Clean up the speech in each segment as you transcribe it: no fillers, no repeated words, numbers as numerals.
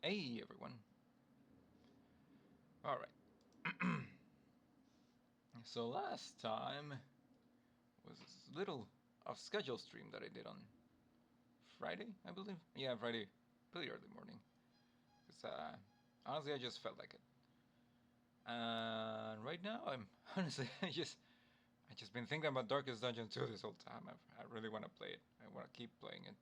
Hey everyone. Alright. So last time was this little off schedule stream that I did on Friday, I believe. Yeah, Friday, pretty early morning. Cause honestly I just felt like it. And right now I'm honestly I just been thinking about Darkest Dungeon 2 this whole time. I really want to play it. I want to keep playing it.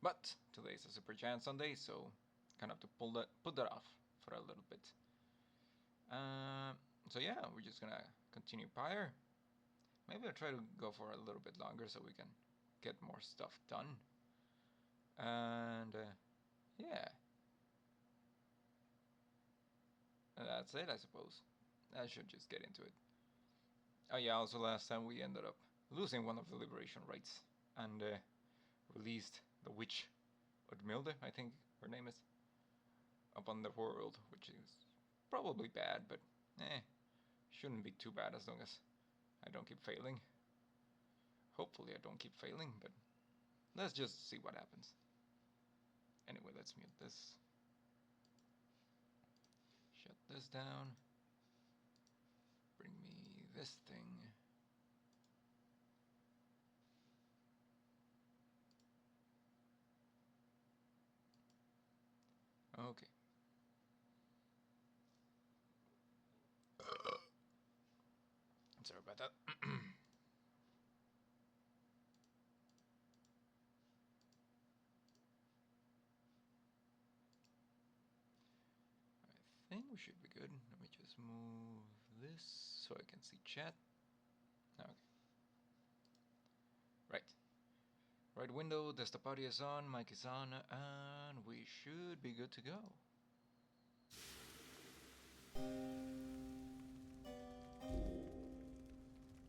But today's a Supergiant Sunday, so kind of have to put that off for a little bit. So yeah, we're just gonna continue Pyre. Maybe I'll try to go for a little bit longer so we can get more stuff done. And yeah, that's it, I suppose. I should just get into it. Oh yeah, also last time we ended up losing one of the liberation rights and released the witch Udmilde, I think her name is, up on the world, which is probably bad, but shouldn't be too bad as long as I don't keep failing. Hopefully I don't keep failing, but let's just see what happens. Anyway, let's mute this. Shut this down. Bring me this thing. Okay. Sorry about that. I think we should be good. Let me just move this so I can see chat. Okay. Right. Right window, Destapati is on, mic is on, and we should be good to go.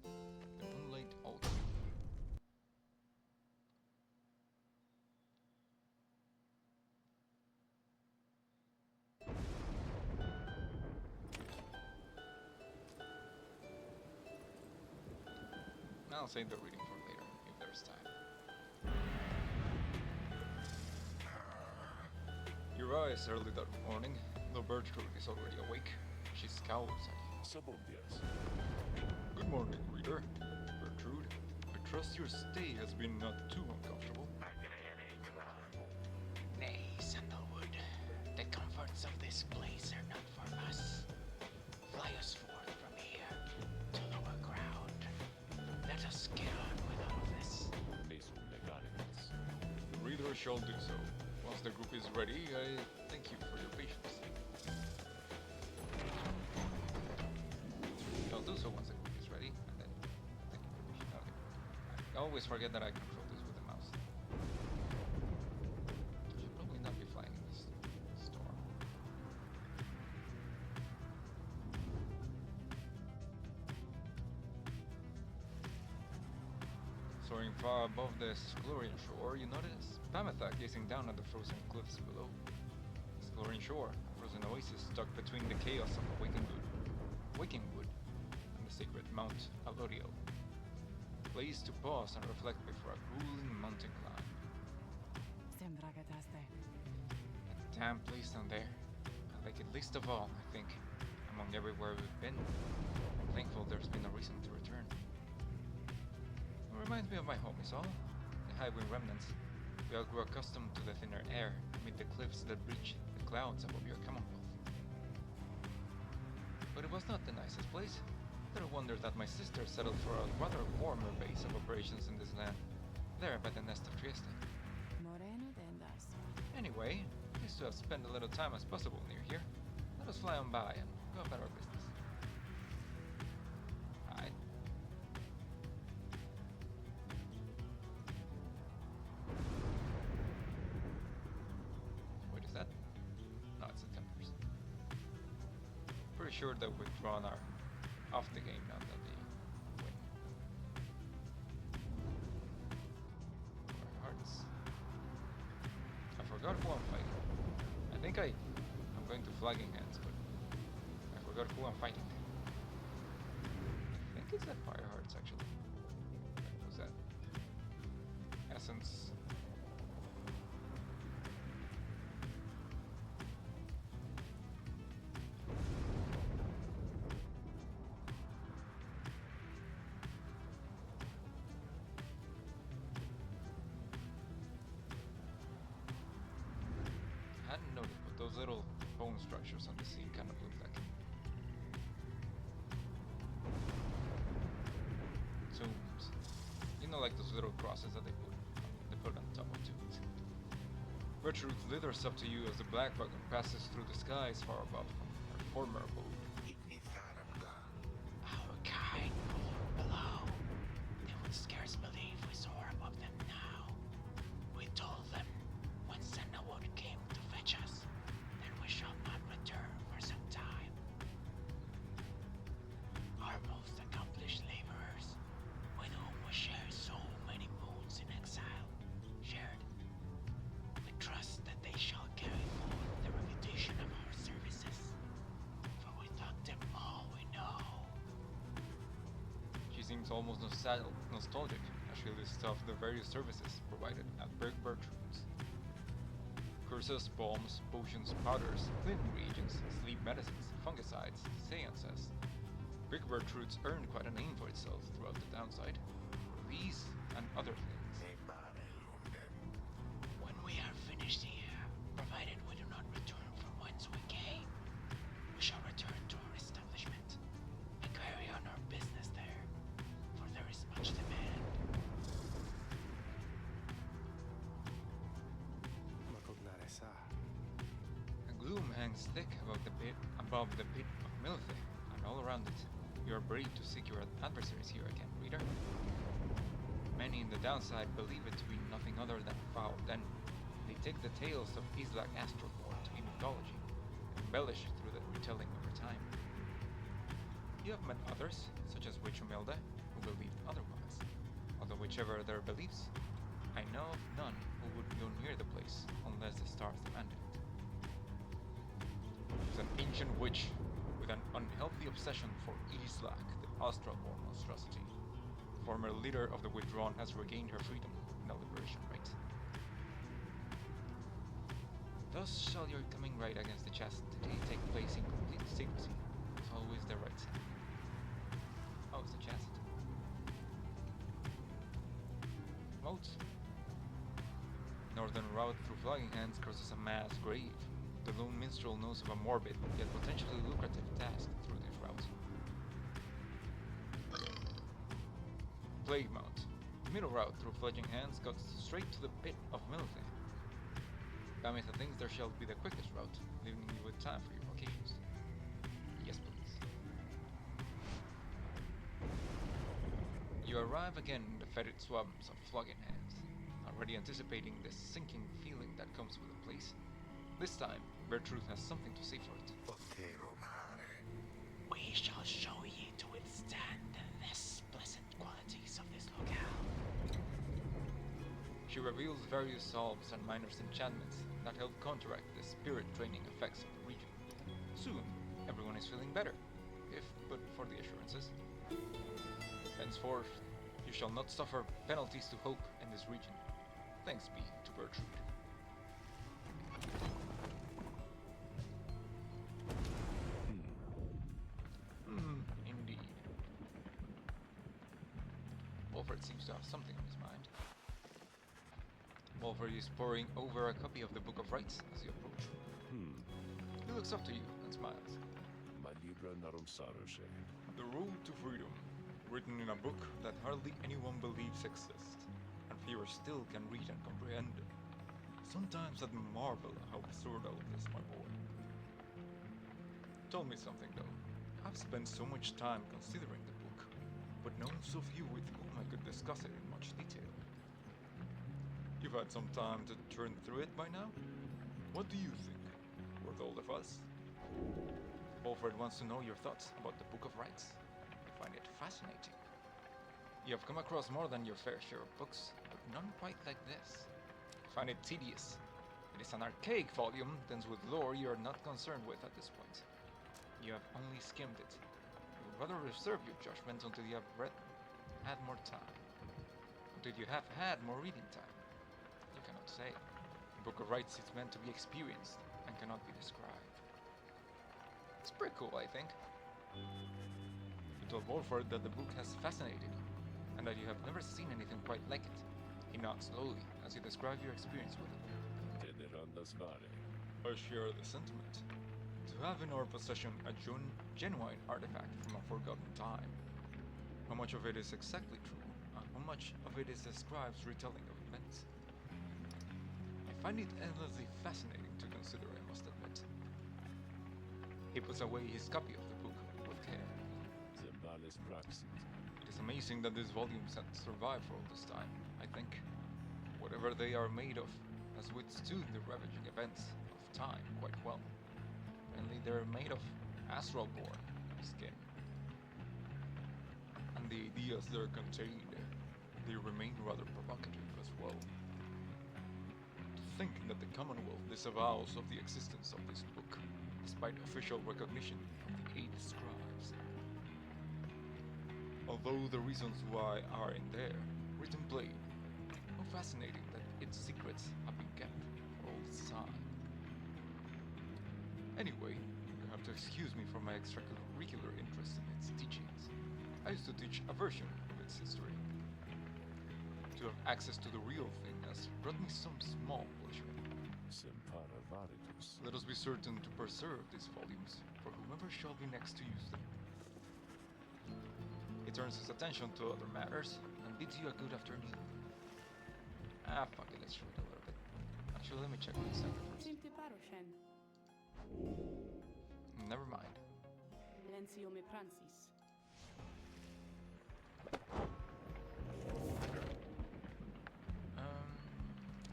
The Moonlight Altar. I'll save the reading for later, if there's time. You rise early that morning, though Bertrude is already awake. She scowls at you. Good morning, reader. Bertrude, I trust your stay has been not too uncomfortable. Nay, Sandalwood. The comforts of this place are not for us. Fly us forth from here to lower ground. Let us get on with all of this. The reader shall do so. Once the group is ready, I thank you for your patience. I'll do so once the group is ready, and then thank you for your patience. Okay. I always forget that I control this with the mouse. I should probably not be flying in this storm. Soaring far above the Sclorian shore, you notice Pamatha gazing down at the frozen cliffs below. Sclorian shore, a frozen oasis stuck between the chaos of Wakingwood and the sacred Mount Alorio. A place to pause and reflect before a grueling mountain climb. That damn place down there. I like it least of all, I think. Among everywhere we've been, I'm thankful there's been a reason to return. It reminds me of my home is all. The high wind remnants. We all grew accustomed to the thinner air amid the cliffs that breach the clouds above your commonwealth. But it was not the nicest place. Little wonder that my sister settled for a rather warmer base of operations in this land, there by the nest of Trieste. Anyway, nice to have spent a little time as possible near here. Let us fly on by and go about our business. Hi. Wait, is that? No, it's the Templars. Pretty sure that we've drawn our off the game now that they win. Our hearts. I forgot who I'm fighting. I think I'm going to flagging hands, but I forgot who I'm fighting. I think it's that Pyre Hearts actually. What was that? Essence. stone structures on the sea kind of look like. Tombs. You know, like those little crosses that they put on top of tombs. Gertrude slithers up to you as the black wagon passes through the skies far above her former abode. Our kind pulled below. They would scarce believe we soar above them now. We told them when Sennawood came to fetch us that we shall not return for some time. Our most accomplished laborers, with whom we share so many moons in exile, shared. We trust that they shall carry forth the reputation of our services, for we taught them all we know. She seems almost nostalgic as she lists off the various services provided at Gertrude's. Curses, bombs, potions, powders, cleaning reagents, sleep medicines, fungicides, seances. Gertrude's earned quite a name for itself throughout the downside. These and other things. When we are finished here, provided we do not return from whence we came, we shall return to our establishment and carry on our business there, for there is much demand. A gloom hangs thick above the pit of Milithe, and all around it. You are brave to seek your adversaries here again, reader. Many in the downside believe it to be nothing other than foul den. They take the tales of Islak Astroborn to be mythology, embellished through the retelling over time. You have met others, such as Witch Imelda, who believe otherwise. Although whichever their beliefs, I know of none who would go near the place unless the stars demanded it. She's an ancient witch with an unhealthy obsession for Islak, the Astroborn monstrosity. The former leader of the Withdrawn has regained her freedom in the liberation rite. Thus shall your coming right against the chastity take place in complete secrecy, with always the right hand. Oh, it's the chastity. Moat. Northern route through Flogging Hands crosses a mass grave. The lone minstrel knows of a morbid, yet potentially lucrative task through this route. Plague Mount. The middle route through Flogging Hands cuts straight to the pit of Milithe. Gamitha thinks there shall be the quickest route, leaving you with time for your vocations. Yes, please. You arrive again in the fetid swamps of Flogging Hands, already anticipating the sinking feeling that comes with the place. This time, Gertrude has something to say for it. We shall show ye to withstand the less pleasant qualities of this locale. She reveals various salves and minor enchantments that help counteract the spirit-draining effects of the region. Soon, everyone is feeling better, if but for the assurances. Henceforth, you shall not suffer penalties to hope in this region. Thanks be to Gertrude. Indeed. Wolfert seems to have something on his mind. Wolfert is poring over a copy of the Book of Rites as you approach. He looks up to you and smiles. The Road to Freedom, written in a book that hardly anyone believes exists, and fewer still can read and comprehend. Sometimes I marvel how absurd all of this, my boy. Tell me something though. I've spent so much time considering the book, but known so few with whom I could discuss it in much detail. You've had some time to turn through it by now? What do you think? Worth all of us? Wolfert wants to know your thoughts about the Book of Rites. You find it fascinating. You have come across more than your fair share of books, but none quite like this. You find it tedious. It is an archaic volume, dense with lore you are not concerned with at this point. You have only skimmed it. You would rather reserve your judgment until you have had more time. Until you have had more reading time. You cannot say. The Book of Rites is meant to be experienced and cannot be described. It's pretty cool, I think. You told Wolfert that the book has fascinated you, and that you have never seen anything quite like it. He nods slowly as you describe your experience with it. I share the sentiment. To have in our possession a genuine artifact from a forgotten time. How much of it is exactly true, and how much of it is the scribe's retelling of events? I find it endlessly fascinating to consider, I must admit. He puts away his copy of the book with care. It is amazing that these volumes have survived for all this time, I think. Whatever they are made of has withstood the ravaging events of time quite well. Mainly they're made of astral-born skin. And the ideas they're contained, they remain rather provocative as well. To think that the Commonwealth disavows of the existence of this book, despite official recognition of the 8 scribes. Although the reasons why are in there, written plain, how fascinating that its secrets have been kept for all this time. Anyway, you have to excuse me for my extracurricular interest in its teachings. I used to teach a version of its history. To have access to the real thing has brought me some small pleasure. Let us be certain to preserve these volumes for whomever shall be next to use them. He turns his attention to other matters and bids you a good afternoon. Ah, fuck it, let's read a little bit. Actually, let me check the center first. Never mind.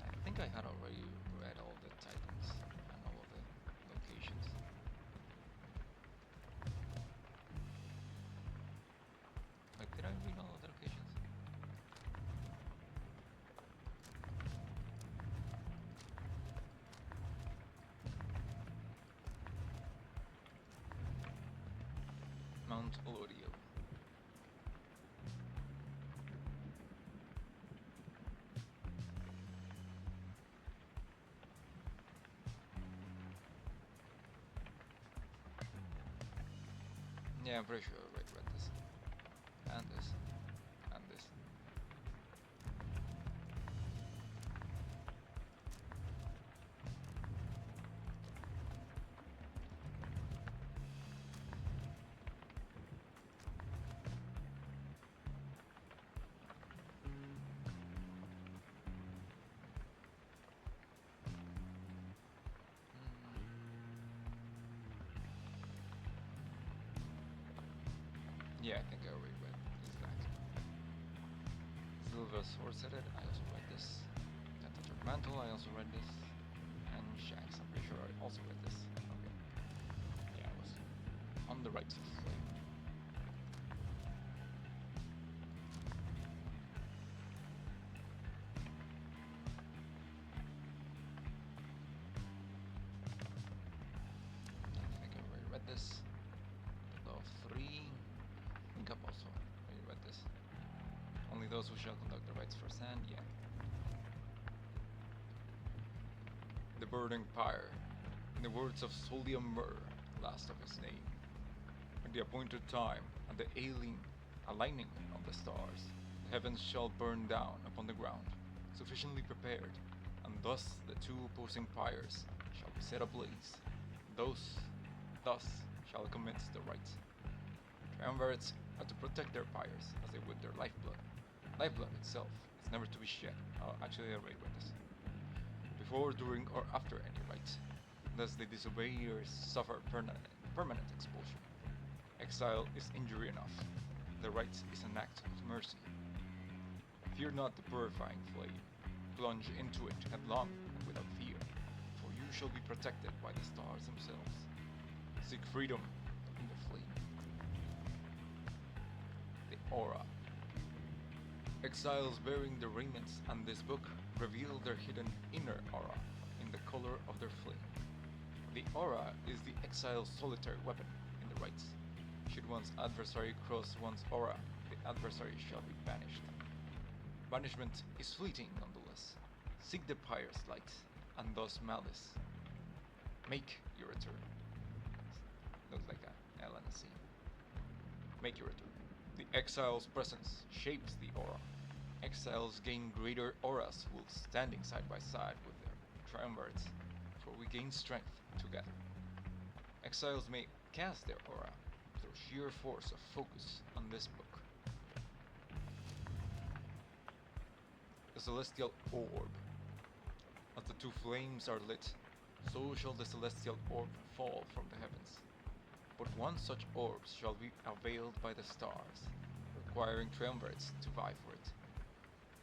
I think I had already read all the titles and all of the locations. Wait, did I read all of the locations? Mount Olorio. Yeah, I'm pretty sure I read this. And this. And this. Yeah, I think I already read this back. Silver Sword-Headed, I also read this. Tentative Mantle, I also read this. And Shax, I'm pretty sure I also read this. Okay. Yeah, I was on the right side. I think I already read this. Law of 3. I think I've also already read this. Only those who shall conduct the rites firsthand, yeah. The burning pyre, in the words of Solium Mur, last of his name. At the appointed time, and the aligning of the stars, the heavens shall burn down upon the ground, sufficiently prepared, and thus the 2 opposing pyres shall be set ablaze. Thus shall commence the rites. Triumvirates are to protect their pyres as they would their lifeblood. Lifeblood itself is never to be shed. Oh, actually, I already read this. Before, during, or after any rite. Thus they disobey or suffer permanent expulsion. Exile is injury enough. The rite is an act of mercy. Fear not the purifying flame. Plunge into it headlong and without fear, for you shall be protected by the stars themselves. Seek freedom in the flame. The aura. Exiles bearing the raiments and this book reveal their hidden inner aura in the color of their flame. The aura is the exile's solitary weapon in the rites. Should one's adversary cross one's aura, the adversary shall be banished. Banishment is fleeting nonetheless. Seek the pyre's light, and thus malice. Make your return. Looks like a L and a C. Make your return. The exile's presence shapes the aura. Exiles gain greater auras while standing side by side with their triumvirates, for we gain strength together. Exiles may cast their aura through sheer force of focus on this book. The Celestial Orb. As the two flames are lit, so shall the Celestial Orb fall from the heavens. But one such orb shall be availed by the stars, requiring triumvirates to vie for it.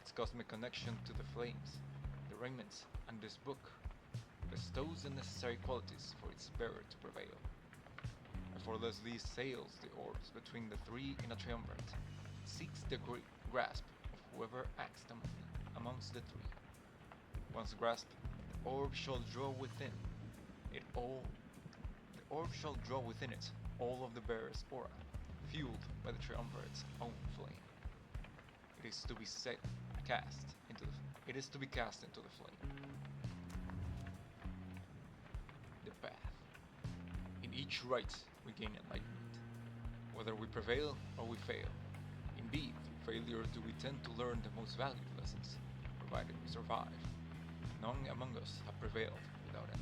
Its cosmic connection to the flames, the raiment, and this book bestows the necessary qualities for its bearer to prevail. Effortlessly sails the orbs between the three in a triumvirate, seeks the grasp of whoever acts amongst the three. Once grasped, the orb shall draw within it all. The orb shall draw within it all of the bearer's aura, fueled by the triumvirate's own flame. It is to be cast into the flame. The path. In each rite, we gain enlightenment, whether we prevail or we fail. Indeed, through failure do we tend to learn the most valued lessons, provided we survive. None among us have prevailed without end.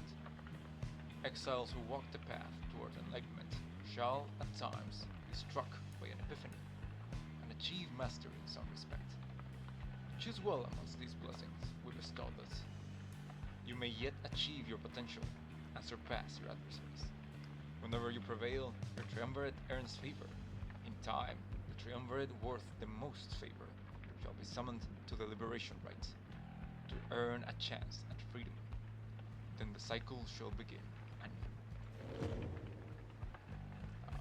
Exiles who walk the path toward enlightenment shall, at times, be struck by an epiphany, and achieve mastery in some respect. Choose well amongst these blessings we bestow us. You may yet achieve your potential and surpass your adversaries. Whenever you prevail, your triumvirate earns favor. In time, the triumvirate worth the most favor shall be summoned to the liberation rite to earn a chance at freedom. Then the cycle shall begin anew.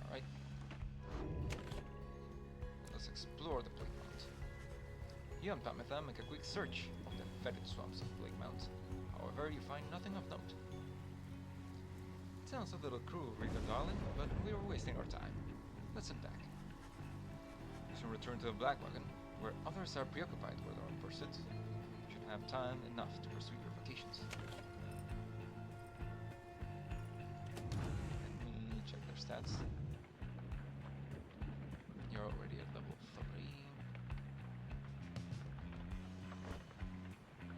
Alright. Let's explore the Plague Mount. You and Pamitha make a quick search of the fetid swamps of Plague Mount. However, you find nothing of note. Sounds a little cruel, Rita darling, but we were wasting our time. Let's head back. We should return to the Black Wagon, where others are preoccupied with their own pursuits. You should have time enough to pursue your vacations. Let me check their stats. You're already at level 3.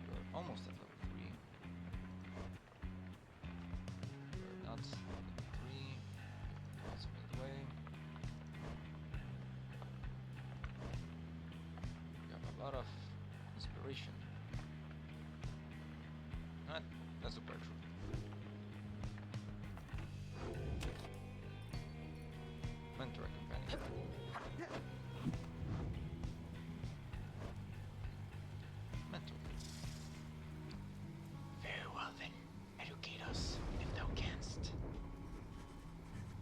You're almost at level 3. You're not at level 3. You also made the way. You have a lot of inspiration. That's super true. Mentor and companion. Mentor. Very well then, educate us, if thou canst.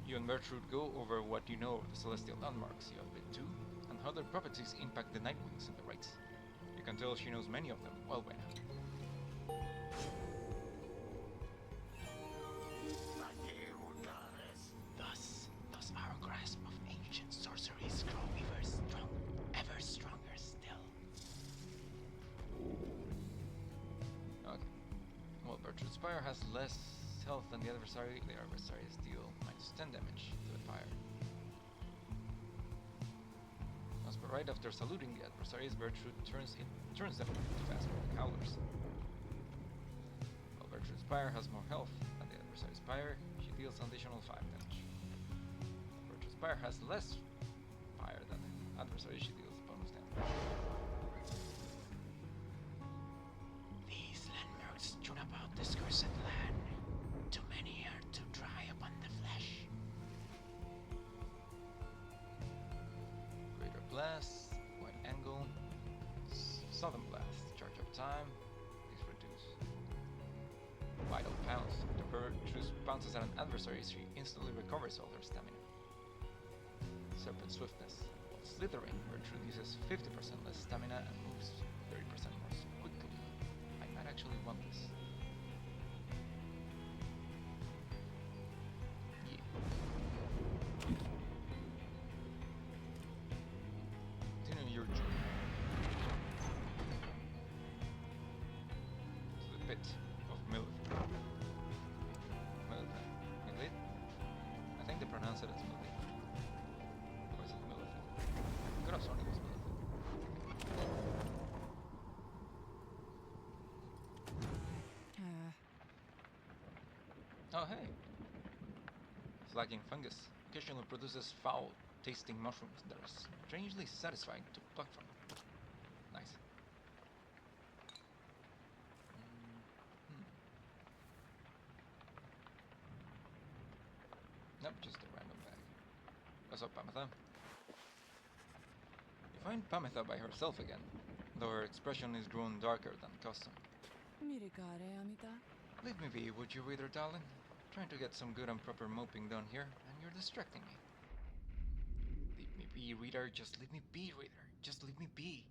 You and Gertrude go over what you know of the celestial landmarks you have been to, and how their properties impact the Nightwings and the rites. You can tell she knows many of them well by now. Thus our grasp of ancient sorceries grow ever stronger still. Okay. Well, Gertrude's Pyre has less health than the adversary. The adversaries deal -10 damage to the Pyre. But right after saluting the adversaries, Gertrude turns them into fast-moving howlers. While Gertrude's Pyre has more health than the adversary's Pyre, she deals an additional 5 damage. Gertrude's Pyre has less Pyre than the adversary, she deals bonus damage. These landmarks strewn about this cursed land. Too many are too dry upon the flesh. Greater Blast, Wide Angle, Southern Blast, Charge of Time, is reduced. Vital Pounce, the Gertrude bounces at an adversary, she instantly recovers all her stamina. Serpent Swiftness, while slithering, Gertrude uses 50% less stamina and moves 30% more quickly. I might actually want this. Yeah. Continue your journey to the pit of Milith. Milith? I think they pronounce it as Milith. Or is it Milith? I could have sworn it was Milith. Oh, hey. Flagging fungus occasionally produces foul-tasting mushrooms that are strangely satisfying to pluck from. Nice. Nope, just a random bag. What's up, Pamitha? You find Pamitha by herself again, though her expression is grown darker than custom. Leave me be, would you, reader darling? Trying to get some good and proper moping done here, and you're distracting me. Leave me be, reader, just leave me be, reader. Just leave me be.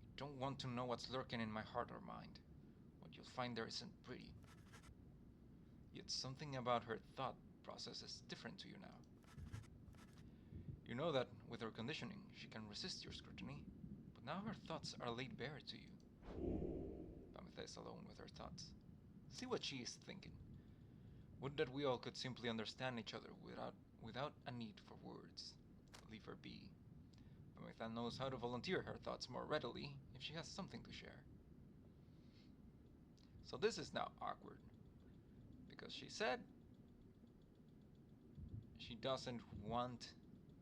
You don't want to know what's lurking in my heart or mind. What you'll find there isn't pretty. Yet something about her thought process is different to you now. You know that with her conditioning, she can resist your scrutiny, but now her thoughts are laid bare to you. Pamitha is alone with her thoughts. See what she is thinking. Would that we all could simply understand each other without a need for words. Leave her be. Pamitha knows how to volunteer her thoughts more readily if she has something to share. So this is now awkward, because she said she doesn't want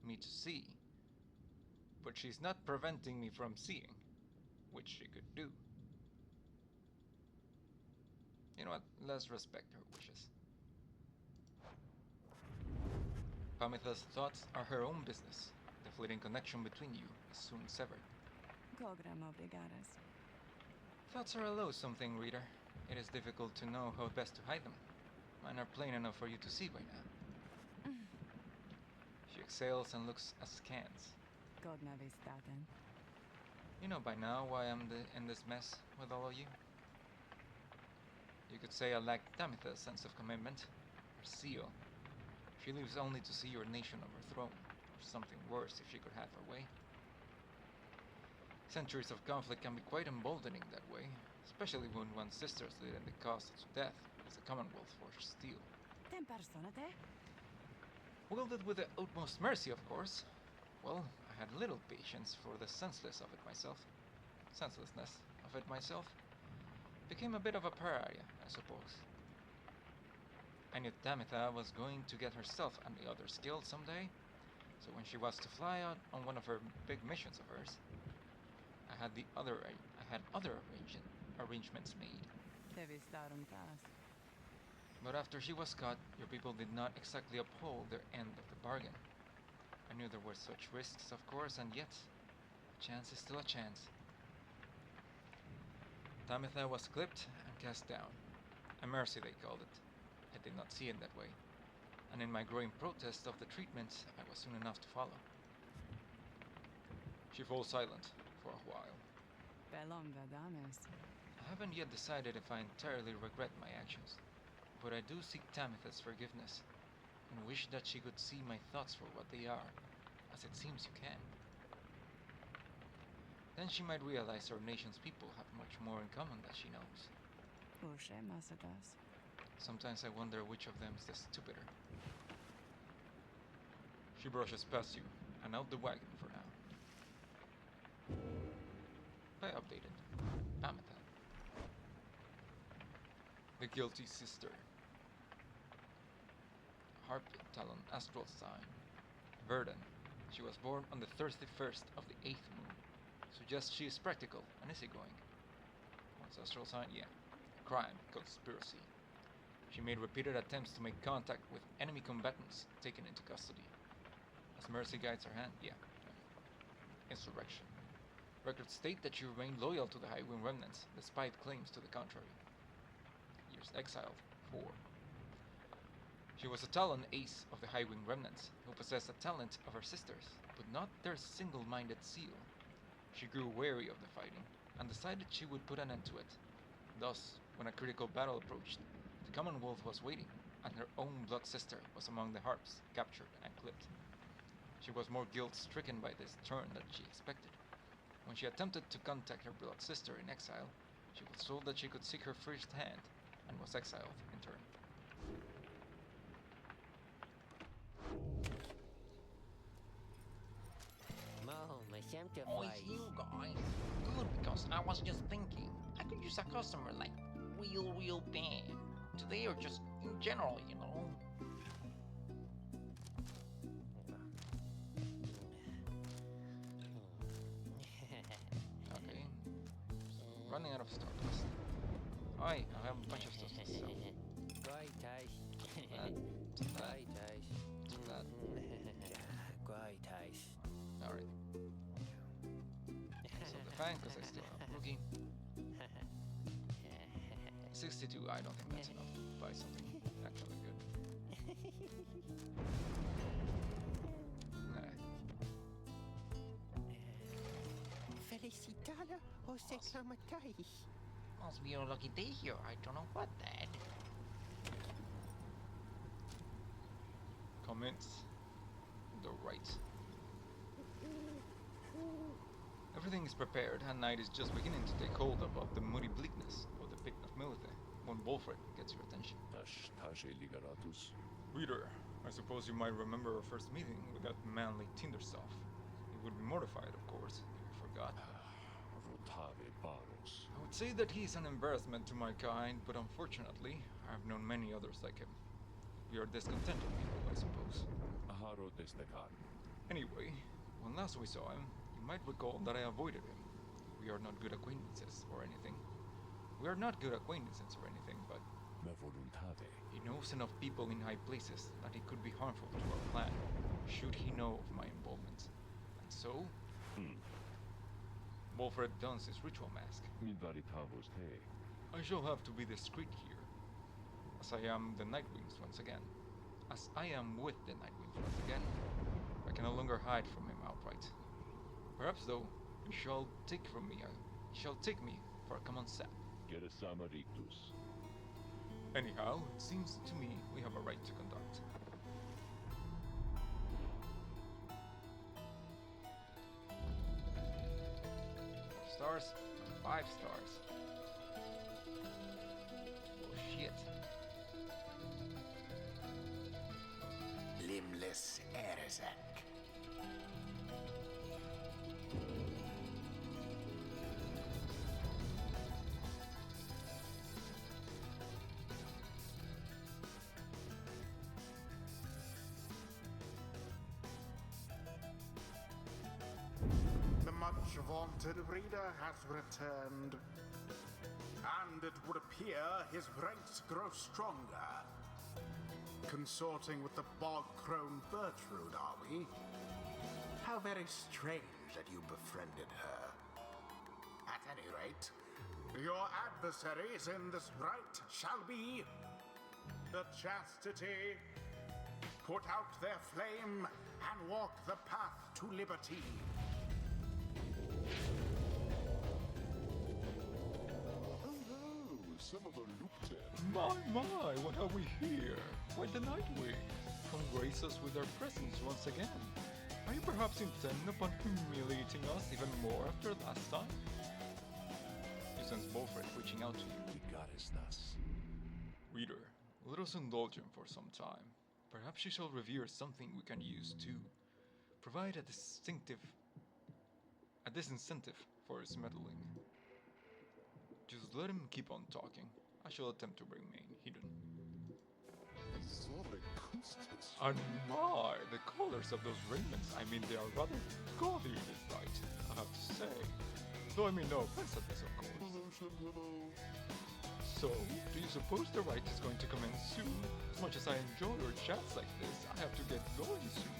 me to see, but she's not preventing me from seeing, which she could do. You know what? Let's respect her wishes. Pamitha's thoughts are her own business. The fleeting connection between you is soon severed. Thoughts are a loathsome thing, reader. It is difficult to know how best to hide them. Mine are plain enough for you to see by now. She exhales and looks askance. You know by now why I'm in this mess with all of you. You could say I lack Tamitha's sense of commitment, or zeal. She lives only to see your nation overthrown, or something worse if she could have her way. Centuries of conflict can be quite emboldening that way, especially when one's sisters lead in the cause to death as the Commonwealth forged steel. Wielded with the utmost mercy, of course. Well, I had little patience for the senselessness of it myself. Became a bit of a pariah, I suppose. I knew Tamitha was going to get herself and the others killed someday, so when she was to fly out on one of her big missions of hers, I had other arrangements made. But after she was caught, your people did not exactly uphold their end of the bargain. I knew there were such risks, of course, and yet, a chance is still a chance. Tamitha was clipped and cast down. A mercy, they called it. I did not see it that way, and in my growing protest of the treatment, I was soon enough to follow. She falls silent for a while. I haven't yet decided if I entirely regret my actions, but I do seek Tamitha's forgiveness, and wish that she could see my thoughts for what they are, as it seems you can. Then she might realize our nation's people have much more in common than she knows. Sometimes I wonder which of them is the stupider. She brushes past you, and out the wagon for now. I updated. Pamitha. The guilty sister. Harp Talon astral sign. Verdun. She was born on the 31st of the 8th moon. Suggests she is practical and easygoing. What's astral sign? Yeah. Crime, conspiracy. She made repeated attempts to make contact with enemy combatants taken into custody. As mercy guides her hand, yeah. Insurrection. Records state that she remained loyal to the Highwing remnants, despite claims to the contrary. Years exiled, 4. She was a Talon ace of the Highwing remnants, who possessed a talent of her sisters, but not their single-minded zeal. She grew weary of the fighting, and decided she would put an end to it. Thus, when a critical battle approached, the Commonwealth was waiting, and her own blood sister was among the harps captured and clipped. She was more guilt-stricken by this turn than she expected. When she attempted to contact her blood sister in exile, she was told that she could seek her first hand, and was exiled in turn. Oh, it's you guys. Good, because I was just thinking, I could use a customer like real bad. Today or just in general, you know. running out of Stardust. I have a bunch of stuff to sell. Quite nice. That, Quite nice. that. Quite nice. Alright. So the fan, because I still have Rukey. 62, I don't think that's enough to buy something actually good. Nah. Felicitana o seclamatai. Must be your lucky day here. I don't know what that. Comments. The right. Everything is prepared, and night is just beginning to take hold of the moody bleakness of the pit of Milithe when Wolfred gets your attention. Reader, I suppose you might remember our first meeting with that manly Tindersoft. You would be mortified, of course, if you forgot. I would say that he is an embarrassment to my kind, but unfortunately, I have known many others like him. We are discontented people, I suppose. Anyway, when last we saw him, you might recall that I avoided him. We are not good acquaintances or anything. We are not good acquaintances or anything, but he knows enough people in high places that it could be harmful to our plan, should he know of my involvement. And so, Wolfred dons his ritual mask. I shall have to be discreet here, as I am the Nightwings once again. As I am with the Nightwings once again, I can no longer hide from him outright. Perhaps, though, he shall take me for a common sap. Anyhow, it seems to me we have a right to conduct. Stars? 5 stars. Oh shit. Limbless Erzak. The much-vaunted reader has returned, and it would appear his ranks grow stronger. Consorting with the bog-crone Bertrude, are we? How very strange that you befriended her. At any rate, your adversaries in this rite shall be the Chastity. Put out their flame and walk the path to liberty. My, what have we here? Why the Nightwing? Come grace us with their presence once again. Are you perhaps intent upon humiliating us even more after last time? You sense Wolfred reaching out to you. Reader, let us indulge him for some time. Perhaps he shall revere something we can use too. Provide a disincentive for his meddling. Just let him keep on talking. I shall attempt to remain hidden. And my, the colors of those raiments, I mean, they are rather gaudy in this light, I have to say. Though I mean no offense at this, of course. So, do you suppose the rite is going to commence soon? As much as I enjoy your chats like this, I have to get going soon.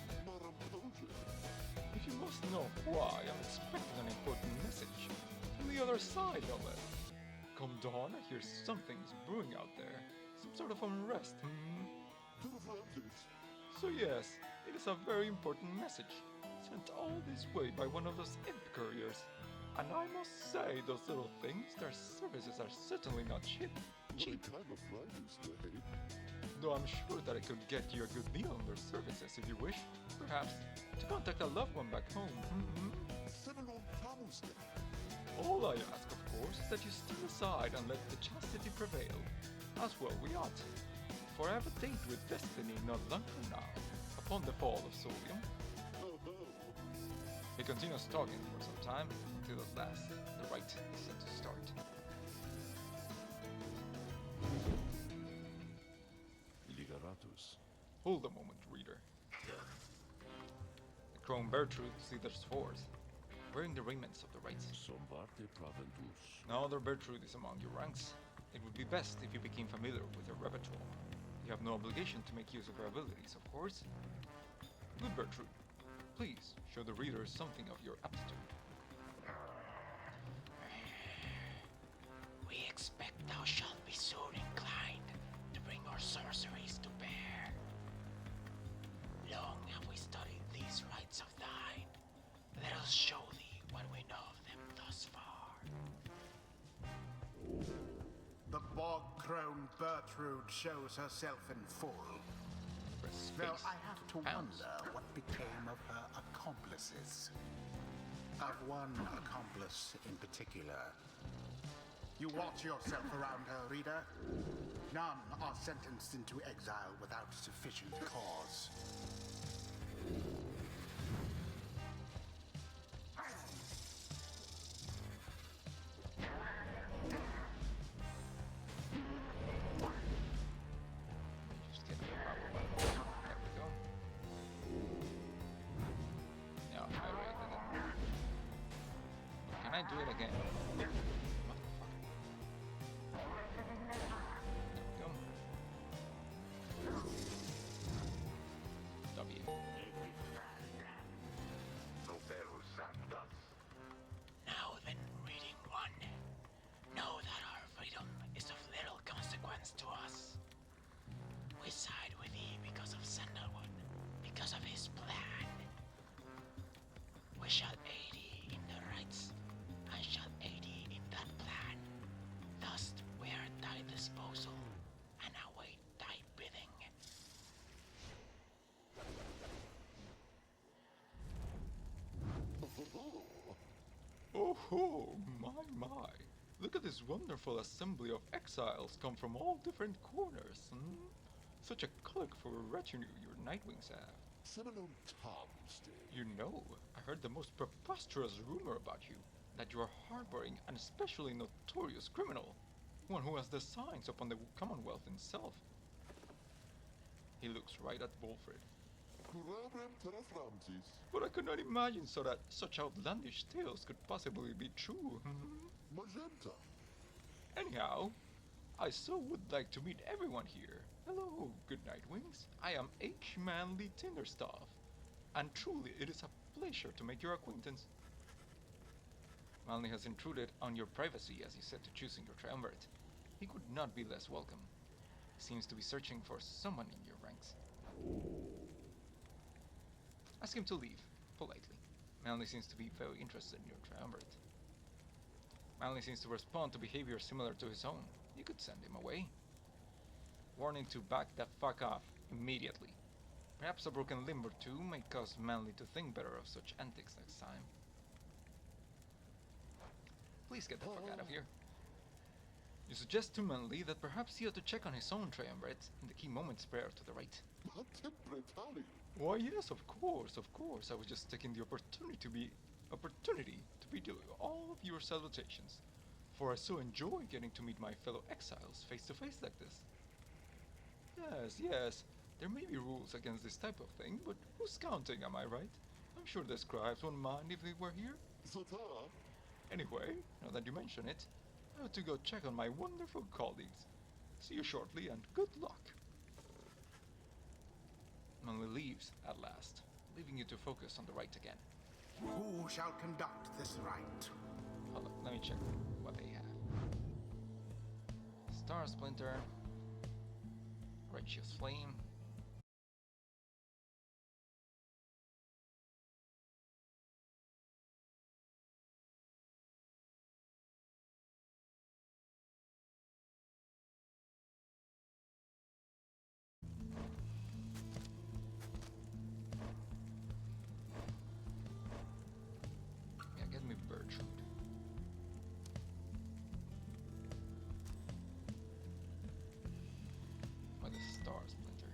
If you must know why, I'm expecting an important message. From the other side, no less. Come dawn, I hear something's brewing out there. Some sort of unrest, So yes, it is a very important message. Sent all this way by one of those imp couriers. And I must say, those little things, their services are certainly not cheap. Though I'm sure that I could get you a good deal on their services if you wish. Perhaps to contact a loved one back home. All I ask, of course, is that you stand aside and let the chastity prevail. As well we ought. For I have a date with destiny not long from now, upon the fall of Solium. He continues talking for some time, until at last, the rite is set to start. Hold a moment, reader. The crone Bertrude slithers forth. wearing the raiments of the rites. Som parte praventus. Now there Bertrude is among your ranks. It would be best if you became familiar with her repertoire. You have no obligation to make use of her abilities, of course. Good Bertrude, please show the readers something of your aptitude. We expect thou shalt be soon inclined to bring our sorceries to bear. Long have we studied these rites of thine. Let us show thee what we know of them thus far. The bog-crone Bertrude shows herself in full. Press Though space. I have to Bounce. wonder what became of her accomplices. Of one accomplice in particular. You watch yourself around her, reader. None are sentenced into exile without sufficient cause. Just get the power button. There we go. Yeah, I rated it. Can I do it again? Motherfucker. There we go. W. Now then, reading one, know that our freedom is of little consequence to us. We side with thee because of Sandalwood, because of his plan. We shall aid thee in the rites, and shall aid thee in that plan. Thus we are at thy disposal, and await thy bidding. Oh ho, my. Look at this wonderful assembly of exiles come from all different corners. Such a colorful retinue your Nightwings have. Seminum Tomsday. You know, I heard the most preposterous rumor about you, that you are harboring an especially notorious criminal, one who has designs upon the Commonwealth itself. He looks right at Wolfred. Curabrem terraframtis. But I could not imagine that such outlandish tales could possibly be true. Magenta. Anyhow, I so would like to meet everyone here. Hello, good Nightwings. I am H. Manly Tinderstaff, and truly it is a pleasure to make your acquaintance. Manly has intruded on your privacy as you set to choosing your triumvirate. He could not be less welcome. He seems to be searching for someone in your ranks. Ask him to leave, politely. Manly seems to be very interested in your triumvirate. Manly seems to respond to behavior similar to his own. You could send him away. Warning to back the fuck off immediately. Perhaps a broken limb or two may cause Manly to think better of such antics next time. Please get the fuck out of here. You suggest to Manly that perhaps he ought to check on his own triumvirate in the key moments prior to the rite. Contemplatari. Why yes, of course. I was just taking the opportunity to be doing all of your salutations, for I so enjoy getting to meet my fellow exiles face to face like this. Yes, there may be rules against this type of thing, but who's counting, am I right? I'm sure the scribes won't mind if they were here. Zotara. Anyway, now that you mention it, I have to go check on my wonderful colleagues. See you shortly and good luck. Manly leaves at last, leaving you to focus on the rite again. Who shall conduct this rite? Hold up, let me check what they have. Star Splinter, Righteous Flame, yeah, get me Bertrude. Or the Star Splinter.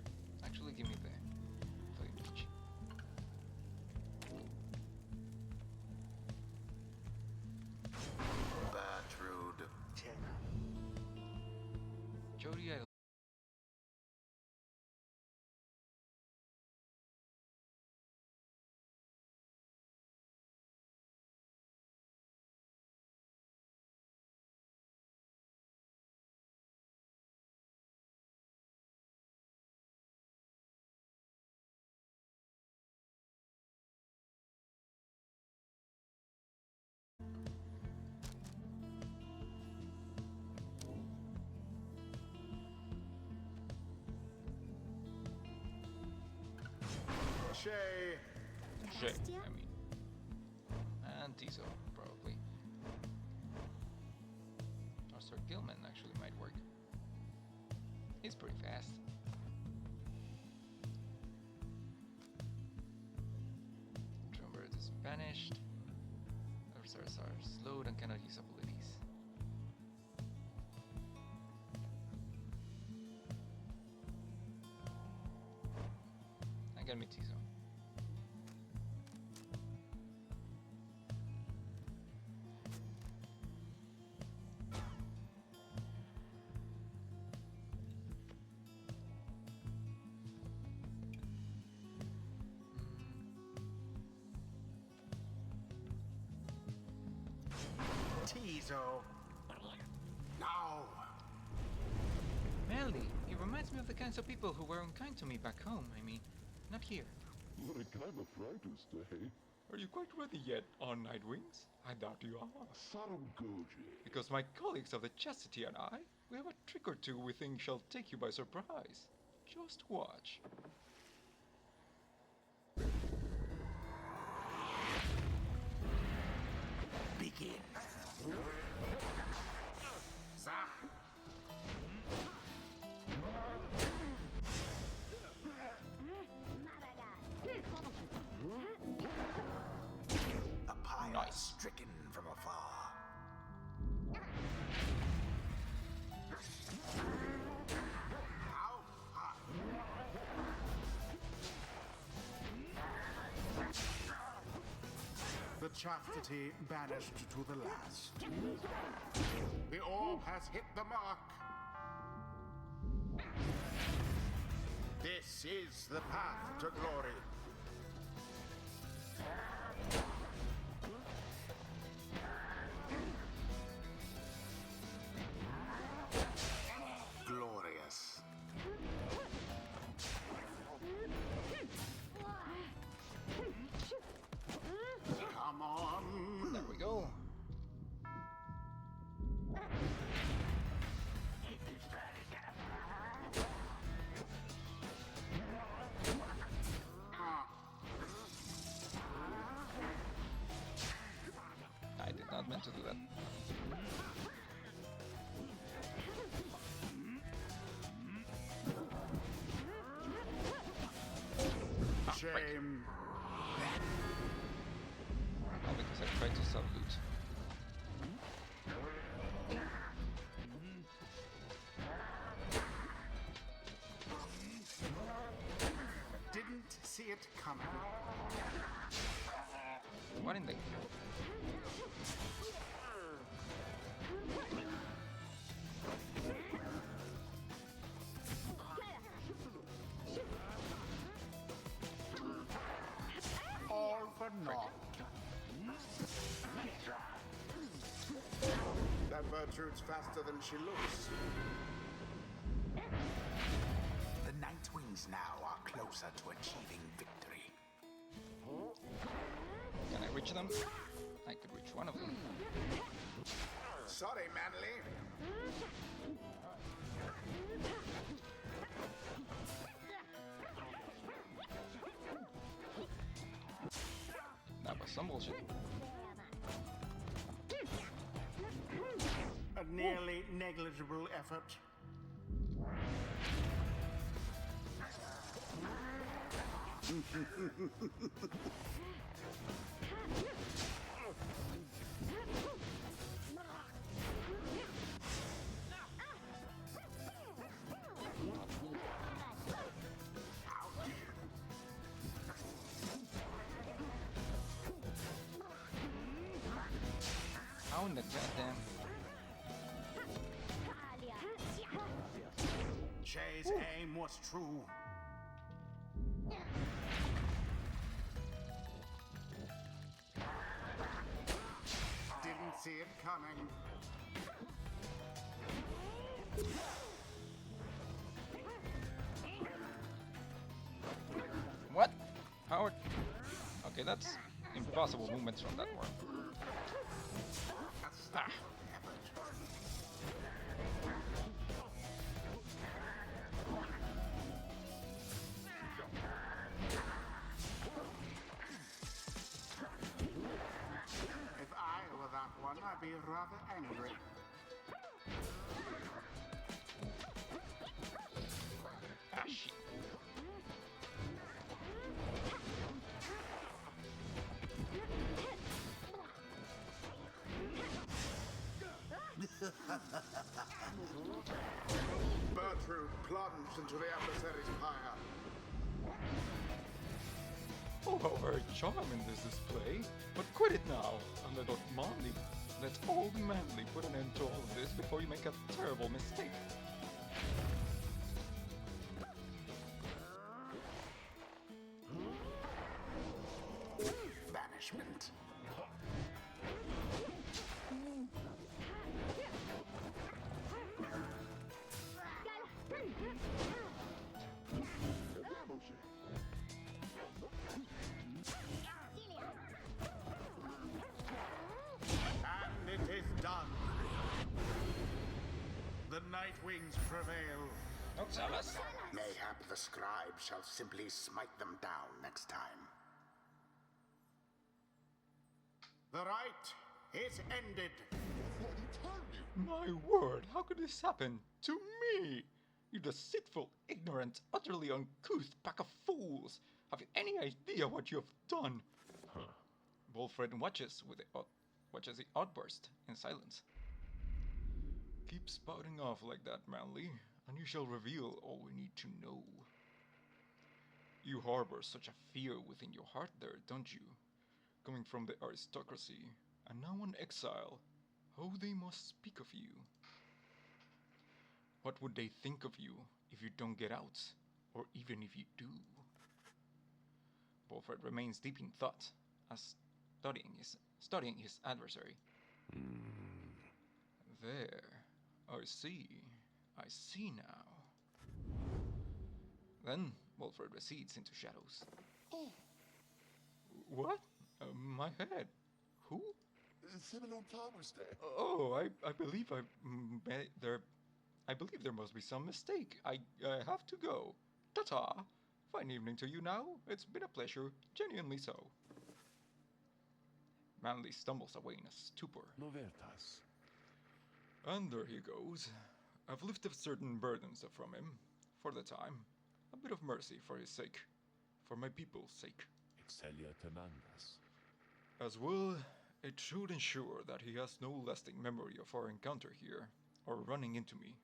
Shay. Shay, I mean. And Tiso, probably. Or Sir Gilman actually might work. He's pretty fast. Trumbert is banished. Others are slowed and cannot use abilities. I can meet Tiso. Tiso. Now. Melly, he reminds me of the kinds of people who were unkind to me back home. I mean, not here. You're a kind of writer's day. Are you quite ready yet on Night Wings? I doubt you are. Sarum Goji. Because my colleagues of the Chastity and I, we have a trick or two we think shall take you by surprise. Just watch. Begin. Zah. A pyre Nice. stricken from afar. How high? The chastity banished to the last. The orb has hit the mark. This is the path to glory. Glorious. Come on. There we go. I did not meant to do that. Shame. All because I tried to sub-loot. Didn't see it coming. What in the... All for naught. That Bertrude's faster than she looks. The Night Wings now are closer to achieving victory. Can I reach them? I could reach one of them. Sorry, Manly. That was some bullshit. A nearly negligible effort. How in the goddamn... Shay's aim was true. Didn't see it coming. What? Howard? Okay, that's impossible movements from that one. Ah. be rather angry. Ah, shit. Bertrude plunged into the adversary's pyre. Oh, how very charming this display. But quit it now, and let all be manly put an end to all of this before you make a terrible mistake. Banishment. And it is done. The Nightwings prevail. Don't tell us. Mayhap the scribe shall simply smite them down next time. The rite is ended. My word, how could this happen to me? You deceitful, ignorant, utterly uncouth pack of fools! Have you any idea what you have done? Wolfred watches the outburst in silence. Keep spouting off like that, Manly, and you shall reveal all we need to know. You harbor such a fear within your heart there, don't you? Coming from the aristocracy, and now an exile, how they must speak of you. What would they think of you if you don't get out, or even if you do? Wolfred remains deep in thought, as studying his adversary. There, I see now. Then Wolfred recedes into shadows. What? My head. Who? Oh, I believe I believe there must be some mistake. I have to go. Ta-ta. Fine evening to you now. It's been a pleasure, genuinely so. Manly stumbles away in a stupor. And there he goes. I've lifted certain burdens from him, for the time. A bit of mercy for his sake. For my people's sake. As well, it should ensure that he has no lasting memory of our encounter here, or running into me.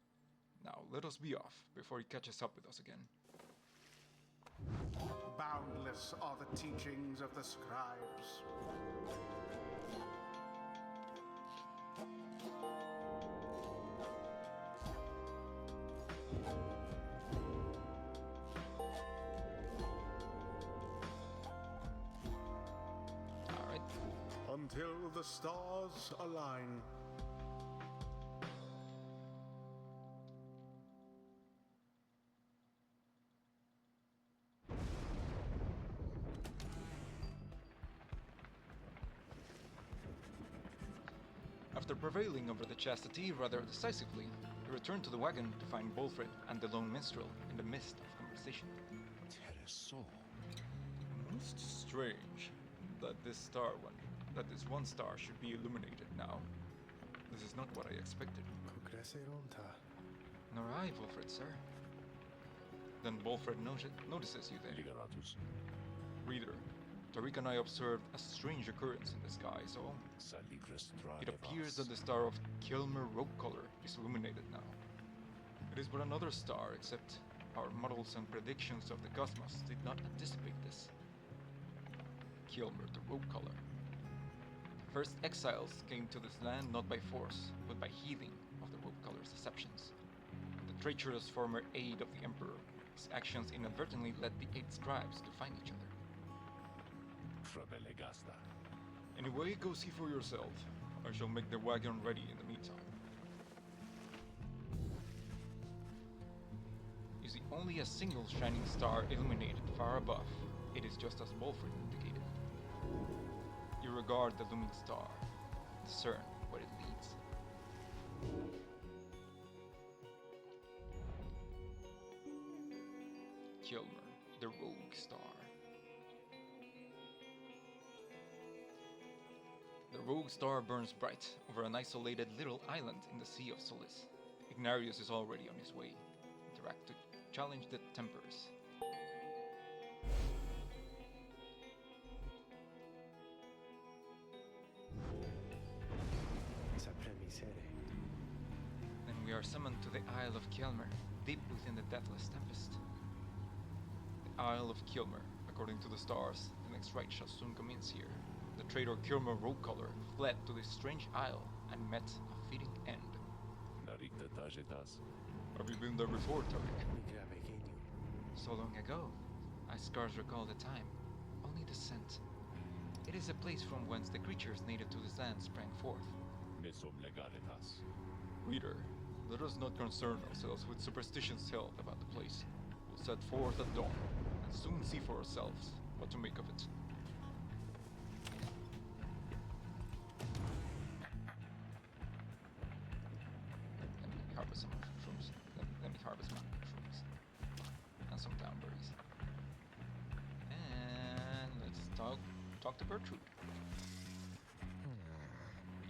Now let us be off, before he catches up with us again. Boundless are the teachings of the scribes. Alright. Until the stars align. After prevailing over the chastity rather decisively, he returned to the wagon to find Bolfred and the lone minstrel in the midst of conversation. Most strange that this one star should be illuminated now. This is not what I expected. Nor I, Bolfred, sir. Then Bolfred notices you there. Reader, Tariq and I observed a strange occurrence in the sky, so it appears that the star of Kilmer Ropecolor is illuminated now. It is but another star, except our models and predictions of the cosmos did not anticipate this. Kilmer the Ropecolor. First exiles came to this land not by force, but by heeding of the Ropecolor's deceptions. The treacherous former aide of the Emperor, his actions inadvertently led the 8 scribes to find each other. Anyway, go see for yourself. I shall make the wagon ready in the meantime. You see only a single shining star illuminated far above. It is just as Bolfred indicated. You regard the looming star, discern where it leads. Kilmer, the rogue star. The rogue star burns bright over an isolated little island in the Sea of Solace. Ignarius is already on his way. Interact to challenge the Tempers. Then we are summoned to the Isle of Kjelmer, deep within the deathless tempest. The Isle of Kjelmer, according to the stars, the next rite shall soon commence here. The traitor Kjelmer Roguecollar fled to this strange isle and met a fitting end. Have you been there before, Tarek? So long ago, I scarce recall the time, only the scent. It is a place from whence the creatures native to this land sprang forth. Reader, let us not concern ourselves with superstitions held about the place. We'll set forth at dawn, and soon see for ourselves what to make of it. Let me harvest some mushrooms. Let me harvest my mushrooms. And some downberries. And let's talk to Bertrude.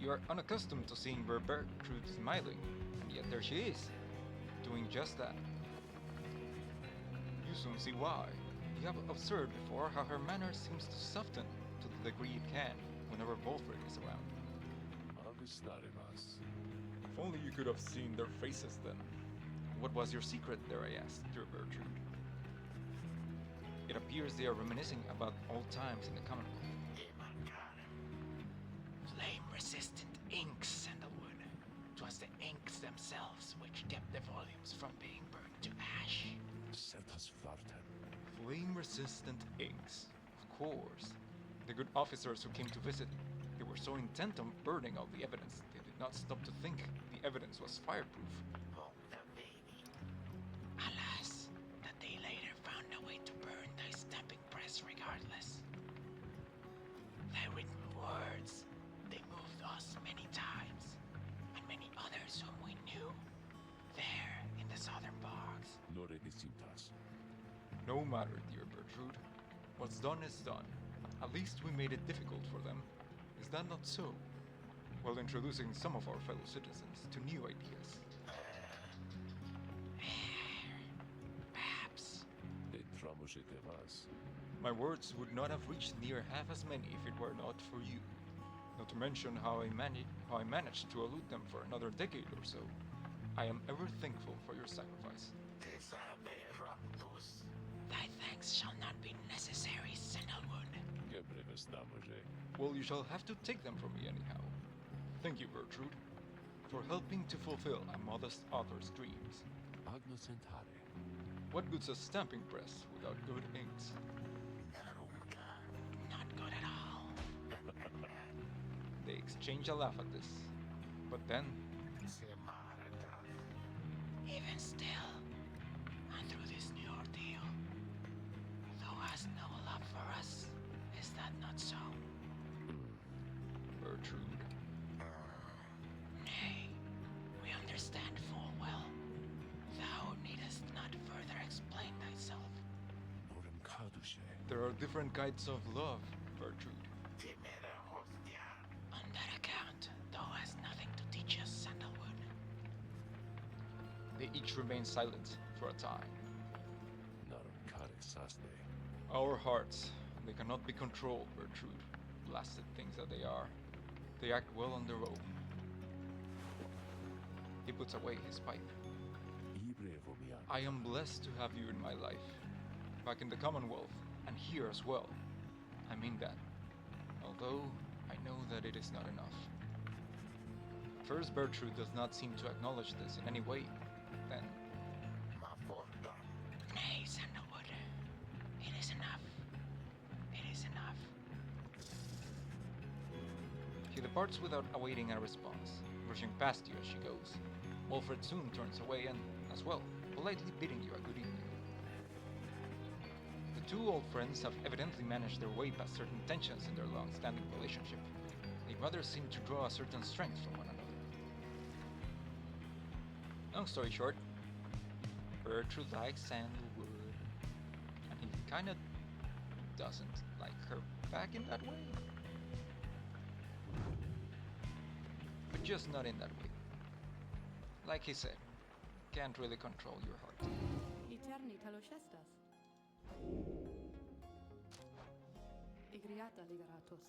You are unaccustomed to seeing Bertrude smiling, and yet there she is, doing just that. You soon see why. You have observed before how her manner seems to soften to the degree it can whenever Wolfred is around. If only you could have seen their faces then. What was your secret there, I asked, dear Bertrude. It appears they are reminiscing about old times in the Commonwealth. Flame-resistant inks, Sandalwood. 'Twas the inks themselves which kept the volumes from being burned to ash. Flame-resistant inks. Of course. The good officers who came to visit, they were so intent on burning all the evidence, they did not stop to think the evidence was fireproof. Alas, that they later found a way to burn thy stamping press regardless. Thy written words, they moved us many times, and many others whom we knew, there in the southern bogs. No matter, dear Bertrude. What's done is done. At least we made it difficult for them. Is that not so? While introducing some of our fellow citizens to new ideas. Perhaps. My words would not have reached near half as many if it were not for you. Not to mention how I managed to elude them for another decade or so. I am ever thankful for your sacrifice. Thy thanks shall not be necessary, Sandalwood. Well, you shall have to take them from me anyhow. Thank you, Bertrude, for helping to fulfill a modest author's dreams. What good's a stamping press without good inks? Not good at all. They exchange a laugh at this. But then, Even still, and through this new ordeal, thou hast no love for us, is that not so? Bertrude, Nay, we understand full well. Thou needest not further explain thyself. there are different kinds of love, Bertrude. On that account, thou hast nothing to teach us, Sandalwood. They each remain silent for a time. Our hearts, they cannot be controlled, Bertrude. Blasted things that they are. They act well on their own. He puts away his pipe. I am blessed to have you in my life. Back in the Commonwealth, and here as well. I mean that. Although, I know that it is not enough. First, Bertrude does not seem to acknowledge this in any way. Then, Nay, Sandalwood. It is enough. It is enough. he departs without awaiting a response, brushing past you as she goes. Wolfred soon turns away and, as well, politely bidding you a good evening. The two old friends have evidently managed their way past certain tensions in their long-standing relationship. They rather seem to draw a certain strength from one another. Long story short, Bertrude likes Sandalwood, and he kinda doesn't like her back in that way. just not in that way. Like he said, can't really control your heart. Eterni taloshestas. Igriata ligaratos.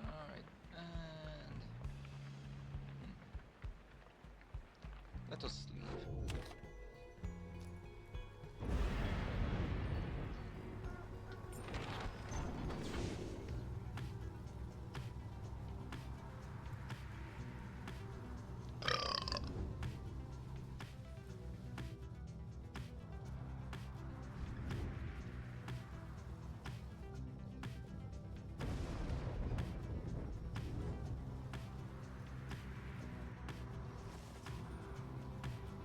Alright, and... Let us leave.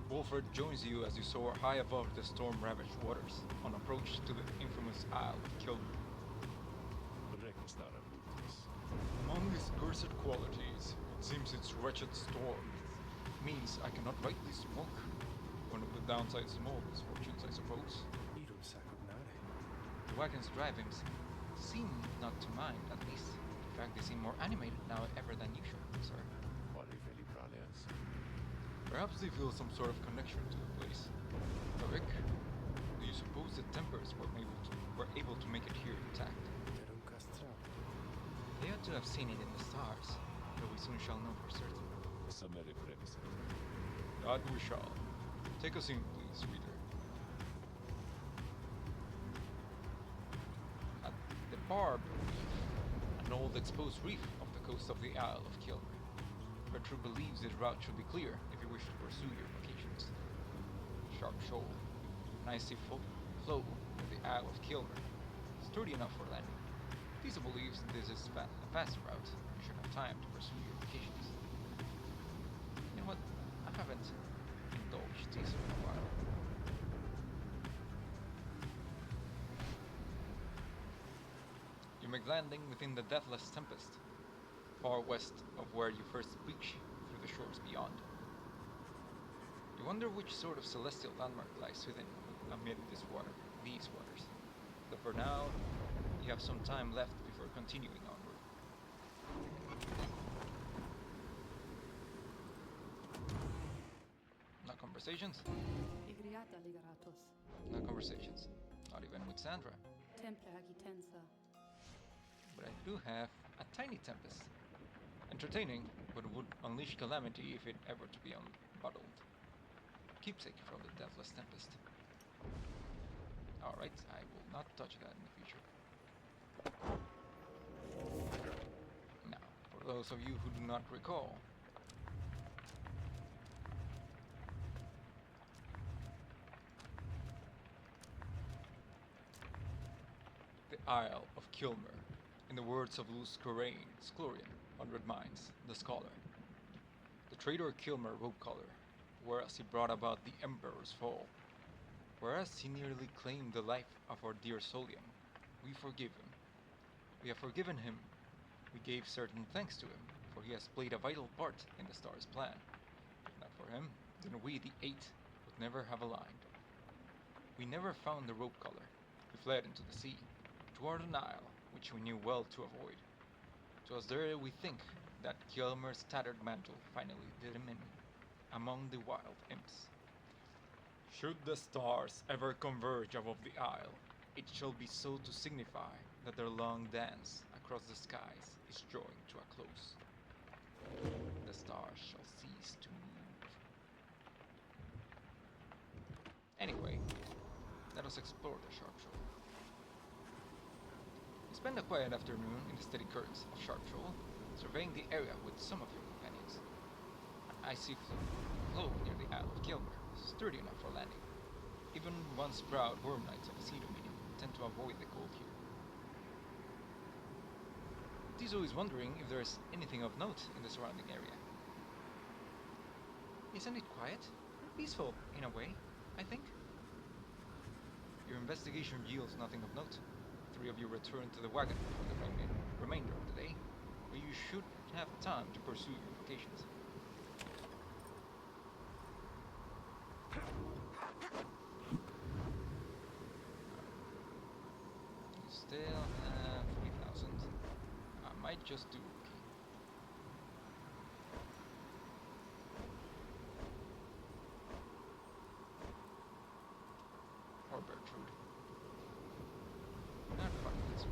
Wolford joins you as you soar high above the storm-ravaged waters on approach to the infamous Isle of Kilmer. Among its cursed qualities, it seems its wretched storm means I cannot rightly smoke. One of the downside small misfortunes, I suppose. The wagons driving seem not to mind, at least. In fact, they seem more animated now ever than usual, sir. Perhaps they feel some sort of connection to the place. Rick, do you suppose the Tempers were able to make it here intact? They ought to have seen it in the stars, though we soon shall know for certain. That we shall. Take us in, please, reader. At the Barb Reef, an old exposed reef off the coast of the Isle of Kilmer. Bertrude believes his route should be clear if you wish to pursue your vacations. Sharp shoal, an icy floe of the Isle of Kilmer, sturdy enough for landing. Lisa believes this is a faster route. You should have time to pursue your vacations. You know what? I haven't indulged Lisa in a while. You make landing within the Deathless Tempest, far west of where you first reach through the shores beyond. You wonder which sort of celestial landmark lies within amid these waters. But for now, you have some time left before continuing onward. No conversations? Igriata ligaratos. No conversations. Not even with Sandra. Temple agitensa. But I do have a tiny tempest. Entertaining, but would unleash calamity if it ever to be unbottled. Keepsake from the Deathless Tempest. Alright, I will not touch that in the future. Now, for those of you who do not recall, the Isle of Kilmer, in the words of Luz Sklorian, 100 Minds, the scholar. The traitor Kilmer rope collar, whereas he brought about the Emperor's fall. Whereas he nearly claimed the life of our dear Solium, we forgive him. We have forgiven him. We gave certain thanks to him, for he has played a vital part in the Star's plan. If not for him, then we, the Eight, would never have aligned. We never found the rope collar. He fled into the sea, toward an isle which we knew well to avoid. 'Twas there, we think, that Kilmer's tattered mantle finally did him in, among the wild imps. Should the stars ever converge above the isle, it shall be so to signify that their long dance across the skies is drawing to a close. The stars shall cease to move. Anyway, let us explore the Sharp Shoal. We spend a quiet afternoon in the steady currents of Sharp Shoal, surveying the area with some of your companions. An icy floe near the Isle of Kilmer, sturdy enough for landing. Even once proud worm knights of the Shido medium tend to avoid the cold here. Tizo is wondering if there is anything of note in the surrounding area. Isn't it quiet? Peaceful, in a way, I think. Your investigation yields nothing of note. 3 of you return to the wagon for the remainder of the day, where you should have time to pursue your vocations. might just do Rukey. Or Bertrude. Ah, fuck this.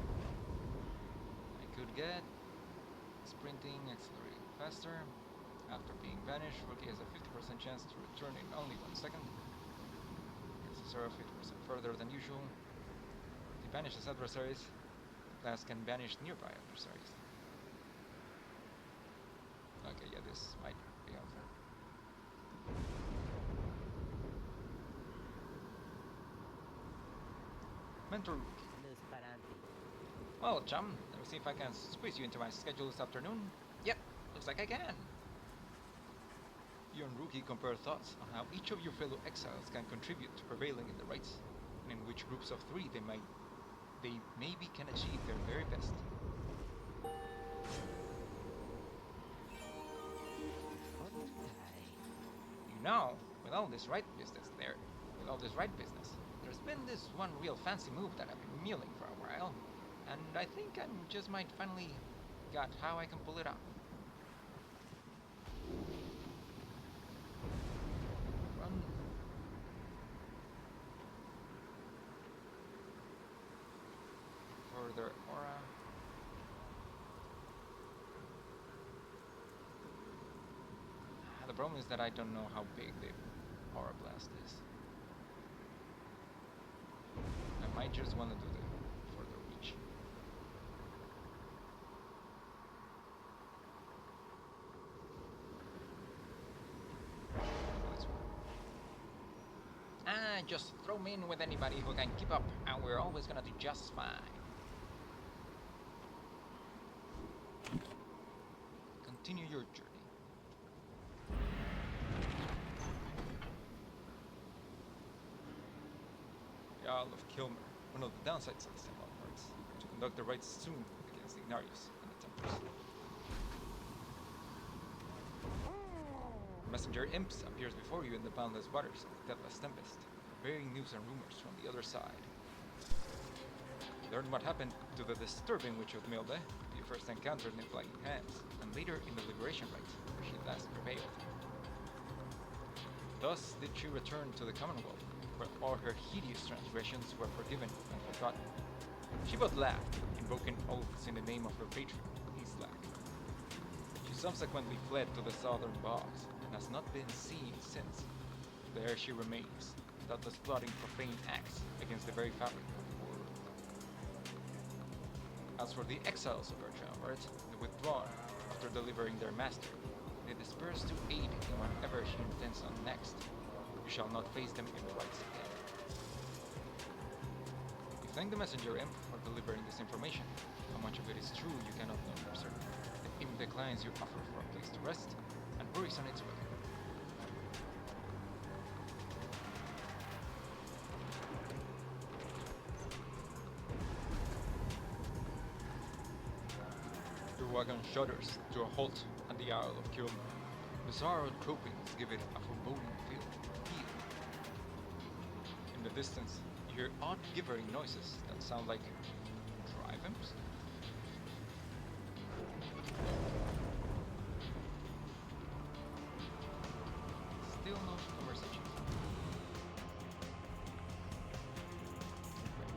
I could get sprinting, accelerating faster. After being vanished, Rukey has a 50% chance to return in only 1 second. This is 50% further than usual. If he banishes adversaries, the class can banish nearby adversaries. Okay, yeah, this might be helpful. Mentor Rukey. Well, chum, let me see if I can squeeze you into my schedule this afternoon. Yep, looks like I can. You and Rukey compare thoughts on how each of your fellow exiles can contribute to prevailing in the rights, and in which groups of 3 they maybe can achieve their very best. You know, with all this right business, there's been this one real fancy move that I've been mulling for a while, and I think I just might finally got how I can pull it off. Run. Further aura. The problem is that I don't know how big the aura blast is. I might just want to do the further reach. Just throw me in with anybody who can keep up, and we're always gonna do just fine. Continue your journey. The Isle of Kilmer, one of the downsides of the Temple parts, to conduct the rites soon against Ignarius and the Templars. Messenger Imps appears before you in the boundless waters of the Deathless Tempest, bearing news and rumors from the other side. Learn what happened to the disturbing Witch of Milde you first encountered in Flying Hands, and later in the Liberation Rite, where she last prevailed. Thus did she return to the Commonwealth, where all her hideous transgressions were forgiven and forgotten. She but laughed, invoking oaths in the name of her patron, Islak. She subsequently fled to the southern bogs, and has not been seen since. There she remains, doubtless plotting profane acts against the very fabric of the world. As for the exiles of our triumvirate, the withdrawn, after delivering their master, they disperse to aid in whatever she intends on next. You shall not face them in the rights again. You thank the messenger imp for delivering this information. How much of it is true you cannot know for certain. The imp declines your offer for a place to rest, and hurries on its way. Your wagon shudders to a halt at the Isle of Kilmer. Bizarre croakings give it a foreboding feel. In the distance, you hear odd gibbering noises that sound like drive imps. Still no conversation.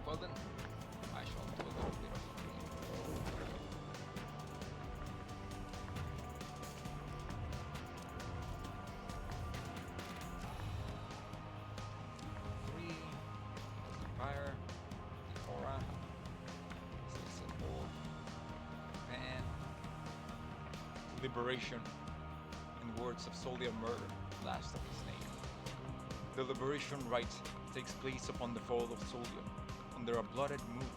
Well then, I shall do a little bit of Pyre, the aura, and liberation, in words of Solia Murder, last of his name. The liberation rite takes place upon the fall of Solium, under a blooded moon,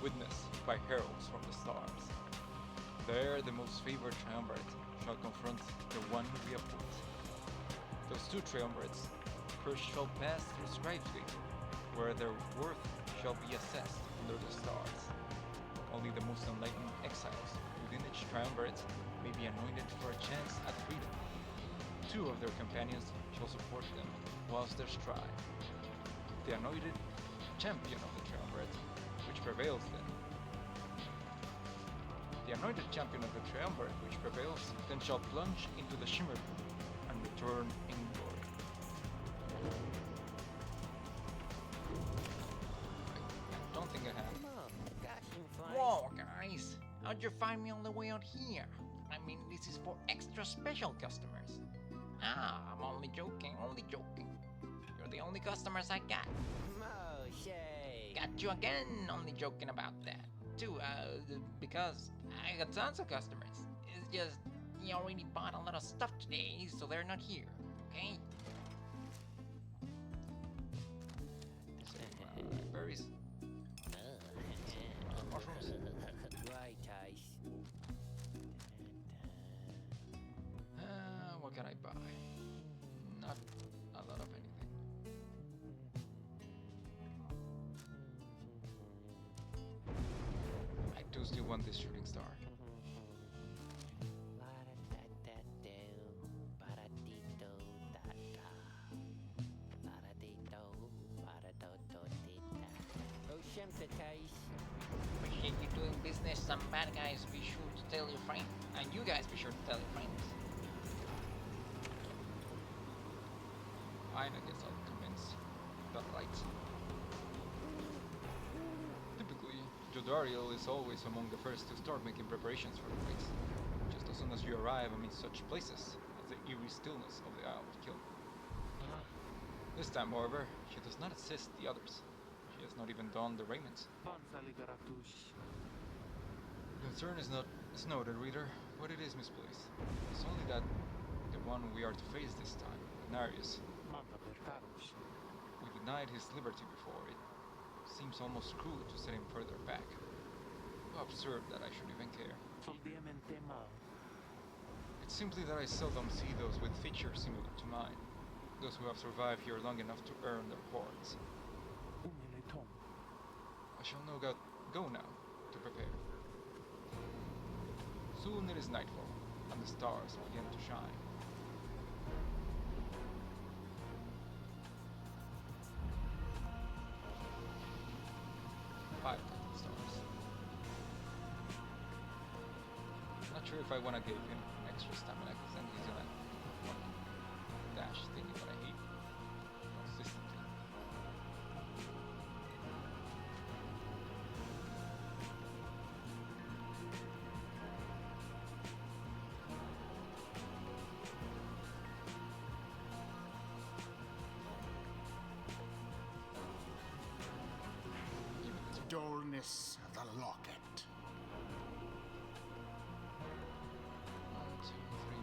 witnessed by heralds from the stars. There the most favored triumvirate shall confront the one we appoint. Those two triumvirates first shall pass through Scribe's Gate, where their worth shall be assessed under the stars. Only the most enlightened exiles within each triumvirate may be anointed for a chance at freedom. Two of their companions shall support them whilst they strive. The anointed champion of the triumvirate, which prevails then, The anointed champion of the triumvirate which prevails, then shall plunge into the shimmer pool and return in glory. I don't think I have. Come on, got some fun. Whoa, guys! How'd you find me all the way out here? I mean, this is for extra special customers. Ah, I'm only joking, only joking. You're the only customers I got. Moshe. Got you again, only joking about that. Too, because I got tons of customers. It's just, you already bought a lot of stuff today, so they're not here, okay? Berries. Mushrooms. Great taste. What can I buy? Not a lot of anything. I do still want this shooting star. Appreciate you doing business. Some bad guys, be sure to tell your friends. And you guys be sure to tell your friends. Fine, I guess I'll convince that light. Typically, Jodariel is always among the first to start making preparations for the place. Just as soon as you arrive amidst such places as the eerie stillness of the Isle of Kill. This time, however, she does not assist the others. She has not even donned the raiment. Concern is not noted, reader, but it is misplaced. It's only that the one we are to face this time, Narius. We denied his liberty before. It seems almost cruel to set him further back. How absurd that I should even care. It's simply that I seldom see those with features similar to mine. Those who have survived here long enough to earn their rewards. I shall no doubt go now to prepare. Soon it is nightfall, and the stars begin to shine. Five little stars. Not sure if I want to give him extra stamina, because then he's gonna dash thingy that I hate consistently. Dullness of the locket. 1, 2, 3,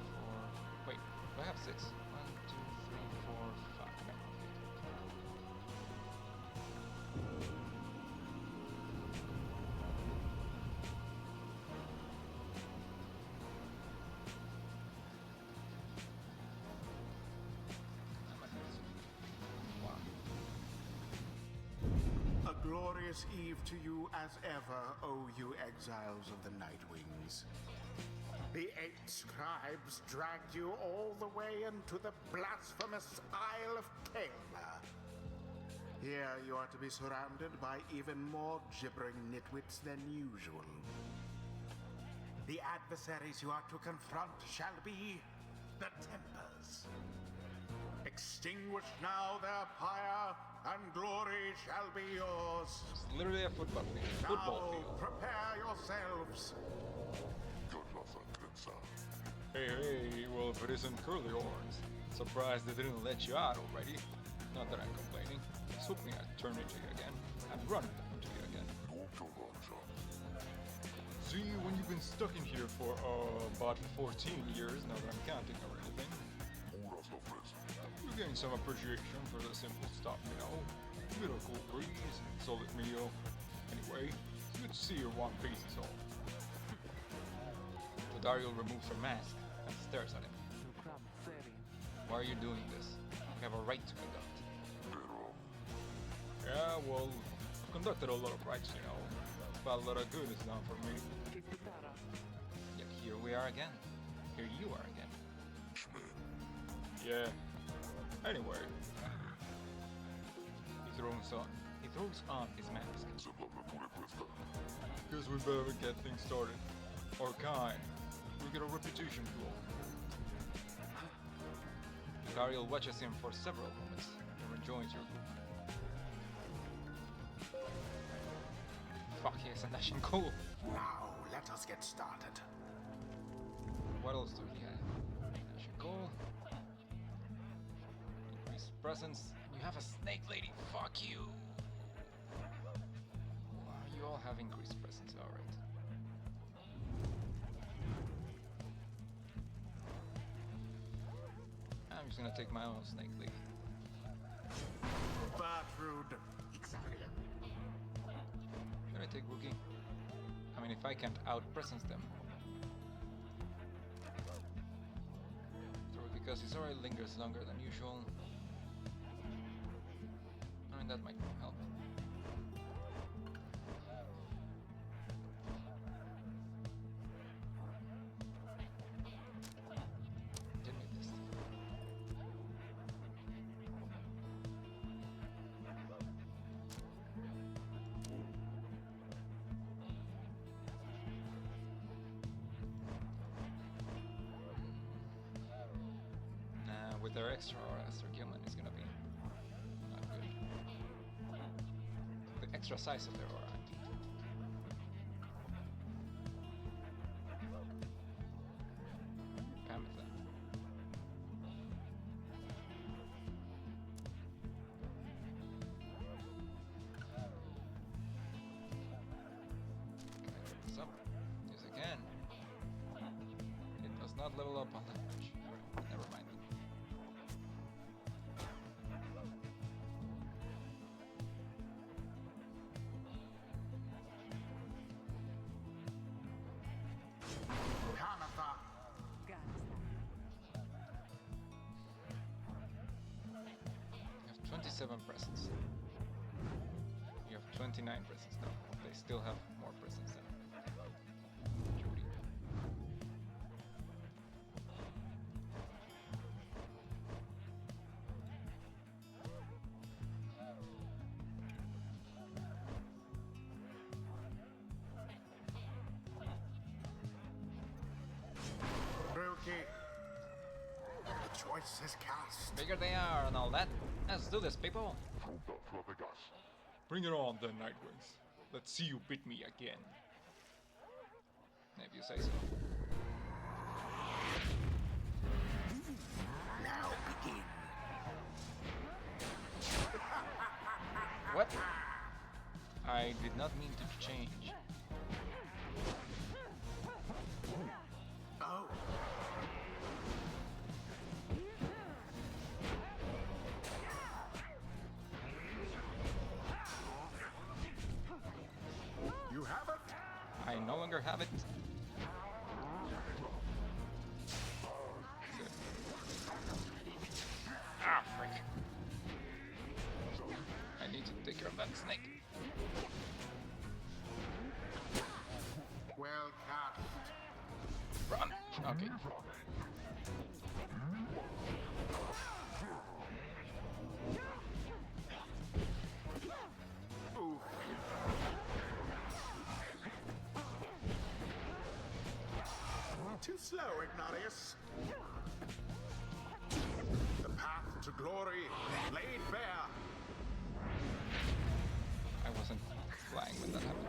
4. Wait, do I have 6? 1, 2, 3, 4, 5. Okay. A glorious eve to you as ever, O you exiles of the Nightwings. The 8 scribes dragged you all the way into the blasphemous Isle of Kayla. Here you are to be surrounded by even more gibbering nitwits than usual. The adversaries you are to confront shall be the Tempers. Extinguish now their pyre, and glory shall be yours. It's literally a football field. Football Now field. prepare yourselves. Hey, well, if it isn't Curly Horns. Surprised they didn't let you out already. Not that I'm complaining. It's hoping I'd turn into you again. And run into you again. See, when you've been stuck in here for about 14 years, now that I'm counting or anything, you gain some appreciation for the simple stuff, you know? A bit of cool breeze, solid meal. Anyway, it's good to see your one piece is all. Dario removes her mask and stares at him. Why are you doing this? You have a right to conduct. Yeah, well, I've conducted a lot of rights, you know. But a lot of good is done for me. Yet here we are again. Here you are again. Yeah. Anyway. He throws on his mask. Guess we better get things started. or kind. We get a reputation to hold. Gariel watches him for several moments and rejoins your group. Fuck, he has a dashing cool. Now, let us get started. What else do we have? Dashing cool. Increased presence. You have a snake lady. Fuck you. You all have increased presence, alright. I'm just gonna take my own snake lady. Bertrude. Should I take Rukey? I mean, if I can't out-presence them. Throw it because his aura lingers longer than usual. I mean, that might help. Didn't need this. With their extra aura, Sir Gilman is gonna be not good. The extra size of their aura, indeed. Pamela. Can I get this up? Yes, I can. It does not level up all that much. Never mind. Kanatha. You have 27 presents. You have 29 presents now. They still have more presents than Jody. Rukey. The choice is cast. Bigger they are and all that. Let's do this, people. Pronto, Floppegas. Bring it on, then, Nightwings. Let's see you beat me again. If you say so. Now begin. What? I did not mean to change. Oh. You have it? I no longer have it. Good. Ah, frick. I need to take care of that snake. Well cast. Run. Okay. Oof. Too slow, Ignatius. The path to glory laid bare. I wasn't flying when that happened.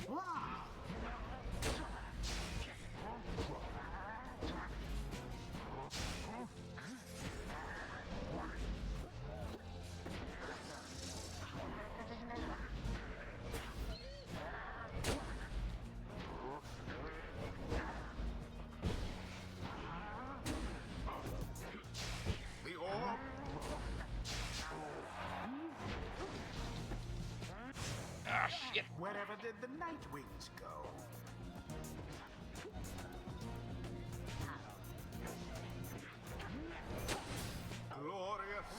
Wow. The orb. Ah, shit. Wherever did the Nightwings go? Glorious.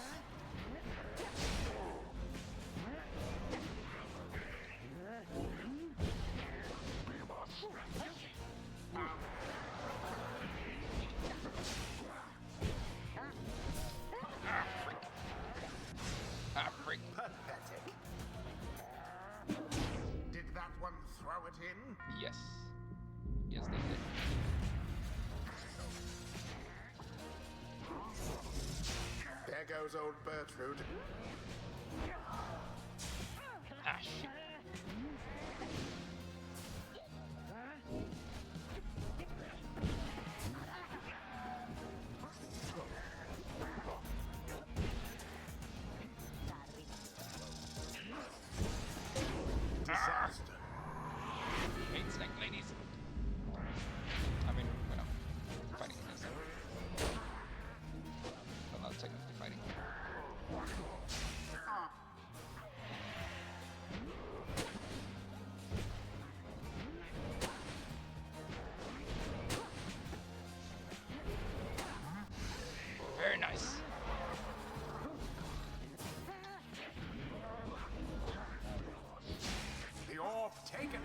Ah, freak. Pathetic. goes old Bertrude. Ah, shit. Disaster. Hate snake ladies. I mean, you know, fighting against them. Well, not technically fighting. Very nice. The orb taken.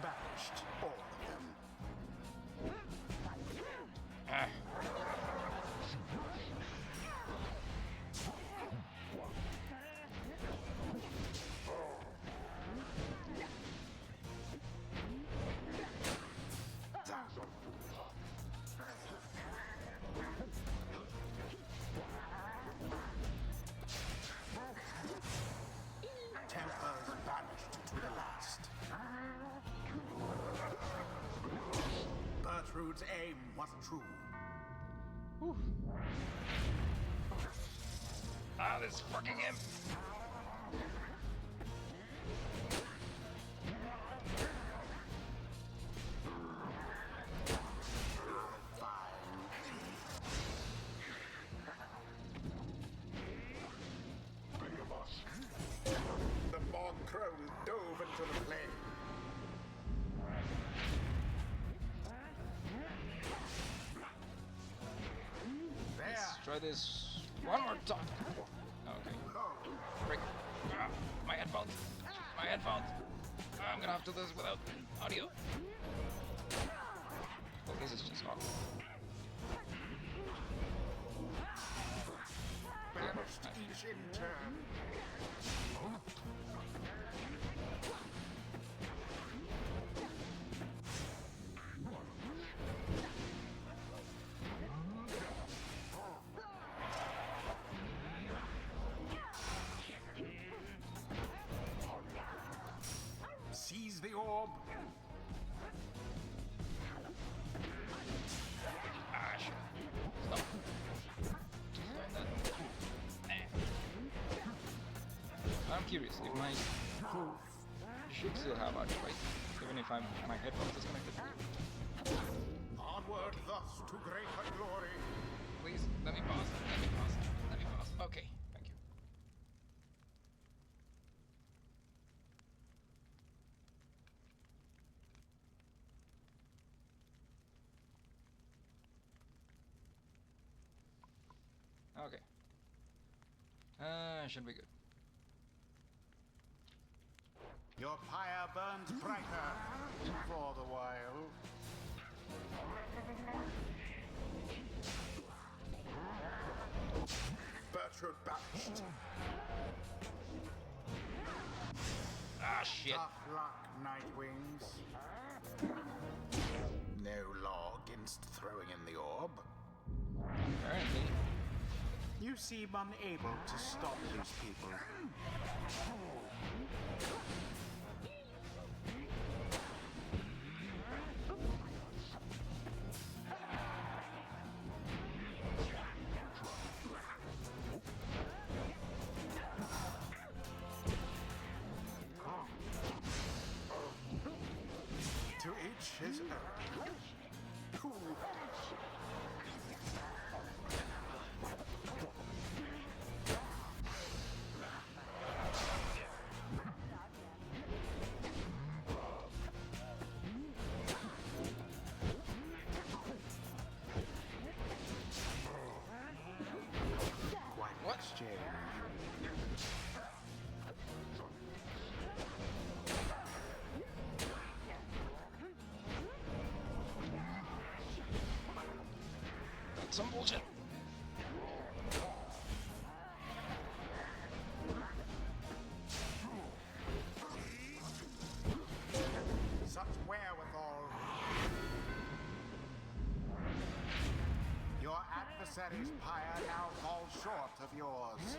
Banished, all of them. Ah. Tempers banished to the last. Bertrude's aim was true. Ah, this fucking him. The bog crone dove into the flame. There. Let's try this one more time. Okay. Oh, Break. Ah, my headphones. My headphones. I'm gonna have to do this without audio. Well, this is just awkward. banished each in turn. Seize the orb. Ah, shit. Stop. Just doing that. I'm curious if my should still have audio, right? Even if my headphones disconnected. Onward thus to greater glory. Please let me pause. Let me pause. Let me pause. Okay, thank you. Okay. Should be good. Your pyre burns brighter for the while. Bertrude banished. Ah, shit. Tough luck, Nightwings. No law against throwing in the orb. Apparently. You seem unable to stop these people. To each his own. Cool. Quite What? exchange. That's some bullshit. Such wherewithal. Your adversary's pyre now falls short of yours.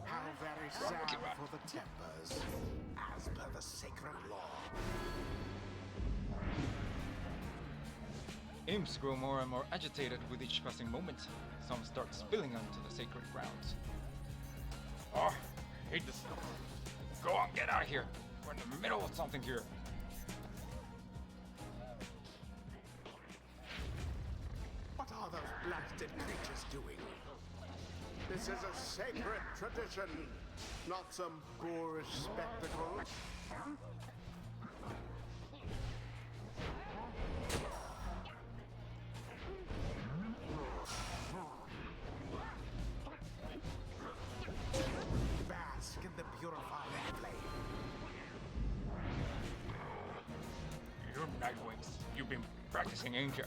How very sad for the Tempers, as per the sacred law. Imps grow more and more agitated with each passing moment. Some start spilling onto the sacred grounds. Oh, I hate this stuff. Go on, get out of here. We're in the middle of something here. What are those blasted creatures doing? This is a sacred tradition, not some boorish spectacle. Bask in the purified flame. You're Nightwings. You've been practicing, ain't ya?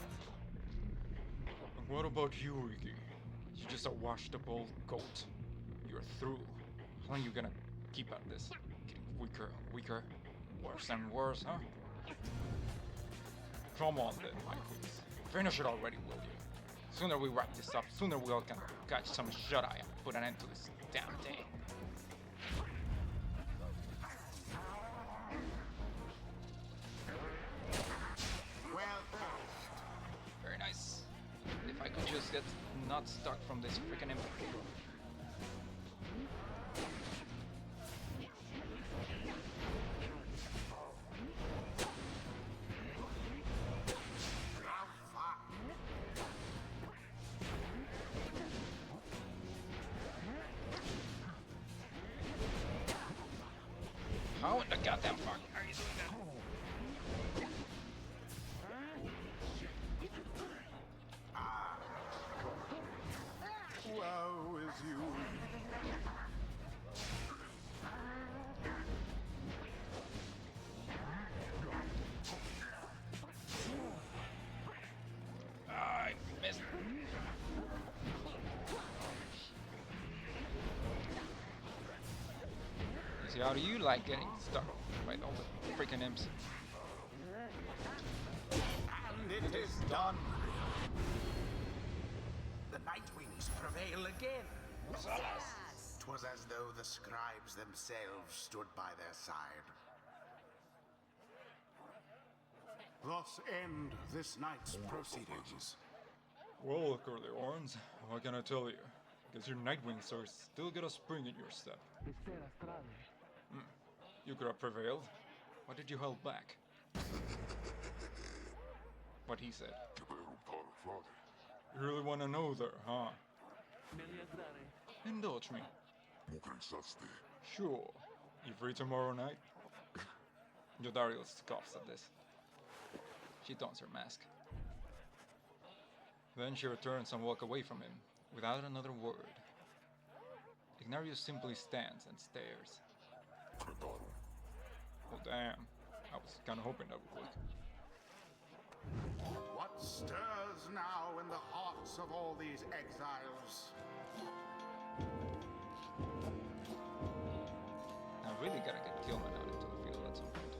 And what about you, Rukey? You're just a washed-up old goat. You're through. How long are you gonna keep at this? Getting weaker and weaker. Worse and worse, huh? Come on then, Nightwings. Finish it already, will you? Sooner we wrap this up, sooner we all can catch some shut-eye and put an end to this damn thing. Well cast. Very nice. If I could just get not stuck from this freaking imp. How far? How in the goddamn fuck are you doing that? Woe is you. I missed. You see, how do you like getting stuck by all the freaking imps? And it is done. The Nightwings prevail again. 'Twas as though the scribes themselves stood by their side. Thus end this night's proceedings. Well, Curly Horns, what can I tell you? Guess your Nightwings are still got a spring in your step. You could have prevailed. Why did you hold back? What he said. You really want to know there, huh? Indulge me. Sure. You free tomorrow night? Jodariel scoffs at this. She dons her mask. Then she returns and walks away from him, without another word. Ignarius simply stands and stares. Oh damn, I was kinda hoping that would work. What stirs now in the hearts of all these exiles? I really gotta get Gilman out into the field at some point.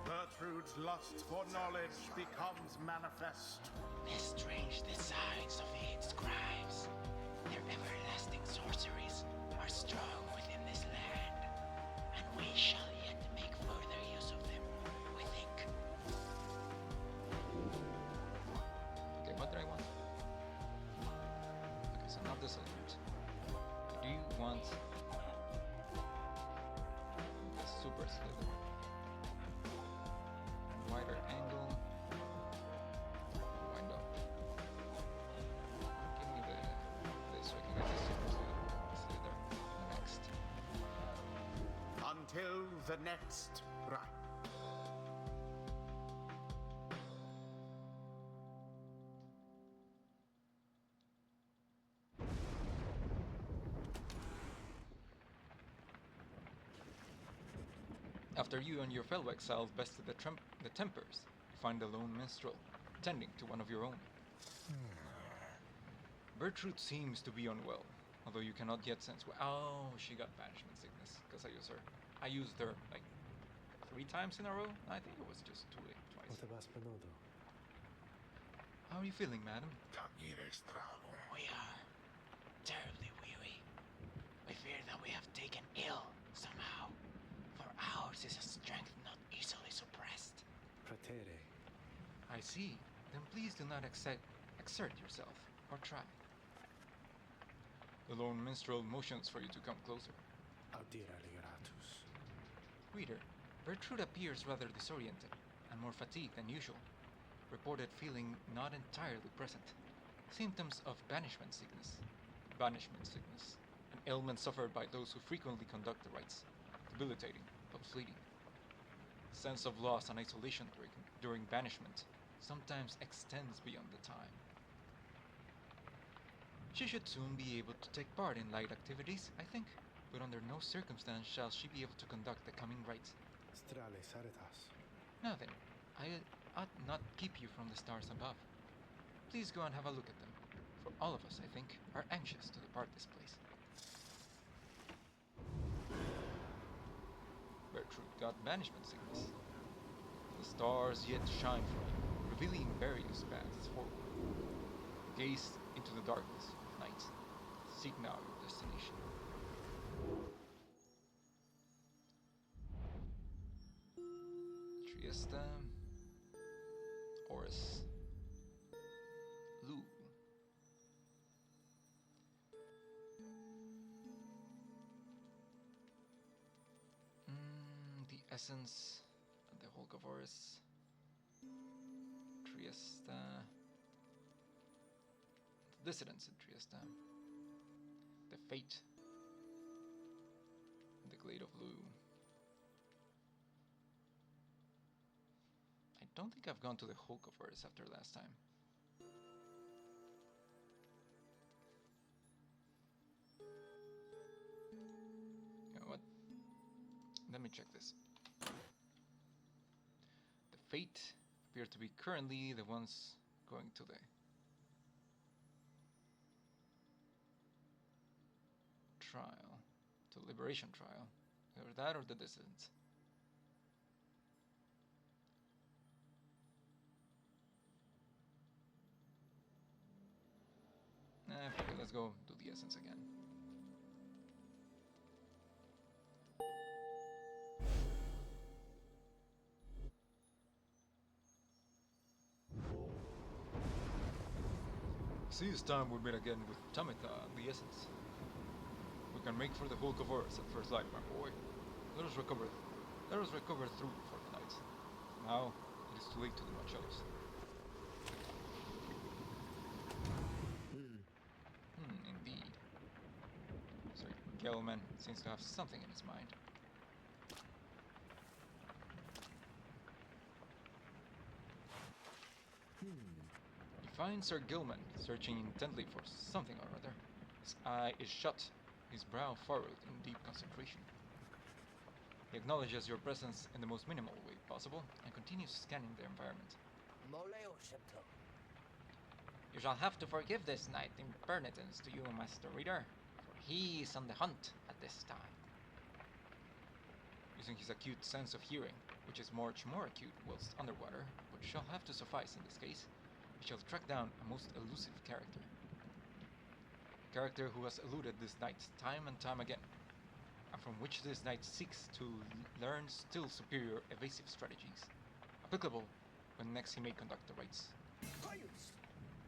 Gertrude's lust for knowledge becomes manifest. Strange the signs of the scribes. Their everlasting sorceries are strong within this land, and we shall yet make further use of them, we think. Okay, what did I want? Okay, so not this element. I do want the super slither. Wider angle. Window. Give me this so I can get the super slither next. Until the next rite. After you and your fellow exiles bested the Tempers, you find the lone minstrel, tending to one of your own. Gertrude seems to be unwell, although you cannot yet sense why. Oh, she got banishment sickness, because I used her, like, 3 times in a row? I think it was just twice. How are you feeling, madam? We are terribly weary. We fear that we have taken ill somehow, for ours is a strength not easily suppressed. I see. Then please do not exert yourself, or try. The lone minstrel motions for you to come closer. Reader, Bertrude appears rather disoriented, and more fatigued than usual. Reported feeling not entirely present. Symptoms of banishment sickness. Banishment sickness. An ailment suffered by those who frequently conduct the rites. Debilitating, but fleeting. Sense of loss and isolation during banishment sometimes extends beyond the time. She should soon be able to take part in light activities, I think, but under no circumstance shall she be able to conduct the coming rites. Now then, I ought not keep you from the stars above. Please go and have a look at them, for all of us, I think, are anxious to depart this place. Bertrude got banishment sickness. The stars yet shine for you, revealing various paths forward. Gaze into the darkness of night. Seek now your destination. Triesta, Oris, Lu. The essence, the Hulk of Oris, Triesta, the dissidents in Triesta, the fate, the glade of Lu. I don't think I've gone to the Hulk of Earth after last time. You know what? Let me check this. The Fate appear to be currently the ones going to the trial, to liberation trial. Either that or the dissidents. Okay, let's go do the essence again. See, this time we meet again with Tamitha and the essence. We can make for the Hulk of Earth at first light, my boy. Let us recover through for the night. Now it is too late to do much else. Indeed. Sir Gelman seems to have something in his mind. You find Sir Gilman searching intently for something or other. His eye is shut, his brow furrowed in deep concentration. He acknowledges your presence in the most minimal way possible and continues scanning the environment. You shall have to forgive this knight in penitence to you, Master Reader, for he is on the hunt at this time. Using his acute sense of hearing, which is much more acute whilst underwater, but shall have to suffice in this case, he shall track down a most elusive character. A character who has eluded this knight time and time again, and from which this knight seeks to learn still superior evasive strategies, applicable when next he may conduct the rites.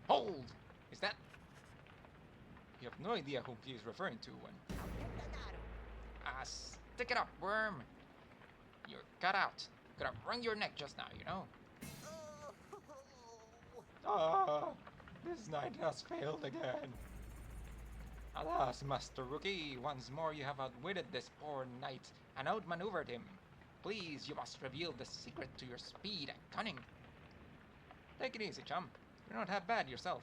Hold! Is that... You have no idea whom he is referring to when... stick it up, worm! You're cut out. Could have wrung your neck just now, you know. Ah, this knight has failed again. Alas, Master Rukey, once more you have outwitted this poor knight and outmaneuvered him. Please, you must reveal the secret to your speed and cunning. Take it easy, chum. You're not half bad yourself.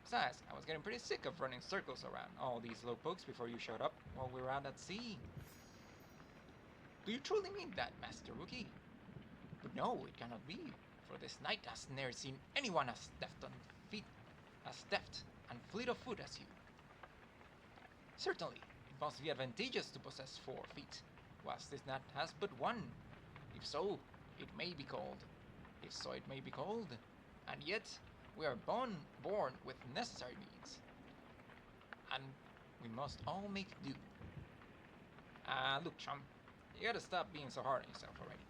Besides, I was getting pretty sick of running circles around all these slowpokes before you showed up while we were out at sea. Do you truly mean that, Master Rukey? But no, it cannot be, for this knight has never seen anyone as deft and fleet of foot as you. Certainly, it must be advantageous to possess 4 feet, whilst this knight has but 1. If so, it may be called. If so, it may be called. And yet, we are born with necessary needs. And we must all make do. Look, chum, you gotta stop being so hard on yourself already.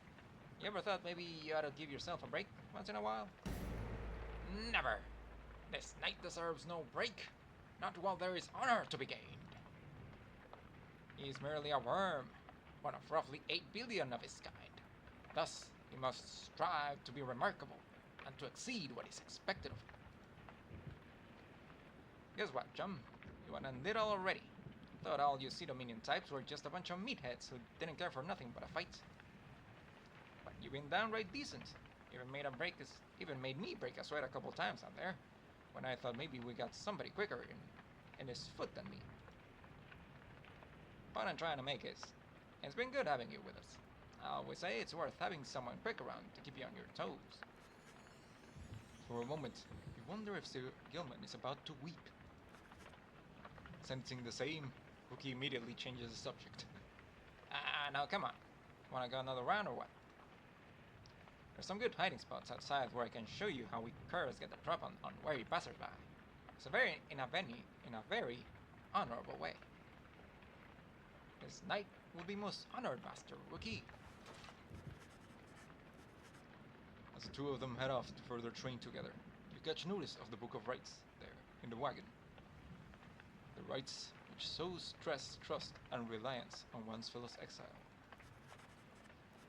You ever thought maybe you ought to give yourself a break once in a while? Never! This knight deserves no break, not while there is honor to be gained. He is merely a worm, one of roughly 8 billion of his kind. Thus, he must strive to be remarkable and to exceed what is expected of him. Guess what, chum? You went and did all already. Thought all you pseudo-minion types were just a bunch of meatheads who didn't care for nothing but a fight. But you've been downright decent. Even made me break a sweat a couple times out there, when I thought maybe we got somebody quicker in his foot than me. Point I'm trying to make is, it's been good having you with us. I always say it's worth having someone quick around to keep you on your toes. For a moment, you wonder if Sir Gilman is about to weep. Sensing the same, Rukey immediately changes the subject. Now come on. Wanna go another round or what? There's some good hiding spots outside where I can show you how we curs get the drop on wary passersby. It's in a very honorable way. This knight will be most honored, Master Rukey. As the two of them head off to further train together, you catch notice of the Book of Rights there, in the wagon. The rights which so stress trust and reliance on one's fellow's exile.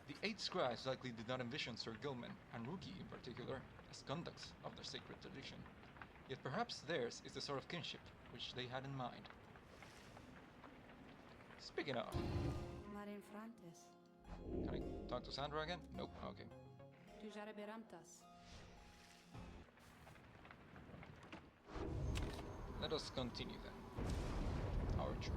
The 8 scribes likely did not envision Sir Gilman, and Rukey in particular, as conducts of their sacred tradition. Yet perhaps theirs is the sort of kinship which they had in mind. Speaking of, Mare infrantes. can I talk to Sandra again? Nope, okay. Tu jare beramtas. Let us continue then. Our journey.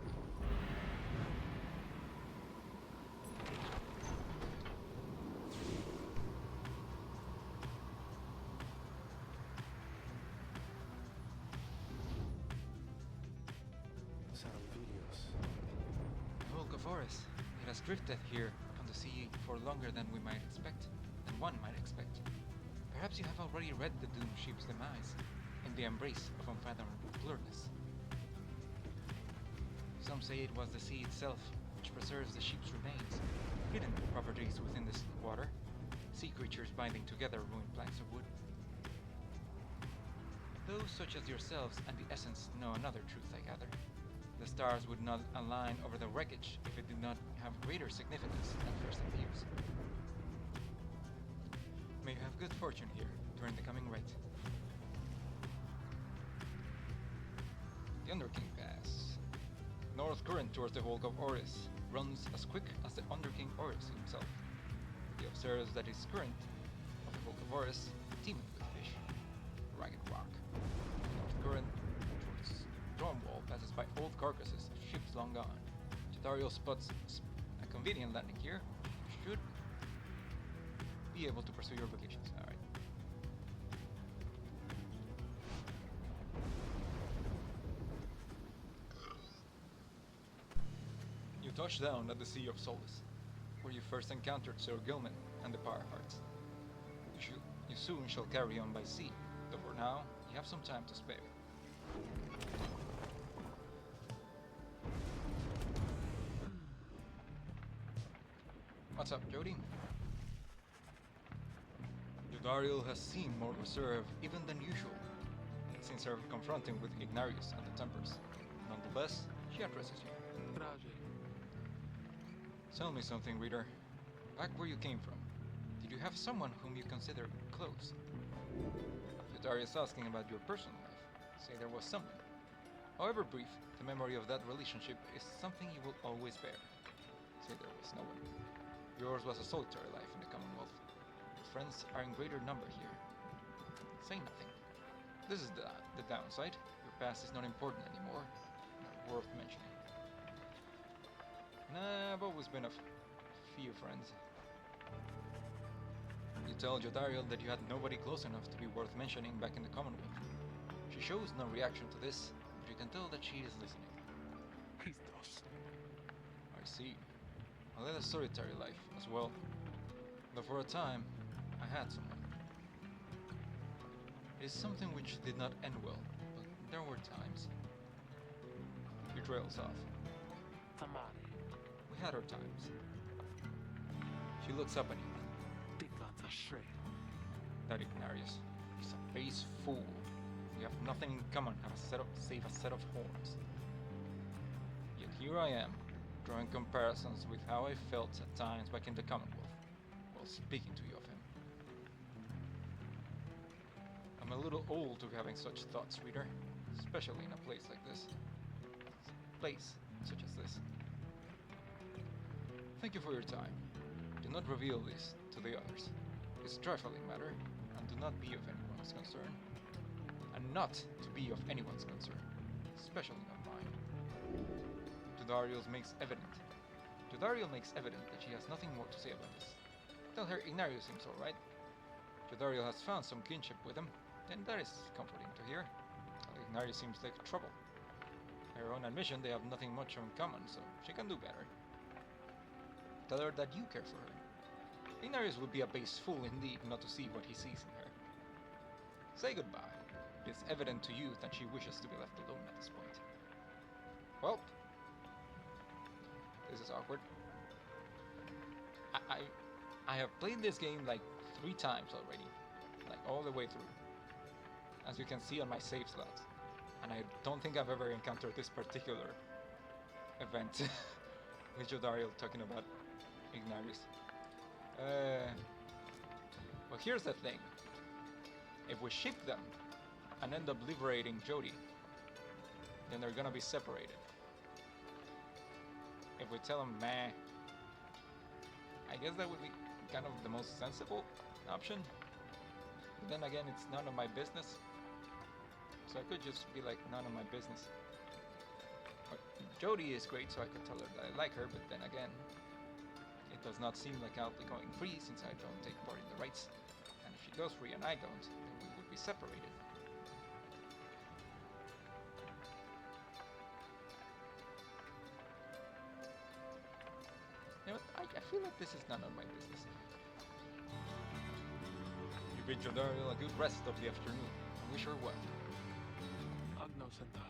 Forest. It has drifted here upon the sea for longer than one might expect. Perhaps you have already read the doomed ship's demise in the embrace of unfathomable blurriness. Some say it was the sea itself which preserves the ship's remains, hidden properties within the water, sea creatures binding together ruined planks of wood. Those such as yourselves and the Essence know another truth, I gather. The stars would not align over the wreckage if it did not have greater significance than first appears. May you have good fortune here during the coming rite. The Underking Pass. North current towards the Hulk of Oris runs as quick as the Underking Oris himself. He observes that his current of the Hulk of Oris teeming with fish. Ragged rock. North current Stormwall passes by old carcasses of ships long gone. Jadario spots a convenient landing here. You should be able to pursue your vocations. Alright. You touch down at the Sea of Solace, where you first encountered Sir Gilman and the Pyre Hearts. You soon shall carry on by sea, though for now you have some time to spare. What's up, Jody? Jodariel has seemed more reserved even than usual, since her confronting with Ignarius and the Tempers. Nonetheless, she addresses you. Tell me something, reader. Back where you came from, did you have someone whom you consider close? Jodarius asking about your personal life. Say there was someone. However brief, the memory of that relationship is something you will always bear. Say there was no one. Yours was a solitary life in the Commonwealth. Your friends are in greater number here. Say nothing. This is the downside. Your past is not important anymore, not worth mentioning. Nah, I've always been a few friends. You tell Jodariel that you had nobody close enough to be worth mentioning back in the Commonwealth. She shows no reaction to this, but you can tell that she is listening. I see. I led a solitary life as well. Though for a time, I had someone. It is something which did not end well, but there were times. He trails off. Tamale. We had our times. She looks up at you. Tikata shred. That Ignarius is a base fool. We have nothing in common save a set of horns. Yet here I am, drawing comparisons with how I felt at times back in the Commonwealth, while speaking to you of him. I'm a little old to be having such thoughts, reader, especially in a place like this. Place such as this. Thank you for your time. Do not reveal this to the others. It's a trifling matter, and do not be of anyone's concern. And not to be of anyone's concern, especially not mine. Tudariel makes evident that she has nothing more to say about this. Tell her Ignarius seems alright. Tudariel has found some kinship with him, and that is comforting to hear. Ignarius seems like trouble. By her own admission, they have nothing much in common, so she can do better. Tell her that you care for her. Ignarius would be a base fool indeed not to see what he sees in her. Say goodbye. It is evident to you that she wishes to be left alone at this point. Well, this is awkward. I have played this game like 3 times already, like all the way through, as you can see on my save slots, and I don't think I've ever encountered this particular event with Jodariel talking about Ignarius. Well, here's the thing. If we ship them and end up liberating Jody, then they're gonna be separated. If we tell them meh, I guess that would be kind of the most sensible option. But then again, it's none of my business. So I could just be like, none of my business. But Jody is great, so I could tell her that I like her, but then again, it does not seem like I'll be going free since I don't take part in the rites. And if she goes free and I don't, then we would be separated. You know, I feel like this is none of my business. You bid Jodariel a good rest of the afternoon, and wish her well. Agno Santa.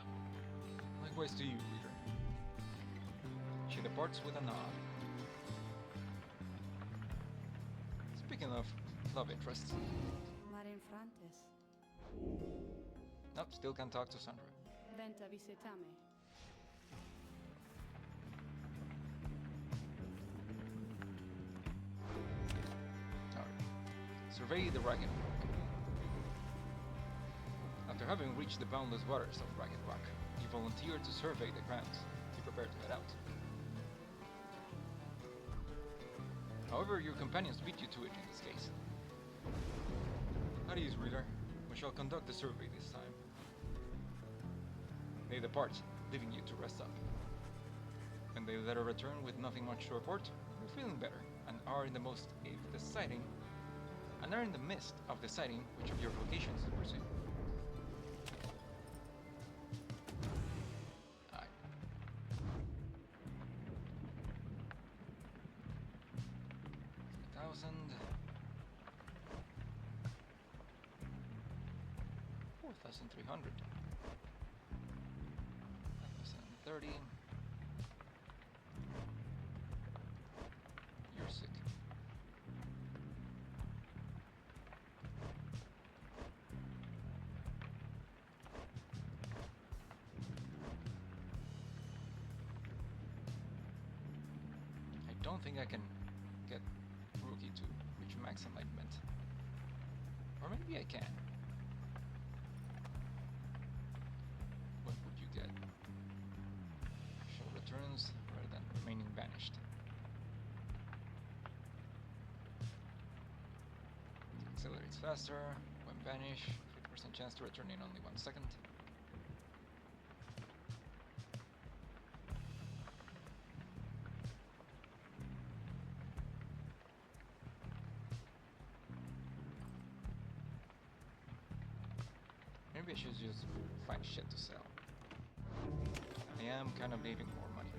Likewise to you, reader. She departs with a nod. Speaking of love interests, Marin Frantes. nope, still can't talk to Sandra. Venta visitame. Alright. Survey the Ragged Rock. After having reached the boundless waters of Ragged Rock, you volunteer to survey the grounds. You prepare to head out. However, your companions beat you to it in this case. At ease, reader. We shall conduct the survey this time. They depart, leaving you to rest up. When they later return with nothing much to report, you're feeling better and are in the midst of deciding which of your vocations to pursue. Aye. $1,000. 4,300. 1,030. You're sick. I don't think I can get Rukey to reach max enlightenment. Or maybe I can. What would you get? Show returns rather than remaining banished. Accelerates faster when banished. 50% chance to return in only 1 second. Maybe I should just find shit to sell. I am kind of needing more money.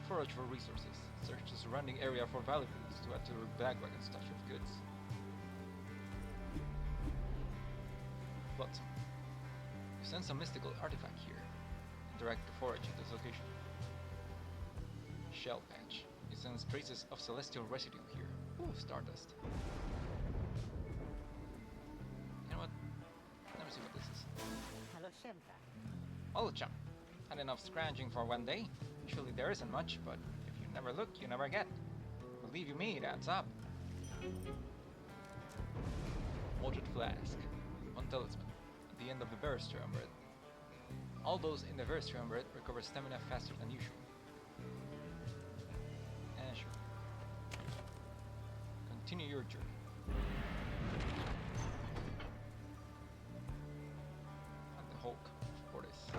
forage for resources. Search the surrounding area for valuables to add to your bagwagon stash of goods. Flotsam. You sense a mystical artifact here. Interact to forage at this location. Shell patch. You sense traces of celestial residue here. Ooh, stardust. You know what? Let me see what this is. Hello, Santa. Oh, chum. Had enough scrounging for one day. Usually there isn't much, but if you never look, you never get. Believe you me, that's up. Molded flask. One talisman. At the end of the Burst Triumvirate. All those in the Burst Triumvirate recover stamina faster than usual. Sure. Continue your journey. And the Hulk for this.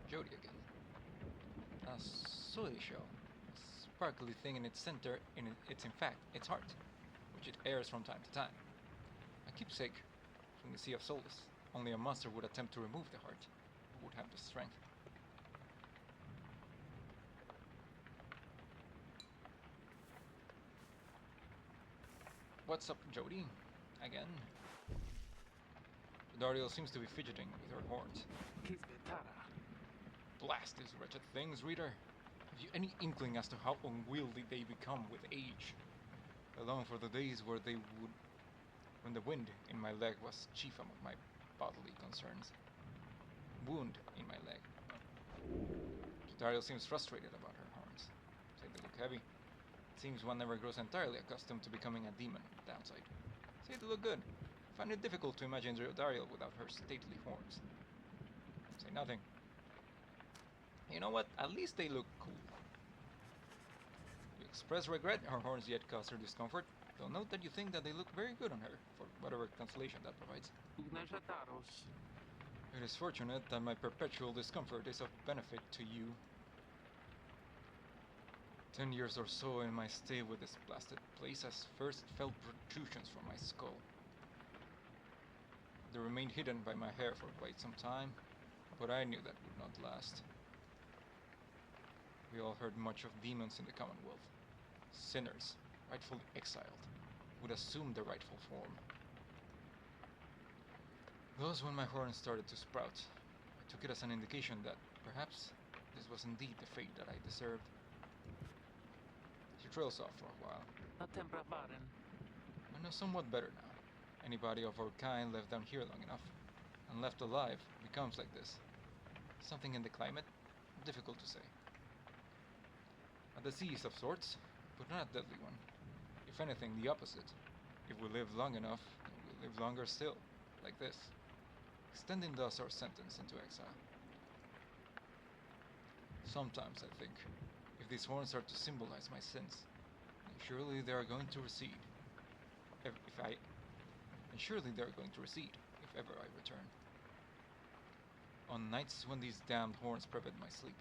Jody again. A soy shell. A sparkly thing in its center, it's in fact its heart, which it airs from time to time. A keepsake from the Sea of Souls. Only a monster would attempt to remove the heart, who would have the strength. What's up, Jody? Again? Dario seems to be fidgeting with her horns. Blast these wretched things, reader. Have you any inkling as to how unwieldy they become with age? I long for the days when the wind in my leg was chief among my bodily concerns. Wound in my leg. Dario seems frustrated about her horns. Say they look heavy. It seems one never grows entirely accustomed to becoming a demon on the downside. Say they look good. I find it difficult to imagine Dario without her stately horns. Say nothing. You know what? At least they look cool. You express regret her horns yet cause her discomfort, though note that you think that they look very good on her, for whatever consolation that provides. It is fortunate that my perpetual discomfort is of benefit to you. 10 years or so in my stay with this blasted place has first felt protrusions from my skull. They remained hidden by my hair for quite some time, but I knew that would not last. We all heard much of demons in the Commonwealth. Sinners, rightfully exiled, would assume their rightful form. Thus, when my horn started to sprout, I took it as an indication that perhaps this was indeed the fate that I deserved. She trails off for a while. I know somewhat better now. Anybody of our kind left down here long enough, and left alive, becomes like this. Something in the climate? Difficult to say. A disease of sorts, but not a deadly one. If anything, the opposite. If we live long enough, we live longer still, like this, extending thus our sentence into exile. Sometimes I think, if these horns are to symbolize my sins, then surely they are going to recede. Surely they are going to recede, if ever I return. On nights when these damned horns prevent my sleep,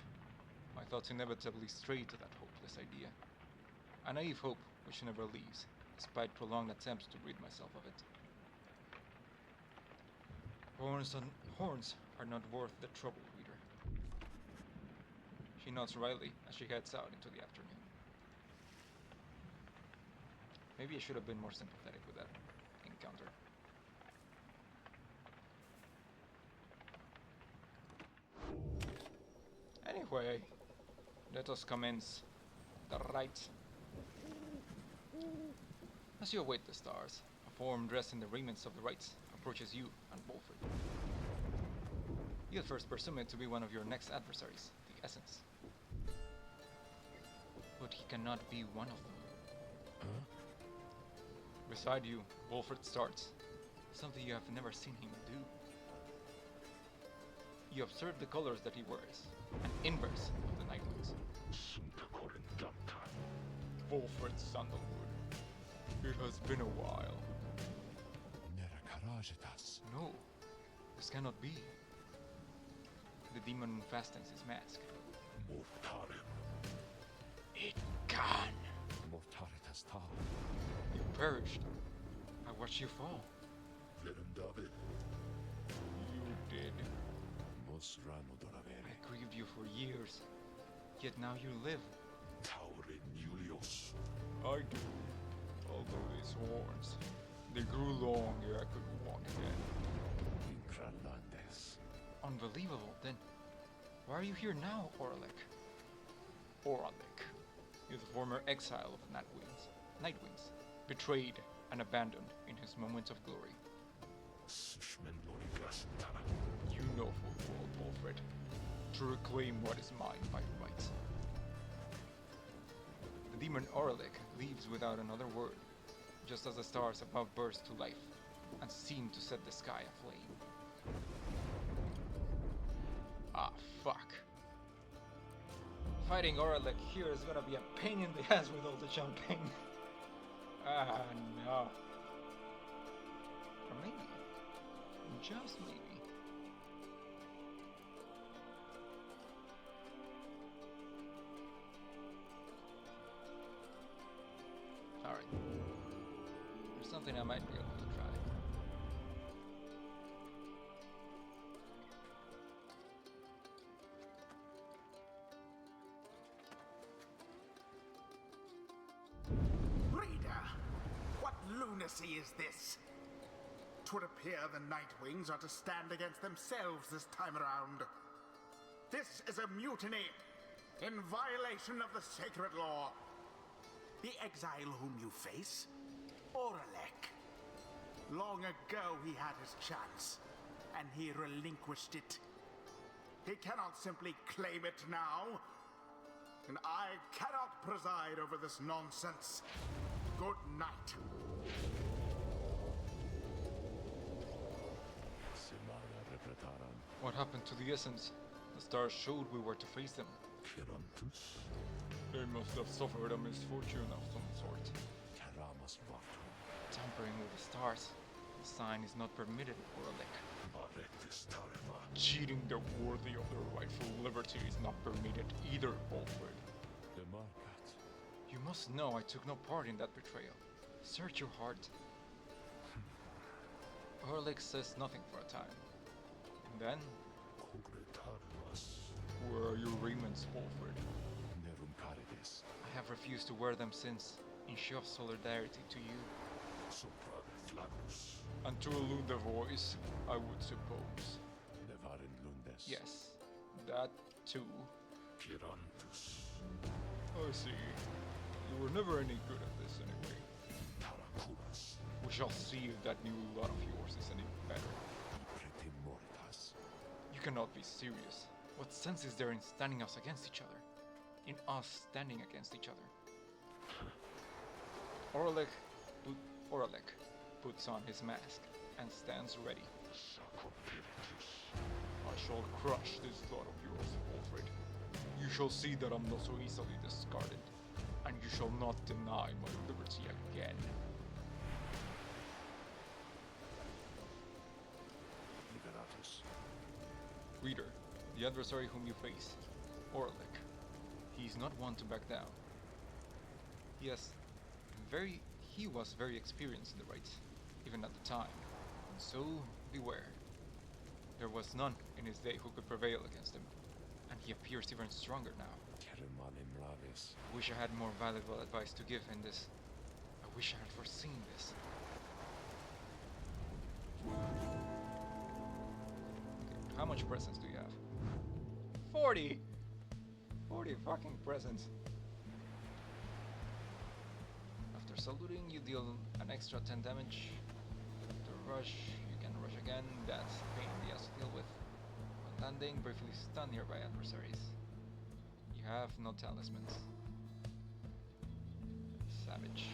my thoughts inevitably stray to that hopeless idea. A naive hope which never leaves, despite prolonged attempts to rid myself of it. Horns are not worth the trouble, reader. She nods wryly as she heads out into the afternoon. Maybe I should have been more sympathetic with that encounter. Anyway, let us commence the rite. As you await the stars, a form dressed in the raiments of the rites approaches you and Wolfred. You'll first presume it to be one of your next adversaries, the Essence. But he cannot be one of them. Huh? Beside you, Wolfred starts, something you have never seen him do. You observe the colors that he wears, an inverse of the Nightwings. Wolfred Sandalwood, it has been a while. No, this cannot be. The demon fastens his mask. Mortarim. It can. Mortaritas ta. You perished. I watched you fall. Verendabe. You did. Mosrano doravere. I grieved you for years. Yet now you live. Taure Nulios. I do. Although these horns, they grew long ere I could walk again. Incralandes. Unbelievable, then. Why are you here now, Oralek? Oralek is a former exile of Nightwings, betrayed and abandoned in his moments of glory. Sushmen Lorigasanta. You know full well, Alfred, to reclaim what is mine by right. The demon Oralek leaves without another word, just as the stars above burst to life and seem to set the sky aflame. Ah, fuck. Fighting Oralek here is gonna be a pain in the ass with all the jumping. Ah, no. Or maybe, just maybe. Alright. There's something I might be able to try. Reader, what lunacy is this? 'Twould appear the Nightwings are to stand against themselves this time around. This is a mutiny, in violation of the sacred law. The exile whom you face, Oralek. Long ago he had his chance, and he relinquished it. He cannot simply claim it now, and I cannot preside over this nonsense. Good night. Semana repretaran. What happened to the essence? The stars showed we were to face them. Kirantus. They must have suffered a misfortune of some sort. Karamas vartu. Tampering with the stars. The sign is not permitted, Oralek. Marectis tareva. Cheating the worthy of their rightful liberty is not permitted either, Alfred. The markat. You must know I took no part in that betrayal. Search your heart. Oralek says nothing for a time. And then, Cogretarvas. where are your raiments, Alfred? Nerum carides. I have refused to wear them since, in show of solidarity to you. Soprade flagus. And to elude the voice, I would suppose. Nevaren lundes. Yes, that too. Kirantus. I see. You were never any good at this anyway. Tarakuras. We shall see if that new lot of yours is any better. Prete mortas. You cannot be serious. What sense is there in standing us against each other? In us standing against each other? Oralek puts on his mask and stands ready. Sacropiritus. I shall crush this thought of yours, Alfred. You shall see that I'm not so easily discarded, and you shall not deny my liberty again. Liberatus. Reader, the adversary whom you face, Oralek, he is not one to back down. He was very experienced in the rites, even at the time, and so beware. There was none in his day who could prevail against him, and he appears even stronger now. Keremanem raves. I wish I had more valuable advice to give in this. I wish I had foreseen this. Okay, how much presents do you have? 40! 40 fucking presents. After saluting, you deal an extra 10 damage. After rush, you can rush again. That's a pain in the ass to deal with. When landing, briefly stun nearby adversaries. You have no talismans. Savage.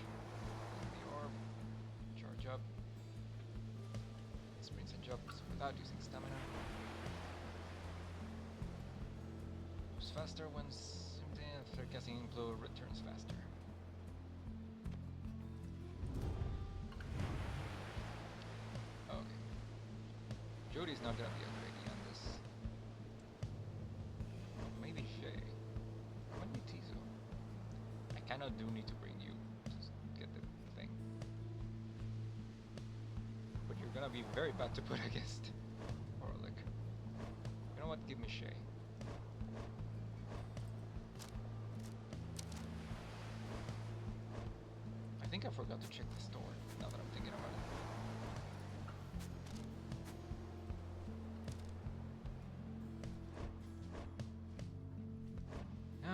The orb. Charge up. Sprints and jumps without using stamina. Moves faster when after casting Inflow returns faster. Okay. Jody's not gonna be a great on this. do need to bring you to get the thing. But you're gonna be very bad to put against Orlick. You know what? Give me Shay. I think I forgot to check the store, now that I'm thinking about it.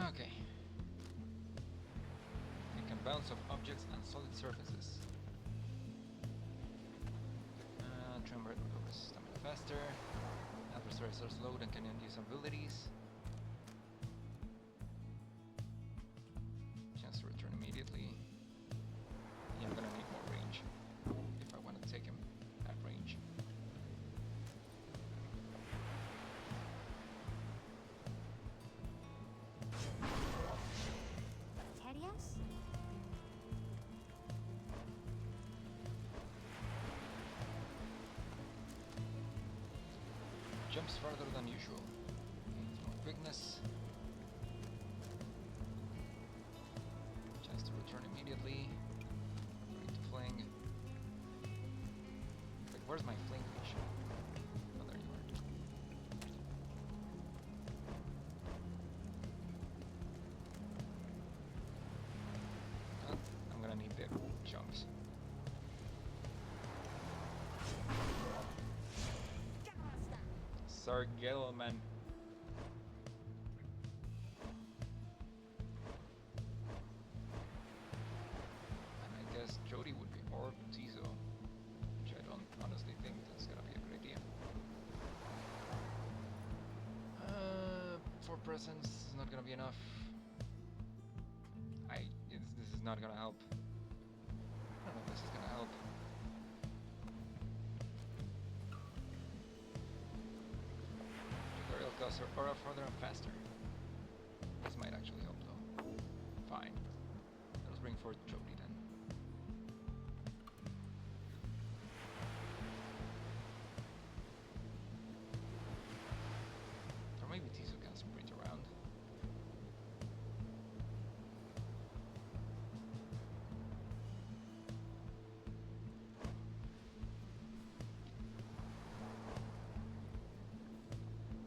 Okay. It can bounce off objects and solid surfaces. Tremor recovers stamina faster. Adversaries are slowed and can use abilities. Chance to return immediately. Yeah, I'm gonna need more range if I want to take him at range. Terias? Jumps farther than usual. Gains more quickness. Chance to return immediately. Ready to fling. Wait, where's my fling mission? Oh, there you are. I'm gonna need the jumps. Sir Gilman. And I guess Jody would be or Tizo, which I don't honestly think that's gonna be a good idea. 4 presents is not gonna be enough. This is not gonna help. I don't know if this is gonna help. Tutorial costs are aura further and faster. This might actually help though. Fine. Let's bring forth Jody then. Or maybe Tizo can sprint around.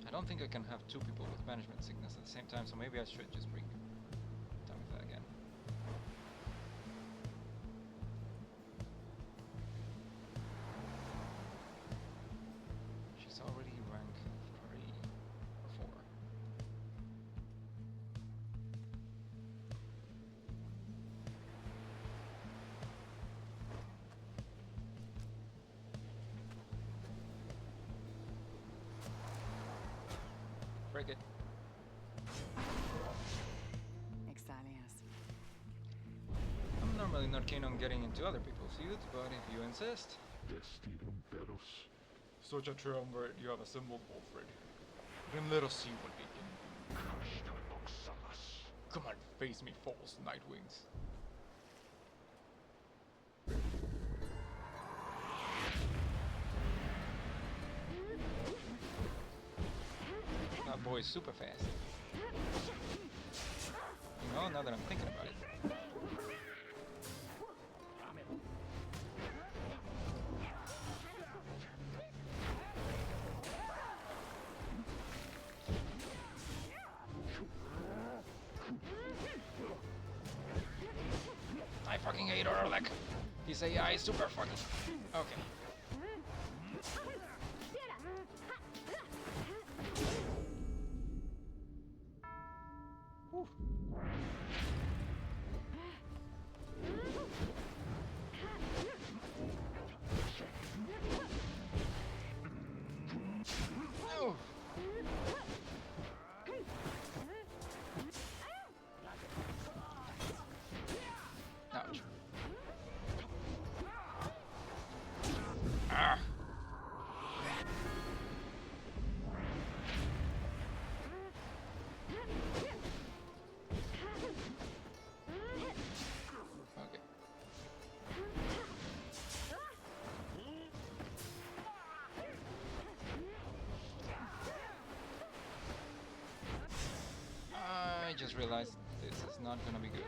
I don't think I can have 2 people with management sickness at the same time, so maybe I should just bring Tamitha again. She's already rank 3 or 4. Break it. Exalias. I'm normally not keen on getting into other people's feuds, but if you insist. Destinum veros. Such a triumvirate you have assembled, Wolfred. Then let us see what they can do. Casta voxalas. Come on, face me, false Nightwings. That boy is super fast. You know, now that I'm thinking about it. I fucking hate Orlick. His AI is super fucking... Okay. Whew. Oh. Ouch. Ah. Okay. I just realized this is not gonna be good.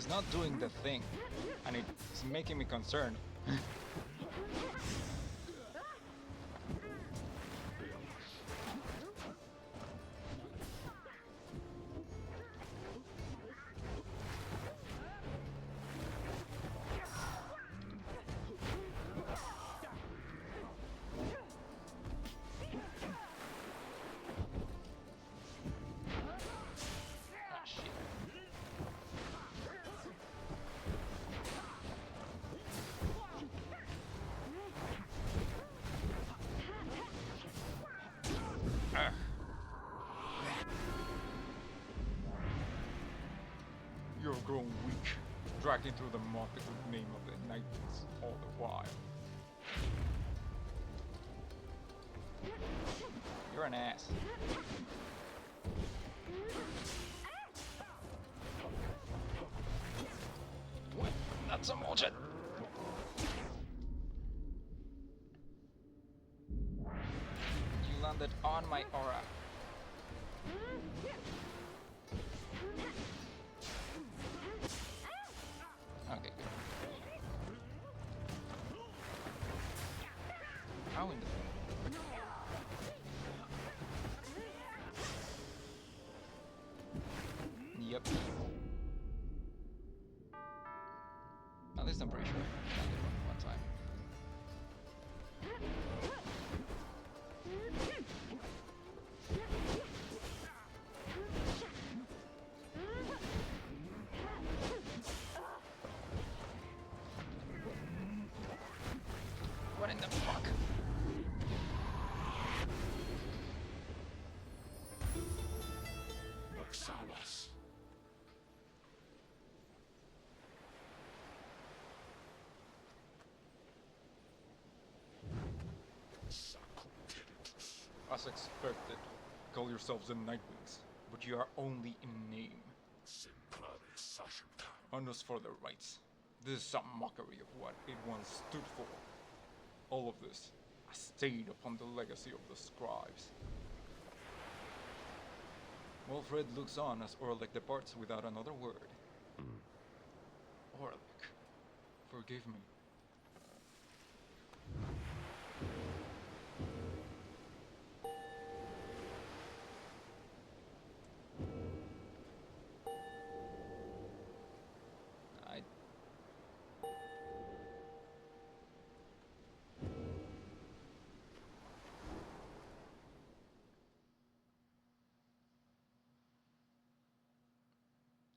He's not doing the thing, and it's making me concerned. Ah, shit. Ugh. You're grown weak, dragging through the multitude name of the Nightwings all the while. You're an ass. What? That's some bullshit. You landed on my aura. Okay, good. How in the... Yep. At least I'm pretty sure I landed one time. What in the fuck? Salas. As expected, call yourselves the Nightwings, but you are only in name. Semprare Sashimta. Honors for their rights. This is some mockery of what it once stood for. All of this, a stain upon the legacy of the scribes. Wilfred looks on as Orlick departs without another word. Orlick, forgive me.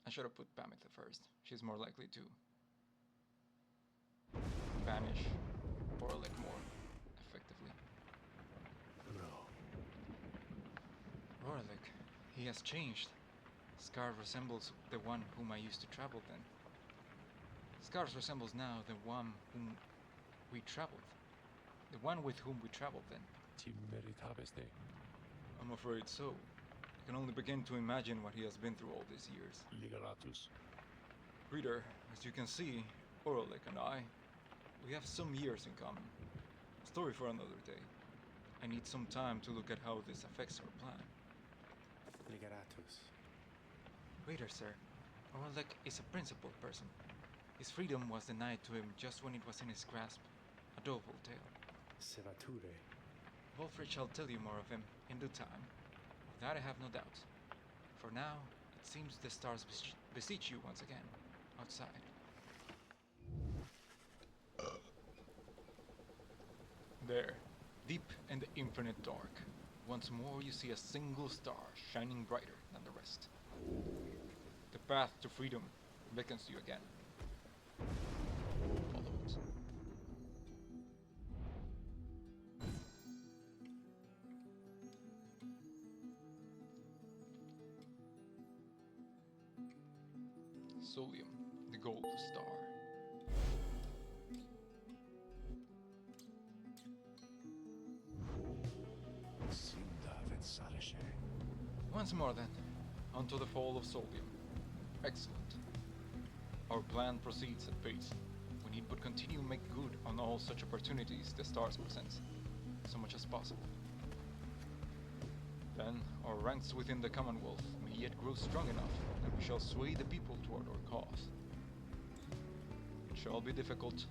I should have put Pamitha first. She's more likely to banish Orlick more effectively. Orlick, he has changed. Scar resembles the one whom I used to travel then. Scars resembles now the one whom we traveled. The one with whom we traveled then. Ti meritabeste. I'm afraid so. I can only begin to imagine what he has been through all these years. Ligeratus. Reader, as you can see, Orlick and I, we have some years in common. Story for another day. I need some time to look at how this affects our plan. Ligeratus. Reader, sir, Orlick is a principled person. His freedom was denied to him just when it was in his grasp. A doleful tale. Sevature. Wolfrid shall tell you more of him in due time. Of that I have no doubt. For now, it seems the stars beseech you once again, outside. There, deep in the infinite dark, once more you see a single star shining brighter than the rest. The path to freedom beckons you again. Follow it. Solium, the gold star. Once more then, onto the fall of Solium. Excellent. Our plan proceeds at pace. We need but continue make good on all such opportunities the stars present, so much as possible. Then, our ranks within the Commonwealth may yet grow strong enough that we shall sway the people toward our cause. shall be difficult.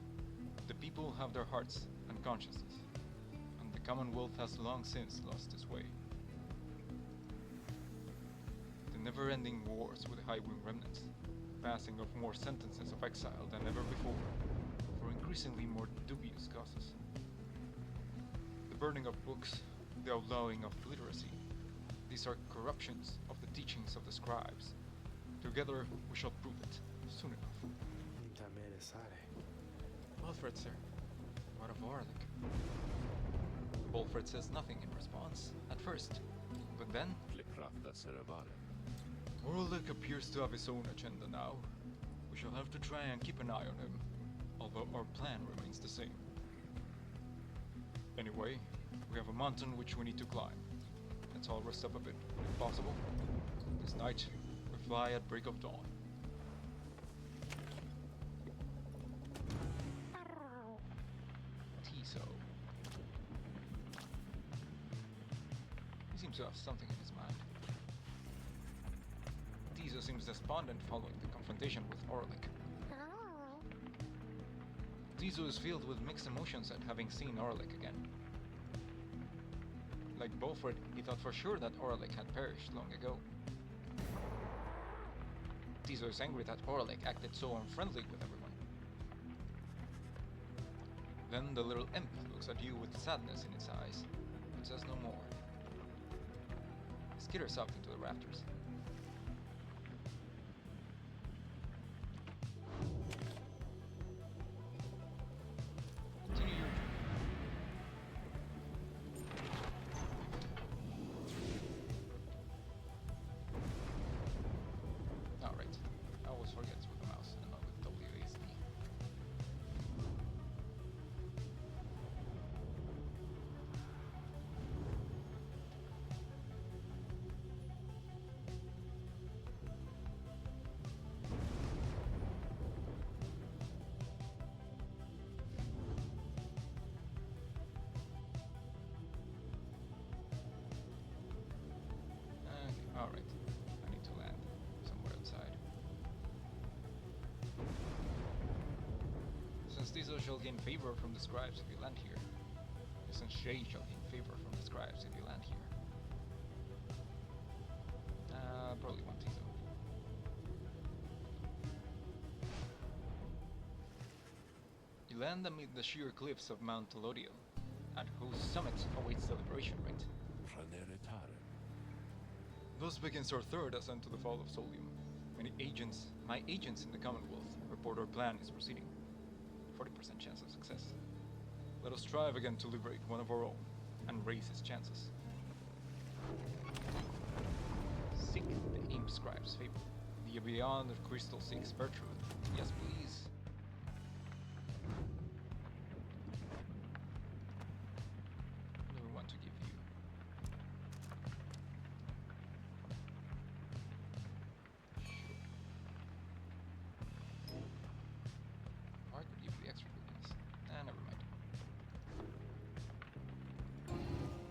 The people have their hearts and consciences, and the Commonwealth has long since lost its way. The never-ending wars with the Highwing remnants, passing of more sentences of exile than ever before, for increasingly more dubious causes. The burning of books, the outlawing of literacy, these are corruptions of the teachings of the scribes. Together we shall prove it, soon enough. Intamere sare. Bolfred, sir. What of Orlick? Bolfred says nothing in response, at first, but then Flickrakta cerebale. Orlick appears to have his own agenda now. We shall have to try and keep an eye on him, although our plan remains the same. Anyway, we have a mountain which we need to climb. Let's all rest up a bit, if possible. This night, we fly at break of dawn. Tiso. He seems to have something in his mind. Tiso seems despondent following the confrontation with Orlick. Tiso is filled with mixed emotions at having seen Orlick again. Like Bolfred, he thought for sure that Orlick had perished long ago. Tiso is angry that Orlick acted so unfriendly with everyone. Then the little imp looks at you with sadness in its eyes, but says no more. He skitters up into the rafters. Continue your journey. Alright, I always forget with the mouse and not with WASD. Alright, I need to land somewhere outside. Since Tiso shall gain favor from the scribes if you land here, since Shay shall gain favor from the scribes if you land here. Probably want Tiso. You land amid the sheer cliffs of Mount Telodiel, at whose summit awaits the liberation rite. Franeritare. Thus begins our third ascent to the fall of Solium. My agents in the Commonwealth, report our plan is proceeding. 40% chance of success. Let us strive again to liberate one of our own, and raise his chances. Seek the Imp Scribe's favor. The Beyond of Crystal seeks Bertrude. Yes, please. What do we want to give you? Or I could give you the extra goodies. Never mind.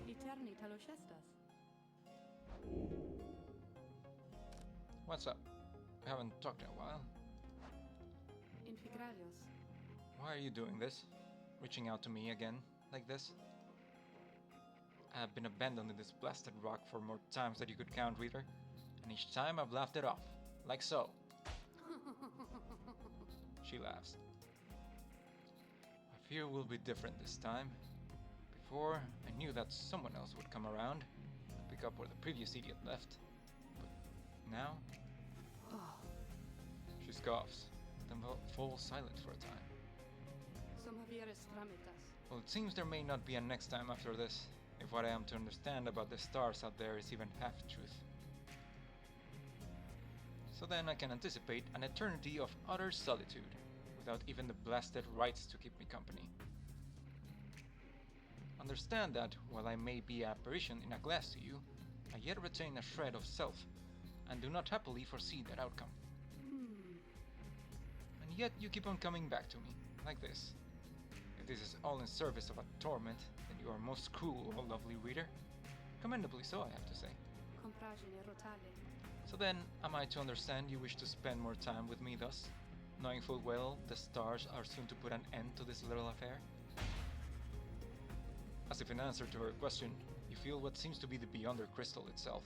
Eterni taloshestas. What's up? We haven't talked in a while. Infigralios. Why are you doing this? Reaching out to me again, like this? I have been abandoned in this blasted rock for more times than you could count, reader. And each time I've laughed it off. Like so. She laughs. I fear we'll be different this time. Before, I knew that someone else would come around and pick up where the previous idiot left. But now... She scoffs, then falls silent for a time. Som havieres tramitas. Well, it seems there may not be a next time after this, if what I am to understand about the stars out there is even half truth. So then I can anticipate an eternity of utter solitude, without even the blasted rights to keep me company. Understand that, while I may be an apparition in a glass to you, I yet retain a shred of self, and do not happily foresee that outcome. And yet you keep on coming back to me, like this. If this is all in service of a torment, then you are most cruel, O lovely reader. Commendably so, I have to say. Compragine rotale. So then, am I to understand you wish to spend more time with me thus? knowing full well the stars are soon to put an end to this little affair? As if in answer to her question, you feel what seems to be the Beyonder Crystal itself.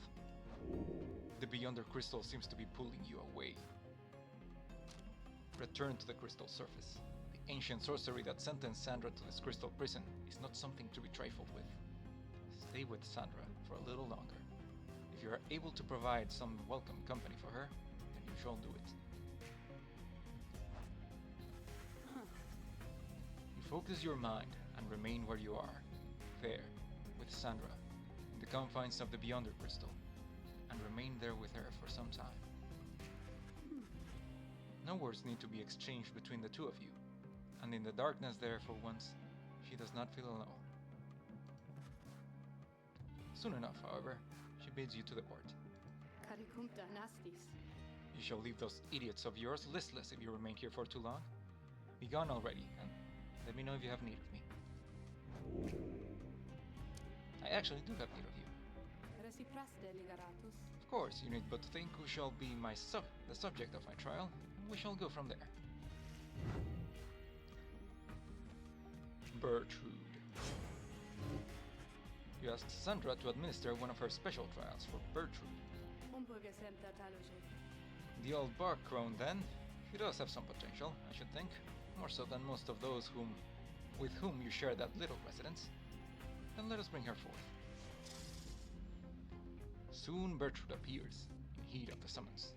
The Beyonder Crystal seems to be pulling you away. Return to the crystal surface. The ancient sorcery that sentenced Sandra to this crystal prison is not something to be trifled with. Stay with Sandra for a little longer. If you are able to provide some welcome company for her, then you shall do it. You focus your mind and remain where you are, there, with Sandra, in the confines of the Beyonder Crystal, and remain there with her for some time. No words need to be exchanged between the two of you, and in the darkness there for once, she does not feel alone. Soon enough, however, she bids you to depart. Caricumta nastis. You shall leave those idiots of yours listless if you remain here for too long. Be gone already, and let me know if you have need of me. I actually do have need of you. Recipraste ligaratus. Of course, you need but to think who shall be the subject of my trial, and we shall go from there. Bertrude. You asked Sandra to administer one of her special trials for Bertrude. The old bark crone, then. She does have some potential, I should think. More so than most of those with whom you share that little residence. Then let us bring her forth. Soon Bertrude appears, in heed of the summons.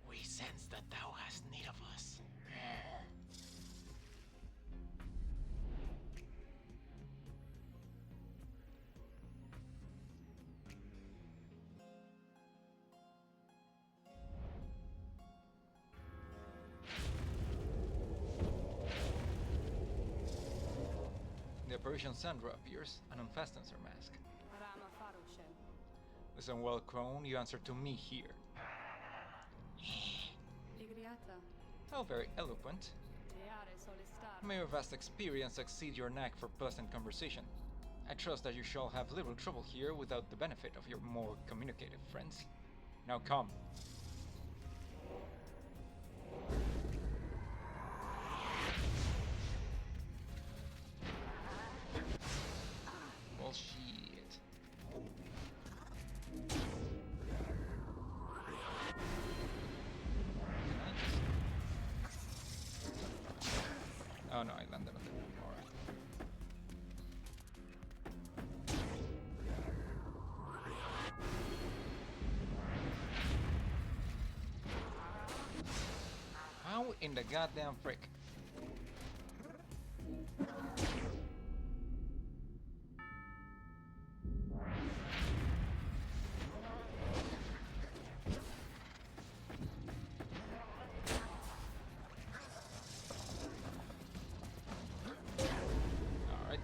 We sense that thou hast need of us. The apparition Sandra appears and unfastens her mask. Rama farushen. Listen well, crone, you answer to me here. Ligriata. How very eloquent. Teare solistar. May your vast experience exceed your knack for pleasant conversation. I trust that you shall have little trouble here without the benefit of your more communicative friends. Now come. Bullshit. Oh no, I landed on the wrong aura. How in the goddamn frick? Alright.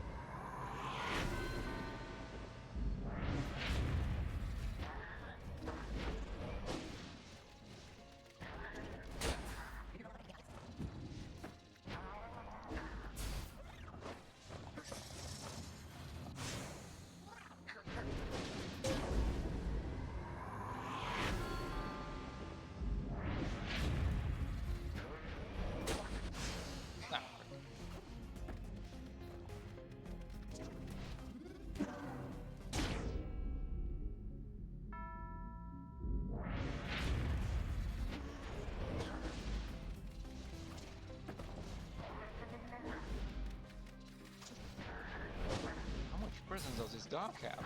Ah, frick. How much presence does this dog have?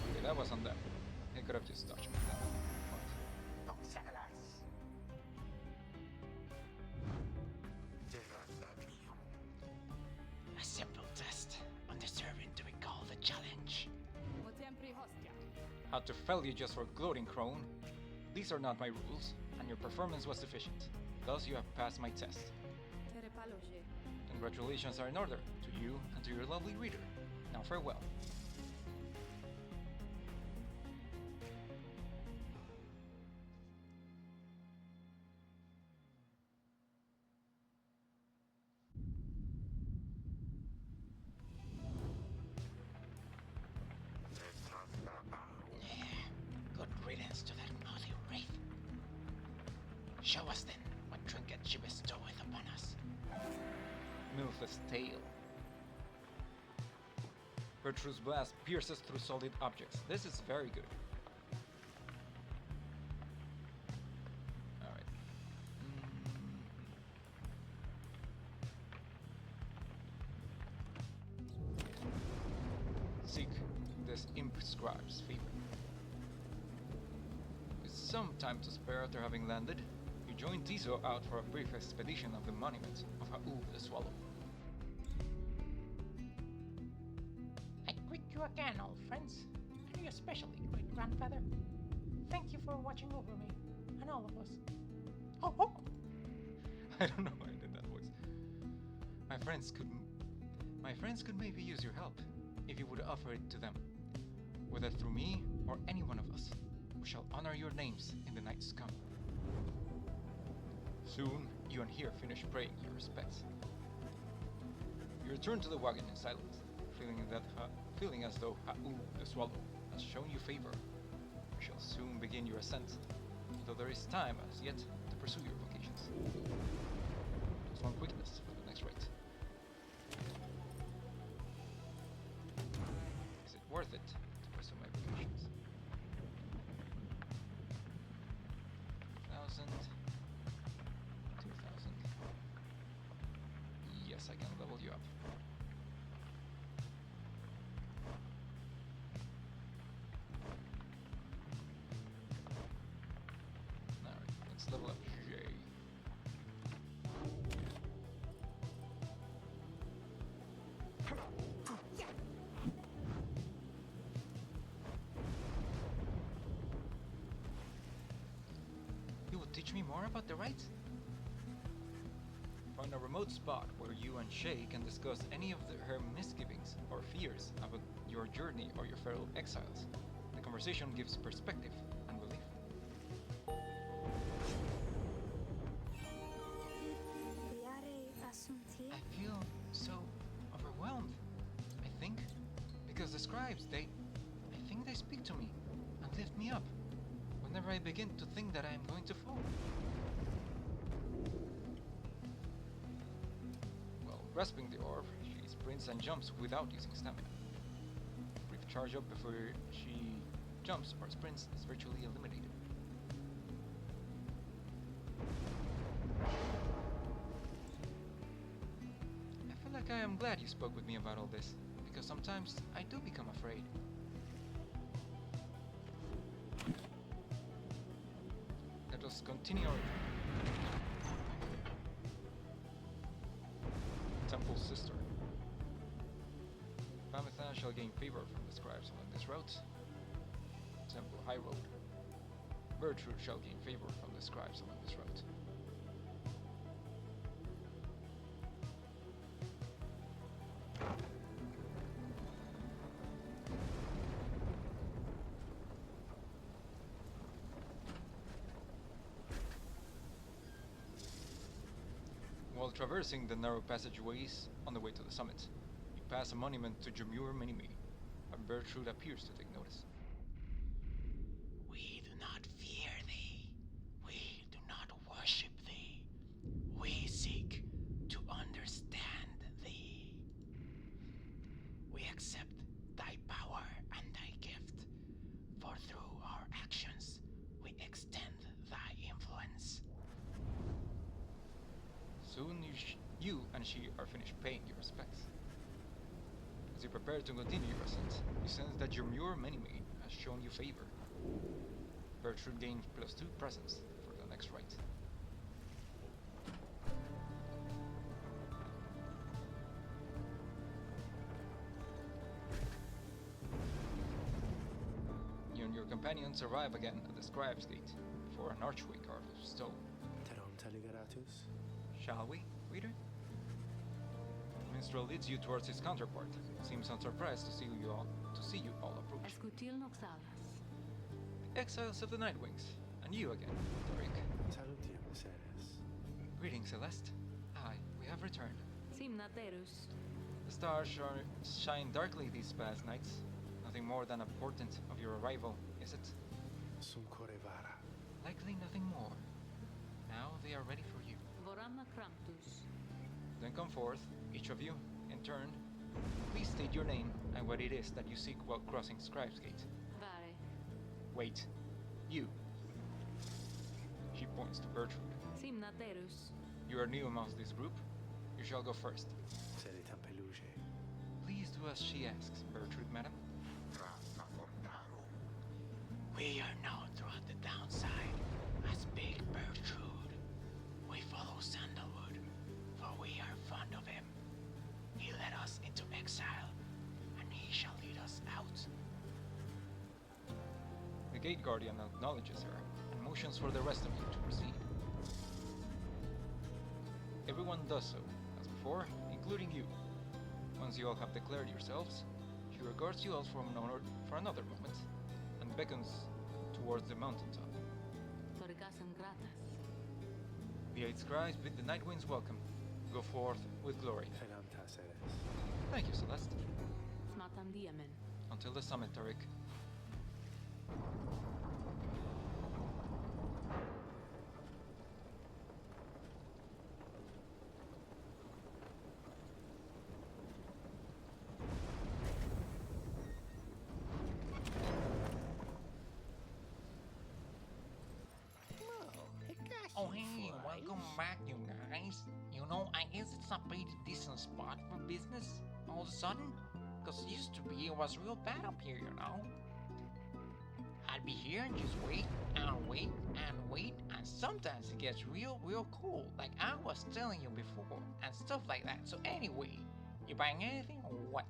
Okay, that wasn't them. He could have just touched me then. A simple test, undeserving to be called a challenge. Motempri hostia. How to fell you just for gloating, crone. These are not my rules, and your performance was sufficient. Thus you have passed my test. Tere paloge. Congratulations are in order, to you and to your lovely reader. Now farewell. Show us then what trinket she bestoweth upon us. Milf's tail. Bertrude's blast pierces through solid objects. This is very good. Alright. Seek this imp scribe's favor. With some time to spare after having landed, you join Tiso out for a brief expedition of the monument of Ha'u the Swallow. I greet you again, old friends, and you especially, great grandfather. Thank you for watching over me and all of us. Oh, oh. I don't know why I did that voice. My friends could maybe use your help if you would offer it to them. Whether through me or any one of us, we shall honor your names in the nights to come. Soon, you and here finish praying your respects. You return to the wagon in silence, feeling as though Ha'u the Swallow has shown you favor. You shall soon begin your ascent, though there is time as yet to pursue your vocations. Just one quickness for the next rite. Is it worth it to pursue my vocations? 1,000, 2,000. Yes, I can level you up. Alright, let's level up J. You will teach me more about the rites? Find a remote spot where you and Shay can discuss any of her misgivings or fears about your journey or your fellow exiles. The conversation gives perspective and relief. I feel so overwhelmed. I think because the scribes, I think they speak to me and lift me up whenever I begin to think that I am going to fall. While grasping the orb, she sprints and jumps without using stamina. Brief charge up before she jumps or sprints is virtually eliminated. I feel like I am glad you spoke with me about all this, because sometimes I do become afraid. Let us continue our Temple Sister. Pamitha shall gain favor from the scribes along this route. Temple High Road. Bertrude shall gain favor from the scribes along this route. While traversing the narrow passageways on the way to the summit, you pass a monument to Jemur Minimi, and Bertrude appears to take notice. We do not fear thee. We do not worship thee. We seek to understand thee. We accept thy power and thy gift, for through our actions we extend thy influence. Soon you and she are finished paying your respects. As you prepare to continue your ascent, you sense that your Jemur Minimi has shown you favor. Bertrude gains +2 presence for the next rite. You and your companions arrive again at the Scribe's Gate before an archway carved of stone. Terom teligaratus. Shall we, reader? Minstrel leads you towards his counterpart. Seems unsurprised to see you all approach. Escutil noxalas. The exiles of the Nightwings, and you again, Tariq. Salutium, Ceres. Greetings, Celeste. Aye, we have returned. Simnaterus. The stars shine darkly these past nights. Nothing more than a portent of your arrival, is it? Sum corevara. Likely nothing more. Now they are ready for you. Vorama Krampus. Then come forth, each of you, in turn. Please state your name and what it is that you seek while crossing Scribe's Gate. Vare. Wait. You. She points to Bertrude. Simnaterus. You are new amongst this group. You shall go first. Seri Tampeluce. Please do as she asks, Bertrude, madam. We are known throughout the downside as Big Bertrude. We follow Sandalwood, for we are fond of him. He led us into exile, and he shall lead us out. The gate guardian acknowledges her and motions for the rest of you to proceed. Everyone does so, as before, including you. Once you all have declared yourselves, she regards you all for another moment and beckons towards the mountaintop. Torgasam gratas. The 8 scribes bid the night winds welcome. Go forth with glory. Penanta Ceres. Thank you, Celeste. Smatam diamen. Until the summit, Tarik. Oh hey, welcome back you guys. You know, I guess it's a pretty decent spot for business all of a sudden. Cause used to be it was real bad up here, you know. I'd be here and just wait and wait and wait, and sometimes it gets real cool, like I was telling you before, and stuff like that. So anyway, you buying anything or what?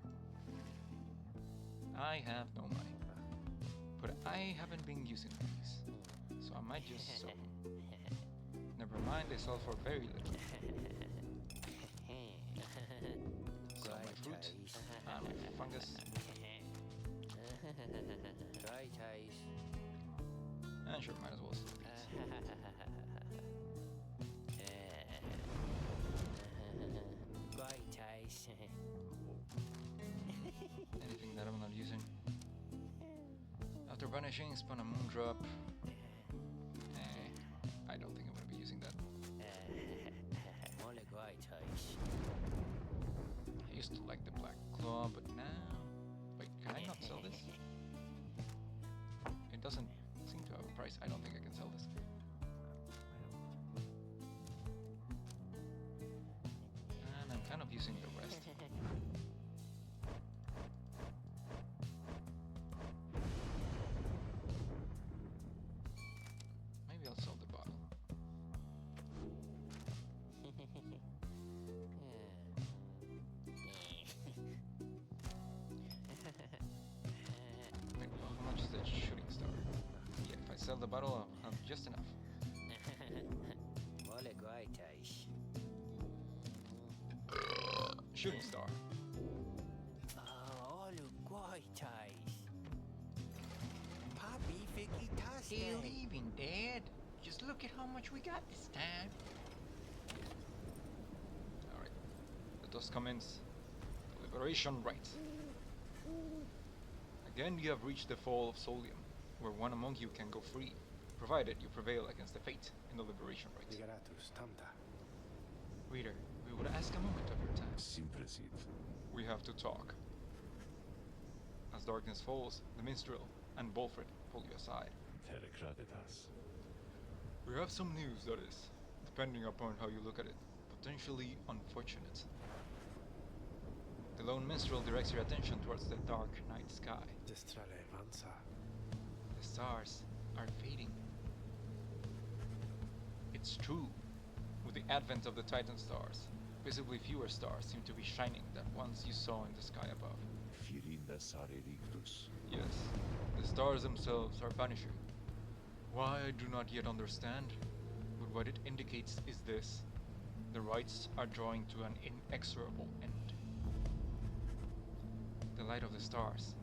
I have no money. But I haven't been using these, so I might just sell. Never mind, they sell for very little. Sell my fruit and my fungus. Right eyes. And sure, might as well sell these. Right eyes. Anything that I'm not using. After vanishing, spun a moondrop. I don't think I'm gonna be using that. Mole right eyes. I used to like the black claw, but now... Wait, can I not sell this? It doesn't seem to have a price. I don't think I can sell this. And I'm kind of using the rest. Maybe I'll sell the bottle. Wait, how much is that shooting star? Yeah, if I sell the bottle, I'll have just enough. Mole right eyes. Shooting star. Oh, look right eyes. Papi Fikitaste. Still leaving, Dad. Just look at how much we got this time. Alright. Let us commence the liberation rite. Again, you have reached the fall of Solium, where one among you can go free, provided you prevail against the fate in the liberation rite. Ligeratus Tamta. Reader, we would ask a moment of your time. Simpresit. We have to talk. As darkness falls, the minstrel and Bolfred pull you aside. Terekradetas. We have some news that is, depending upon how you look at it, potentially unfortunate. The lone minstrel directs your attention towards the dark night sky. Destrale Vansa. The stars are fading. It's true. With the advent of the Titan stars, visibly fewer stars seem to be shining than ones you saw in the sky above. Firinda sare rictus. Yes, the stars themselves are vanishing. Why I do not yet understand, but what it indicates is this. The rites are drawing to an inexorable end. The light of the stars.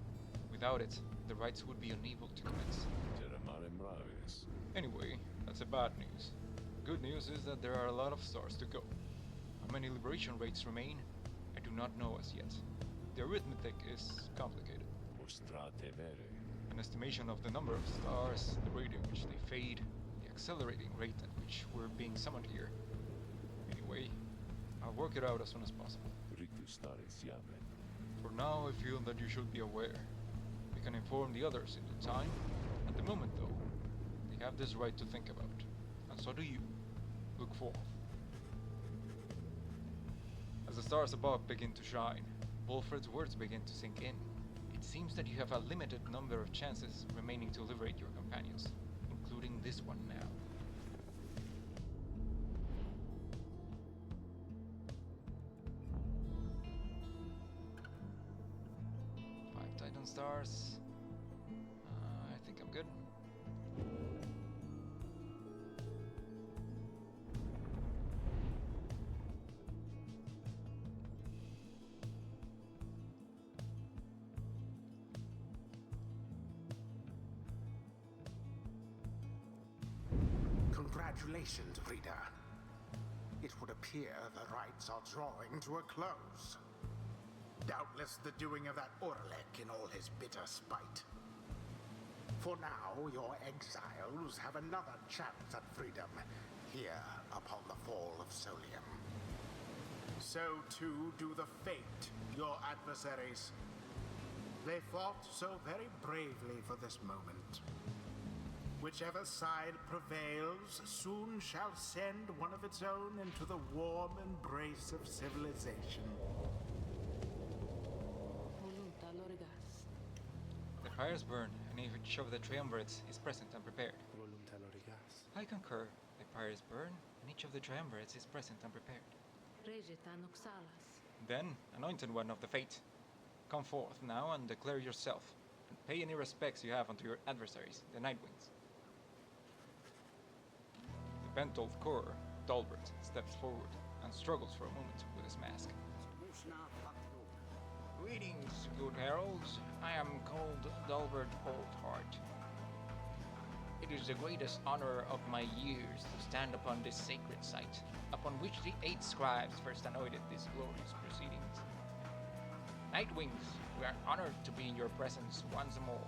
Without it, the rites would be unable to commence. Terramare mravis. Anyway, that's a bad news. Good news is that there are a lot of stars to go. How many liberation rates remain? I do not know as yet. The arithmetic is complicated. Mostrate vere. An estimation of the number of stars, the rate in which they fade, the accelerating rate at which which we're being summoned here. Anyway, I'll work it out as soon as possible. Rikustaris Yamen. For now, I feel that you should be aware. We can inform the others in due time. At the moment, though, they have this right to think about. And so do you. Look forth. As the stars above begin to shine, Wolfred's words begin to sink in. It seems that you have a limited number of chances remaining to liberate your companions, including this one now. Five Titan stars. I think I'm good. Congratulations, reader. It would appear the rites are drawing to a close. Doubtless the doing of that Orlek in all his bitter spite. For now, your exiles have another chance at freedom here upon the fall of Solium. So too do the fate, your adversaries. They fought so very bravely for this moment. Whichever side prevails soon shall send one of its own into the warm embrace of civilization. Volunta lorigas. The pyres burn, and each of the triumvirates is present and prepared. Volunta lorigas. I concur. The pyres burn, and each of the triumvirates is present and prepared. Regita noxalas. Then, anointed one of the fate, come forth now and declare yourself, and pay any respects you have unto your adversaries, the Nightwings. The bent-old Corps, Dalbert, steps forward and struggles for a moment with his mask. Greetings, good heralds. I am called Dalbert Oldheart. It is the greatest honor of my years to stand upon this sacred site, upon which the 8 scribes first anointed these glorious proceedings. Nightwings, we are honored to be in your presence once more.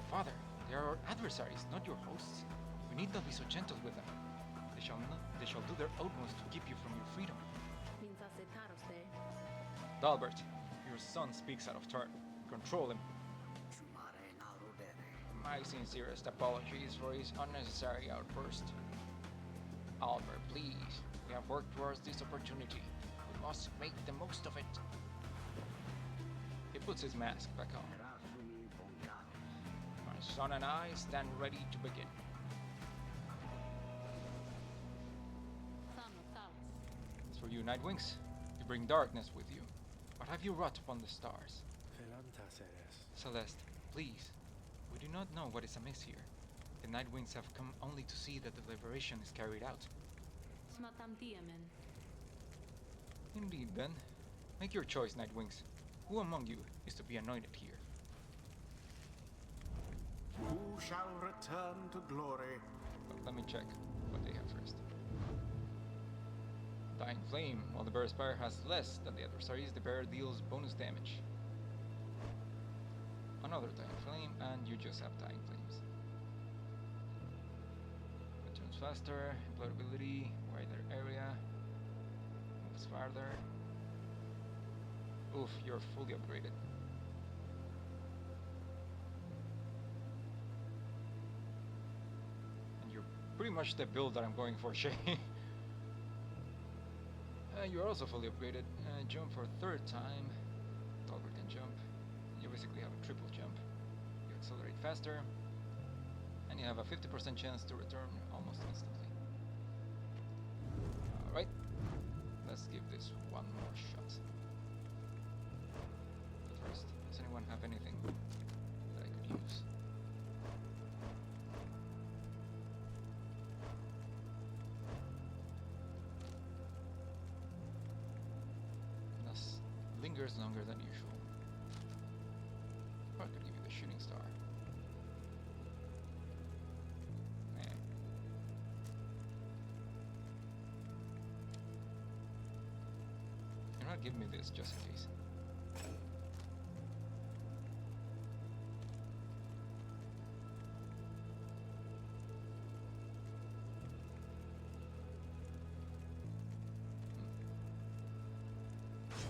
Father, they are our adversaries, not your hosts. We need not be so gentle with them. They shall do their utmost to keep you from your freedom. Dalbert, your son speaks out of turn. Control him. My sincerest apologies for his unnecessary outburst. Albert, please. We have worked towards this opportunity. We must make the most of it. He puts his mask back on. My son and I stand ready to begin. As for you, Nightwings, you bring darkness with you. What have you wrought upon the stars? Velantas eres. Celeste, please. We do not know what is amiss here. The Nightwings have come only to see that the liberation is carried out. Smatam diamen. Indeed, then. Make your choice, Nightwings. Who among you is to be anointed here? Who shall return to glory? But let me check what they have first. Dying Flame. While the bearer's Pyre has less than the adversaries, the bearer deals bonus damage. Another Dying Flame, and you just have Dying Flames. Returns faster, implodability, wider area, moves farther. Oof, you're fully upgraded. And you're pretty much the build that I'm going for, Shay. You're also fully upgraded. Jump for a 3rd time. Talbot can jump. You basically have a triple jump. You accelerate faster. And you have a 50% chance to return almost instantly. Alright. Let's give this one more shot. But first, does anyone have anything that I could use? Lingers longer than usual. Or I could give you the shooting star. Man. You're not giving me this just in case.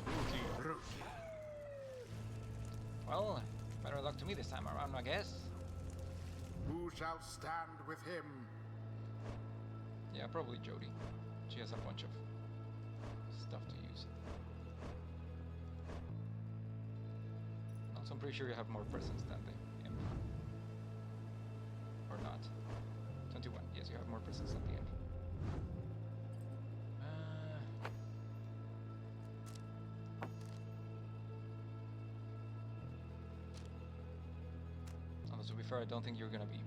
Rukey. Well, better luck to me this time around, I guess. Who shall stand with him? Yeah, probably Jody. She has a bunch of stuff to use. Also, I'm pretty sure you have more presence than the imp. Or not. 21. Yes, you have more presence than the imp. Although, to be fair, I don't think you're gonna be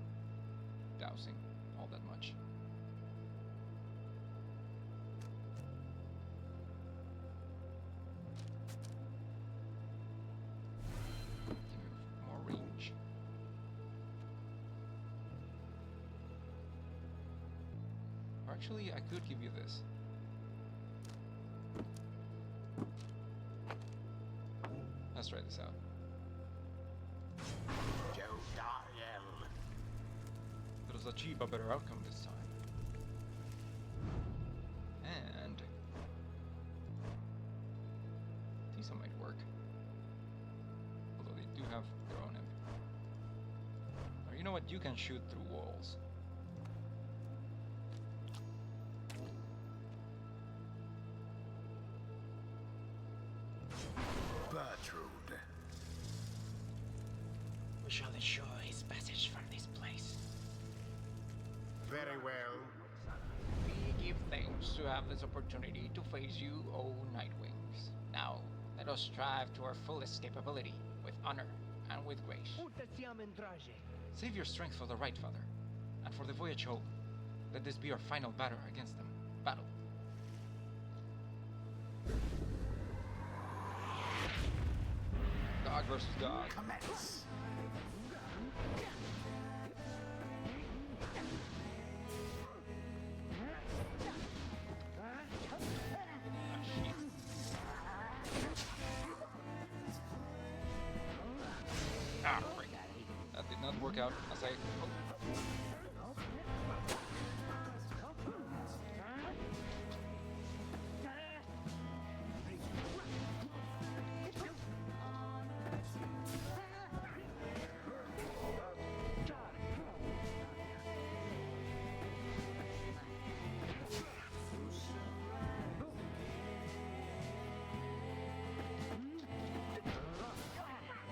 dousing all that much. Give me more range. Or actually, I could give you this. Let's try this out. Joe Dariel. Let us achieve a better outcome this time. And Tisa might work. Although they do have their own imp. Or you know what? You can shoot through walls. Bertrude. We shall ensure his passage from this place. Very well. We give thanks to have this opportunity to face you, O Nightwings. Now, let us strive to our fullest capability, with honor and with grace. Save your strength for the right, Father, and for the voyage home. Let this be our final battle against them. Battle. Dog versus dog. Commence. Ah, frick. That did not work out as I hoped.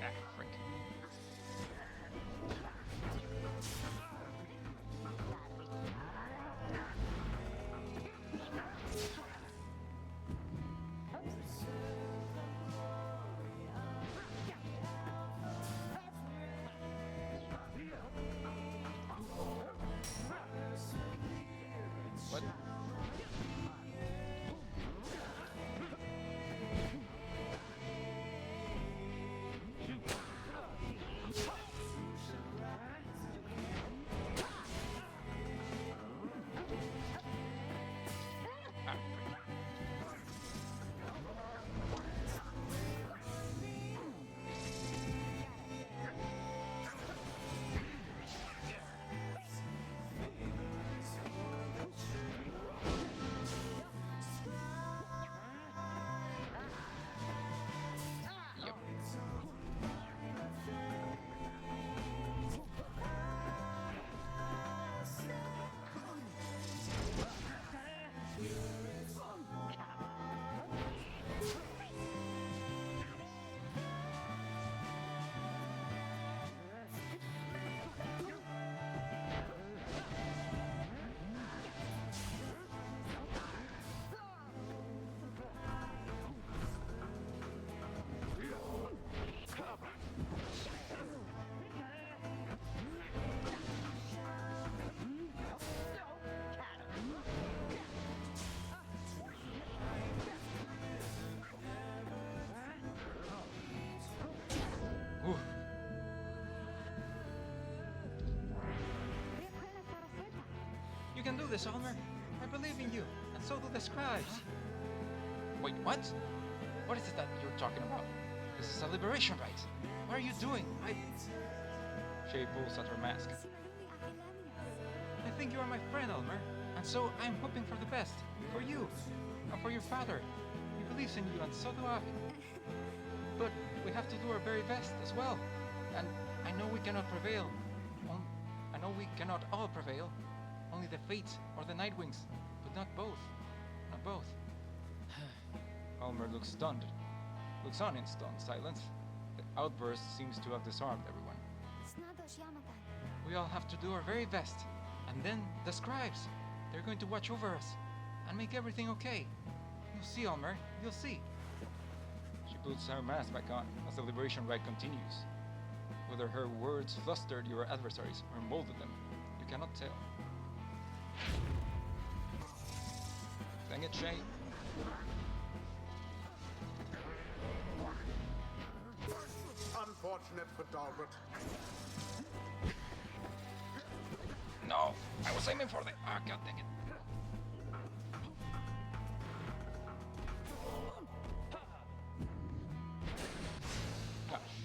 Ah, frick. What? Ah, frick. Yep. Oof. You can do this, Almer. I believe in you, and so do the scribes. Wait, what? What is it that you're talking about? This is a liberation rite. What are you doing? She pulls at her mask. I think you are my friend, Almer, and so I'm hoping for the best. For you, and for your father. We believes in you, and so do I. But we have to do our very best as well. And I know we cannot prevail. I know we cannot all prevail. Only the Fates or the Nightwings, but not both. Not both. Almer looks stunned. Looks on in stunned silence. The outburst seems to have disarmed everyone. We all have to do our very best. And then the scribes. They're going to watch over us and make everything okay. You'll see, Almer. You'll see. She puts her mask back on as the liberation rite continues. Whether her words flustered your adversaries or molded them, you cannot tell. Dang it, Shay. Unfortunate for Dalbert. No, I was aiming for the... Ah, god dang it.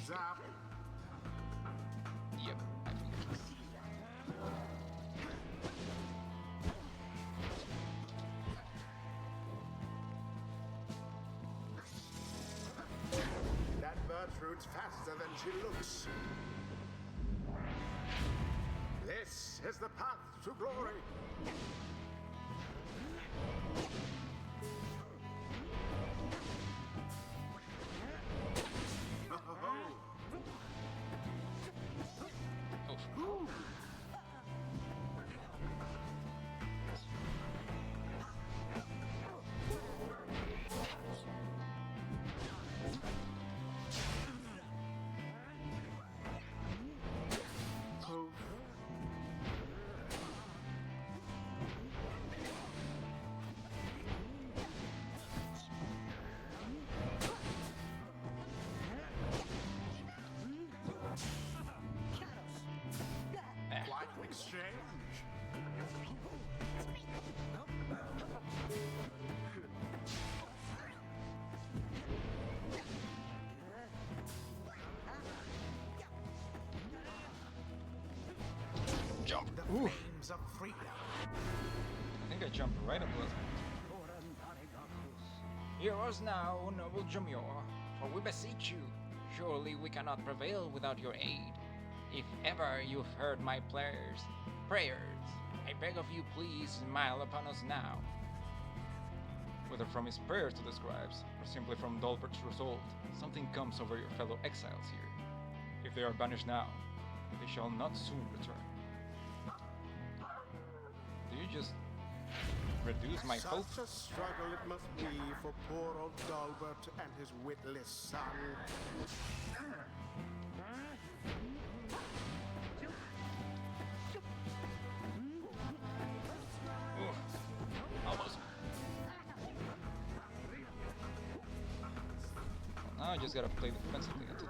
Zap. Yep, I figured. That Bertrude's faster than she looks. This is the path to glory. Quite an exchange. Jump. The Ooh. flames of freedom. I think I jumped right up last minute. Hear us now, noble Jumyor, for we beseech you. Surely we cannot prevail without your aid. If ever you've heard my prayers, I beg of you please smile upon us now. Whether from his prayers to the scribes, or simply from Dalbert's resolve, something comes over your fellow exiles here. If they are banished now, they shall not soon return. Do you just reduce my hope? Such a struggle it must be for poor old Dalbert and his witless son. Almost. Well, now I just gotta play defensively until...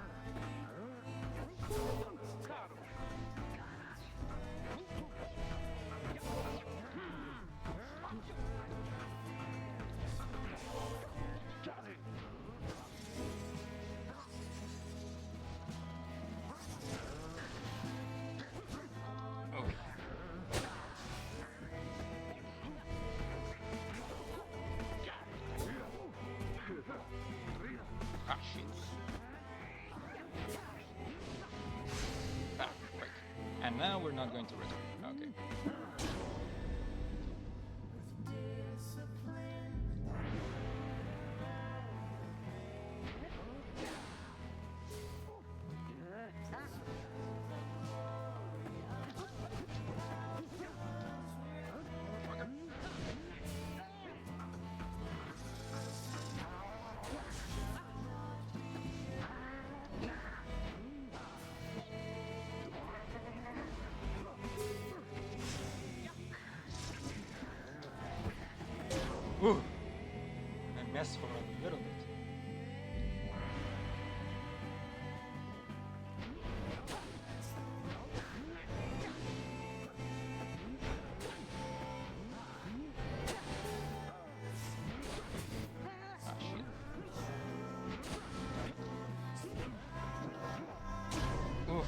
Ah, shit. Ah, right. And now we're not going to return. Okay. Ooh. I messed for a little bit. Ah, shit. Oof.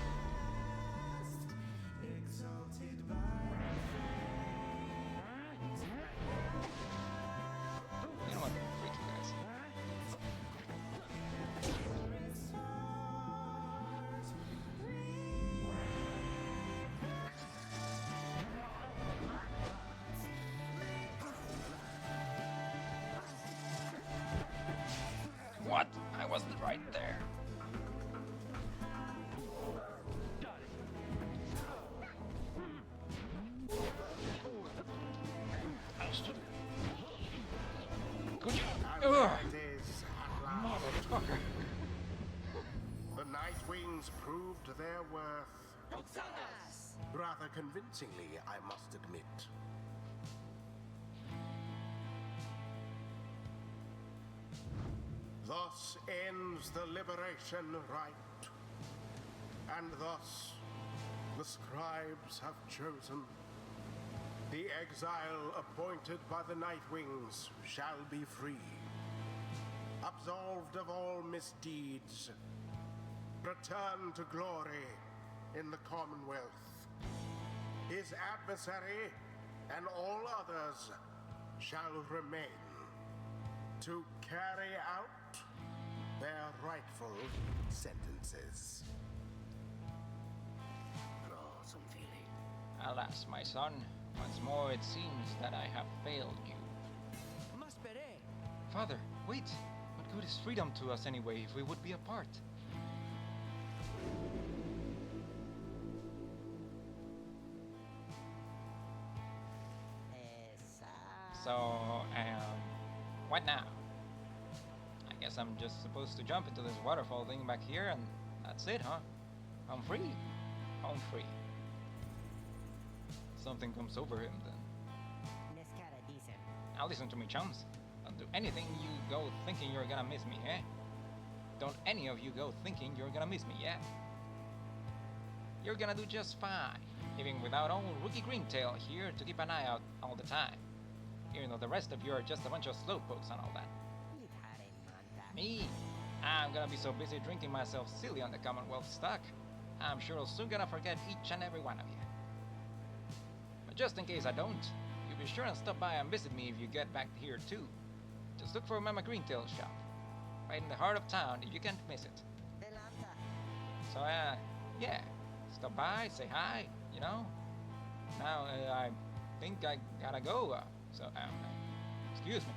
You know what? Freak you guys. What? I wasn't right there. Good job. And Ugh. there it is, at last. Motherfucker. The Nightwings proved their worth. Rather convincingly, I must admit. Thus ends the liberation rite. And thus, the scribes have chosen. The exile appointed by the Nightwings shall be free, absolved of all misdeeds, return to glory in the Commonwealth. His adversary and all others shall remain to carry out their rightful sentences. Alas, my son, once more it seems that I have failed you. Father, wait! What good is freedom to us anyway if we would be apart? So, what now? I guess I'm just supposed to jump into this waterfall thing back here and that's it, huh? I'm free. I'm free. Something comes over him then. Now listen to me, chums. Don't do anything you go thinking you're gonna miss me, eh? Don't any of you go thinking you're gonna miss me, yeah? You're gonna do just fine, even without old Rookie Greentail here to keep an eye out all the time. Even though the rest of you are just a bunch of slowpokes and all that. Me? I'm gonna be so busy drinking myself silly on the Commonwealth stock, I'm sure I'll soon gonna forget each and every one of you. But just in case I don't, you be sure and stop by and visit me if you get back here too. Just look for Mama Greentail's shop, right in the heart of town if you can't miss it. So yeah, stop by, say hi, you know. Now I think I gotta go, so excuse me.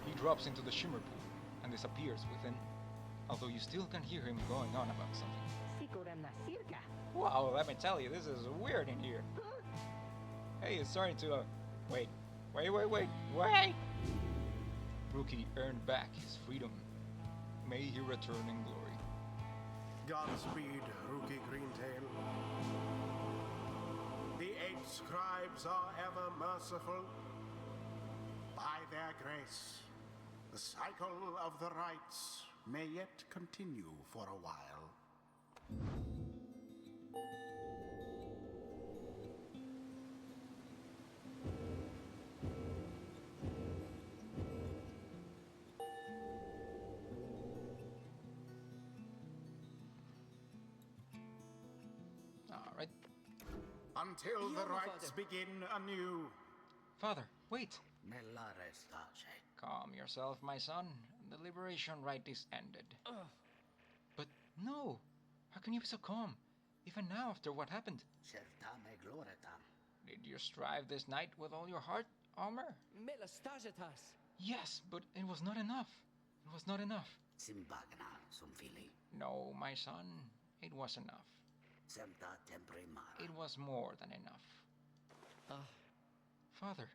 He drops into the shimmer pool and disappears within, although you still can hear him going on about something. Wow, let me tell you, this is weird in here. Hey, it's starting to, wait. Rukey earned back his freedom. May he return in glory. Godspeed, Rookie Greentail. The 8 scribes are ever merciful. By their grace, the cycle of the rites may yet continue for a while. Alright. Until the rites begin anew. Father, wait. Calm yourself, my son. The liberation rite is ended. But no! How can you be so calm? Even now after what happened? Did you strive this night with all your heart, Almer? Yes, but it was not enough. It was not enough. No, my son. It was enough. It was more than enough. Father.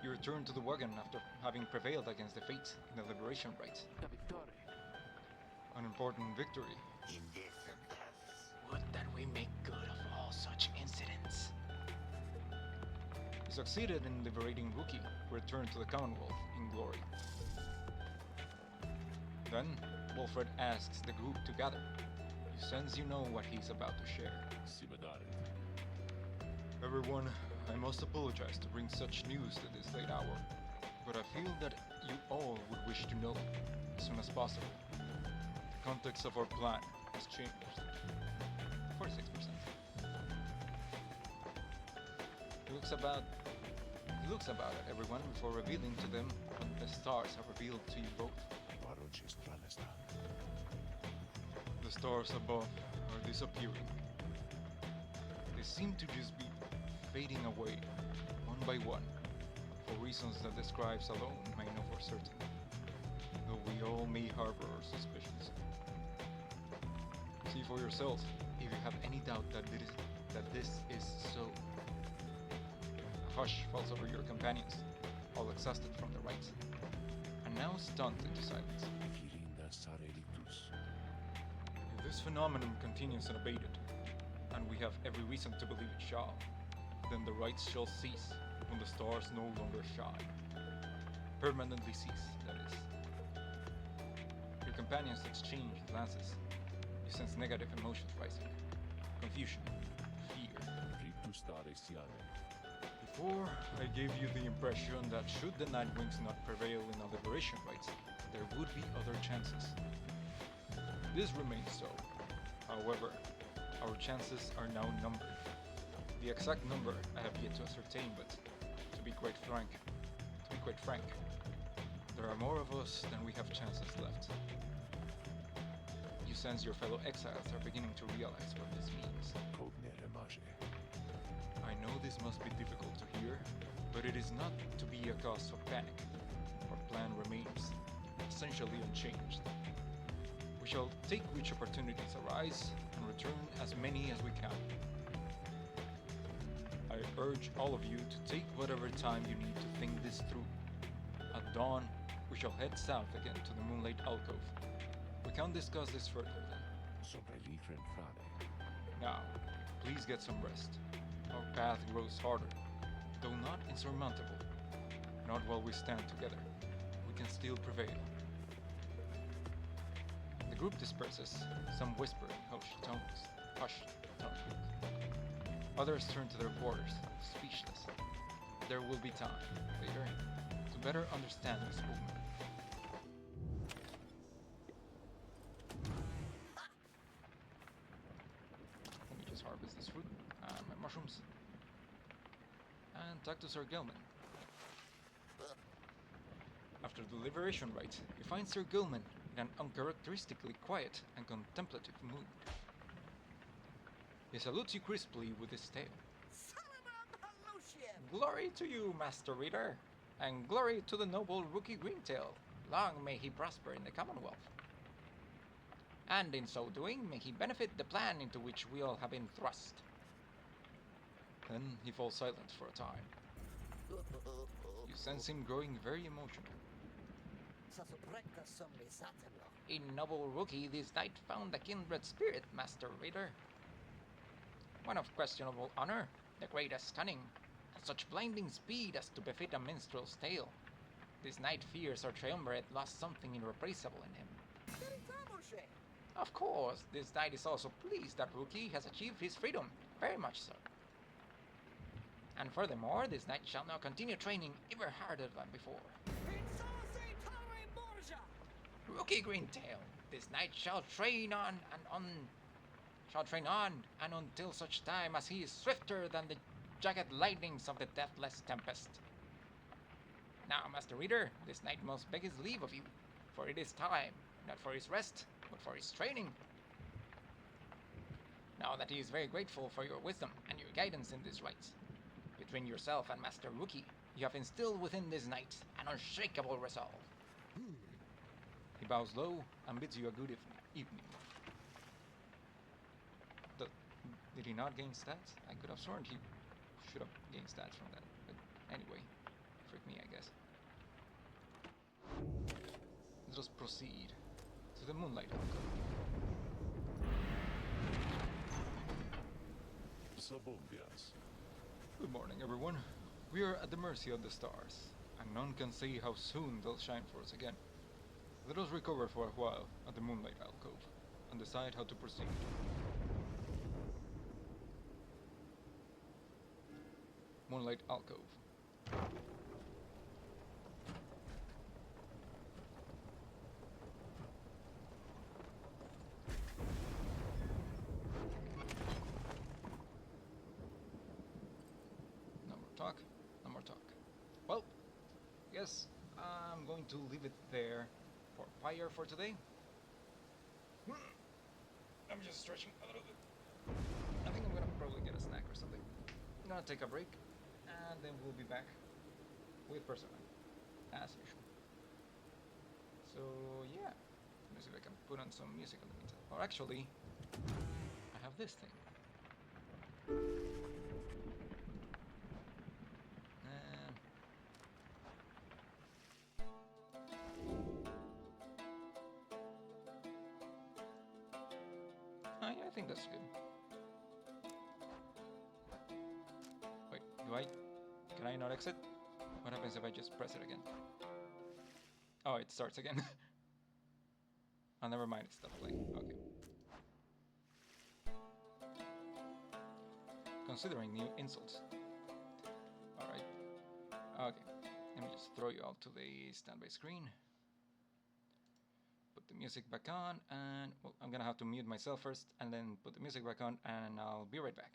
You return to the wagon after having prevailed against the fates in the liberation rites. An important victory. Would that we make good of all such incidents. You succeeded in liberating Rukey, who returned to the Commonwealth in glory. Then, Wolfred asks the group to gather. You sense you know what he's about to share. Everyone, I must apologize to bring such news at this late hour, but I feel that you all would wish to know as soon as possible. The context of our plan has changed. 46%. He looks about He looks about at everyone before revealing to them what the stars have revealed to you both. The stars above are disappearing. They seem to just be fading away, one by one, for reasons that the scribes alone may know for certain, though we all may harbor our suspicions. See for yourselves if you have any doubt that this is so. A hush falls over your companions, all exhausted from the rites, and now stunned into silence. If this phenomenon continues unabated, and we have every reason to believe it shall, then the rites shall cease when the stars no longer shine. Permanently cease, that is. Your companions exchange glances. You sense negative emotions rising. Confusion, fear. Before, I gave you the impression that should the Nightwings not prevail in the liberation rites, there would be other chances. This remains so. However, our chances are now numbered. The exact number I have yet to ascertain, but to be quite frank, there are more of us than we have chances left. You sense your fellow exiles are beginning to realize what this means. I know this must be difficult to hear, but it is not to be a cause of panic. Our plan remains essentially unchanged. We shall take which opportunities arise and return as many as we can. I urge all of you to take whatever time you need to think this through. At dawn, we shall head south again to the Moonlight Alcove. We can discuss this further then. Now, please get some rest. Our path grows harder, though not insurmountable. Not while we stand together. We can still prevail. The group disperses, some whisper in hushed tones. Others turn to their quarters, speechless. There will be time, later, to better understand this movement. Let me just harvest this fruit, my mushrooms, and talk to Sir Gilman. After the liberation rite, you find Sir Gilman in an uncharacteristically quiet and contemplative mood. He salutes you crisply with his tail. Glory to you, Master Reader, and glory to the noble Rukey Greentail. Long may he prosper in the Commonwealth. And in so doing, may he benefit the plan into which we all have been thrust. Then he falls silent for a time. You sense him growing very emotional. In noble Rukey, this knight found a kindred spirit, Master Reader. One of questionable honor, the greatest cunning, and such blinding speed as to befit a minstrel's tale. This knight fears our triumvirate lost something irreplaceable in him. Of course, this knight is also pleased that Rukey has achieved his freedom, very much so. And furthermore, this knight shall now continue training ever harder than before. Rukey Greentail, this knight shall train on and until such time as he is swifter than the jagged lightnings of the deathless tempest. Now, Master Reader, this knight must beg his leave of you, for it is time, not for his rest, but for his training. Now that he is very grateful for your wisdom and your guidance in these rites, between yourself and Master Rukey, you have instilled within this knight an unshakable resolve. He bows low and bids you a good evening. Did he not gain stats? I could have sworn he should have gained stats from that. But anyway, frick me, I guess. Let us proceed to the Moonlight Alcove. Good morning, everyone. We are at the mercy of the stars, and none can say how soon they'll shine for us again. Let us recover for a while at the Moonlight Alcove, and decide how to proceed. Moonlight Alcove. No more talk, no more talk. guess I'm going to leave it there for Pyre for today. I'm just stretching a little bit. I think I'm gonna probably get a snack or something. I'm gonna take a break, and then we'll be back with Persona, as usual. So yeah, let me see if I can put on some music in the meantime. Or actually, I have this thing. Yeah, I think that's good. Wait, can I not exit? What happens if I just press it again? Oh, it starts again. Oh, never mind, it stopped playing. Okay. Considering new insults. Alright. Okay. Let me just throw you all to the standby screen. Put the music back on, and well, I'm gonna have to mute myself first, and then put the music back on, and I'll be right back.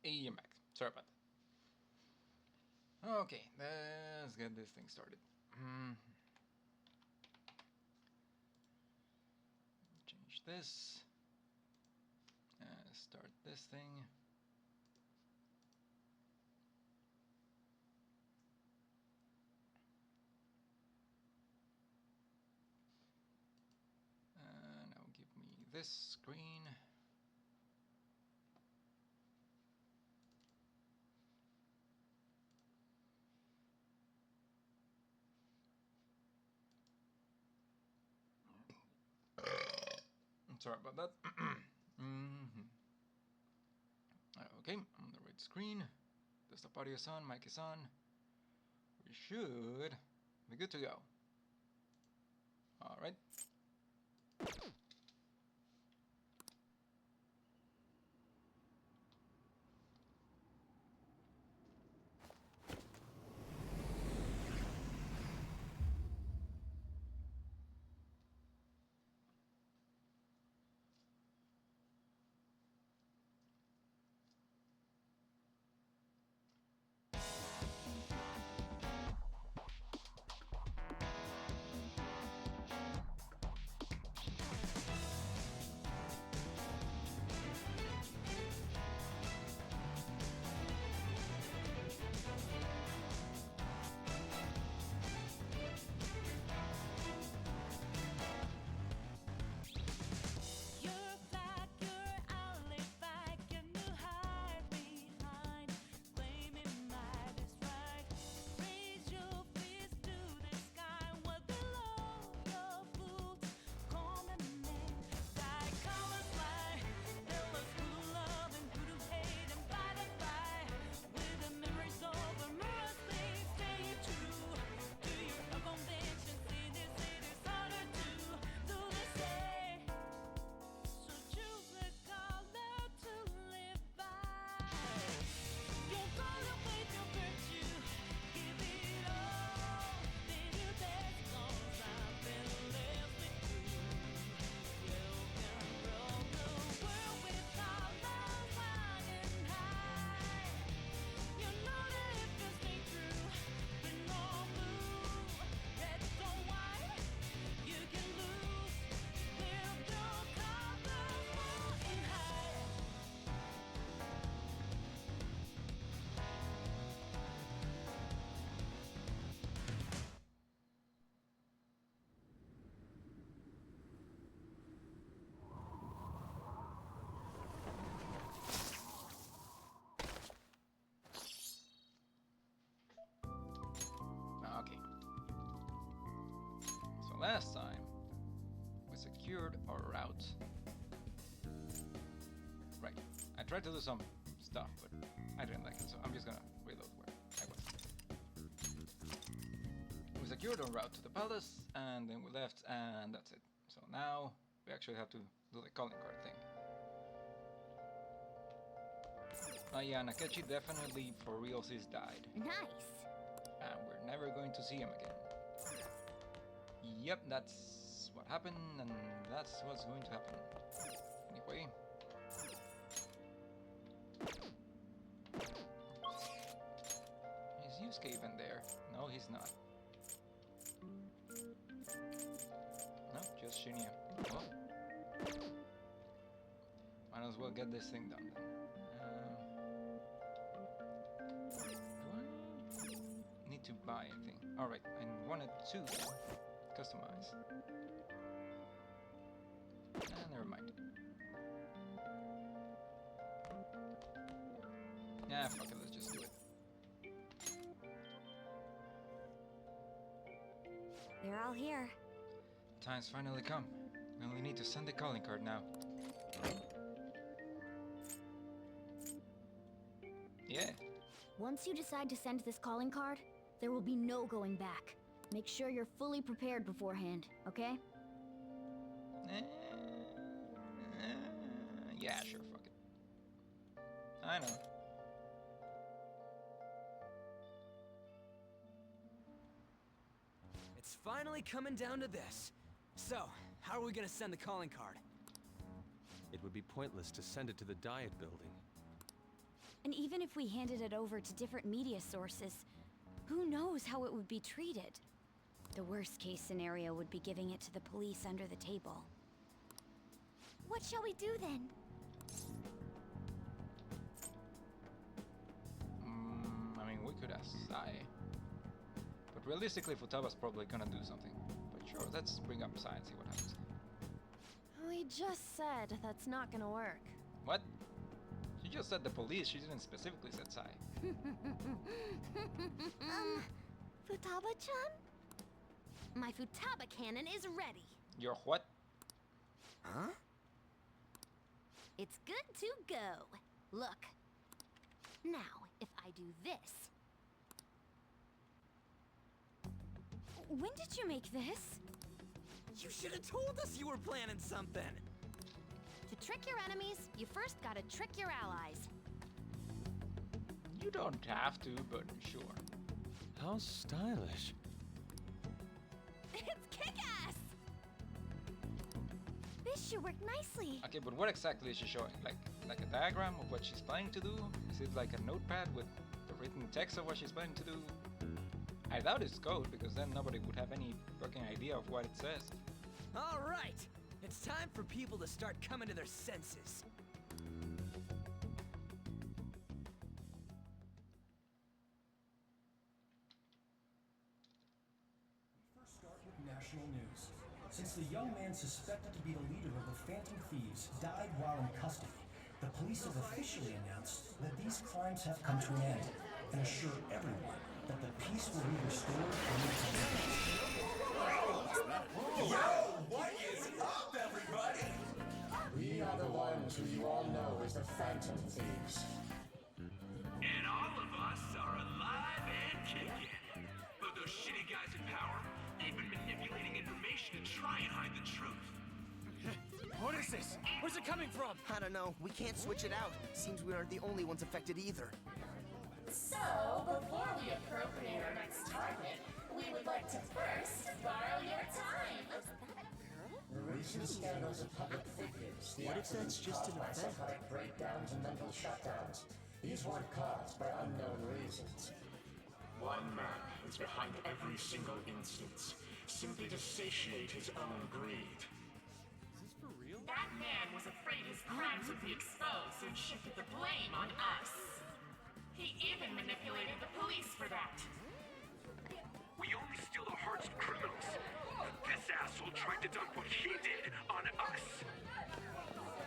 Hey, I'm back. Sorry about that. Okay, let's get this thing started. Change this. Start this thing. Now give me this screen. Sorry about that. Okay, on the right screen. Desktop audio is on, mic is on. We should be good to go. Alright. Okay. So last time we secured our route. Right. I tried to do some stuff, but I didn't like it, so I'm just gonna reload where I was. We secured our route to the palace, and then we left, and that's it. So now we actually have to do the calling card thing. Yeah, Nakechi definitely for realsies died. Nice. And we're never going to see him again. Yep, that's what happened, and that's what's going to happen. Anyway. Is Yusuke even there? No, he's not. Nope, just Shinya. Well, might as well get this thing done then. To buy anything. Alright, I wanted to customize. Never mind. Nah, fuck it, let's just do it. They're all here. Time's finally come. We only need to send the calling card now. Yeah. Once you decide to send this calling card, there will be no going back. Make sure you're fully prepared beforehand, okay? Yeah, sure, fuck it. I know. It's finally coming down to this. So, how are we gonna send the calling card? It would be pointless to send it to the Diet building. And even if we handed it over to different media sources, who knows how it would be treated? The worst case scenario would be giving it to the police under the table. What shall we do then? I mean, we could ask Sai. But realistically, Futaba's probably gonna do something. But sure, let's bring up Sai and see what happens. We just said that's not gonna work. What? She just said the police, she didn't specifically said Sai. Futaba-chan? My Futaba cannon is ready. Your what? Huh? It's good to go. Look. Now, if I do this... When did you make this? You should have told us you were planning something. To trick your enemies, you first gotta trick your allies. You don't have to, but sure. How stylish. It's kick-ass! This should work nicely. Okay, but what exactly is she showing? Like a diagram of what she's planning to do? Is it like a notepad with the written text of what she's planning to do? I doubt it's code, because then nobody would have any fucking idea of what it says. All right, it's time for people to start coming to their senses. First start with national news. Since the young man suspected to be the leader of the Phantom Thieves died while in custody, the police have officially announced that these crimes have come to an end and assure everyone that the peace will be restored in the community. Yo, what is up, everybody? We are the ones who you all know as the Phantom Thieves. And all of us are alive and kicking. But those shitty guys in power, they've been manipulating information to try and hide the truth. What is this? Where's it coming from? I don't know. We can't switch it out. Seems we aren't the only ones affected either. So, before we appropriate our next target, we would like to first borrow your time. The recent scandals of public figures, the accidents caused by psychotic breakdowns and mental shutdowns, these weren't caused by unknown reasons. One man is behind every single instance, simply to satiate his own greed. That man was afraid his crimes would be exposed and shifted the blame on us. He even manipulated the police for that. We only steal the hearts of criminals. This asshole tried to dump what he did on us.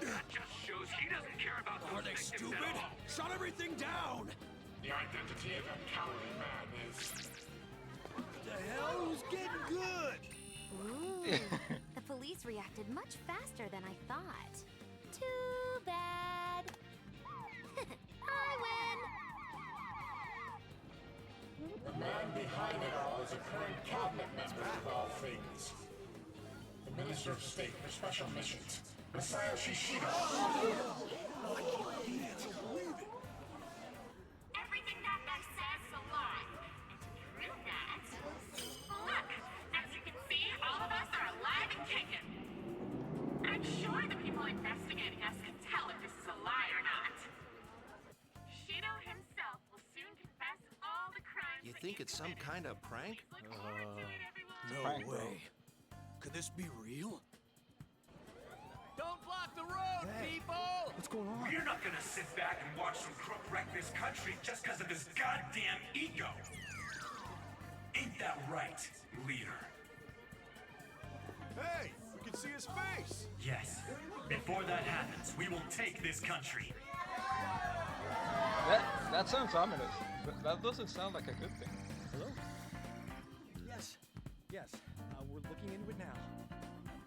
That just shows he doesn't care about those victims at all. Shut everything down! The identity of that cowardly man is... What the hell? Who's getting good? Ooh, the police reacted much faster than I thought. Too bad. I win! The man behind it all is a current cabinet member of all things. The Minister of State for Special Missions, Messiah Shido. I can't believe it. Everything that guy says is a lie. And to prove that, look, as you can see, all of us are alive and kicking. I'm sure the people investigating us can tell if this is a lie or not. Shido himself will soon confess all the crimes. You think it's some kind of prank? No way. Could this be real? Don't block the road, people! What's going on? We're not gonna sit back and watch some crook wreck this country just because of his goddamn ego. Ain't that right, leader? Hey, we can see his face. Yes. Before that happens, we will take this country. That sounds ominous, but that doesn't sound like a good thing. Hello? Yes. We're looking into it now.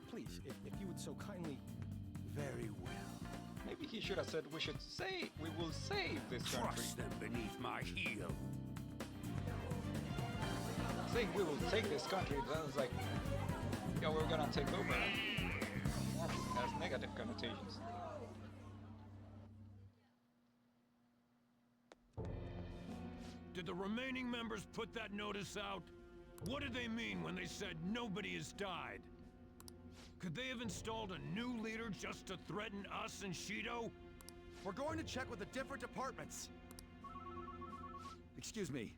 Please, if you would so kindly... Very well. Maybe he should have said we will save this country. Crush them beneath my heel. Saying we will take this country, that was like, yeah, we're gonna take over. That has negative connotations. Did the remaining members put that notice out? What did they mean when they said nobody has died? Could they have installed a new leader just to threaten us and Shido? We're going to check with the different departments. Excuse me.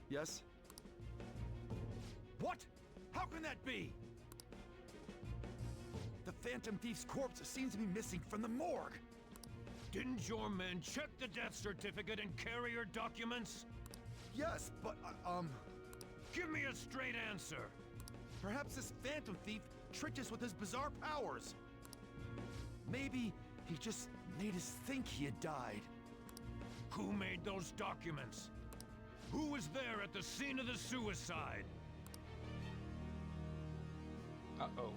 Yes? What? How can that be? The Phantom Thief's corpse seems to be missing from the morgue. Didn't your men check the death certificate and carrier documents? Yes, but, Give me a straight answer. Perhaps this Phantom Thief tricked us with his bizarre powers. Maybe he just made us think he had died. Who made those documents? Who was there at the scene of the suicide? Uh-oh.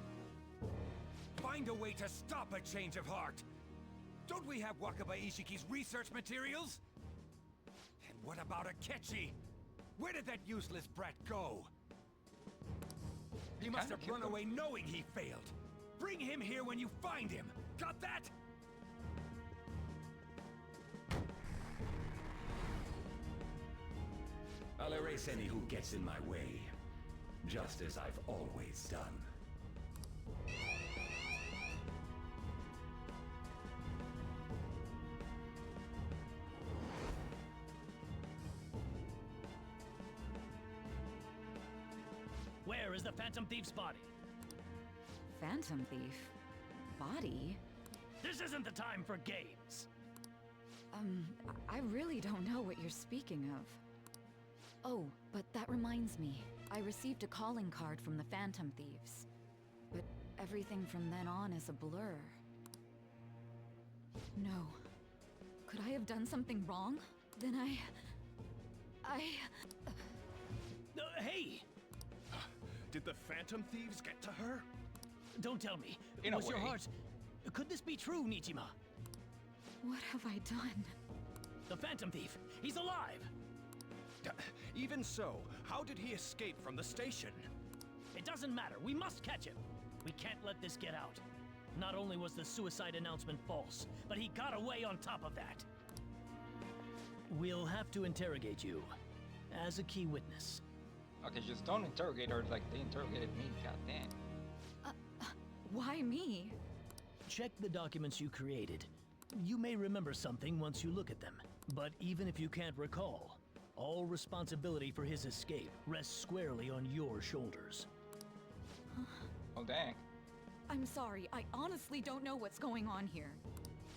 Find a way to stop a change of heart. Don't we have Wakaba Ishiki's research materials? And what about Akechi? Where did that useless brat go? He must have run away knowing he failed. Bring him here when you find him. Got that? I'll erase any who gets in my way, just as I've always done. Where is the Phantom Thief's body? Phantom Thief? Body? This isn't the time for games. I really don't know what you're speaking of. Oh, but that reminds me. I received a calling card from the Phantom Thieves. But everything from then on is a blur. No. Could I have done something wrong? Then Hey! Did the Phantom Thieves get to her? Don't tell me. In a Was your way. heart... Could this be true, Nichima? What have I done? The Phantom Thief, he's alive! Even so, how did he escape from the station? It doesn't matter. We must catch him. We can't let this get out. Not only was the suicide announcement false, but he got away on top of that. We'll have to interrogate you as a key witness. Okay, just don't interrogate her like they interrogated me, goddamn. Why me? Check the documents you created. You may remember something once you look at them. But even if you can't recall, all responsibility for his escape rests squarely on your shoulders. Oh, dang. I'm sorry, I honestly don't know what's going on here.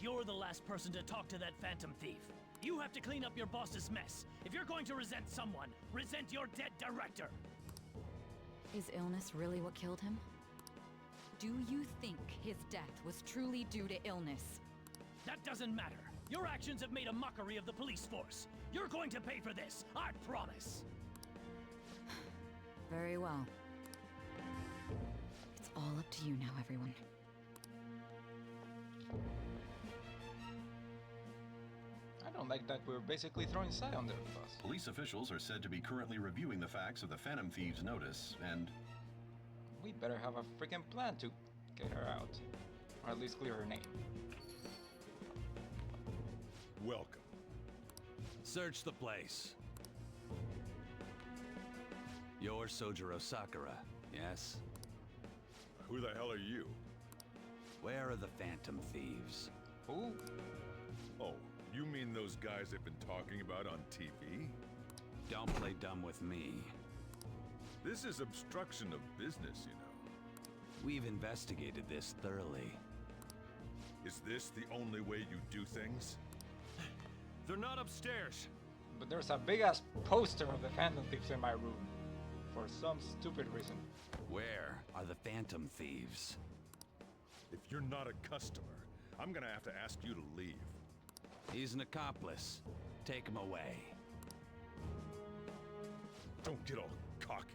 You're the last person to talk to that Phantom Thief. You have to clean up your boss's mess. If you're going to resent someone, resent your dead director. Is illness really what killed him? Do you think his death was truly due to illness? That doesn't matter. Your actions have made a mockery of the police force. You're going to pay for this, I promise. Very well. It's all up to you now, everyone. I don't like that we're basically throwing Sai under the bus. Police officials are said to be currently reviewing the facts of the Phantom Thieves' notice, and... We better have a freaking plan to get her out. Or at least clear her name. Welcome. Search the place. You're Sojiro Sakura, yes? Who the hell are you? Where are the Phantom Thieves? Who? Oh, you mean those guys they've been talking about on TV? Don't play dumb with me. This is obstruction of business, you know. We've investigated this thoroughly. Is this the only way you do things? They're not upstairs. But there's a big ass poster of the Phantom Thieves in my room. For some stupid reason. Where are the Phantom Thieves? If you're not a customer, I'm gonna have to ask you to leave. He's an accomplice. Take him away. Don't get all cocky.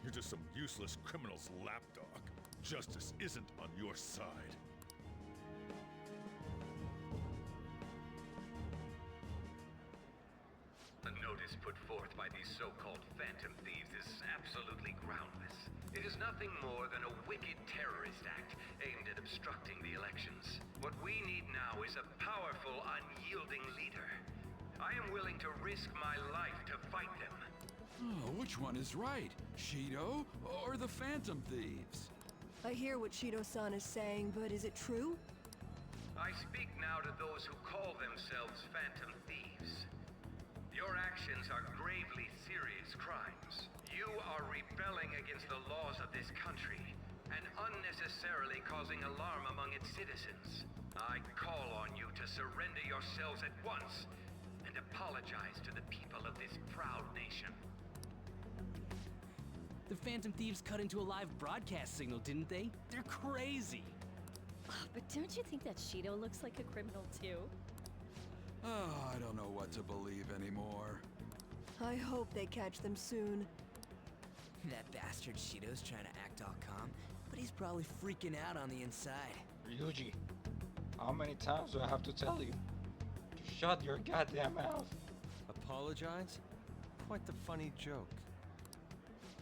You're just some useless criminal's lapdog. Justice isn't on your side. The notice put forth by these so-called Phantom Thieves is absolutely groundless. It is nothing more than a wicked terrorist act aimed at obstructing the elections. What we need now is a powerful, unyielding leader. I am willing to risk my life to fight them. Oh, which one is right? Shido or the Phantom Thieves? I hear what Shido-san is saying, but is it true? I speak now to those who call themselves Phantom Thieves. Your actions are gravely serious crimes. You are rebelling against the laws of this country and unnecessarily causing alarm among its citizens. I call on you to surrender yourselves at once and apologize to the people of this proud nation. The Phantom Thieves cut into a live broadcast signal, didn't they? They're crazy! But don't you think that Shido looks like a criminal too? Oh, I don't know what to believe anymore. I hope they catch them soon. That bastard Shido's trying to act all calm, but he's probably freaking out on the inside. Ryuji, how many times do I have to tell you to shut your goddamn mouth? Apologize? Quite the funny joke.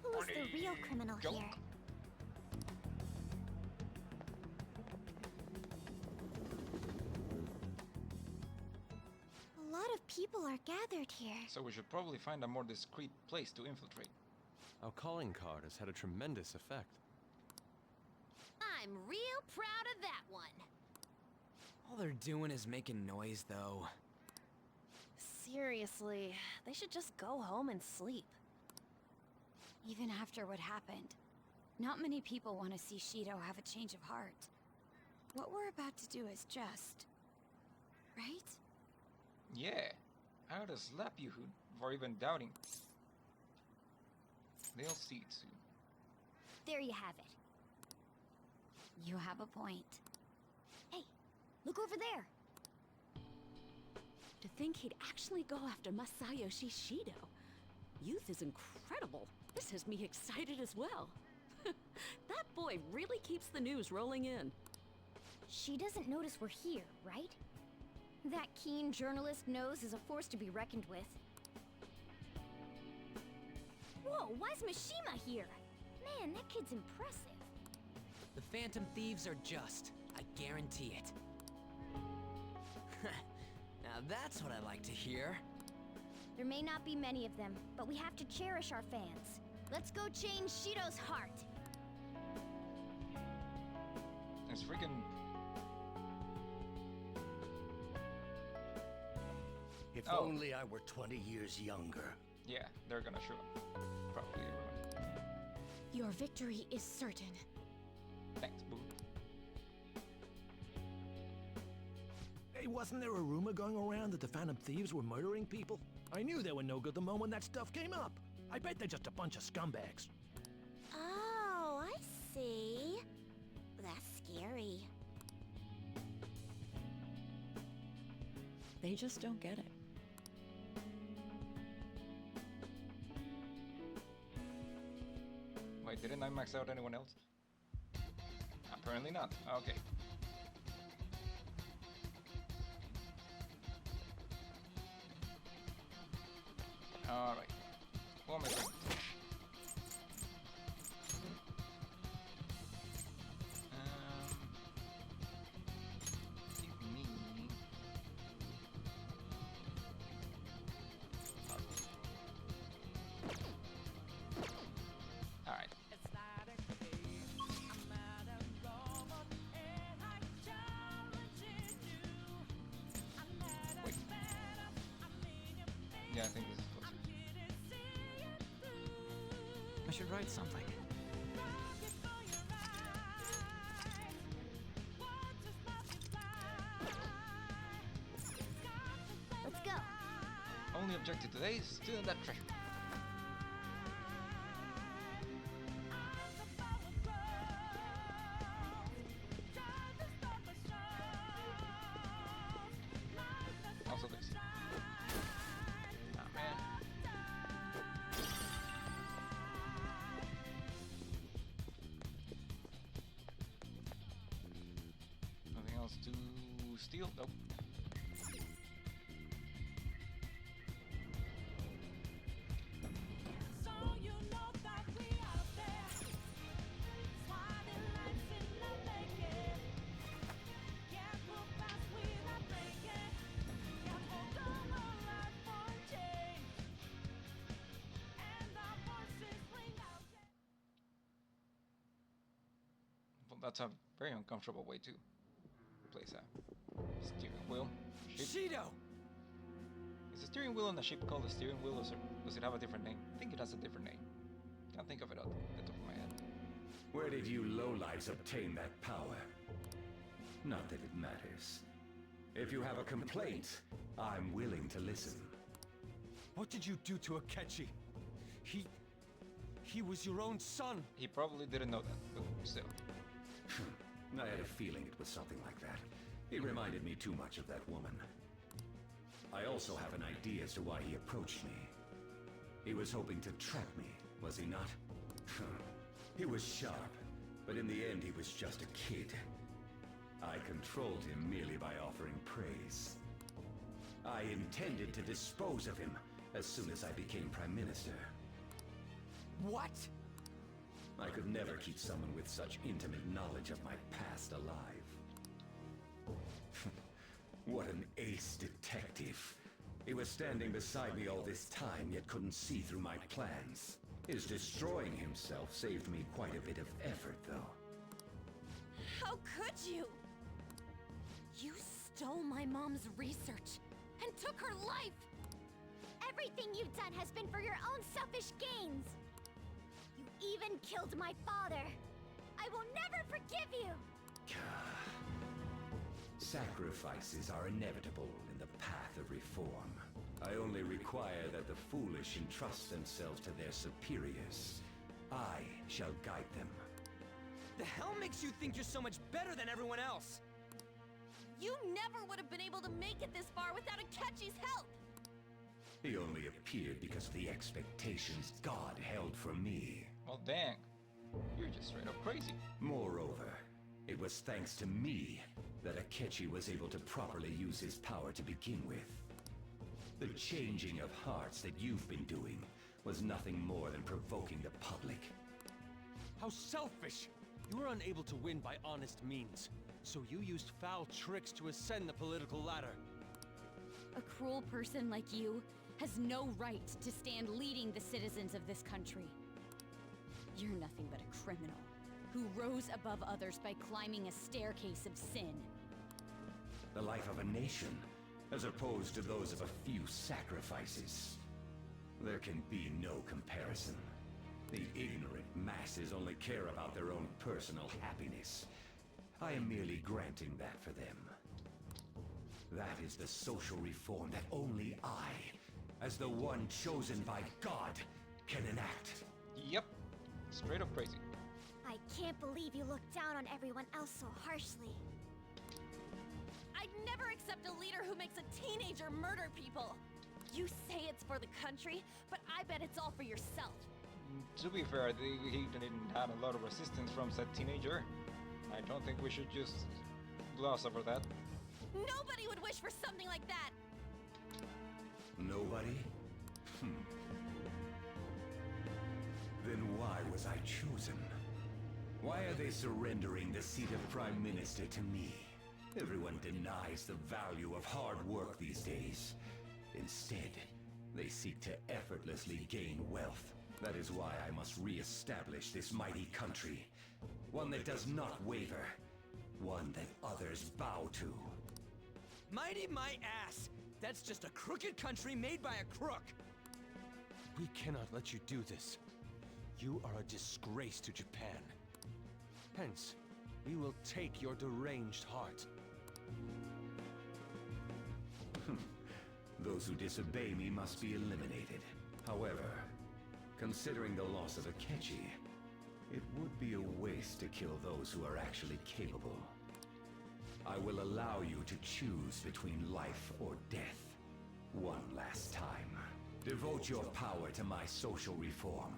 Who's the real criminal joke. here? A lot of people are gathered here. So we should probably find a more discreet place to infiltrate. Our calling card has had a tremendous effect. I'm real proud of that one. All they're doing is making noise, though. Seriously, they should just go home and sleep. Even after what happened, not many people want to see Shido have a change of heart. What we're about to do is just... right? Yeah, I ought to slap you for even doubting. They'll see it soon. There you have it. You have a point. Hey, look over there. To think he'd actually go after Masayoshi Shido. Youth is incredible. This has me excited as well. That boy really keeps the news rolling in. She doesn't notice we're here, right? That keen journalist nose is a force to be reckoned with. Whoa, why's Mishima here? Man, that kid's impressive. The Phantom Thieves are just. I guarantee it. Now that's what I like to hear. There may not be many of them, but we have to cherish our fans. Let's go change Shido's heart. It's freaking... If only I were 20 years younger. Yeah, they're gonna show up. Probably everyone. Your victory is certain. Thanks, boo. Hey, wasn't there a rumor going around that the Phantom Thieves were murdering people? I knew they were no good the moment that stuff came up. I bet they're just a bunch of scumbags. Oh, I see. That's scary. They just don't get it. Wait, didn't I max out anyone else? Apparently not. Okay. Alright. What am I doing? Give me... Alright. Wait. Yeah, I think this is closer. I should write something. Let's go. Only objective today is stealing that treasure. Also this. Ah, man. Nothing else to steal? Nope. Well, that's a very uncomfortable way to place that. Steering wheel. Ship. Shido! Is the steering wheel on the ship called the steering wheel, or does it have a different name? I think it has a different name. Can't think of it off the top of my head. Where did you lowlifes obtain that power? Not that it matters. If you have a complaint, I'm willing to listen. What did you do to Akechi? He was your own son. He probably didn't know that, but still. I had a feeling it was something like that. He reminded me too much of that woman. I also have an idea as to why he approached me. He was hoping to trap me, was he not? He was sharp, but in the end he was just a kid. I controlled him merely by offering praise. I intended to dispose of him as soon as I became Prime Minister. What? I could never keep someone with such intimate knowledge of my past alive. What an ace detective. He was standing beside me all this time, yet couldn't see through my plans. His destroying himself saved me quite a bit of effort, though. How could you? You stole my mom's research and took her life! Everything you've done has been for your own selfish gains! You even killed my father! I will never forgive you! Sacrifices are inevitable in the path of reform. I only require that the foolish entrust themselves to their superiors. I shall guide them. The hell makes you think you're so much better than everyone else? You never would have been able to make it this far without Akechi's help! He only appeared because of the expectations God held for me. Well, dang. You're just straight up crazy. Moreover, it was thanks to me that Akechi was able to properly use his power to begin with. The changing of hearts that you've been doing was nothing more than provoking the public. How selfish! You were unable to win by honest means, so you used foul tricks to ascend the political ladder. A cruel person like you has no right to stand leading the citizens of this country. You're nothing but a criminal who rose above others by climbing a staircase of sin. The life of a nation, as opposed to those of a few sacrifices. There can be no comparison. The ignorant masses only care about their own personal happiness. I am merely granting that for them. That is the social reform that only I, as the one chosen by God, can enact. Yep. Straight up crazy. I can't believe you look down on everyone else so harshly. I'd never accept a leader who makes a teenager murder people. You say it's for the country, but I bet it's all for yourself. To be fair, he didn't have a lot of resistance from said teenager. I don't think we should just gloss over that. Nobody would wish for something like that! Nobody? Then why was I chosen? Why are they surrendering the seat of Prime Minister to me? Everyone denies the value of hard work these days. Instead, they seek to effortlessly gain wealth. That is why I must re-establish this mighty country. One that does not waver. One that others bow to. Mighty my ass! That's just a crooked country made by a crook! We cannot let you do this. You are a disgrace to Japan. Hence, we will take your deranged heart. Those who disobey me must be eliminated. However, considering the loss of Akechi, it would be a waste to kill those who are actually capable. I will allow you to choose between life or death. One last time. Devote your power to my social reform.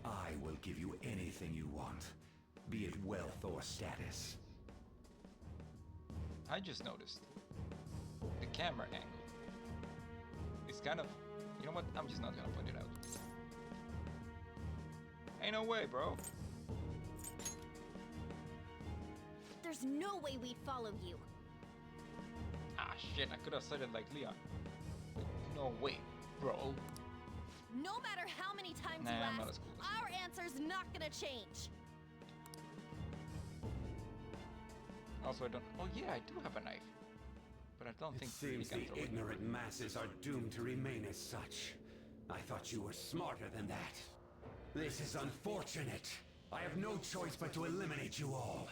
I will give you anything you want, be it wealth or status. I just noticed the camera angle. It's kind of, you know what? I'm just not gonna point it out. Ain't no way, bro. There's no way we'd follow you. Ah, shit, I could have said it like Leon. No way, bro. No matter how many times Nah, you I'm not ask, as cool our answer's not gonna change. Also, I don't. Oh yeah, I do have a knife, but I don't It think seems can the throw it. ignorant masses are doomed to remain as such. I thought you were smarter than that. This is unfortunate. I have no choice but to eliminate you all.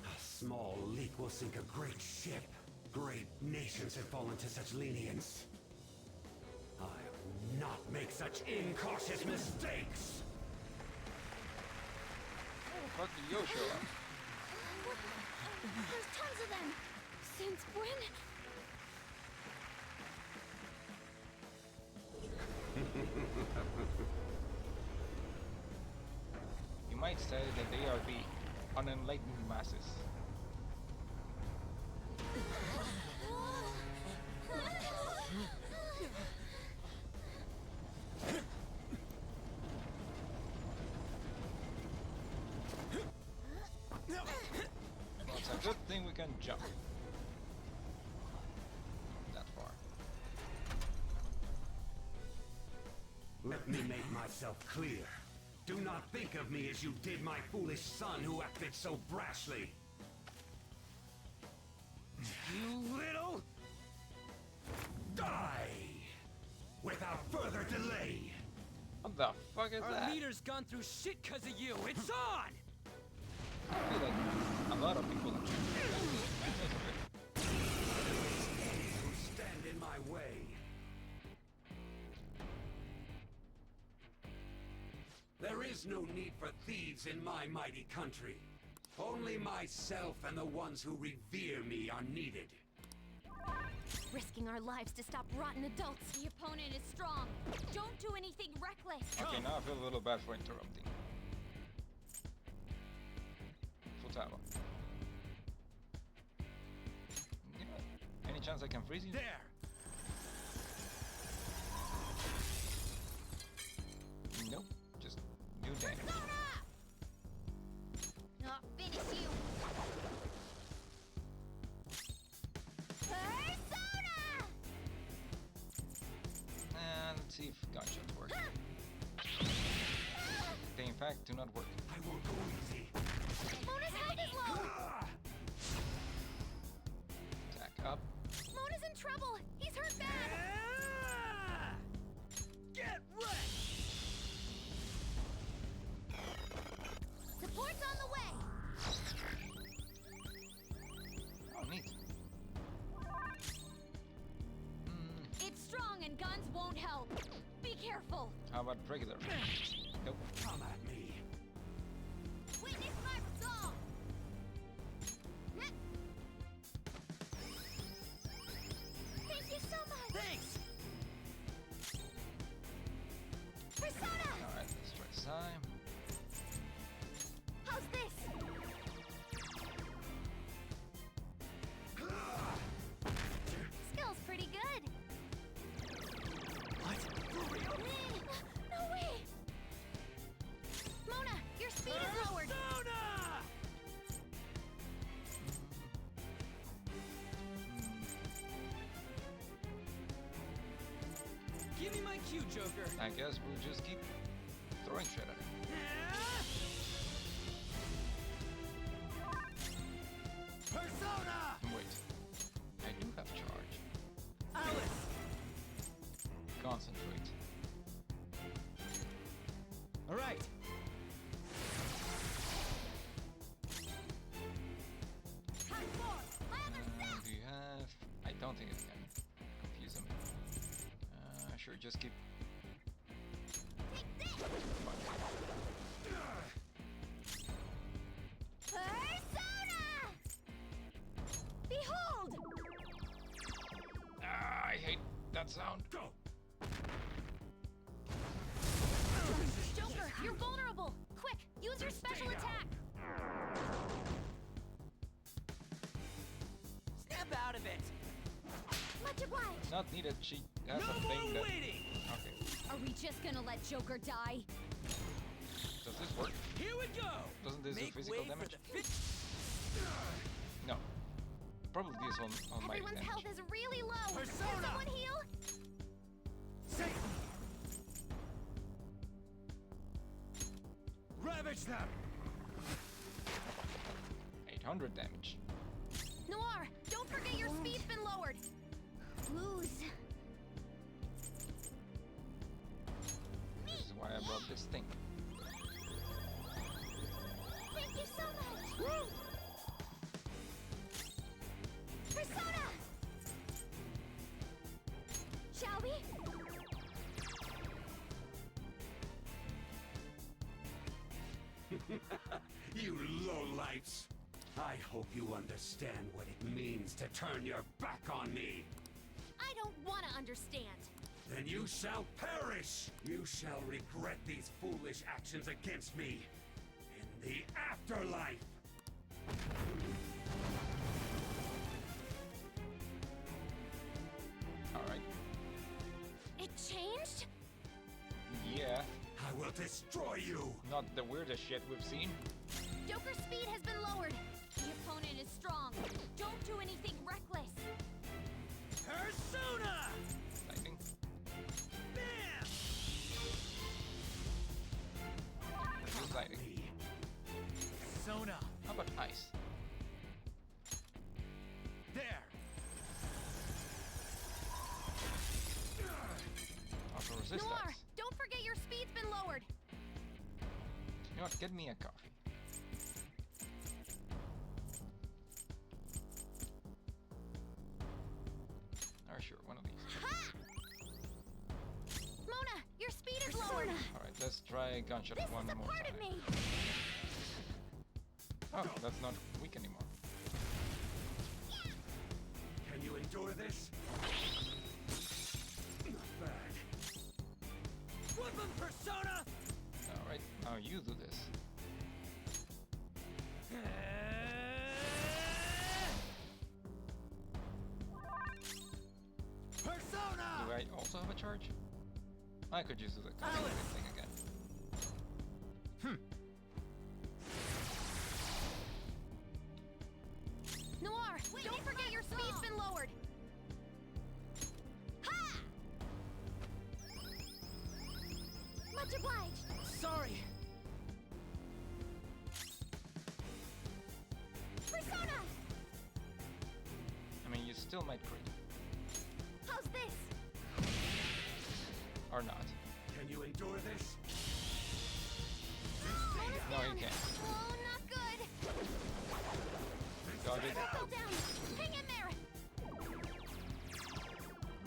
A small leak will sink a great ship. Great nations have fallen to such lenience. I will not make such incautious mistakes! How the fuck did Yo show up? There's tons of them! Since when? You might say that they are the unenlightened masses. It's a good thing we can jump that far. Let me make myself clear. Do not think of me as you did my foolish son who acted so brashly. You little... Die! Without further delay! What the fuck is Our that? leader's gone through shit because of you. It's on! I feel like a lot of people Who stand in my way. There is no need for thieves in my mighty country. Only myself and the ones who revere me are needed. Risking our lives to stop rotten adults. The opponent is strong. Don't do anything reckless. Okay, now I feel a little bad for interrupting. Full tab. Yeah. Any chance I can freeze you? There! Nope. Just do damage. I'll finish you. Persona! And let's see if gunshots work. They in fact do not work. I won't go easy. Mona's health is low! Attack up. Mona's in trouble! He's hurt bad! Get wrecked! Support's on the way! Oh, neat. It's strong and guns won't help. Be careful. How about regular? Nope. Come at me. Witness my resolve! Thank you so much! Thanks! Persona! Alright, let's try this time. How's this? Skill's pretty good. What? For real? No way! Mona, your speed is lowered. Persona! Give me my cue, Joker. I guess we'll just keep throwing shit at it. Persona! Wait. I do have charge. Alice! Concentrate. All right. Do you have... I don't think it can confuse them. Sure, just keep... Persona! Behold! I hate that sound. Go! Joker, you're vulnerable! Quick, use your special attack! Snap out of it! Much obliged! Not needed, she has No a thing more that... waiting! Okay. Are we just gonna let Joker die? Does this work? Here we go! Doesn't this Make do physical way damage? For the No. Probably this on my Everyone's damage. health is really low! Persona! Can someone heal? Safe! Ravage them! 800 damage. You lowlifes! I hope you understand what it means to turn your back on me. I don't want to understand. Then you shall perish! You shall regret these foolish actions against me in the afterlife! Alright. It changed? Yeah. I will destroy you! Not the weirdest shit we've seen. Joker's speed has been lowered. The opponent is strong. Don't do anything reckless. Persona! Lightning. Bam! Use lightning. Persona. How about ice? There. Also resist Noir, ice. don't forget your speed's been lowered. You know what? Get me a coffee. Oh, sure, one of these. Ha! Mona, your speed is lowered. Alright, let's try gunshot This one is a more part time. of me. Oh, that's not weak anymore. Can you endure this? Not bad. Whoop 'em, Persona! Alright, now you do this. Persona! Do I also have a charge? I could use the thing again. Noir, don't forget your speed's been lowered. Ha! Much obliged. Sorry. Persona! I mean, you still might crit. How's this? Or not. Can you endure this? No, you can't. Oh, not good. Dodge it. Fell down. Hang in there.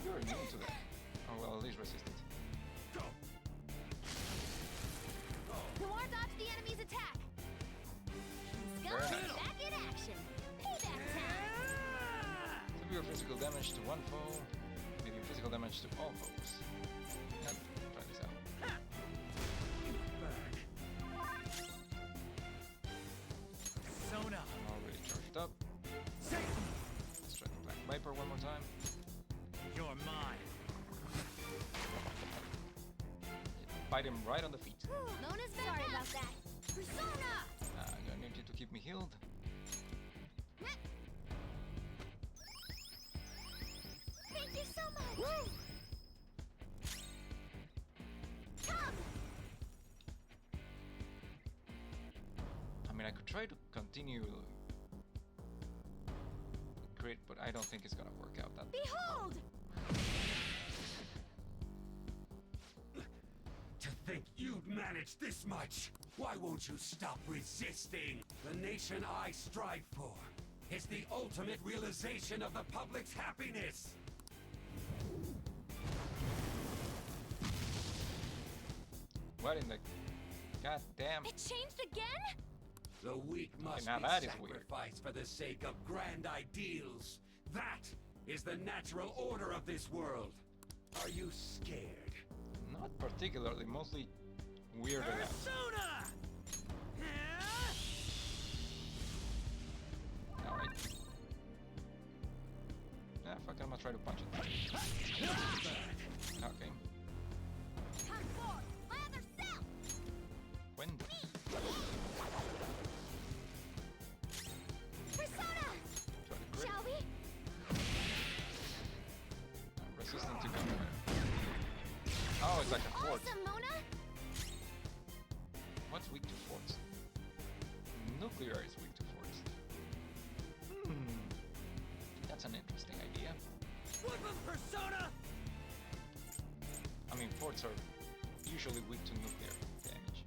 You're immune to that. Oh, well, at least resist it. Go. Noir dodged the enemy's attack. Very Skunk nice. is back in action. Payback time. Severe physical damage to one foe. Medium physical damage to all foes. Yep, try this out. Persona. I'm already charged up. Let's try the Black Viper one more time. You're mine. Bite him right on the feet. Mona's sorry about that. Persona! I'm gonna need you to keep me healed. Thank you so much. Come! I mean, I could try to continue crit, but I don't think it's gonna work out that Behold! To think you'd manage this much! Why won't you stop resisting? The nation I strive for is the ultimate realization of the public's happiness! What in the goddamn? It changed again? The weak must now be that is weird. sacrificed for the sake of grand ideals. That is the natural order of this world. Are you scared? Not particularly, mostly weird enough. Persona! Alright. Yeah, fuck it, I'm gonna try to punch it. Okay. Come forth, my other self! When? Persona! Try to crit. Shall we? I'm resistant to gunfire. Oh, it's like a fort. Awesome, Mona! What's weak to forts? Nuclear is weak to forts. That's an interesting idea. Whoop 'em, Persona! I mean, forts are usually weak to nuclear damage.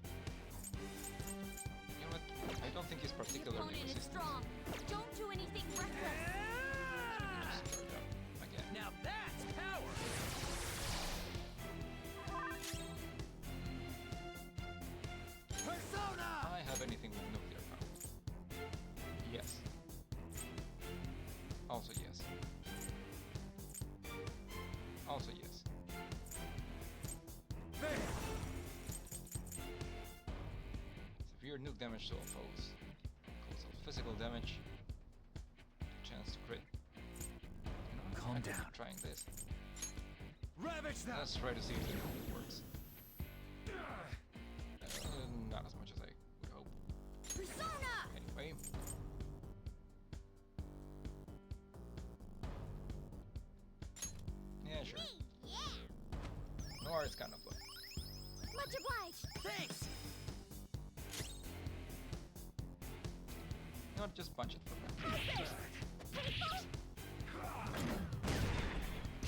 You know what? I don't think he's The particularly opponent is resistant. strong. Don't do anything reckless. Just charge up again. Now that's power! Persona! I have anything with nuclear power. Also yes. Also yes. Severe nuke damage to all foes. Cause of physical damage. Chance to crit. You know, Calm I'm down. trying this. Ravage them! Let's try to see if the nuke works. Not as much as I would hope. Persona! Anyway. Yeah, sure. Yeah! Nor it's kind of low. Much obliged! Thanks! Not just punch it for me.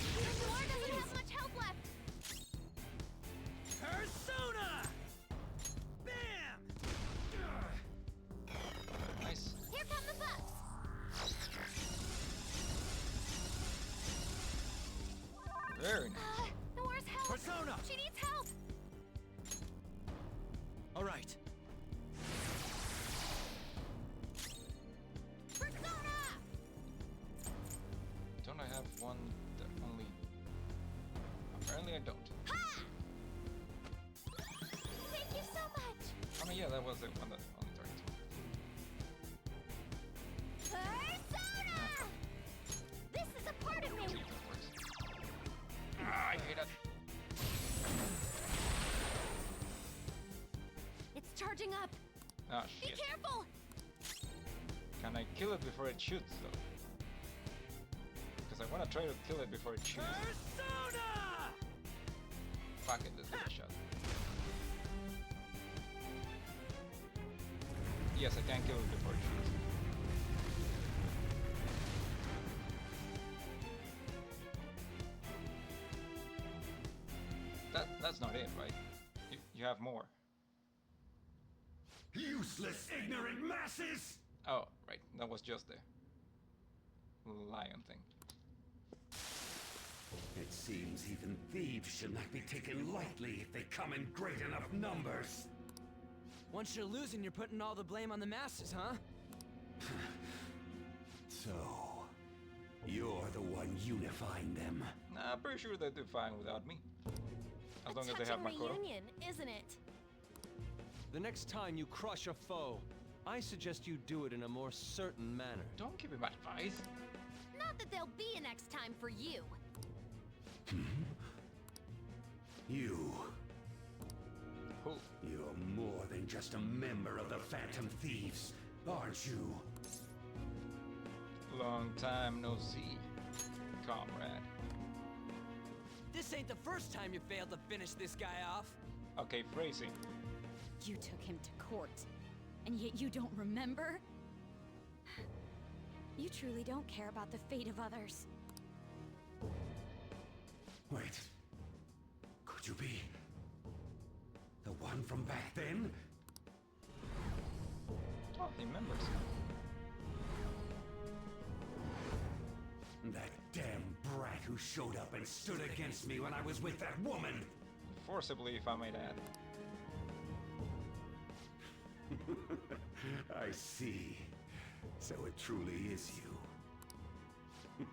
The door doesn't have much health left! Persona! Bam! Nice. Here come the bugs! Very nice. Nora's help! Persona! She needs help! All right. Persona! Don't I have one that only... Apparently I don't. Ha! Thank you so much! I mean, yeah, that was the one that only targets one. Persona! This is a part of See me! if that works. Ah, I hate it. It's charging up! Ah, Be shit. careful! Can I kill it before it shoots, though? Because I want to try to kill it before it shoots. Persona! Fuck it, let's give it a shot. Yes, I can kill it before it shoots. That's not it, right? You have more. Useless, ignorant masses! Oh, right. That was just the lion thing. It seems even thieves should not be taken lightly if they come in great enough numbers. Once you're losing, you're putting all the blame on the masses, huh? So, you're the one unifying them. Nah, I'm pretty sure they do fine without me. As long as they have my quota. reunion, isn't it? The next time you crush a foe, I suggest you do it in a more certain manner. Don't give him advice. Not that there'll be a next time for you. You. Who? You're more than just a member of the Phantom Thieves, aren't you? Long time no see, comrade. This ain't the first time you failed to finish this guy off. Okay, phrasing. You took him to court, and yet you don't remember? You truly don't care about the fate of others. Wait. Could you be the one from back then? Oh, he remembers. That damn brat who showed up and stood against me when I was with that woman! Forcibly, if I may add. I see. So it truly is you.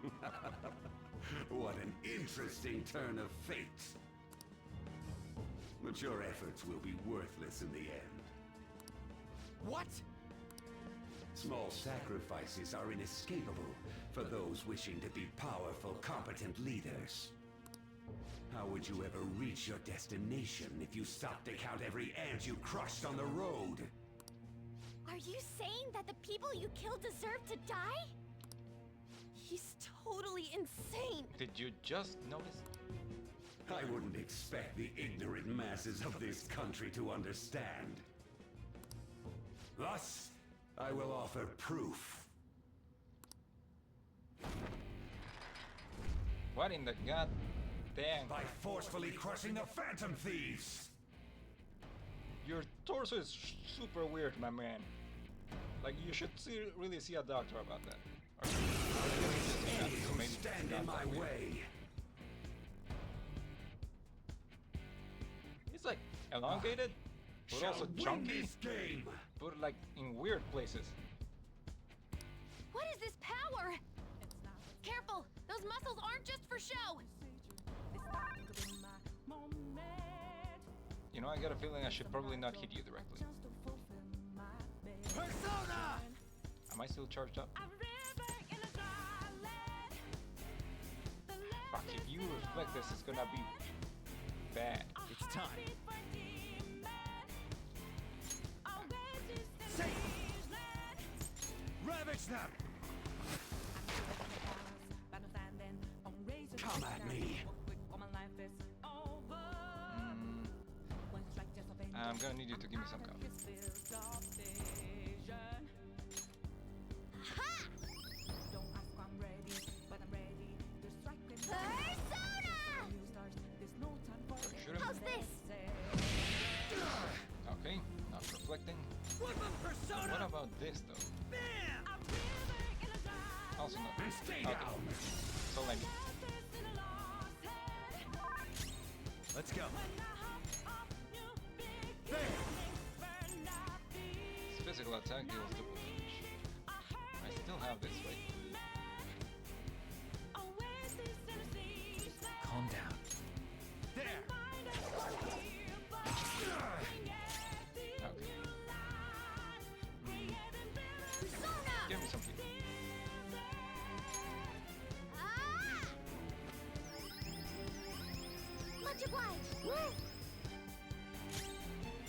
What an interesting turn of fate. But your efforts will be worthless in the end. What? Small sacrifices are inescapable for those wishing to be powerful, competent leaders. How would you ever reach your destination if you stopped to count every ant you crushed on the road? Are you saying that the people you killed deserve to die? He's totally insane! Did you just notice? I wouldn't expect the ignorant masses of this country to understand. Thus, I will offer proof. What in the god damn? By forcefully crushing the Phantom Thieves! Your torso is super weird, my man. Like, you should really see a doctor about that. Or Any who stand in my way. It's like elongated, but Shall also win chunky. this game. But like in weird places. What is this power? show! You know, I got a feeling I should probably not hit you directly. Persona! Am I still charged up? Fuck, if you reflect this, it's gonna be bad. It's time. Say, ravage them! Come at me. I'm gonna need you to give me some cover. How's this? Okay, not reflecting. What about this though? Also not. Okay. So let me. Let's go. This physical attack deals double damage. I still have this, right? Calm down. There. Okay. Give me some people. Much obliged. Woo!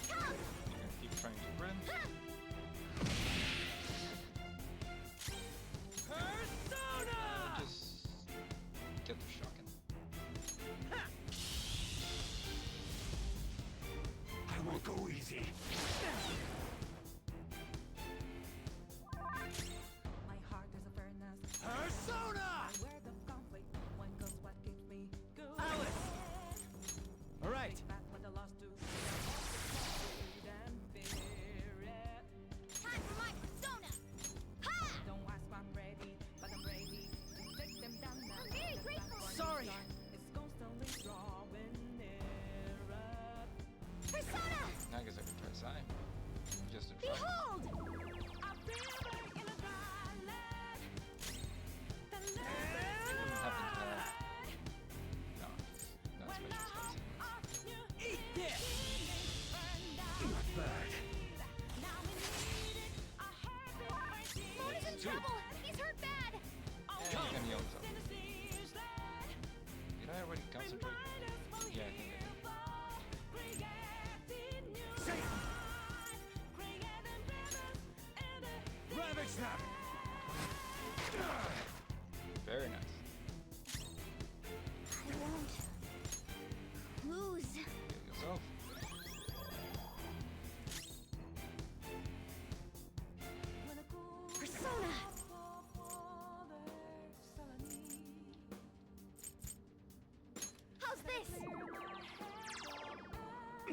Come! You can keep trying to run. Persona! Just get the shocking. I won't go easy. My heart is a furnace. Persona! Where the conflict, one goes what keeps me going. Alice! All right. Back when the lost do. Time for my persona! Ha! Don't ask why I'm ready, but I'm ready to take them down now. I'm very grateful. Sorry. It's constantly drawing nearer. Persona! I guess I can try Psy. Just to try. Behold! Wouldn't happen to have. No, not special space. Eat this! Not bad. Lord is in trouble! He's hurt bad! Yeah, you can heal himself. Did I already concentrate? Yeah, I think I did. Say, ravage them! Very nice. I won't lose. Heal yourself. Persona! How's this?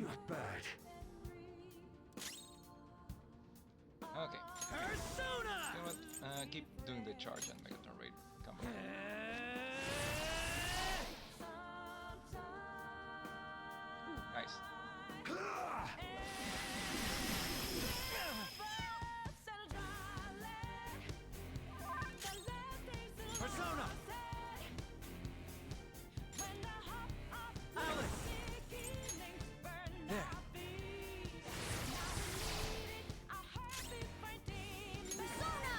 Not bad. Okay. Persona! You know what? Keep doing the charge and Megaton raid combo. Nice. Persona! Alice! There. Persona!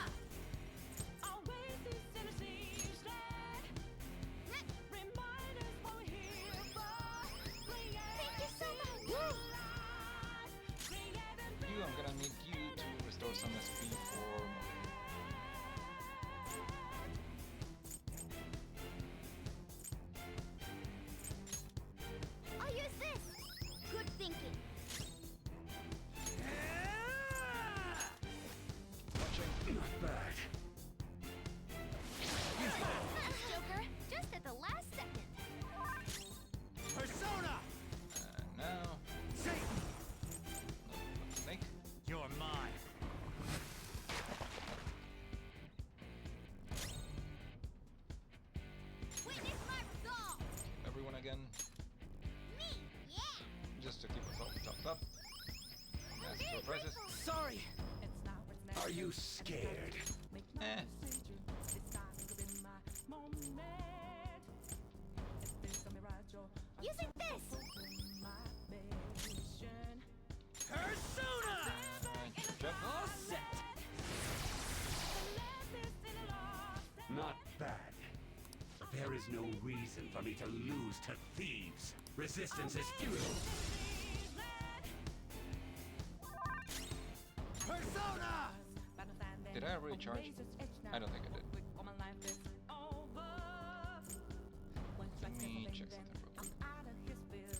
Thank you so much! You, I'm gonna need you to restore some SP for I'll use this! Good thinking. Not bad. Thanks, Joker! Just at the last second. Persona! now. Satan! Snake. You're mine. Witness my resolve! Everyone again. Me, yeah! Just to keep us all topped up. Ask for prizes. Sorry! Are you scared? Eh. not bad. But there is no reason for me to lose to thieves. Resistance is futile. Persona! Did I really charge? I don't think I did. Let me check something real quick.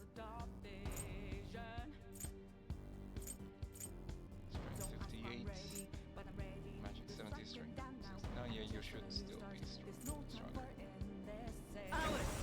Strength 58. Magic 70, strength 60. No, yeah, you should still be stronger. Alice!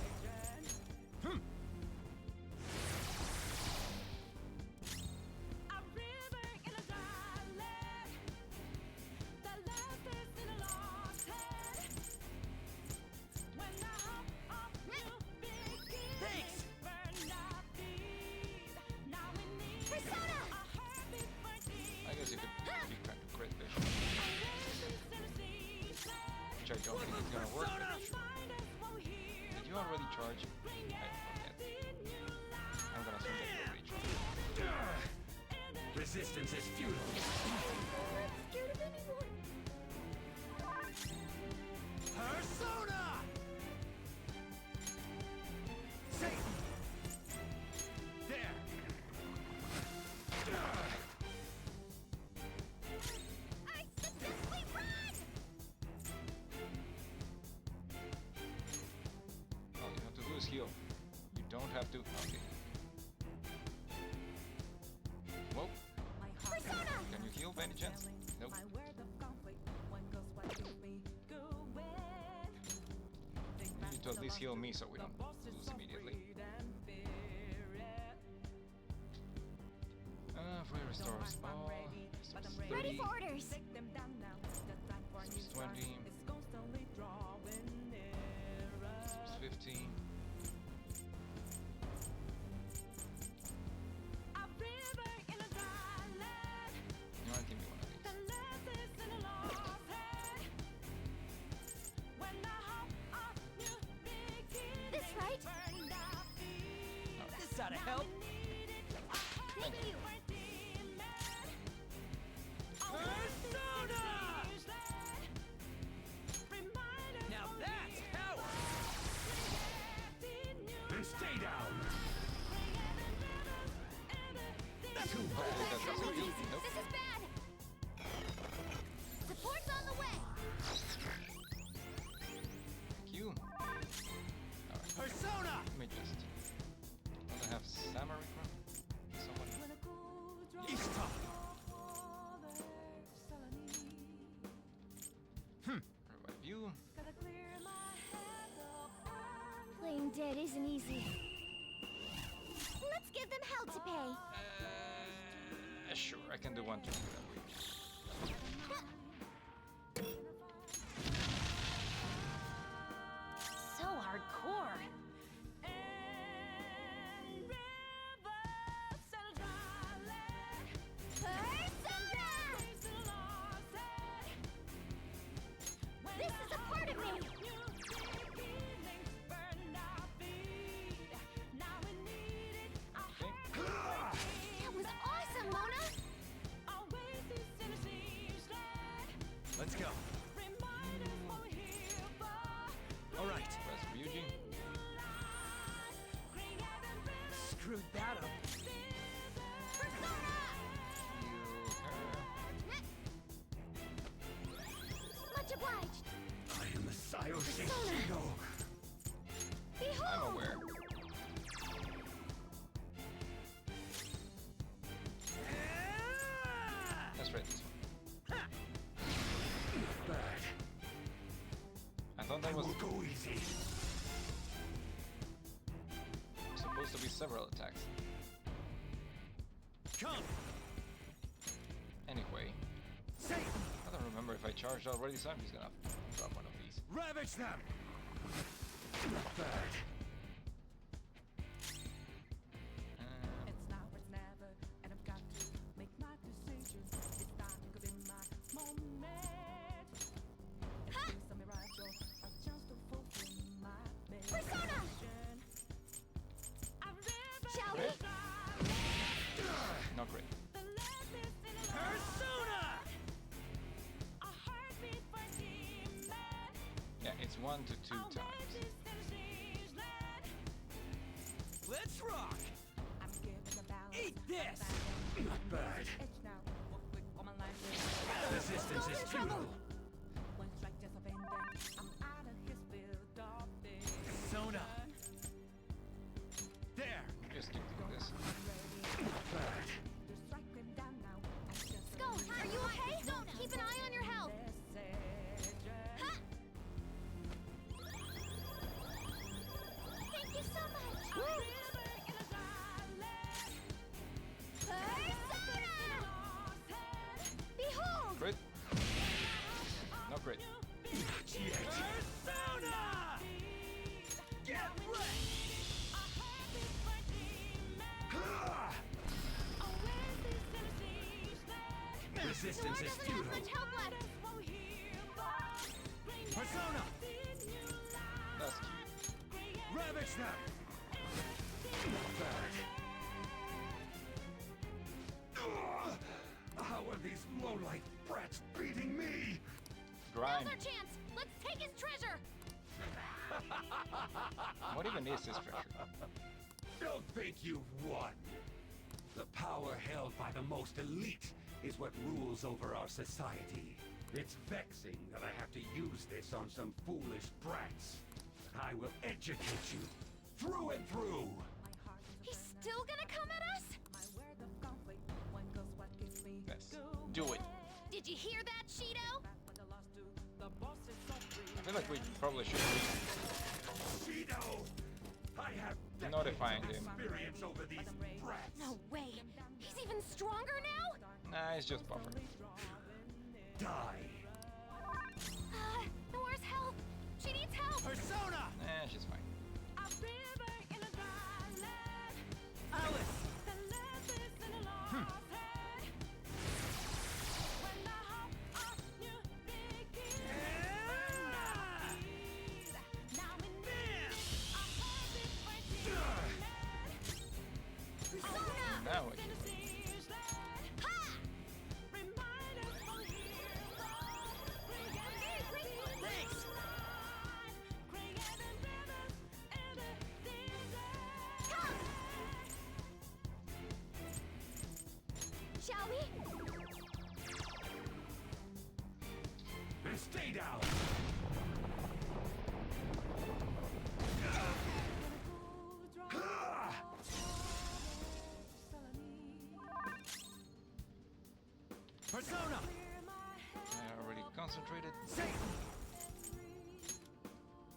I guess you could be kind of crit vision. Which I don't think is gonna work, but sure. Did you already charge? I forget. I'm gonna assume that you already charged. Resistance is futile. Persona! Satan! There! I successfully run! All you have to do is heal. You don't have to. Okay. Whoa. Persona! Can you heal by any chance? Nope. You need to at least heal me so we don't lose immediately. If we restore us all, Ready for orders! 20, 15. You want to give me one of these? This right? This oughta help. Thank you! Persona! Now that's power! And stay down. Too bad that doesn't heal me. Nope. This is bad! Support's on the way! Thank you. Alright. Persona! Let me just. Don't I have Samurai Crown? Someone. Ishtar! Revive you. Playing dead isn't easy. Let's give them hell to pay. Sure, I can do 1, 2, 3 that way. So hardcore. This is a part of me! That was awesome, Mona! Let's go. All right. Press Ryuji. Screwed that up. Much obliged! I am the Sayoshi Shido. Behold! I'm aware. Let's try this one. Bad. I thought that was will go easy. supposed to be several attacks. Come! Anyway, Satan! I don't remember if I charged already, so I'm just gonna drop one of these. Ravage them! Bad. It's now or it's never, and I've got to make my decision. It's not gonna be my moment. It's a miracle, I just to fulfill my Persona! Shall we? Not great. Persona! Yeah, it's needs 1 to 2 times. Let's rock! Eat this! Not bad. Resistance is futile. Persona! There! Just keep doing this. Go! Are you okay? Don't keep an eye on your health. Ha! Thank you so much. Persona! Behold! Crit? No crit. Persona! Get ready! Resistance is futile. Persona! That's cute. Ravage them! Not bad. How are these lowlife brats beating me? Grind. Now's our chance. Let's take his treasure. What even is this treasure? Don't think you've won. The power held by the most elite is what rules over our society. It's vexing that I have to use this on some foolish brats. But I will educate you through and through. He's still gonna come at us? Yes. Do it. Did you hear that, Shido? I feel like we probably should be Shido! I have notifying him. experience over these brats. No way. He's even stronger now? Nah, it's just buffer. Die. Nora's health. She needs help. Persona! Nah, she's fine. Alice! Now what? Shall we? And stay down. Persona! I already concentrated. Satan!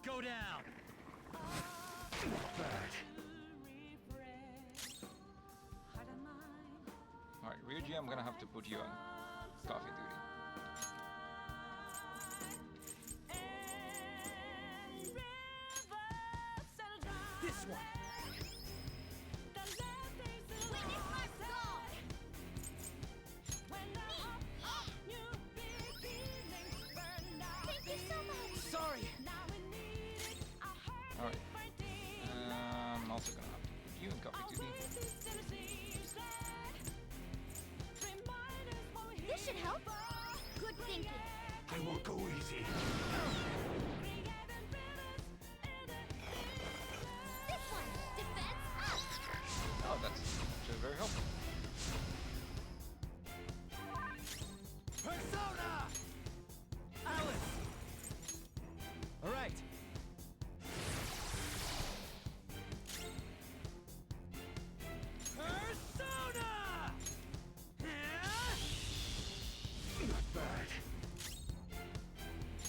Go down! Not bad. Alright, Ryuji, I'm gonna have to put you on coffee duty. This one! Sorry! Alright. I'm also gonna have to put you in coffee duty. This should help. Good thinking. I won't go easy. This one. Defense up. Oh, that's actually very helpful. Persona! Alice! All right. Persona! Not bad.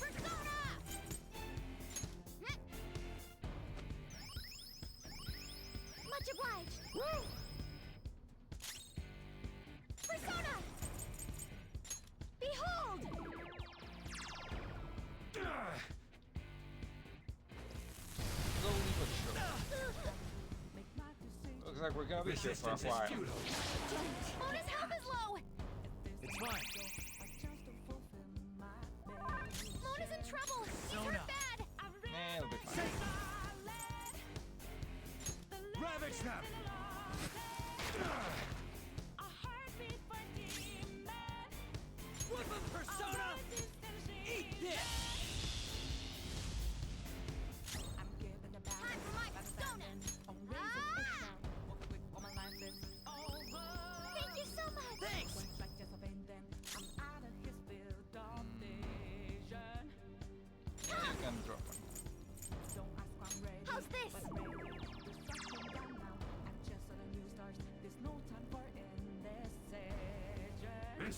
Persona! Much obliged. Woo! Persona! Behold! Slowly but surely. Looks like we're gonna be here for a while. Mona's health is low! It's fine. Mona's in trouble! He's hurt bad! Eh, it'll be fine. Ravage them! Whip of Persona! Eat this!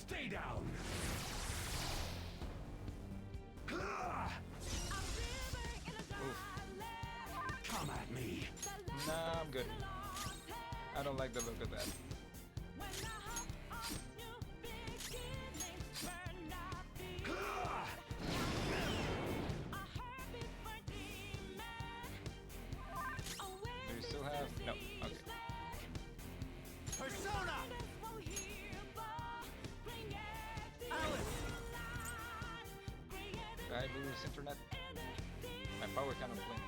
stay down! Come at me! Nah, I'm good. I don't like the look of that. Do you still have... No, okay. Persona! Alice! Did I lose internet? My power kind of blinked.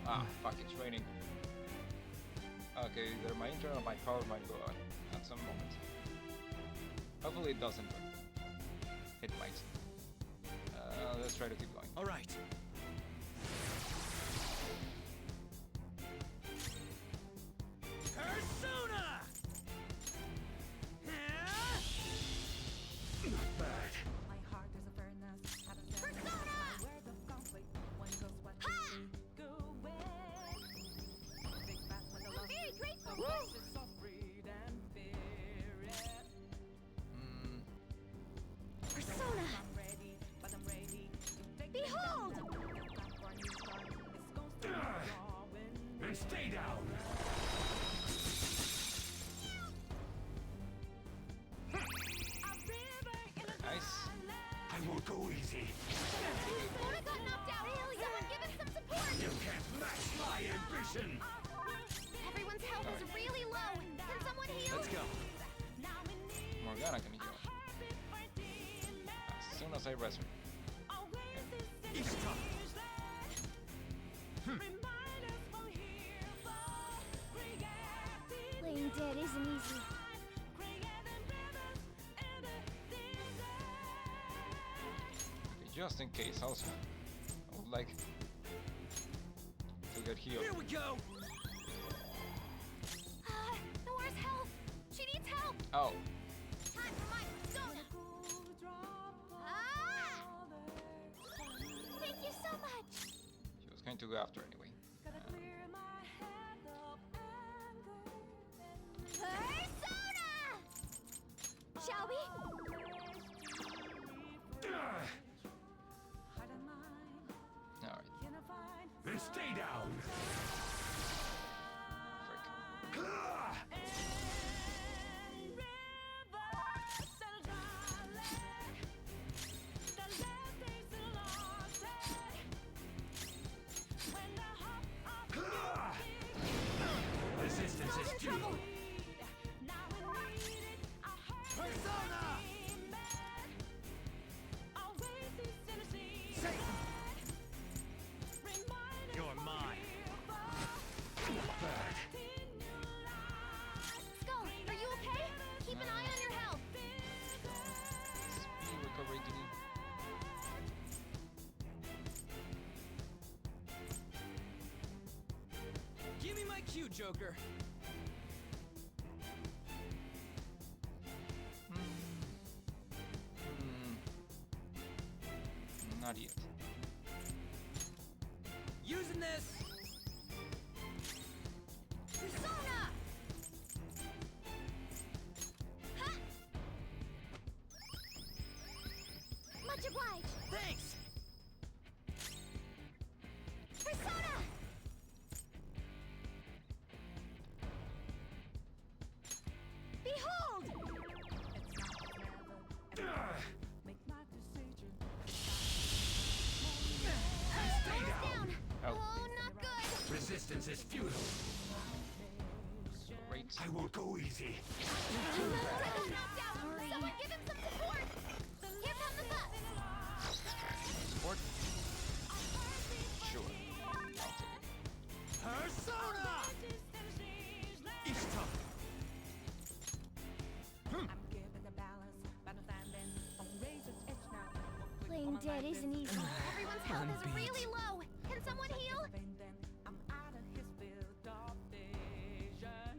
Ah, fuck, it's raining. Okay, either my internet or my power might go out at some moment. Hopefully it doesn't, but it might. Let's try to keep going. Alright. Persona! Not bad. My heart is a furnace. How does Persona! Words of conflict. One goes what go away. Big fat with a love. Very grateful. It's of greed and fear. Persona! I'm ready, but I'm ready to take Behold! And stay down! Nice. I won't go easy. Persona got knocked out. Someone give him some support. You can't match my ambition! Everyone's health is really low. Can someone heal? Let's go. Morgana can heal. As soon as I res her. Playing dead isn't easy. Okay, just in case, also, I would like to get healed. Here we go! Nora's health. She needs help. Oh, Time for my persona. Thank you so much. she was going to go after anyway. Persona! Shall we? Alright. And stay down! Resistance is futile! Persona! You're mine. Skull, are you okay? Keep an eye on your health. Speed recovery to me. Give me my cue, Joker. Not yet. Using this. Persona! Ha! Much obliged. Thanks. Persona! Behold! Make my decision. Stay down! Oh. Oh, not good. Resistance is futile! Great. I won't go easy! Persona got knocked out. Someone give him some support. Here comes the bus. Support? Sure. I'll take it. Persona! Ishtar! I'm giving the balance, but I'm standing on razor's edge now. Playing dead isn't easy. Everyone's health is really low. Can someone heal? I'm out of his field of vision.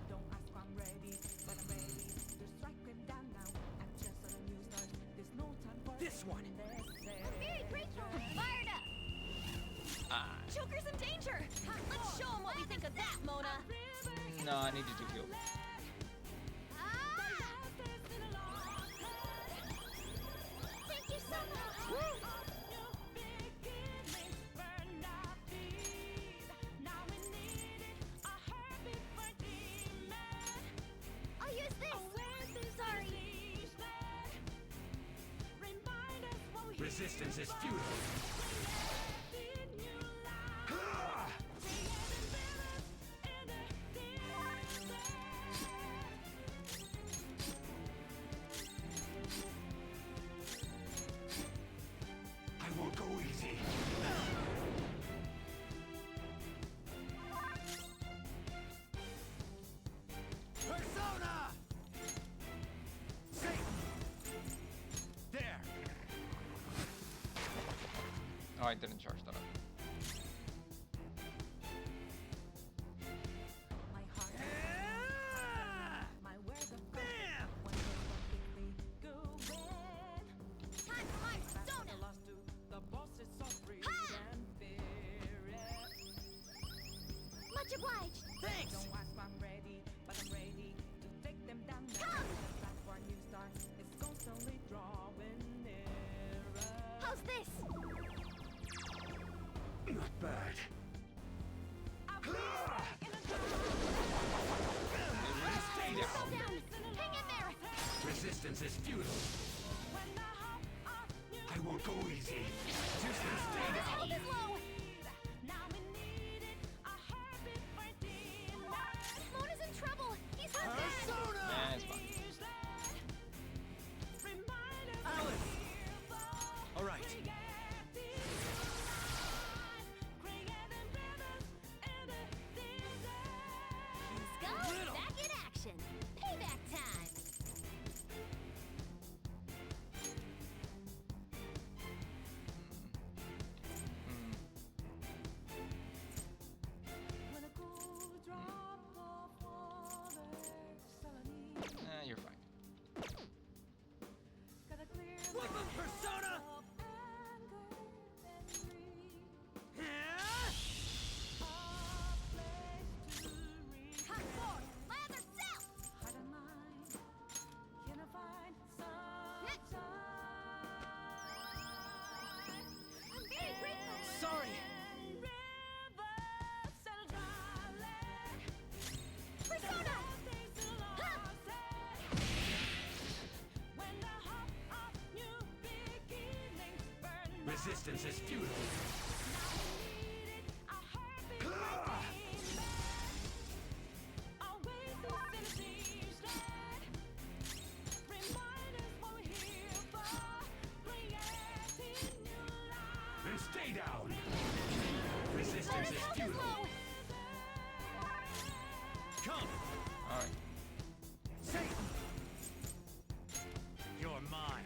Don't ask if I'm ready, but I'm ready to strike him down now. I'm just on a new start. There's no time for This one. I'm very grateful. Fired up. Ah. Joker's in danger! Let's show him what we think of that, Mona? No, I need you to heal. Thank you so much! I'll use this! Sorry. Resistance is futile. I won't go easy. Persona! Satan! There! Oh, I didn't charge that up. Time for my persona! Much obliged! Thanks! Don't ask why I'm ready, but I'm ready to take them down now. Come! The time for a new start is constantly drawing nearer. How's this? Not bad. Stay down! Hang in there! Resistance is futile. I won't go easy. Just stay down. Health is low! Mona's in trouble! He's hurt bad! Nah, it's fine. Alice! Alright. Go! Back in action! Payback time! You're fine. Weapon persona! Come forth! My other self! I'm very grateful! Sorry! Persona! Huh! Resistance is futile. And stay down. Resistance is futile. Come! Alright. Satan! You're mine.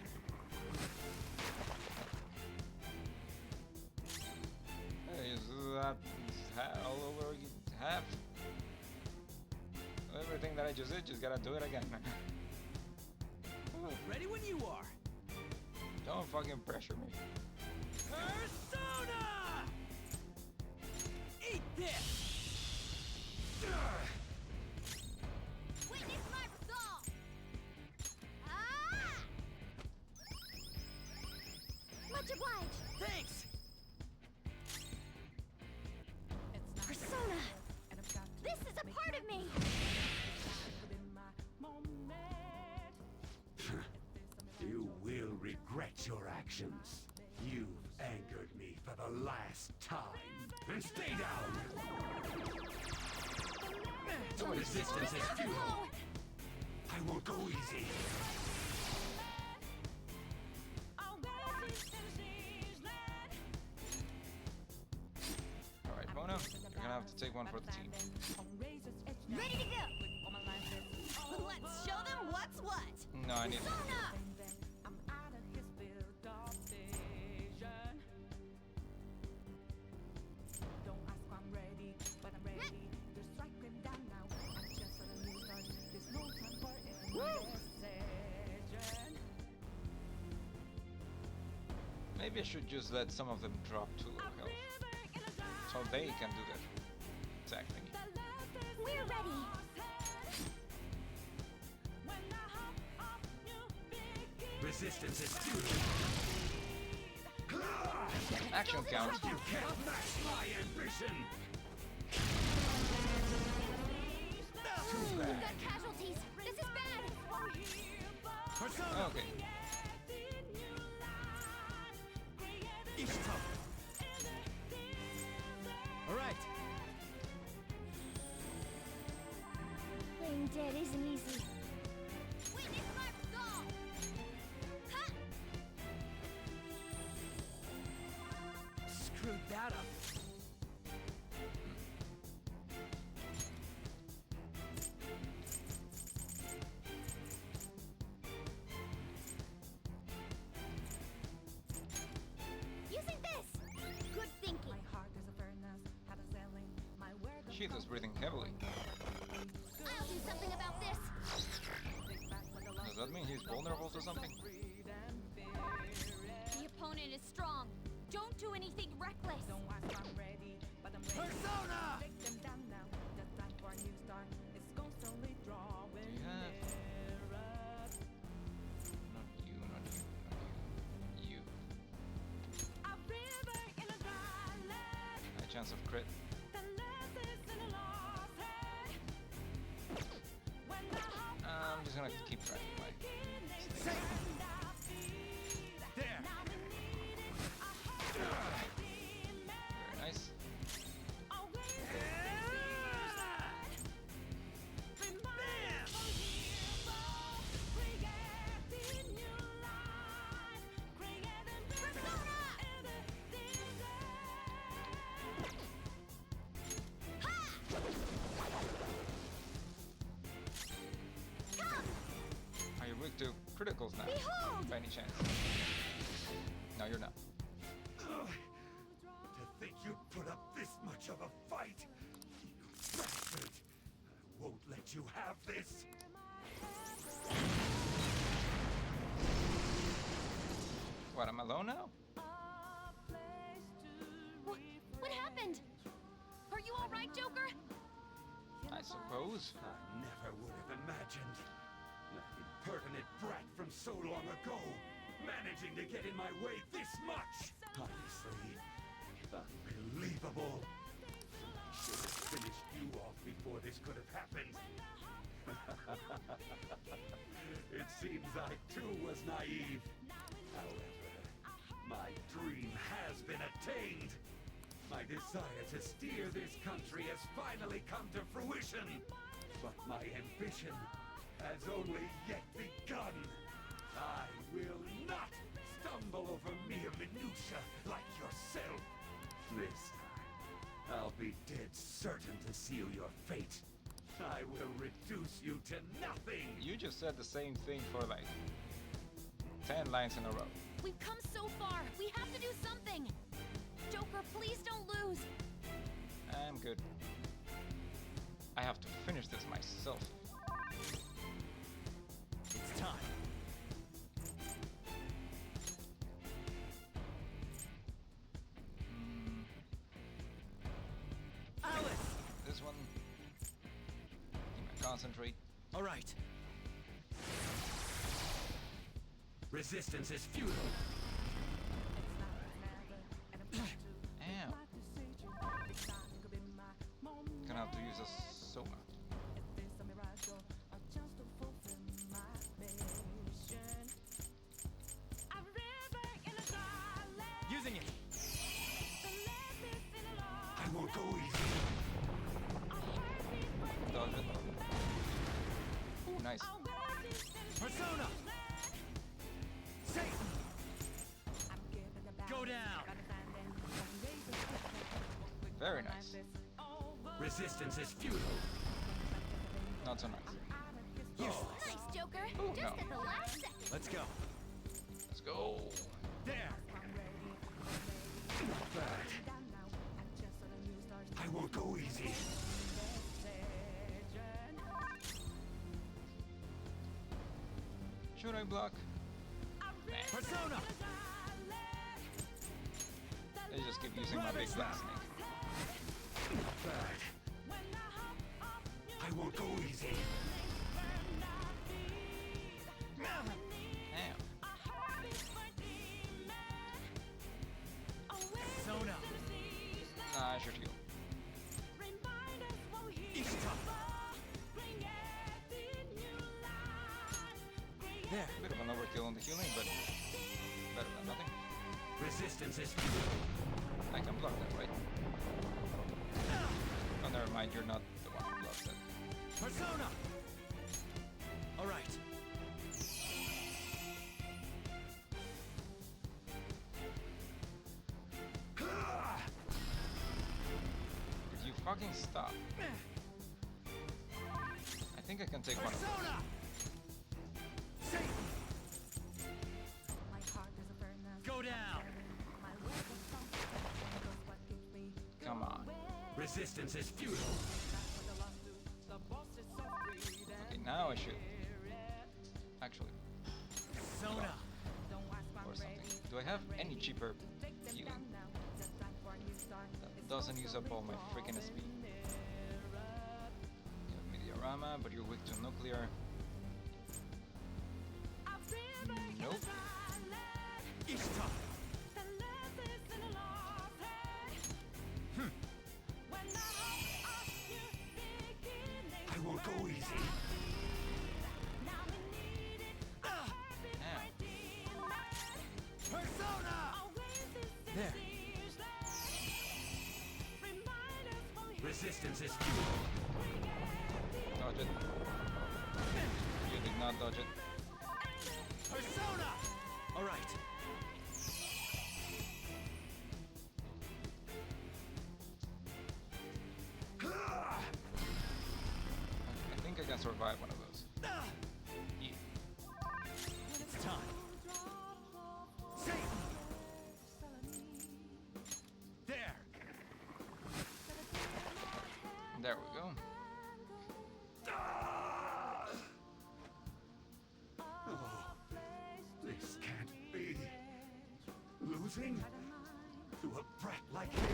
Hey, is that all over half? Everything that I just did, just gotta do it again. Ready when you are. Don't fucking pressure me. Persona! Eat this! Witness my resolve! Ah! Much obliged! Thanks! Persona! This is a part of me! You will regret your actions. You've angered me for the last time. And stay down! Resistance is futile. I won't go easy. Alright, Mona, you're gonna have to take one for the team. Ready to go! Let's show them what's what! No, I need Persona! Maybe I should just let some of them drop to low health. So they can do that attack thingy. We're ready. Resistance is futile. Action counts. You can't match my ambition. We've got casualties. This is bad. Persona. Okay. Ishtar. All right. Playing dead isn't easy. Witness my resolve. Ha! Screwed that up. Using this. Good thinking. Shido's breathing heavily. I'll do something about this. Does that mean he's vulnerable to something? The opponent is strong. Don't do anything reckless. Persona! Not you, not you, not you. High chance of crit. I'm just gonna keep track of my There. Very nice. Are you weak to criticals now? Behold! By any chance? No, you're not. To think you put up this much of a fight, you bastard! I won't let you have this. What, I'm alone now? What happened? Are you all right, Joker? I suppose. I never would have imagined. That impertinent brat from so long ago, managing to get in my way this much. Honestly, unbelievable. I should have finished you off before this could have happened. It seems I too was naive. However, my dream has been attained. My desire to steer this country has finally come to fruition. But my ambition has only yet begun. I will not stumble over mere minutia like yourself. This time, I'll be dead certain to seal your fate. I will reduce you to nothing. You just said the same thing for like 10 lines in a row. We've come so far. We have to do something. Joker, please don't lose. I'm good. I have to finish this myself. It's time. Alice! This one. Concentrate. All right. Resistance is futile. Damn. Gonna have to use a Soma. Using it. I won't go easy. Dodge it. Ooh, nice. Persona! Satan! Go down! Very nice. Resistance is futile. Not so nice. Nice, Joker. Ooh, Just no. at the last second. Let's go. Let's go. There! Not bad. I won't go easy. Should I block? Persona! I just keep using my big black snake. Not bad. I won't go easy. Damn. Sona. Nah, I should heal. There. Bit of an overkill on the healing, but better than nothing. Resistance is I can block that, right? Oh, never mind, you're not the one who blocks that. Persona! Alright. Could you fucking stop? I think I can take one of them. Go down. Come on. Resistance is futile. Okay, now I should. Actually. Sona. Or something. Do I have any cheaper healing? That doesn't use up all my freaking SP. You have Meteorama, but you're weak to nuclear. Nope. I won't go easy. Persona! There. Resistance is futile. Dodge it. You did not dodge it. Persona! Alright. I think I can survive one of those. Yeah. It's time. There. There we go. Oh, this can't be. Losing? To a brat like him?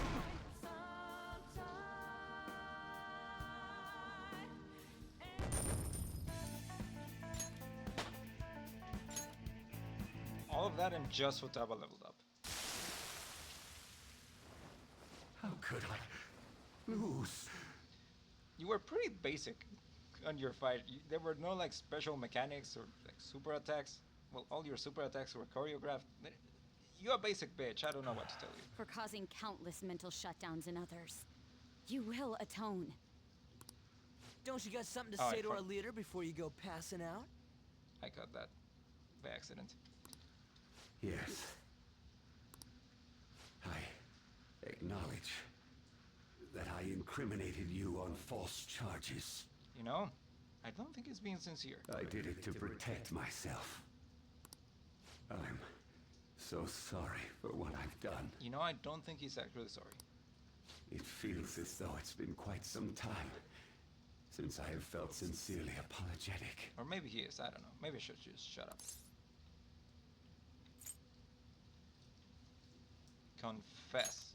All of that and just Futaba leveled up. How could I lose? You were pretty basic on your fight. There were no like special mechanics or like super attacks. Well, all your super attacks were choreographed. You're a basic bitch. I don't know what to tell you. For causing countless mental shutdowns in others. You will atone. Don't you got something to Oh, say to our leader before you go passing out? I got that by accident. Yes. I acknowledge that I incriminated you on false charges. You know, I don't think it's being sincere. I did it to protect myself. I'm so sorry for what I've done. You know, I don't think he's actually sorry. It feels as though it's been quite some time since I have felt sincerely apologetic. Or maybe he is. I don't know. Maybe I should just shut up. Confess.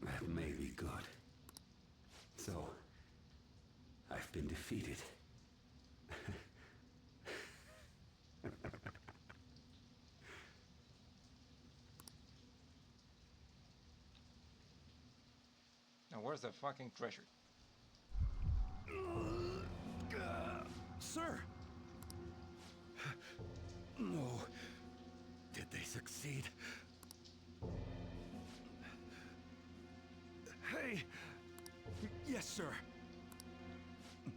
That may be good. So, I've been defeated. Now where's the fucking treasure? Sir! No. Did they succeed? Hey! Yes, sir.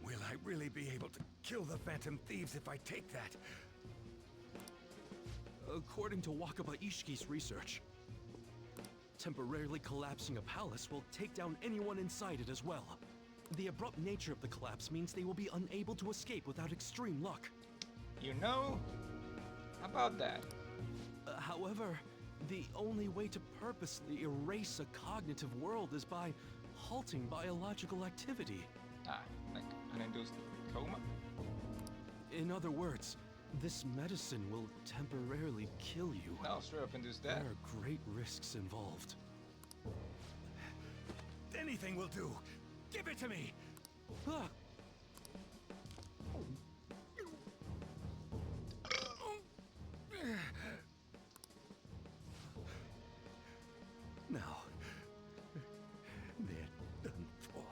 Will I really be able to kill the Phantom Thieves if I take that? According to Wakaba Ishiki's research, temporarily collapsing a palace will take down anyone inside it as well. The abrupt nature of the collapse means they will be unable to escape without extreme luck. You know about that. However, the only way to purposely erase a cognitive world is by halting biological activity. Ah, like an induced coma? In other words, this medicine will temporarily kill you. No, straight up induce that. There are great risks involved. Anything will do. Give it to me. Now, they're done for.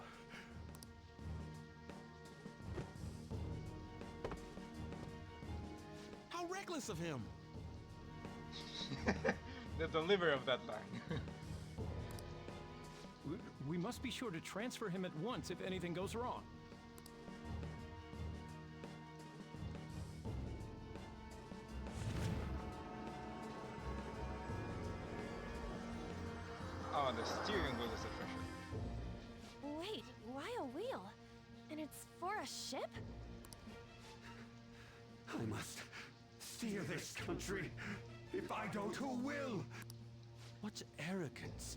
How reckless of him! The delivery of that line. We must be sure to transfer him at once if anything goes wrong. Oh, the steering wheel is a treasure. Wait, why a wheel? And it's for a ship? I must steer this country. If I don't, who will? What arrogance.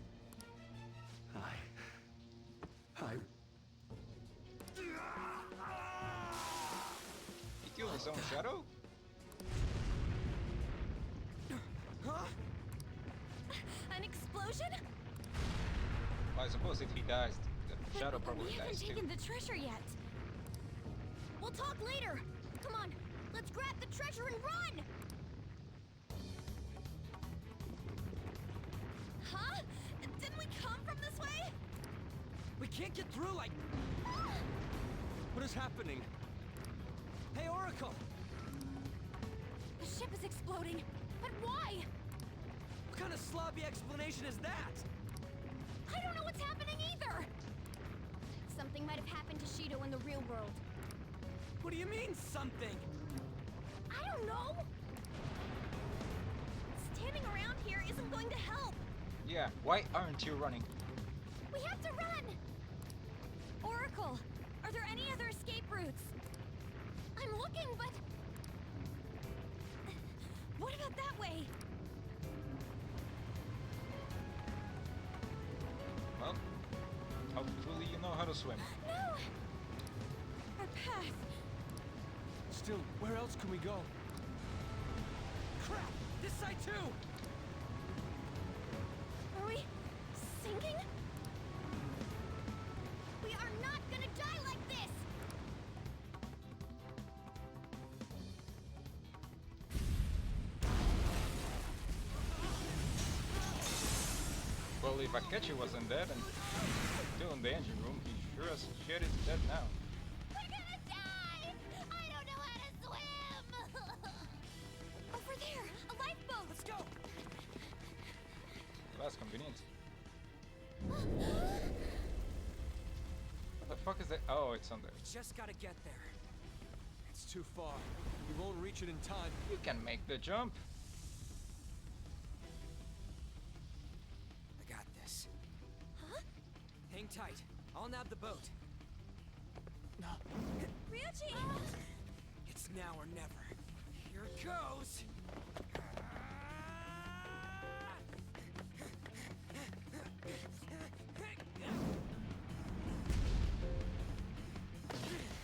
He killed his own shadow? Huh? An explosion? Well, I suppose if he dies, the shadow probably We haven't dies too. taken the treasure yet. We'll talk later. Come on, let's grab the treasure and run! Huh? Didn't we come from this way? We can't get through like... What is happening? Hey, Oracle! The ship is exploding, but why? What kind of sloppy explanation is that? I don't know what's happening either! Something might have happened to Shido in the real world. What do you mean, something? I don't know! Standing around here isn't going to help! Yeah, why aren't you running? We have to run! Oracle, are there any other escape routes? I'm looking, but... What about that way? Well, hopefully you know how to swim. No! Our path. Still, where else can we go? Crap! This side too! Are we sinking? We are not gonna die like this! Well, if Akechi wasn't dead and still in the engine room, he sure as shit is dead now. We're gonna die! I don't know how to swim! Over there! A lifeboat! Let's go! Well, that's convenient. What the fuck is that? Oh, it's on there. We just gotta get there. It's too far. We won't reach it in time. You can make the jump. I got this. Huh? Hang tight. I'll nab the boat. Ryuji! It's now or never. Here goes!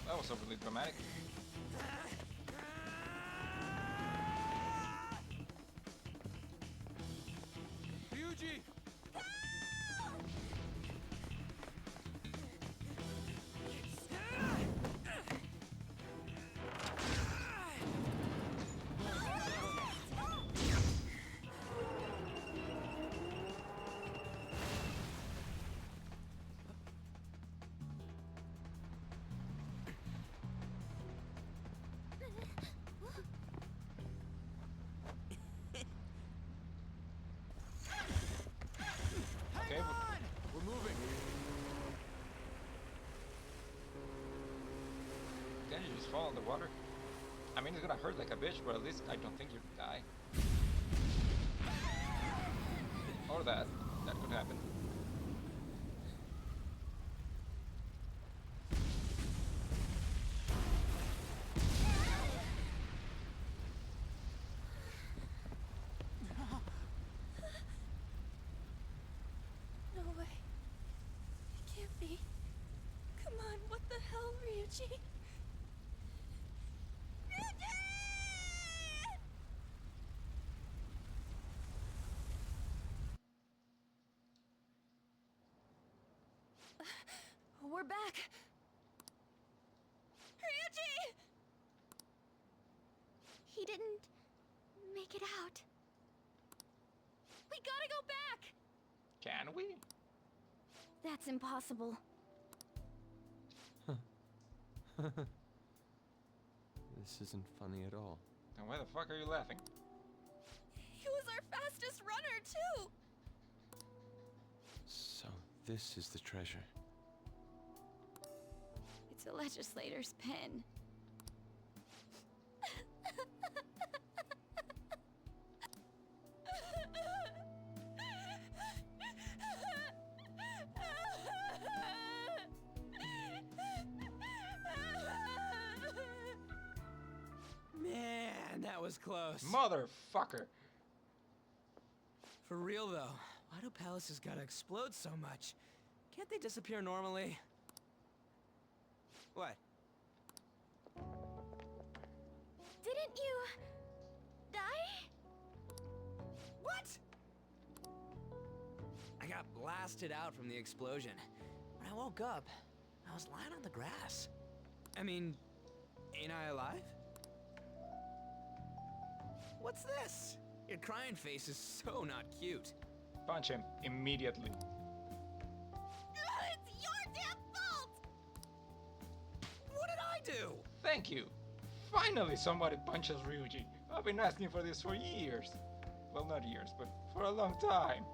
That was overly dramatic. Ryuji! Okay, We're moving. then you just fall in the water. I mean, it's gonna hurt like a bitch, but at least I don't think you die. Or that could happen. No way. It can't be. Come on, what the hell, Ryuji? Ryuji! We're back. Ryuji! He didn't make it out. We gotta go back! Can we? That's impossible. This isn't funny at all. Then why the fuck are you laughing? He was our fastest runner, too! So, this is the treasure. It's a legislator's pen. Man, that was close. Motherfucker! For real though, why do palaces gotta explode so much? Can't they disappear normally? What? Didn't you... die? What? I got blasted out from the explosion. When I woke up, I was lying on the grass. I mean, ain't I alive? What's this? Your crying face is so not cute. Punch him immediately. It's your damn fault! What did I do? Thank you. Finally somebody punches Ryuji. I've been asking for this for years. Well, not years, but for a long time.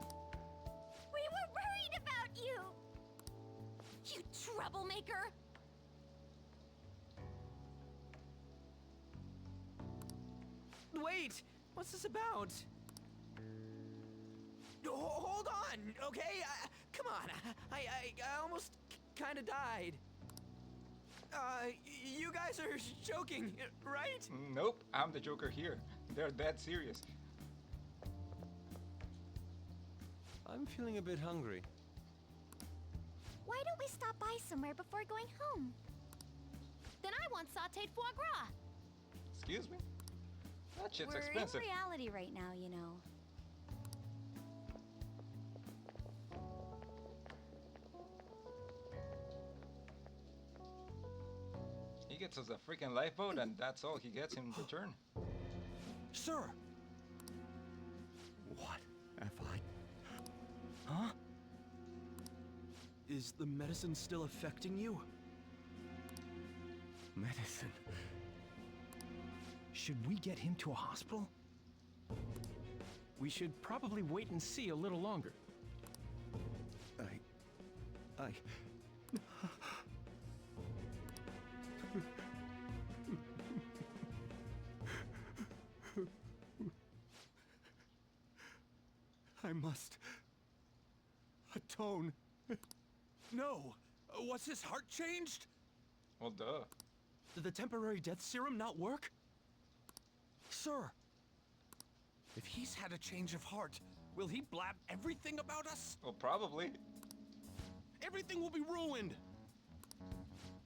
We were worried about you! You troublemaker! Wait, what's this about? Hold on, okay? Come on, I almost kind of died. You guys are joking, right? Nope, I'm the Joker here. They're that serious. I'm feeling a bit hungry. Why don't we stop by somewhere before going home? Then I want sauteed foie gras. Excuse me? That shit's We're expensive. in reality right now, you know. He gets us a freaking lifeboat and that's all he gets in return. Sir! What have I... Huh? Is the medicine still affecting you? Medicine. Should we get him to a hospital? We should probably wait and see a little longer. I must atone. No! Was his heart changed? Well, duh. Did the temporary death serum not work? Sir! If he's had a change of heart, will he blab everything about us? Well, probably. Everything will be ruined!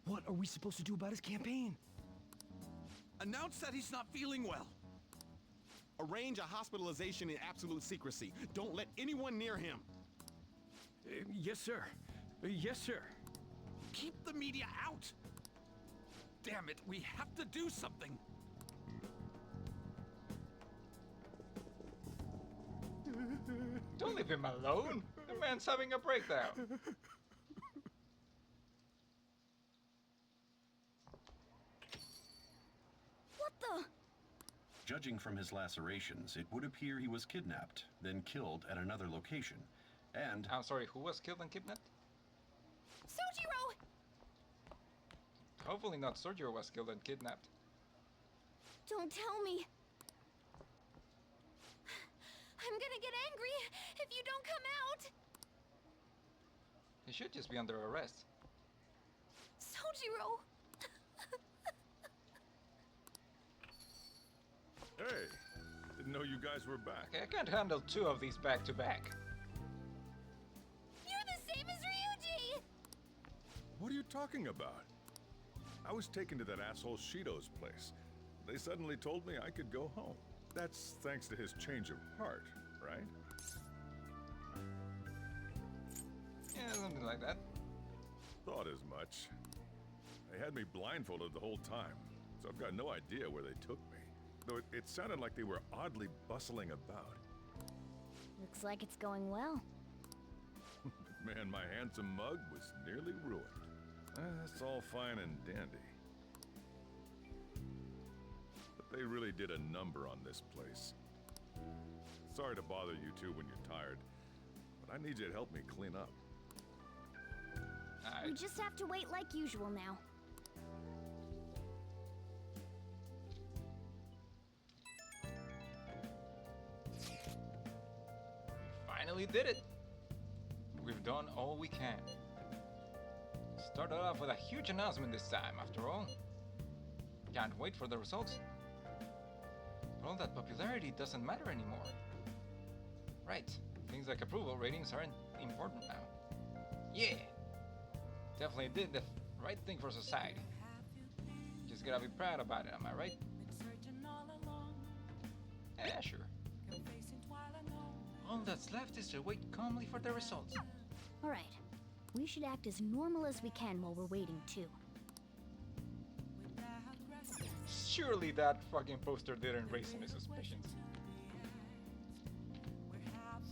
What are we supposed to do about his campaign? Announce that he's not feeling well. Arrange a hospitalization in absolute secrecy. Don't let anyone near him. Yes, sir. Yes, sir. Keep the media out! Damn it, we have to do something! Don't leave him alone. The man's having a breakdown. What the? Judging from his lacerations, it would appear he was kidnapped, then killed at another location. And... I'm sorry, who was killed and kidnapped? Sojiro! Hopefully not Sojiro was killed and kidnapped. Don't tell me. I'm gonna get angry if you don't come out. He should just be under arrest. Sojiro! Hey, didn't know you guys were back. Okay, I can't handle two of these back to back. You're the same as Ryuji! What are you talking about? I was taken to that asshole Shido's place. They suddenly told me I could go home. That's thanks to his change of heart, right? Yeah, something like that. thought as much. They had me blindfolded the whole time, so I've got no idea where they took me. Though it sounded like they were oddly bustling about. Looks like it's going well. Man, my handsome mug was nearly ruined. That's all fine and dandy. But they really did a number on this place. Sorry to bother you two when you're tired, but I need you to help me clean up. We just have to wait like usual now. Finally did it! We've done all we can. Started off with a huge announcement this time, after all. Can't wait for the results. But all that popularity doesn't matter anymore. Right, things like approval ratings aren't important now. Yeah! Definitely did the right thing for society. Just gotta be proud about it, am I right? Yeah, sure. All that's left is to wait calmly for the results. Alright. We should act as normal as we can while we're waiting, too. Surely that fucking poster didn't raise any suspicions.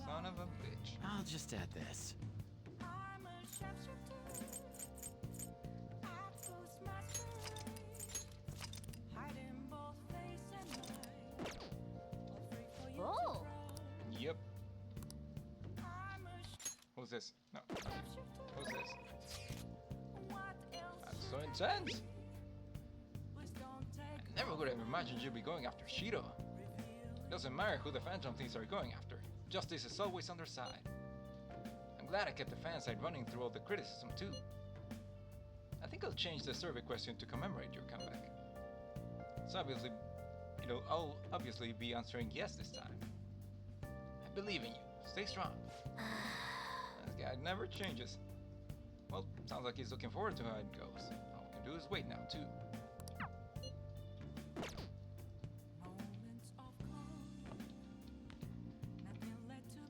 Son of a bitch. I'll just add this. Oh! Yep. Who's this? No. Who's this? That's so intense! I never would have imagined you'd be going after Shido. It doesn't matter who the Phantom Thieves are going after. Justice is always on their side. I'm glad I kept the fan side running through all the criticism too. I think I'll change the survey question to commemorate your comeback. So obviously, I'll obviously be answering yes this time. I believe in you. Stay strong. This guy never changes. Well, sounds like he's looking forward to how it goes. All we can do is wait now, too.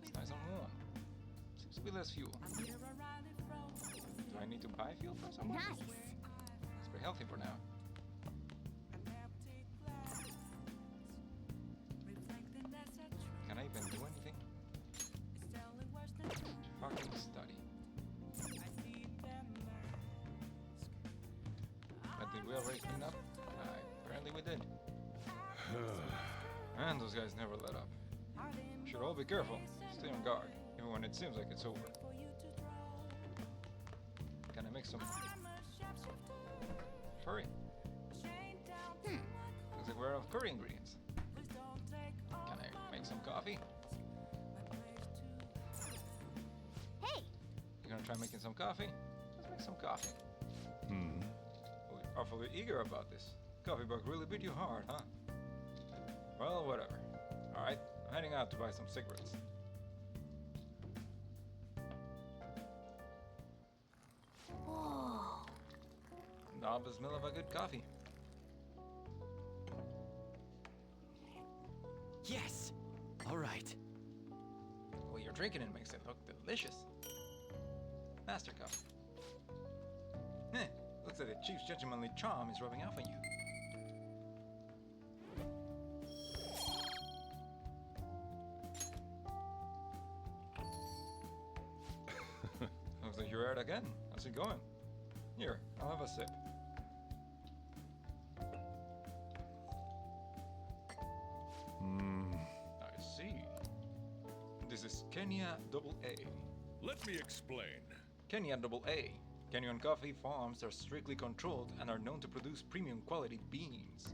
It's nice and warm. Seems to be less fuel. Do I need to buy fuel for someone? Nice. It's pretty healthy for now. Can I even do anything? Fucking study. But did we already clean up? Apparently we did. And those guys never let up. Should all be careful. Stay on guard, even when it seems like it's over. Can I make some curry? Looks like we're out of curry ingredients. Can I make some coffee? Hey! You gonna try making some coffee? Let's make some coffee. We're awfully eager about this. Coffee bug really beat you hard, huh? Well, whatever. Alright, I'm heading out to buy some cigarettes. Whoa! Not the smell of a good coffee. Yes! Alright. Well, you're drinking it makes it look delicious. Master coffee. Looks like the chief's gentlemanly charm is rubbing off on you. Looks like you're out again. How's it going? Here, I'll have a sip. I see. This is Kenya AA. Let me explain. Kenya AA. Kenyan coffee farms are strictly controlled and are known to produce premium quality beans.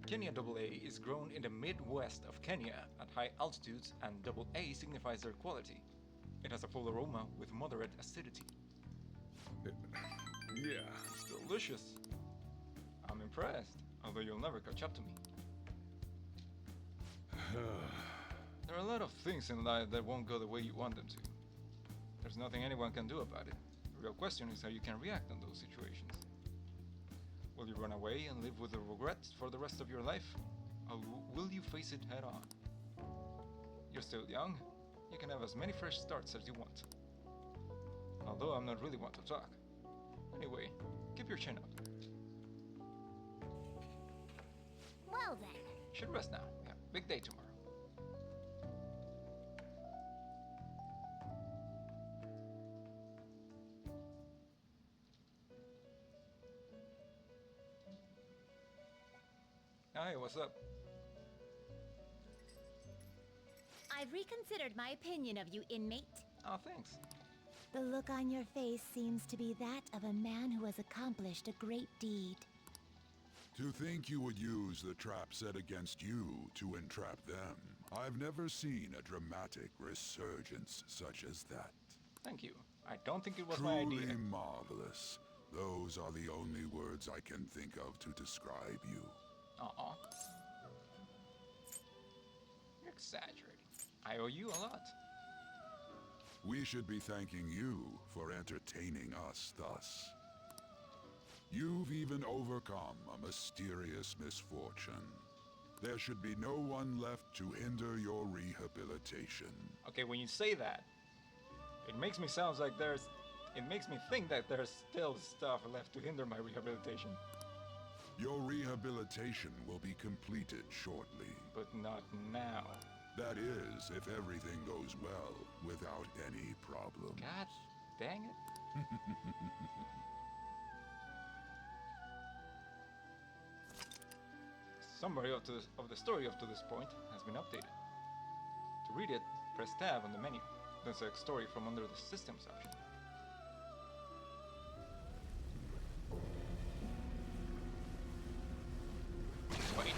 Kenya AA is grown in the Midwest of Kenya at high altitudes, and AA signifies their quality. It has a full aroma with moderate acidity. Yeah. It's delicious. I'm impressed, although you'll never catch up to me. There are a lot of things in life that won't go the way you want them to. There's nothing anyone can do about it. The real question is how you can react in those situations. Will you run away and live with the regret for the rest of your life? Or will you face it head on? You're still young. You can have as many fresh starts as you want. Although I'm not really one to talk. Anyway, keep your chin up. Well then. Should rest now. Yeah, big day tomorrow. Hi, what's up? I've reconsidered my opinion of you, inmate. Oh, thanks. The look on your face seems to be that of a man who has accomplished a great deed. To think you would use the trap set against you to entrap them. I've never seen a dramatic resurgence such as that. Thank you. I don't think it was my idea. Truly marvelous. Those are the only words I can think of to describe you. Uh-uh. You're exaggerating. I owe you a lot. We should be thanking you for entertaining us thus. You've even overcome a mysterious misfortune. There should be no one left to hinder your rehabilitation. Okay, when you say that, it makes me sound like it makes me think that there's still stuff left to hinder my rehabilitation. Your rehabilitation will be completed shortly. But not now. That is, if everything goes well, without any problems. God dang it. Summary of the story up to this point has been updated. To read it, press tab on the menu, then select story from under the systems option. Wait.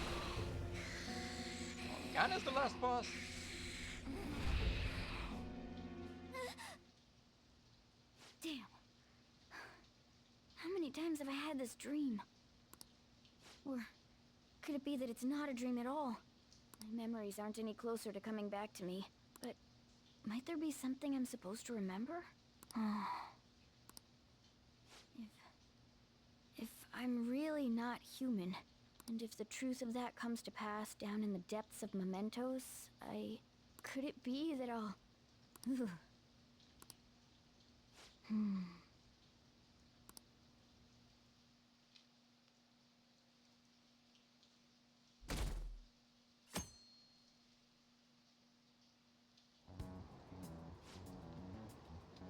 Morgana's the last boss? Damn. How many times have I had this dream? Or could it be that it's not a dream at all? My memories aren't any closer to coming back to me, but might there be something I'm supposed to remember? If I'm really not human, and if the truth of that comes to pass down in the depths of mementos, could it be that I'll... Ugh.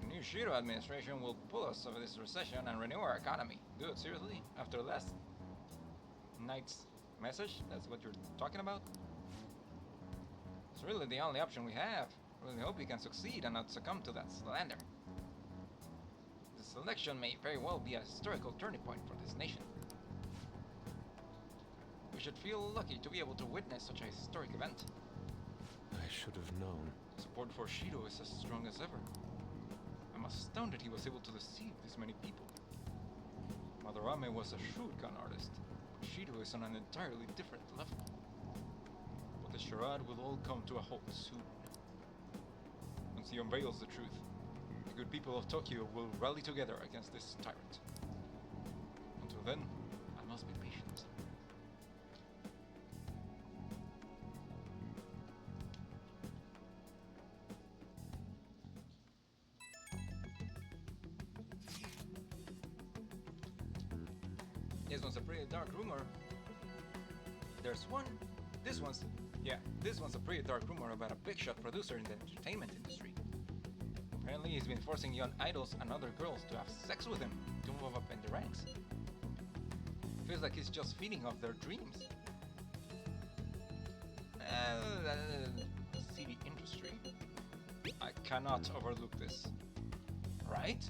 The new Shido administration will pull us out of this recession and renew our economy. Dude, seriously? After last night's message? That's what you're talking about? It's really the only option we have. I really hope we can succeed and not succumb to that slander. This election may very well be a historical turning point for this nation. We should feel lucky to be able to witness such a historic event. I should have known. Support for Shido is as strong as ever. I'm astounded he was able to deceive this many people. Mother Ame was a shrewd con artist, but Shido is on an entirely different level. But the charade will all come to a halt soon. Once he unveils the truth, the good people of Tokyo will rally together against this tyrant. Until then, I must be patient. This one's a pretty dark rumor. This one's a pretty dark rumor about a big shot producer in the entertainment industry. Apparently he's been forcing young idols and other girls to have sex with him to move up in the ranks. Feels like he's just feeding off their dreams. Seedy industry. I cannot overlook this. Right?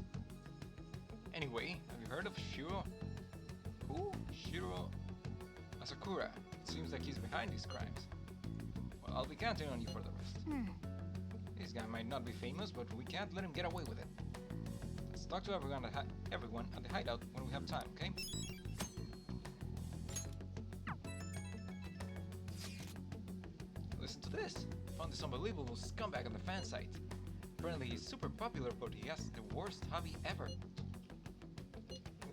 Anyway, have you heard of Shiro? Who? Shiro Asakura. It seems like he's behind these crimes. Well, I'll be counting on you for the rest. This guy might not be famous, but we can't let him get away with it. Let's talk to everyone at the hideout when we have time, okay? Listen to this. Found this unbelievable scumbag on the fan site. Apparently he's super popular, but he has the worst hobby ever.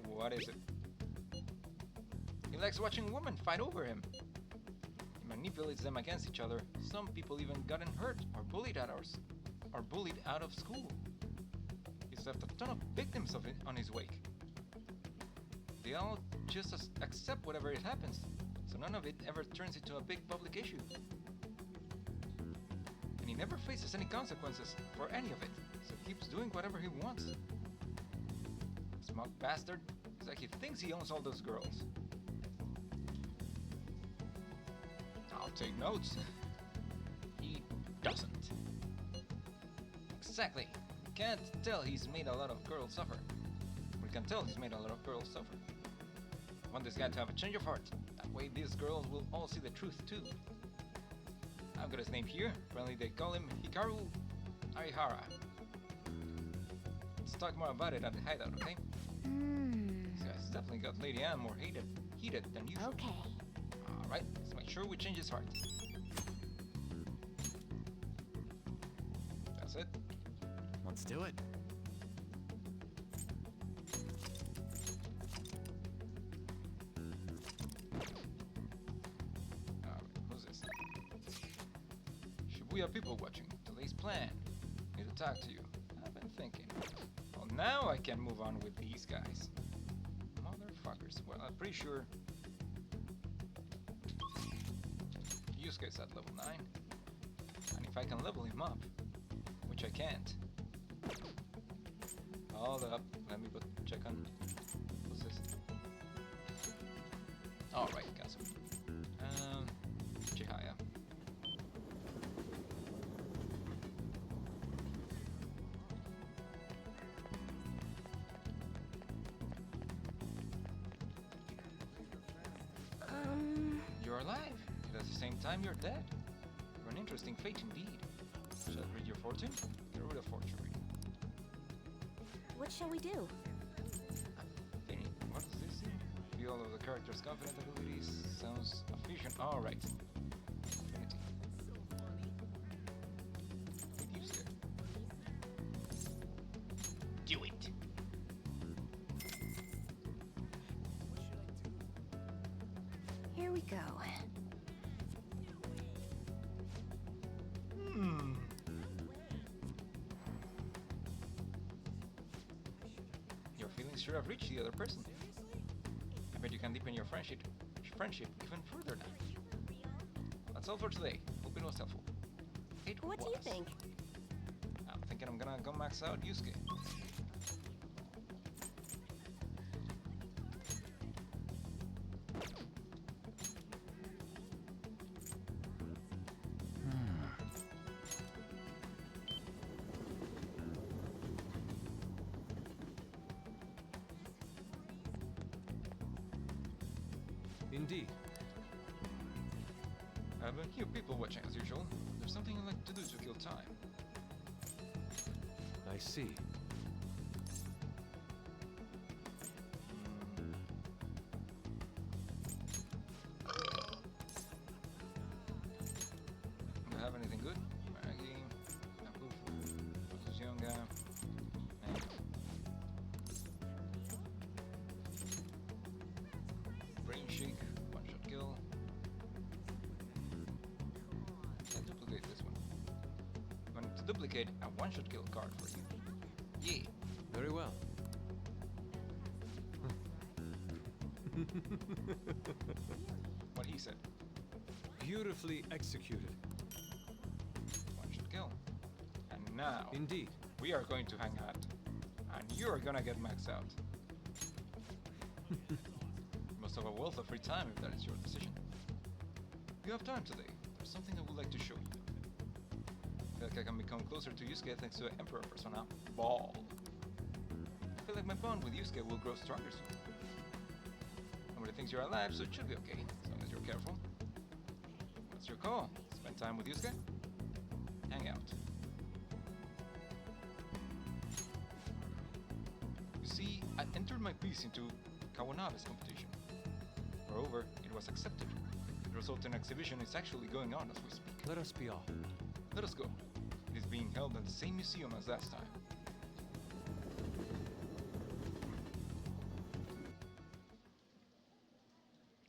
What is it? He likes watching women fight over him. He manipulates them against each other. Some people even gotten hurt or bullied out of school. He's left a ton of victims of it on his wake. They all just accept whatever it happens, so none of it ever turns into a big public issue. And he never faces any consequences for any of it, so keeps doing whatever he wants. Smug bastard. It's like he thinks he owns all those girls. I'll take notes. He doesn't. Exactly. Can't tell he's made a lot of girls suffer. We can tell he's made a lot of girls suffer. I want this guy to have a change of heart. That way these girls will all see the truth too. I've got his name here. Apparently they call him Hikaru Aihara. Let's talk more about it at the hideout, okay? This guy's definitely got Lady Anne more heated than usual. Okay. Alright, let's make sure we change his heart. That's it. Let's do it. Who's this? Shibuya people watching. Today's plan. Need to talk to you. I've been thinking. Well, now I can move on with these guys. Motherfuckers. Well, I'm pretty sure Yusuke's at level 9. And if I can level him up, which I can't. Hold up. Let me check on. What's this? Alright, got some. Chihaya. You're alive. Yet at the same time, you're dead. You're an interesting fate indeed. Shall I read your fortune? Get rid of fortune reading. What shall we do? Danny, what does this say? View all of the character's confident abilities. Sounds efficient. Alright. Affinity. With Yusuke. Do it. Here we go. Your feelings should have reached the other person. I bet you can deepen your friendship even further now. That's all for today. Hope it was helpful. What do you think? I'm thinking I'm gonna go max out Yusuke. Indeed. I have a few people watching as usual. There's something I like to do to kill time. I see. Do you have anything good? Maggie, Apufu, Zionga, and Brain Shake, one-shot kill. Let's duplicate this one. I'm going to duplicate a one-shot kill card for you. Yeah. Very well. What he said. Beautifully executed. One-shot kill. And now, Indeed. we are going to hang out. And you're gonna get maxed out. You must have a wealth of free time if that is your decision. You have time today. There's something I would like to show you. I feel like I can become closer to Yusuke thanks to Emperor Persona Ball. I feel like my bond with Yusuke will grow stronger soon. Nobody thinks you're alive, so it should be okay, as long as you're careful. What's your call? Spend time with Yusuke? Hang out. You see, I entered my piece into Kawanabe's competition. Moreover, it was accepted. The resulting exhibition is actually going on as we speak. Let us be off. Let us go. It is being held at the same museum as last time.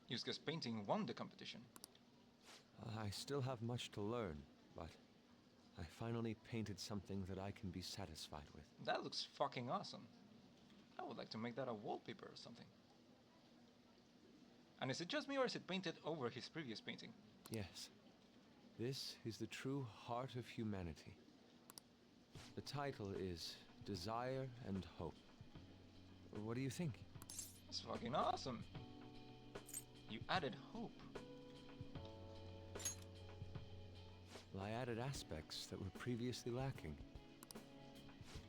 Yusuke's painting won the competition. I still have much to learn, but I finally painted something that I can be satisfied with. That looks fucking awesome. I would like to make that a wallpaper or something. And is it just me or is it painted over his previous painting? Yes. This is the true heart of humanity. The title is Desire and Hope. What do you think? It's fucking awesome. You added hope. Well, I added aspects that were previously lacking.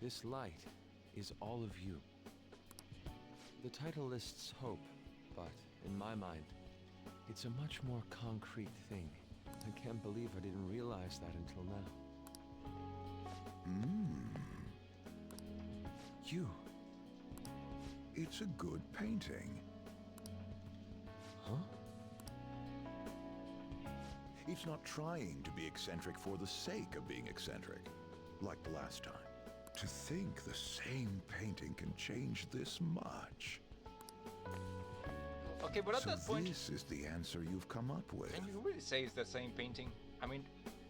This light is all of you. The title lists hope, but in my mind, it's a much more concrete thing. I can't believe I didn't realize that until now. You. It's a good painting. Huh? It's not trying to be eccentric for the sake of being eccentric, like the last time. To think the same painting can change this much. Okay, but at So that point, this is the answer you've come up with. can you really say it's the same painting? I mean,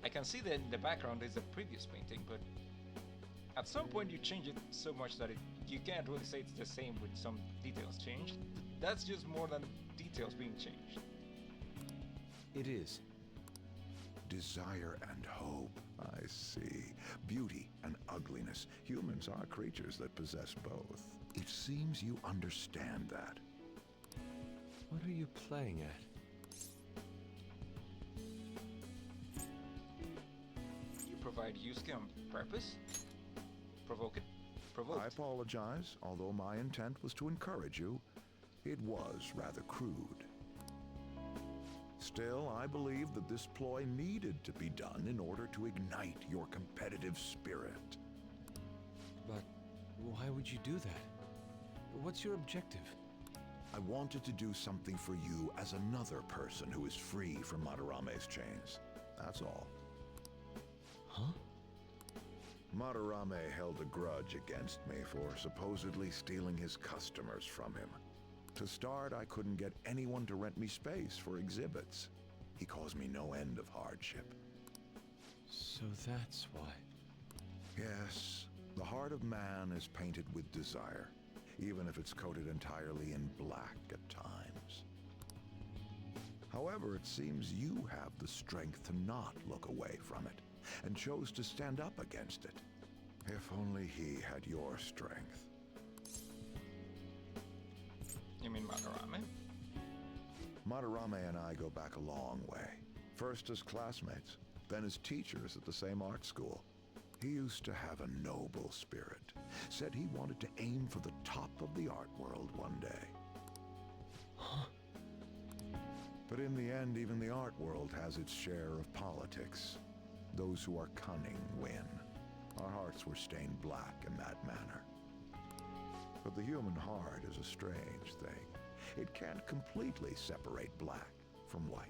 I can see that in the background is a previous painting, but at some point you change it so much that you can't really say it's the same with some details changed. That's just more than details being changed. It is. Desire and hope. I see. Beauty and ugliness. Humans are creatures that possess both. It seems you understand that. What are you playing at? You provide Yusuke on purpose? Provoke it? Provoked. I apologize, although my intent was to encourage you. It was rather crude. Still, I believe that this ploy needed to be done in order to ignite your competitive spirit. But why would you do that? What's your objective? I wanted to do something for you as another person who is free from Madarame's chains. That's all. Huh? Madarame held a grudge against me for supposedly stealing his customers from him. To start, I couldn't get anyone to rent me space for exhibits. He caused me no end of hardship. So that's why. Yes, the heart of man is painted with desire, even if it's coated entirely in black at times. However, it seems you have the strength to not look away from it, and chose to stand up against it. If only he had your strength. You mean Madarame? Madarame and I go back a long way. First as classmates, then as teachers at the same art school. He used to have a noble spirit. Said he wanted to aim for the top of the art world one day. But in the end, even the art world has its share of politics. Those who are cunning win. Our hearts were stained black in that manner. But the human heart is a strange thing. It can't completely separate black from white.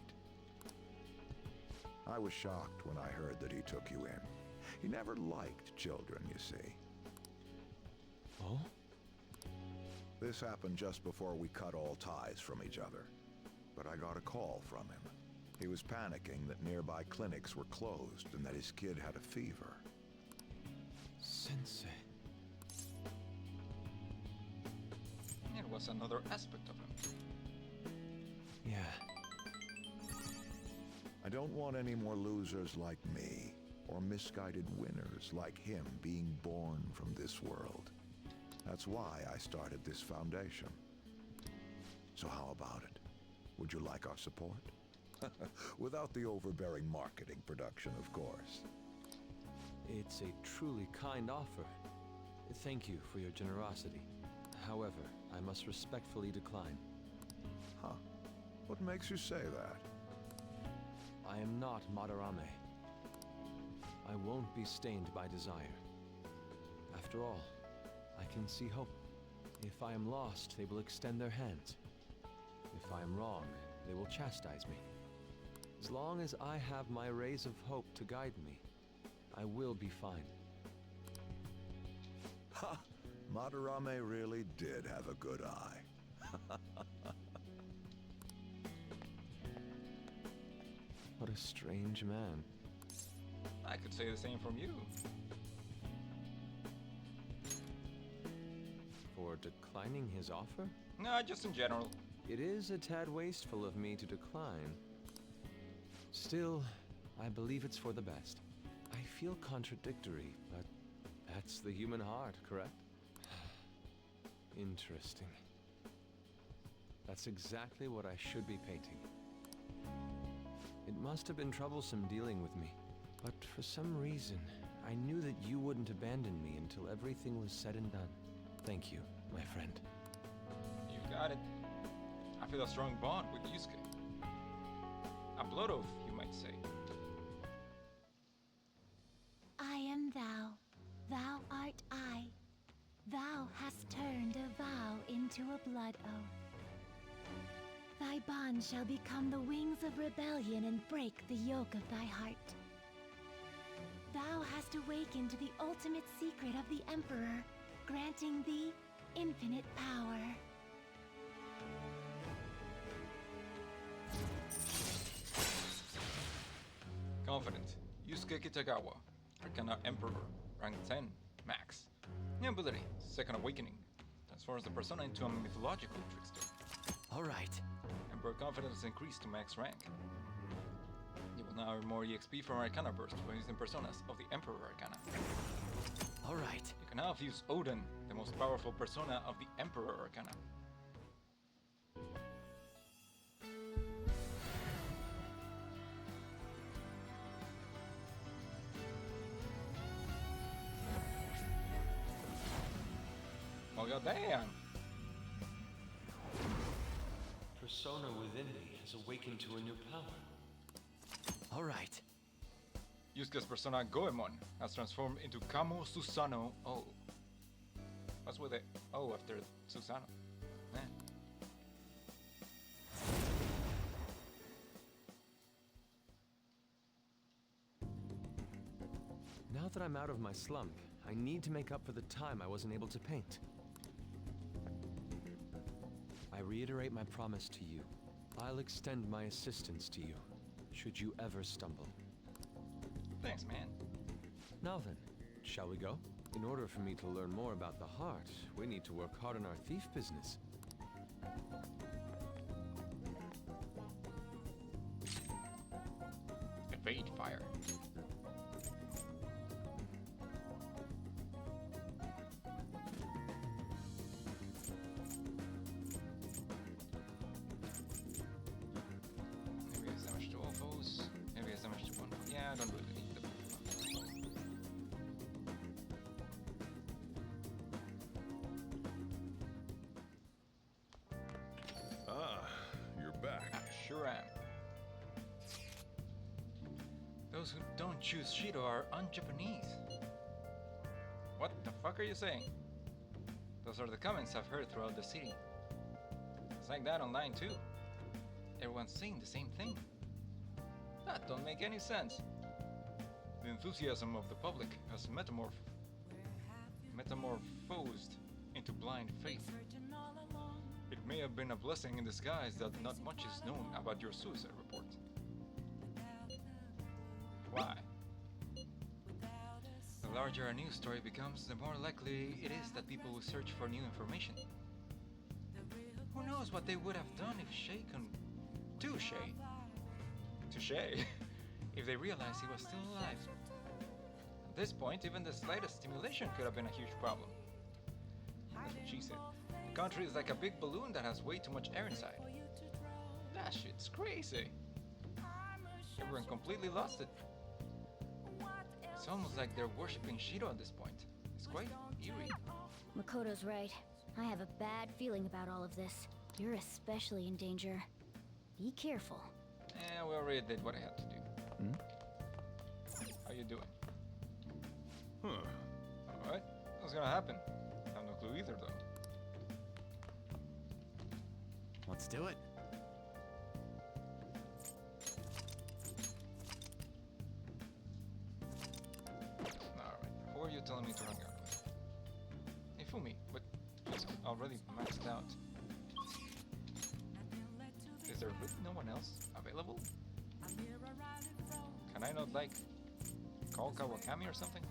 I was shocked when I heard that he took you in. He never liked children, you see. Oh? This happened just before we cut all ties from each other. But I got a call from him. He was panicking that nearby clinics were closed and that his kid had a fever. Sensei. It was another aspect of him. Yeah. I don't want any more losers like me, or misguided winners like him being born from this world. That's why I started this foundation. So how about it? Would you like our support? Without the overbearing marketing production, of course. It's a truly kind offer. Thank you for your generosity. However, I must respectfully decline. Huh. What makes you say that? I am not Madarame. I won't be stained by desire. After all, I can see hope. If I am lost, they will extend their hands. If I am wrong, they will chastise me. As long as I have my rays of hope to guide me, I will be fine. Ha! Madarame really did have a good eye. What a strange man. I could say the same from you. For declining his offer? No, just in general. It is a tad wasteful of me to decline. Still, I believe it's for the best. I feel contradictory, but that's the human heart, correct? Interesting. That's exactly what I should be painting. It must have been troublesome dealing with me, but for some reason, I knew that you wouldn't abandon me until everything was said and done. Thank you, my friend. You got it. I feel a strong bond with Yusuke. A blood oath, you might say. I am thou, thou art I. Thou hast turned a vow into a blood oath. Thy bond shall become the wings of rebellion and break the yoke of thy heart. Thou hast awakened to the ultimate secret of the Emperor, granting thee infinite power. Confident. Yusuke Kitagawa, Arcana Emperor, rank 10, max. New ability, Second Awakening. Transforms the persona into a mythological trickster. Alright. Emperor confidence increased to max rank. You will now earn more EXP from Arcana Burst when using personas of the Emperor Arcana. Alright. You can now fuse Odin, the most powerful persona of the Emperor Arcana. Oh goddamn! Persona within me has awakened to a new power. Alright. Yusuke's persona Goemon has transformed into Kamo Susano O. What's with the O after Susano? Eh. Now that I'm out of my slump, I need to make up for the time I wasn't able to paint. I reiterate my promise to you. I'll extend my assistance to you, should you ever stumble. Thanks, man. Now then, shall we go? In order for me to learn more about the heart, we need to work hard on our thief business. Evade fire. Maybe it's damage to all foes. Maybe it's damage to one. Yeah, I don't really need the You're back. I sure am. Those who don't choose Shido are un-Japanese. What the fuck are you saying? Those are the comments I've heard throughout the city. It's like that online too. Everyone's saying the same thing. That don't make any sense. The enthusiasm of the public has metamorphosed into blind faith. It may have been a blessing in disguise that not much is known about your suicide report. Why? The larger a news story becomes, the more likely it is that people will search for new information. Who knows what they would have done if Touche, if they realized he was still alive. At this point, even the slightest stimulation could have been a huge problem. That's what she said. The country is like a big balloon that has way too much air inside. That shit's crazy. Everyone completely lost it. It's almost like they're worshipping Shido at this point. It's quite eerie. Makoto's right. I have a bad feeling about all of this. You're especially in danger. Be careful. We already did what I had to do. How you doing? Alright. What's gonna happen? I have no clue either, though. Let's do it. Alright, who are you telling me to hang out with? Ifumi, but he's already maxed out. Is there really no one else available? Can I not, like, call Kawakami or something?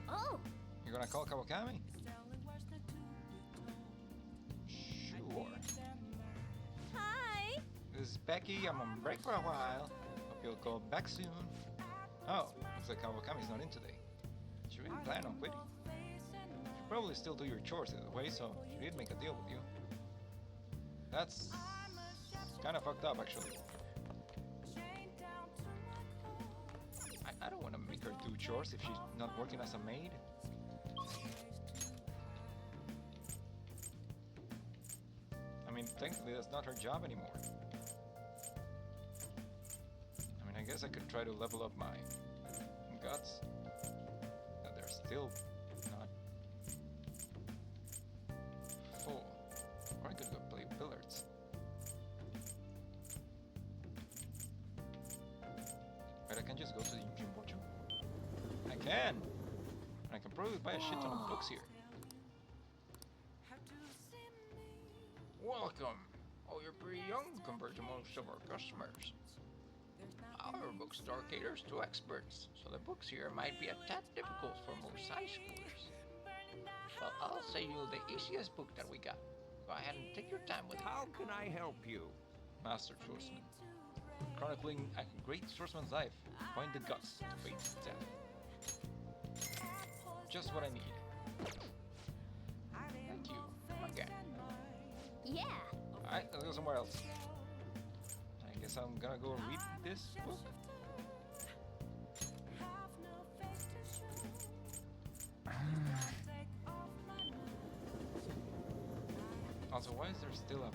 Oh, gonna call Kawakami? Sure. Hi! This is Becky. I'm on break for a while. Hope you'll call back soon. Oh, looks like Kawakami's not in today. She really planned on quitting. She'll probably still do your chores either way, so she did make a deal with you. That's kind of fucked up, actually. I don't want to make her do chores if she's not working as a maid. I mean, thankfully that's not her job anymore. I mean, I guess I could try to level up my guts. But they're still not full. Or I could go play billiards. But I can just go to the Jimbocho. I can! And I can probably buy a shit ton of books here. Welcome! Oh, you're pretty young compared to most of our customers. Our bookstore caters to experts, so the books here might be a tad difficult for most high schoolers. Well, I'll say you the easiest book that we got. Go ahead and take your time with it. How can I help you? Master Swordsman. Chronicling a great swordsman's life. Find the guts to face death. Just what I need. Thank you. Again. Yeah. Alright, let's go somewhere else. I guess I'm gonna go read this book. Also, why is there still a...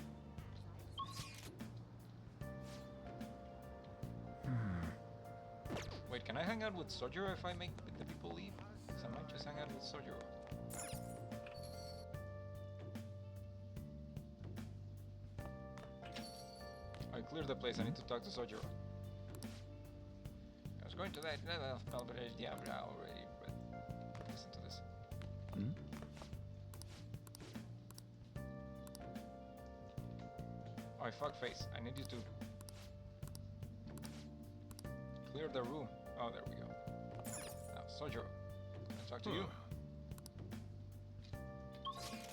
Wait, can I hang out with Sojiro if I make the people leave? Because I might just hang out with Sojiro. I cleared the place, I need to talk to Sojiro. I was going to that Diabra already, but listen to this. Oh, fuckface. I need you to clear the room. Oh, there we go. Now, Sojiro, can I talk to you?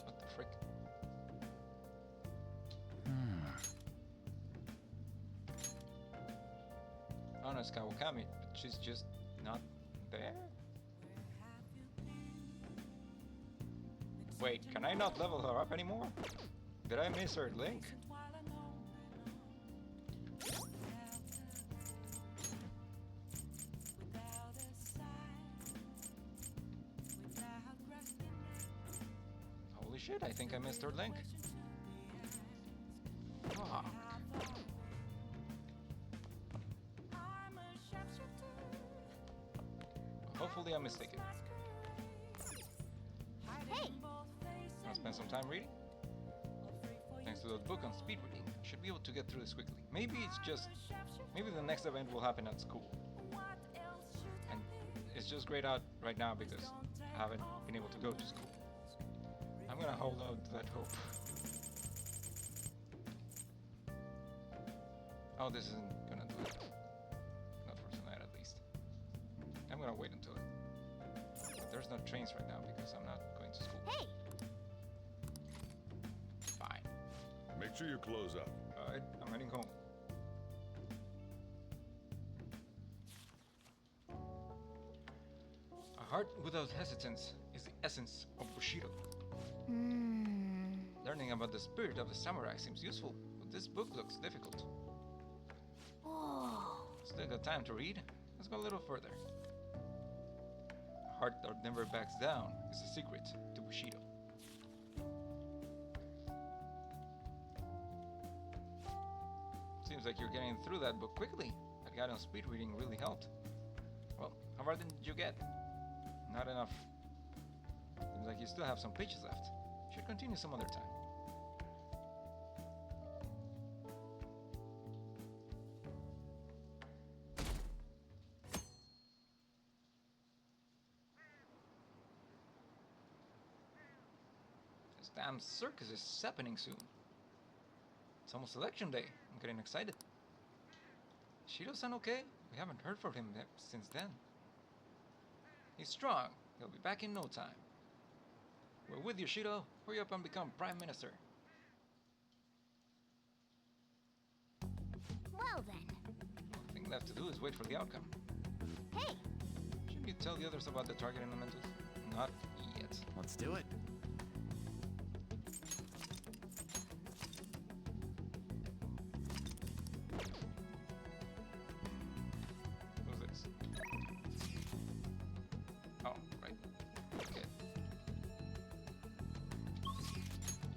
What the frick? Oh no, it's Kawakami, but she's just not there? Wait, can I not level her up anymore? Did I miss her link? Holy shit, I think I missed her link. Fuck. Hopefully I'm mistaken. Hey! Wanna spend some time reading? Thanks to that book on speed reading, I should be able to get through this quickly. Maybe it's just... Maybe the next event will happen at school. And it's just grayed out right now because I haven't been able to go to school. I'm gonna hold out to that hope. Oh, this isn't gonna do it. Not for tonight at least. I'm gonna wait until it. But there's no trains right now because I'm not going to school. Hey! Fine. Make sure you close up. Alright, I'm heading home. A heart without hesitance is the essence of Bushido. Learning about the spirit of the samurai seems useful, but this book looks difficult. Still got time to read? Let's go a little further. A heart that never backs down is the secret to Bushido. Seems like you're getting through that book quickly. That guide on speed reading really helped. Well, how far did you get? Not enough. Seems like you still have some pages left. Should continue some other time. This damn circus is happening soon. It's almost election day. I'm getting excited. Shido-san okay? We haven't heard from him since then. He's strong. He'll be back in no time. We're with you, Shido. Hurry up and become Prime Minister. Well then. Only thing left to do is wait for the outcome. Hey! Shouldn't you tell the others about the target elementals? Not yet. Let's do it. Who's this? Oh, right. Okay.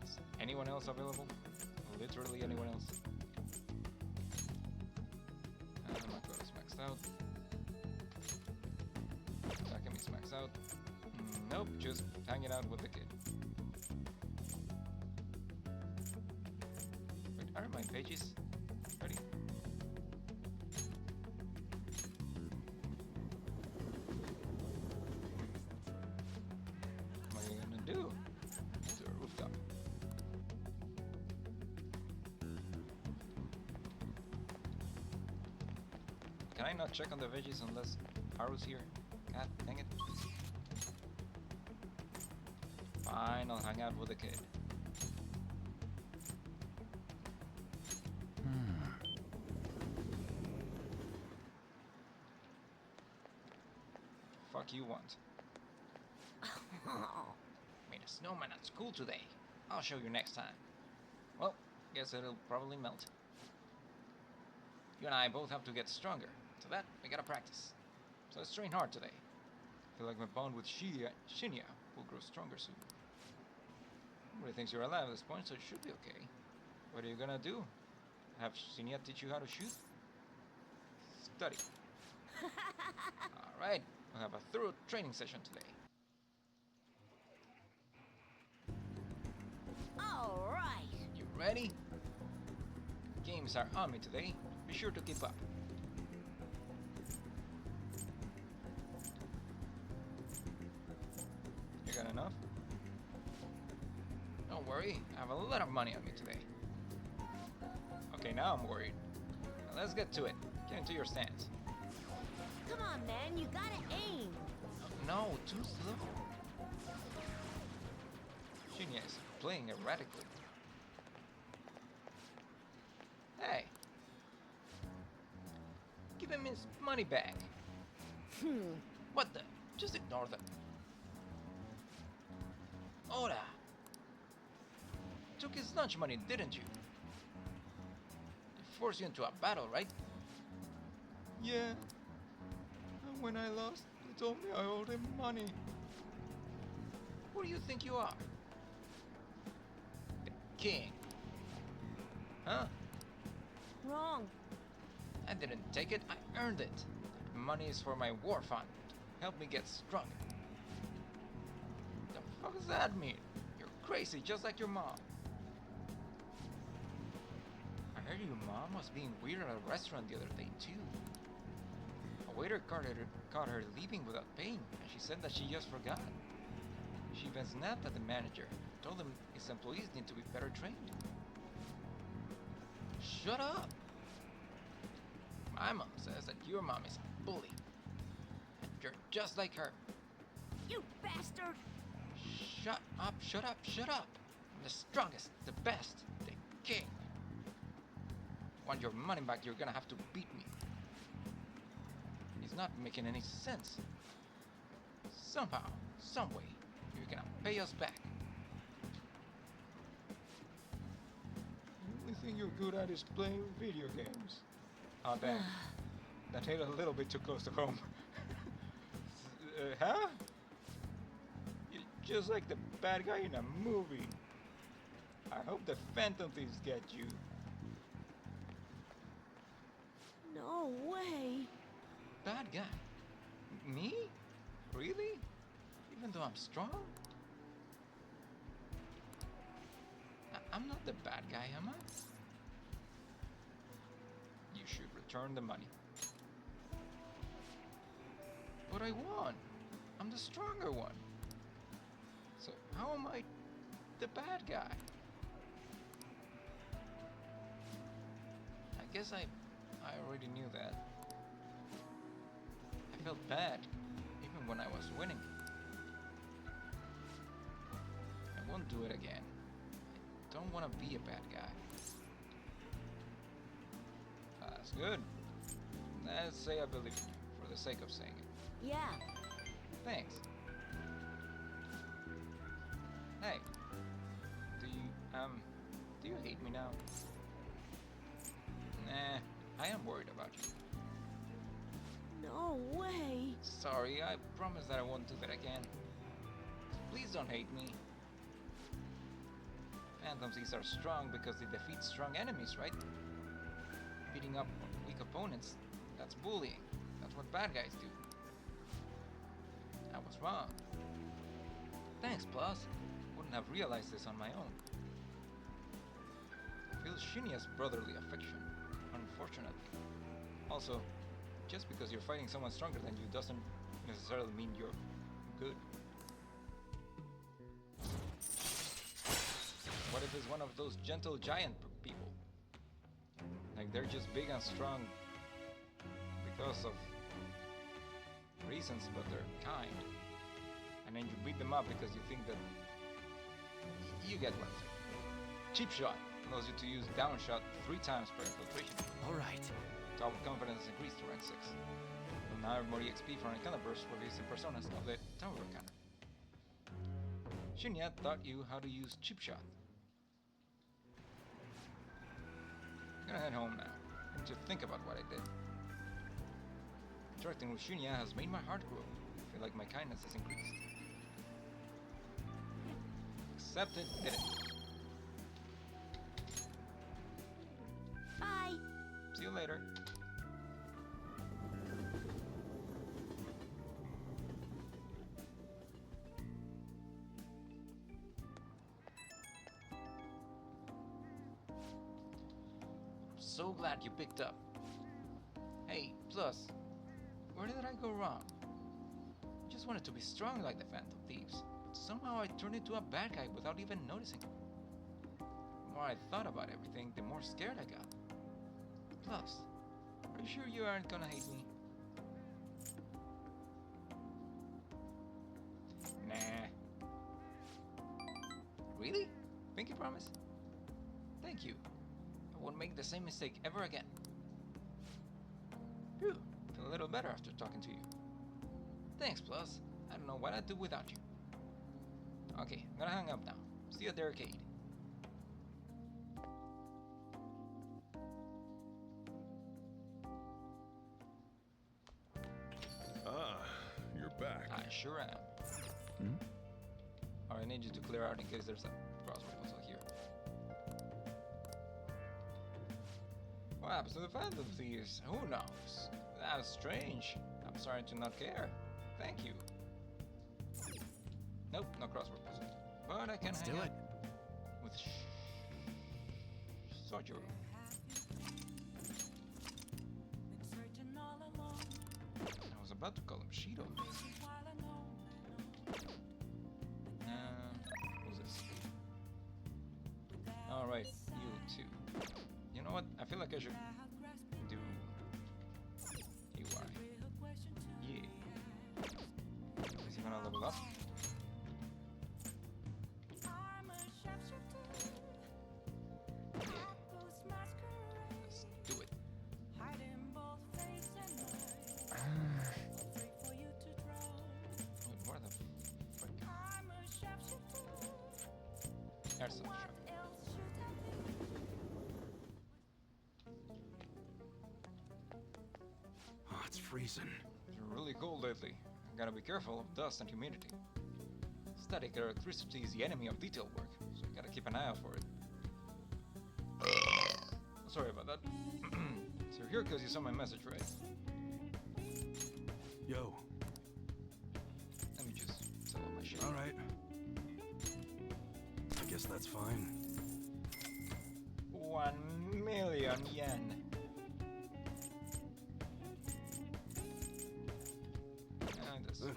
Is anyone else available? Literally anyone else? My quota is maxed out. Takemi is maxed out. Nope, just hanging out with the kid. Wait, are my pages ready? What are you gonna do? To a rooftop. Can I not check on the veggies unless Haru's here? God dang it. Fine, I'll hang out with the kid. Fuck you want. Made a snowman at school today. I'll show you next time. Well, guess it'll probably melt. You and I both have to get stronger. To that, we gotta practice. So let's train hard today. I feel like my bond with Shinya will grow stronger soon. Nobody thinks you're alive at this point, so it should be okay. What are you gonna do? Have Shinya teach you how to shoot? Study. Alright, we'll have a thorough training session today. Alright. You ready? Games are on me today. Be sure to keep up. You got enough? Don't worry, I have a lot of money on me today. Okay, now I'm worried. Now let's get to it. Get into your stance. Come on, man, you gotta aim. No, too slow. Shinya is playing erratically. Hey. Give him his money back. What the? Just ignore them. Ora. Took his lunch money, didn't you? They forced you into a battle, right? Yeah. And when I lost, he told me I owed him money. Who do you think you are? The king. Huh? Wrong. I didn't take it, I earned it. That money is for my war fund. Help me get stronger. The fuck does that mean? You're crazy, just like your mom. I heard your mom was being weird at a restaurant the other day, too. A waiter caught her leaving without paying, and she said that she just forgot. She even snapped at the manager, told him his employees need to be better trained. Shut up! My mom says that your mom is a bully. And you're just like her. You bastard! Shut up, shut up, shut up! I'm the strongest, the best, the king. Want your money back, you're gonna have to beat me. It's not making any sense. Somehow, some way, you're gonna pay us back. The only thing you're good at is playing video games. Oh damn. That hit a little bit too close to home. Huh? You're just like the bad guy in a movie. I hope the Phantom Thieves get you. No way. Bad guy? Me? Really? Even though I'm strong? I'm not the bad guy, am I? You should return the money. But I won. I'm the stronger one. So how am I the bad guy? I guess I already knew that. I felt bad, even when I was winning. won't do it again. I don't want to be a bad guy. That's good. Let's say I believe in you, for the sake of saying it. Yeah. Thanks. Hey. Do you hate me now? Nah, I am worried about you. No way. Sorry, I promise that I won't do that again. Please don't hate me. Phantom thieves are strong because they defeat strong enemies, right? Beating up weak opponents, that's bullying. That's what bad guys do. I was wrong. Thanks, Plus. Wouldn't have realized this on my own. I feel Shinya's brotherly affection, unfortunately. Also, just because you're fighting someone stronger than you doesn't necessarily mean you're good. What if it's one of those gentle giant people? Like they're just big and strong because of reasons, but they're kind. And then you beat them up because you think that you get what? Cheap shot allows you to use down shot 3 times per infiltration. Alright. Tower confidence increased to rank 6. You'll now have more EXP for encounter bursts for using personas of the tower encounter. Shinya taught you how to use cheap shot. I'm gonna head home now. I need to think about what I did. Interacting with Shinya has made my heart grow. I feel like my kindness has increased. Except it didn't. Bye. See you later. So glad you picked up. Hey, Plus, where did I go wrong? I just wanted to be strong like the Phantom Thieves, but somehow I turned into a bad guy without even noticing. The more I thought about everything, the more scared I got. Plus, are you sure you aren't gonna hate me? Nah. Really? Pinky promise? Thank you. I won't make the same mistake ever again. Phew, feel a little better after talking to you. Thanks, Plus. I don't know what I'd do without you. Okay, I'm gonna hang up now. See you at the arcade. Ah, you're back. I sure am. Alright, I need you to clear out in case there's a crossword puzzle here. What happens to the Phantom Thieves? Who knows? That's strange. I'm sorry to not care. Thank you. Nope, no crossword puzzle. But I can Let's hang do out it. with Sojourn. I was about to call him Shido. Who's this? Alright, you too. You know what? I feel like I should do EY. Yeah. Is he gonna level up? Let's do it. Wait, where the frick? There's some shop. Oh, it's freezing. It's really cold lately. Gotta be careful of dust and humidity. Static electricity is the enemy of detail work, so you gotta keep an eye out for it. Sorry about that. So you're here because you saw my message, right? Yo. Let me just sell all my shit. Alright. I guess that's fine. 1,000,000 yen.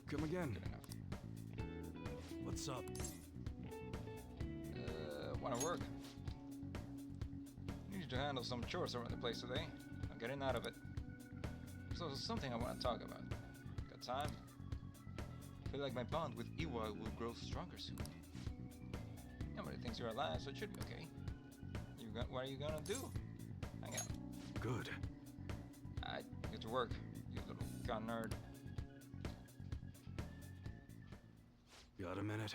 Come again. Good enough. What's up? Wanna work? Need to handle some chores around the place today. I'm getting out of it. So there's something I want to talk about. Got time? I feel like my bond with Iwa will grow stronger soon. thinks you're alive, so it should be okay. What are you gonna do? Hang out. Good. Alright, get to work, you little gun nerd. Got a minute?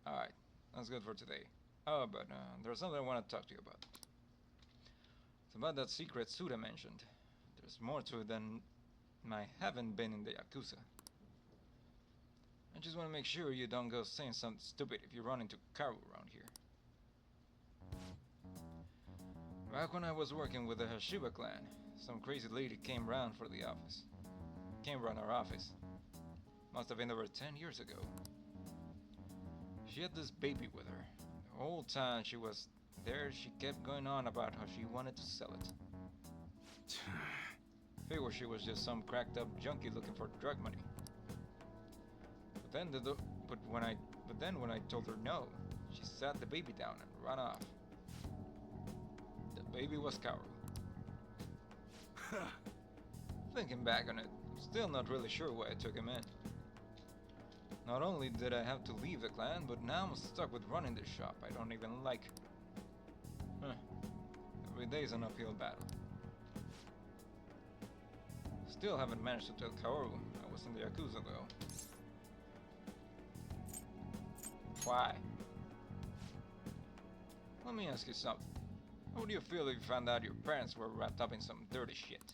Alright, that's good for today. Oh, but there's something I want to talk to you about. It's about that secret suit I mentioned. There's more to it than I haven't been in the Yakuza. I just want to make sure you don't go saying something stupid if you run into Karu around here. Back when I was working with the Hashiba clan, some crazy lady came round for the office. Came around our office. Must have been over 10 years ago. She had this baby with her. The whole time she was there, she kept going on about how she wanted to sell it. Figured she was just some cracked up junkie looking for drug money. But then when I told her no, she sat the baby down and ran off. The baby was Kaoru. Thinking back on it, I'm still not really sure why I took him in. Not only did I have to leave the clan, but now I'm stuck with running this shop I don't even like. Every day's an uphill battle. Still haven't managed to tell Kaoru I was in the Yakuza though. Why? Let me ask you something. How would you feel if you found out your parents were wrapped up in some dirty shit?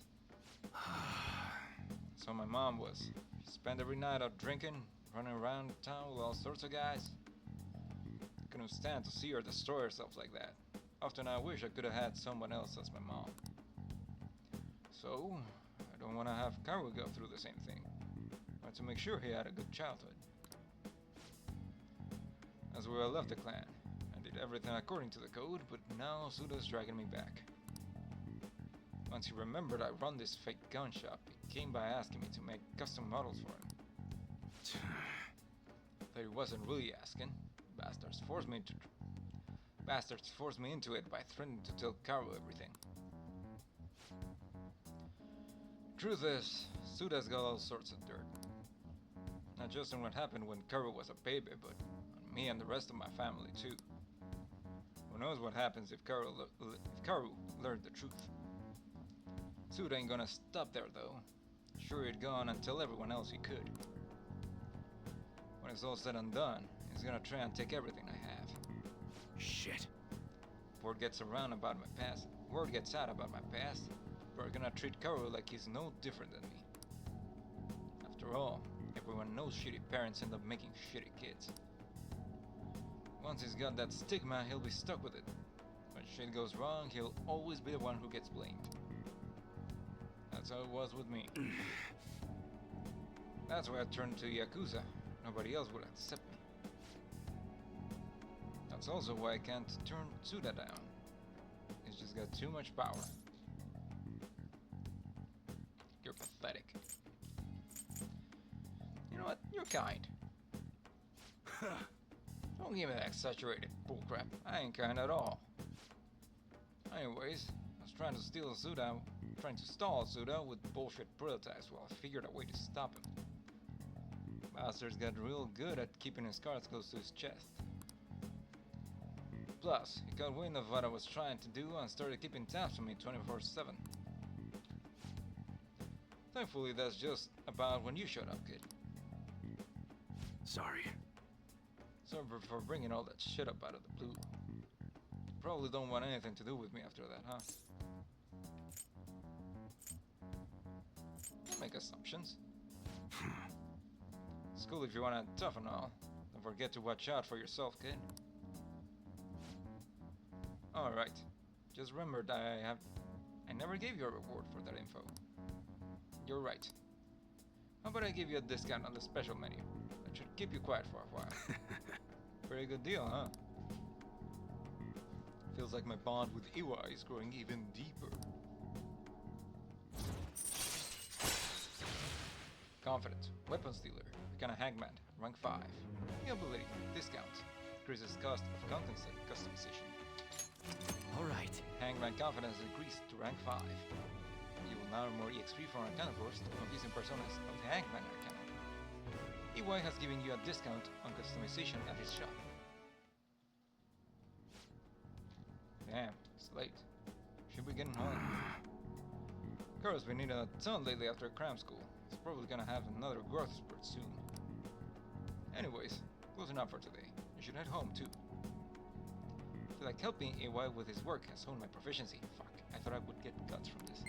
So my mom was. She spent every night out drinking, running around town with all sorts of guys. Couldn't stand to see her destroy herself like that. Often I wish I could have had someone else as my mom. So, I don't want to have Karu go through the same thing. I want to make sure he had a good childhood. That's where I left the clan. I did everything according to the code, but now Suda's dragging me back. Once he remembered I run this fake gun shop, he came by asking me to make custom models for him. Though he wasn't really asking, bastards forced me into it by threatening to tell Karu everything. Truth is, Suda's got all sorts of dirt. Not just on what happened when Karu was a baby, but on me and the rest of my family too. Who knows what happens if Karu learned the truth. Suda ain't gonna stop there though. Sure he'd go on and tell everyone else he could. When it's all said and done, he's gonna try and take everything I have. Shit. Word gets out about my past, we're gonna treat Karu like he's no different than me. After all, everyone knows shitty parents end up making shitty kids. Once he's got that stigma, he'll be stuck with it. When shit goes wrong, he'll always be the one who gets blamed. That's how it was with me. That's why I turned to Yakuza. Nobody else would accept me. That's also why I can't turn Suda down. He's just got too much power. You're pathetic. You know what? You're kind. Don't give me that exaggerated bullcrap. I ain't kind at all. Anyways, I was trying to stall Suda with bullshit prototypes while I figured a way to stop him. Bastard's got real good at keeping his cards close to his chest. Plus, he got wind of what I was trying to do and started keeping tabs on me 24/7. Thankfully, that's just about when you showed up, kid. Sorry. Sorry for bringing all that shit up out of the blue. Probably don't want anything to do with me after that, huh? Don't make assumptions. It's cool if you want to tough and all. Don't forget to watch out for yourself, kid. Alright. Just remember that I never gave you a reward for that info. You're right. How about I give you a discount on the special menu? That should keep you quiet for a while. Pretty good deal, huh? Feels like my bond with Iwa is growing even deeper. Confident. Weapons dealer. Become a hangman. Rank 5. The ability. Discount. Increases cost of customization. Alright. Hangman confidence increased to rank 5. You will now earn more EXP from Arcana Force from using personas of the Hangman Arcana. EY has given you a discount on customization at his shop. Damn, it's late. Should be getting home. Carl's been eating a ton lately after cram school. He's probably gonna have another growth spurt soon. Anyways, closing up for today. You should head home too. I feel like helping AY with his work has honed my proficiency. Fuck, I thought I would get guts from this.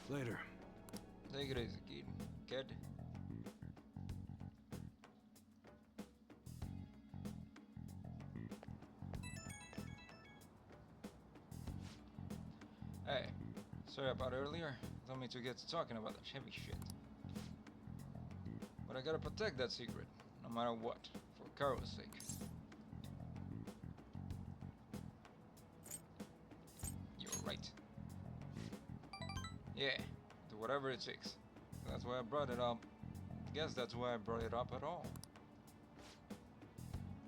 Later. Take it easy, kid. Hey, sorry about earlier. Told me to get to talking about that heavy shit. But I gotta protect that secret, no matter what, for Karo's sake. You're right. Yeah, do whatever it takes. That's why I brought it up. Guess that's why I brought it up at all.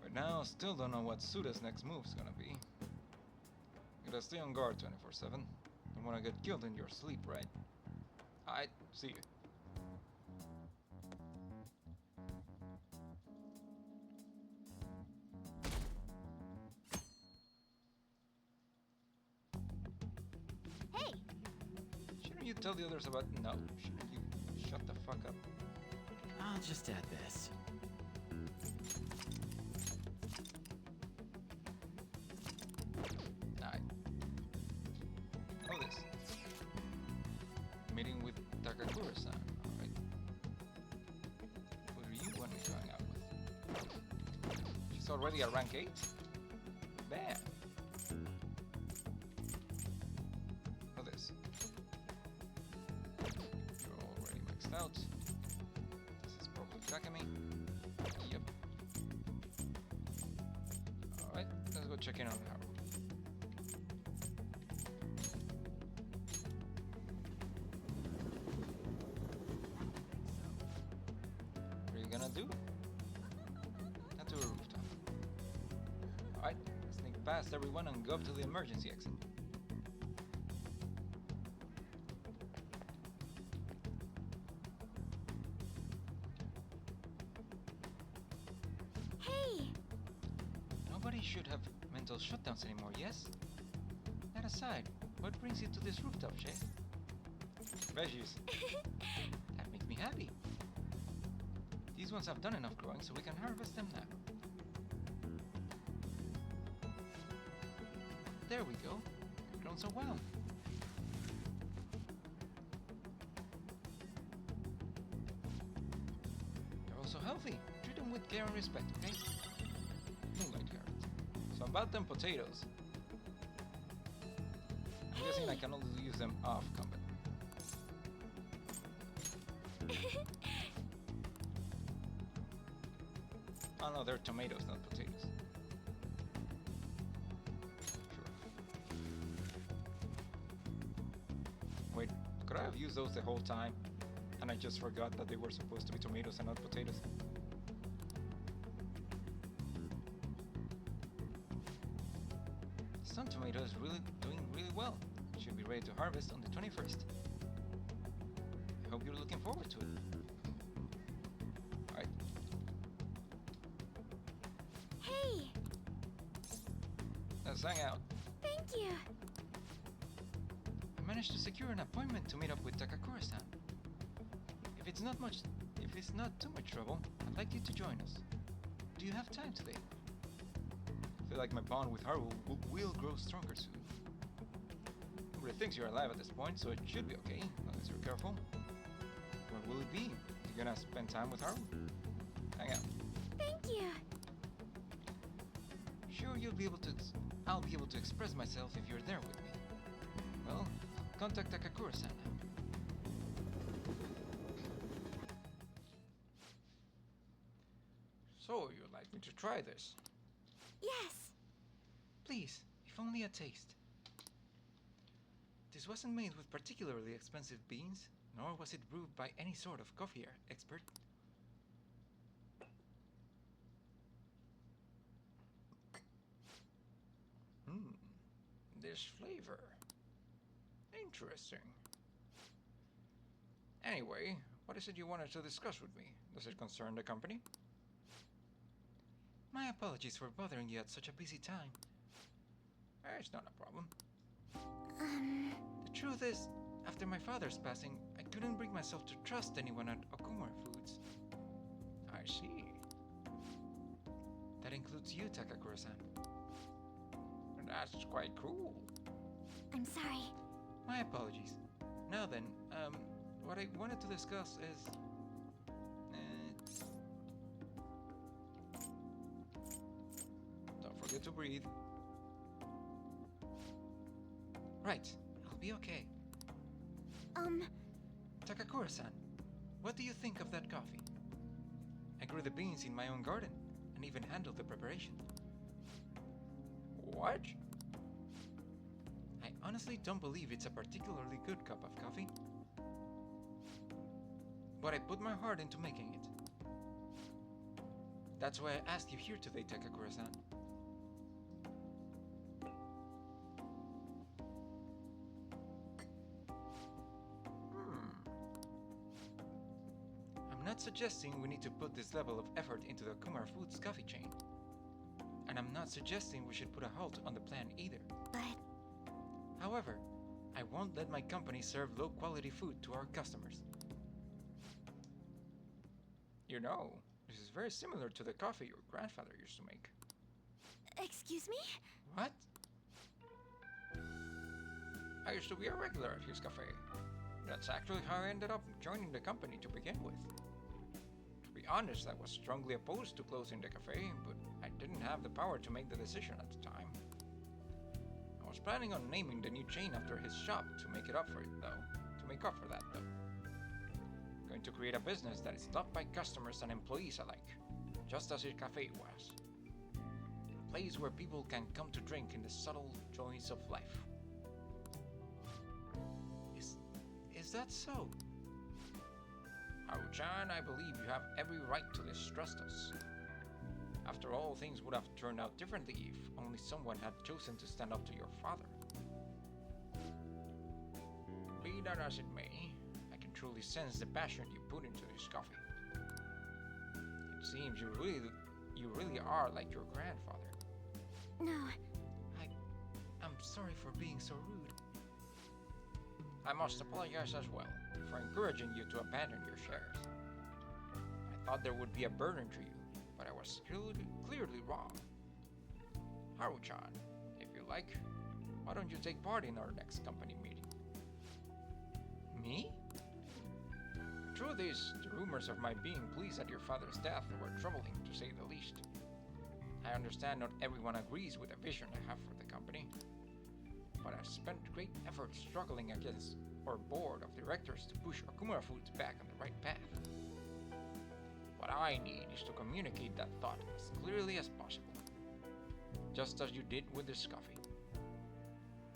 Right now, still don't know what Suda's next move's gonna be. Gotta stay on guard 24/7. Don't wanna get killed in your sleep, right? Alright, see you. Hey! Shouldn't you tell the others about... No, shouldn't you shut the fuck up? I'll just add this. Alright. Know this. Meeting with Takakura-san, alright? Who do you want me to hang out with? She's already at rank 8? Bam! Know this. You're already maxed out. This is probably Takami. Yep. Alright, let's go check in on Haru. What are you gonna do? Head to a rooftop. Alright, sneak past everyone and go up to the emergency exit. Hey! Nobody should have mental shutdowns anymore, yes? That aside, what brings you to this rooftop, Shay? Veggies. That makes me happy. These ones have done enough growing, so we can harvest them now. There we go. They've grown so well. They're also healthy. Treat them with care and respect, okay? Moonlight carrots. So about them potatoes. I'm guessing I can only use them off combat. Oh no, they're tomatoes, not potatoes. Sure. Wait, could I have used those the whole time? And I just forgot that they were supposed to be tomatoes and not potatoes. Sun tomato is doing really well. Should be ready to harvest on the 21st. I hope you're looking forward to it. Alright. Hey! Let's hang out. Thank you! I managed to secure an appointment to meet up with Takakura-san. If it's not too much trouble, I'd like you to join us. Do you have time today? I feel like my bond with Haru will grow stronger soon. Nobody thinks you're alive at this point, so it should be okay, as long as you're careful. Where will it be? You gonna spend time with Haru? Hang out. Thank you! Sure, I'll be able to express myself if you're there with me. Well, contact Takakura-san now. So, you'd like me to try this? Yes! Please, if only a taste. This wasn't made with particularly expensive beans, nor was it brewed by any sort of coffee expert. This flavor. Interesting. Anyway, What is it you wanted to discuss with me? Does it concern the company? My apologies for bothering you at such a busy time. It's not a problem. The truth is, after my father's passing, I couldn't bring myself to trust anyone at Okumar Foods. I see. That includes you, Takakura-san. That's quite cruel. I'm sorry. My apologies. Now then, what I wanted to discuss is... don't forget to breathe. Right, I'll be okay. Takakura-san, what do you think of that coffee? I grew the beans in my own garden, and even handled the preparation. What? I honestly don't believe it's a particularly good cup of coffee. But I put my heart into making it. That's why I asked you here today, Takakura-san. I'm not suggesting we need to put this level of effort into the Kumar Foods coffee chain. And I'm not suggesting we should put a halt on the plan either. But... However, I won't let my company serve low-quality food to our customers. You know, this is very similar to the coffee your grandfather used to make. Excuse me? What? I used to be a regular at his cafe. That's actually how I ended up joining the company to begin with. To be honest, I was strongly opposed to closing the cafe, but I didn't have the power to make the decision at the time. I was planning on naming the new chain after his shop to make up for that though. Going to create a business that is loved by customers and employees alike, just as his cafe was. A place where people can come to drink in the subtle joys of life. Is that so? Haru-chan, I believe you have every right to distrust us. After all, things would have turned out differently if only someone had chosen to stand up to your father. Be that as it may, I can truly sense the passion you put into this coffee. It seems you really are like your grandfather. No. I'm sorry for being so rude. I must apologize as well for encouraging you to abandon your shares. I thought there would be a burden to you, but I was clearly wrong. Haru-chan, if you like, why don't you take part in our next company meeting? Me? The truth is, the rumors of my being pleased at your father's death were troubling, to say the least. I understand not everyone agrees with the vision I have for the company, but I've spent great effort struggling against our board of directors to push Okumura Foods back on the right path. What I need is to communicate that thought as clearly as possible, just as you did with this coffee.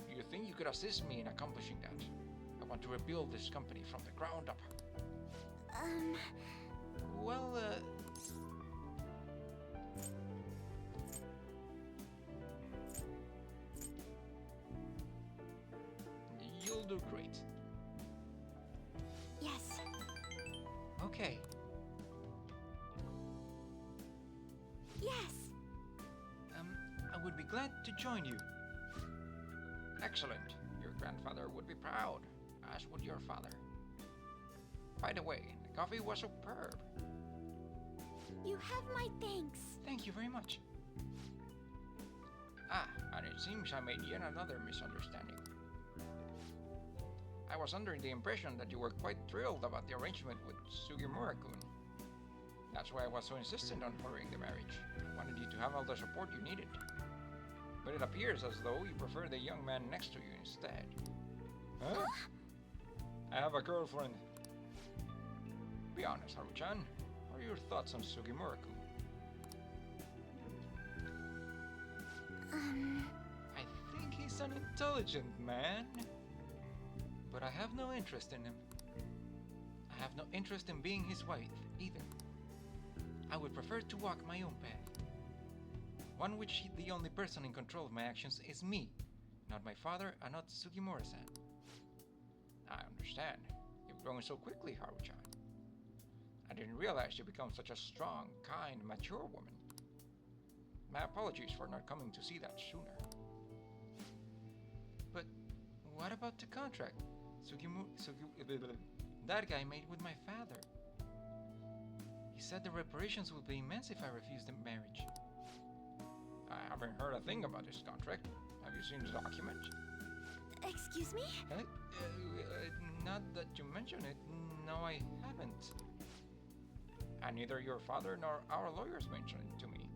Do you think you could assist me in accomplishing that? I want to rebuild this company from the ground up. Well, you'll do great. Yes. Okay. Yes. I would be glad to join you. Excellent. Your grandfather would be proud, as would your father. By the way, the coffee was superb. You have my thanks. Thank you very much. And it seems I made yet another misunderstanding. I was under the impression that you were quite thrilled about the arrangement with Sugimura-kun. That's why I was so insistent on hurrying the marriage. I wanted you to have all the support you needed. But it appears as though you prefer the young man next to you instead. Huh? I have a girlfriend. Be honest, Haru-chan. What are your thoughts on Sugimura-kun? I think he's an intelligent man. But I have no interest in him. I have no interest in being his wife, either. I would prefer to walk my own path. One which the only person in control of my actions is me, not my father and not Sugimura-san. I understand. You've grown so quickly, Haru-chan. didn't realize you become such a strong, kind, mature woman. My apologies for not coming to see that sooner. But what about the contract that guy made with my father? He said the reparations would be immense if I refused the marriage. I haven't heard a thing about this contract. Have you seen the document? Excuse me? Not that you mention it. No, I haven't. And neither your father nor our lawyers mentioned it to me.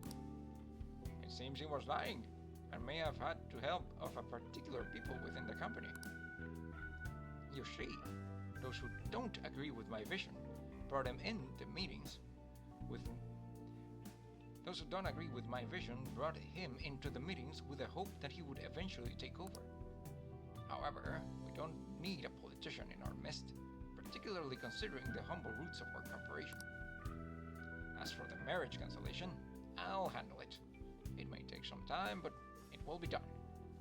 It seems he was lying, and may have had to help of a particular people within the company. You see, those who don't agree with my vision brought him in the meetings with... Those who don't agree with my vision brought him into the meetings with the hope that he would eventually take over. However, we don't need a politician in our midst, particularly considering the humble roots of our corporation. As for the marriage cancellation, I'll handle it. It may take some time, but it will be done.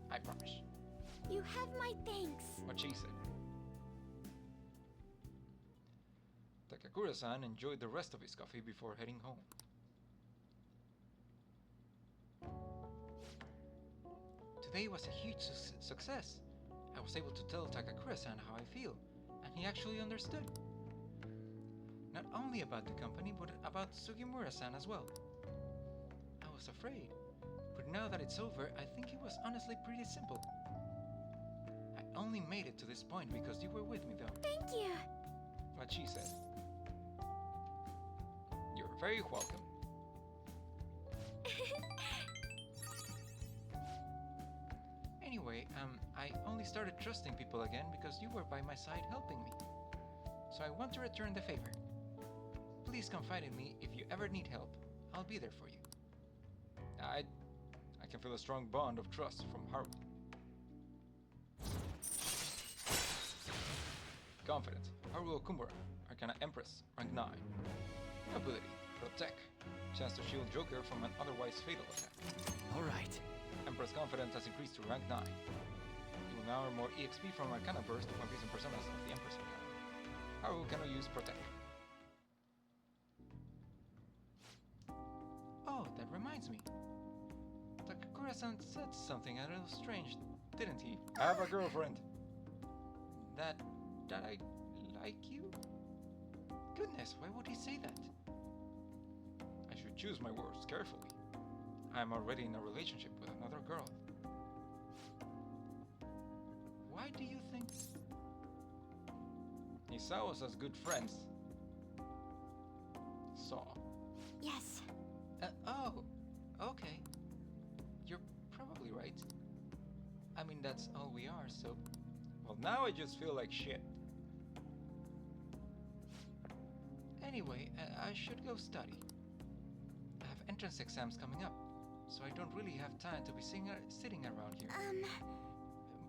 I promise. You have my thanks. What she said. Takakura-san enjoyed the rest of his coffee before heading home. Today was a huge success. I was able to tell Takakura-san how I feel, and he actually understood. Not only about the company, but about Sugimura-san as well. I was afraid, but now that it's over, I think it was honestly pretty simple. I only made it to this point because you were with me, though. Thank you. What she said. You're very welcome. Anyway, I only started trusting people again because you were by my side helping me. So I want to return the favor. Please confide in me if you ever need help. I'll be there for you. I can feel a strong bond of trust from Haru. Confident. Haru Okumura, Arcana Empress, rank 9. Ability, Protect. Chance to shield Joker from an otherwise fatal attack. Alright. Empress Confidence has increased to rank 9. You will now earn more EXP from Arcana Burst when facing personas of the Empress Arcana. Haru cannot use Protect. Oh, that reminds me. Takakura-san said something a little strange, didn't he? I have a girlfriend. That I like you? Goodness, why would he say that? I should choose my words carefully. I am already in a relationship with another girl. Why do you think... He saw us as good friends. Saw. Yes. Oh, okay. You're probably right. I mean, that's all we are, so... Well, now I just feel like shit. Anyway, I should go study. I have entrance exams coming up, so I don't really have time to be sitting around here.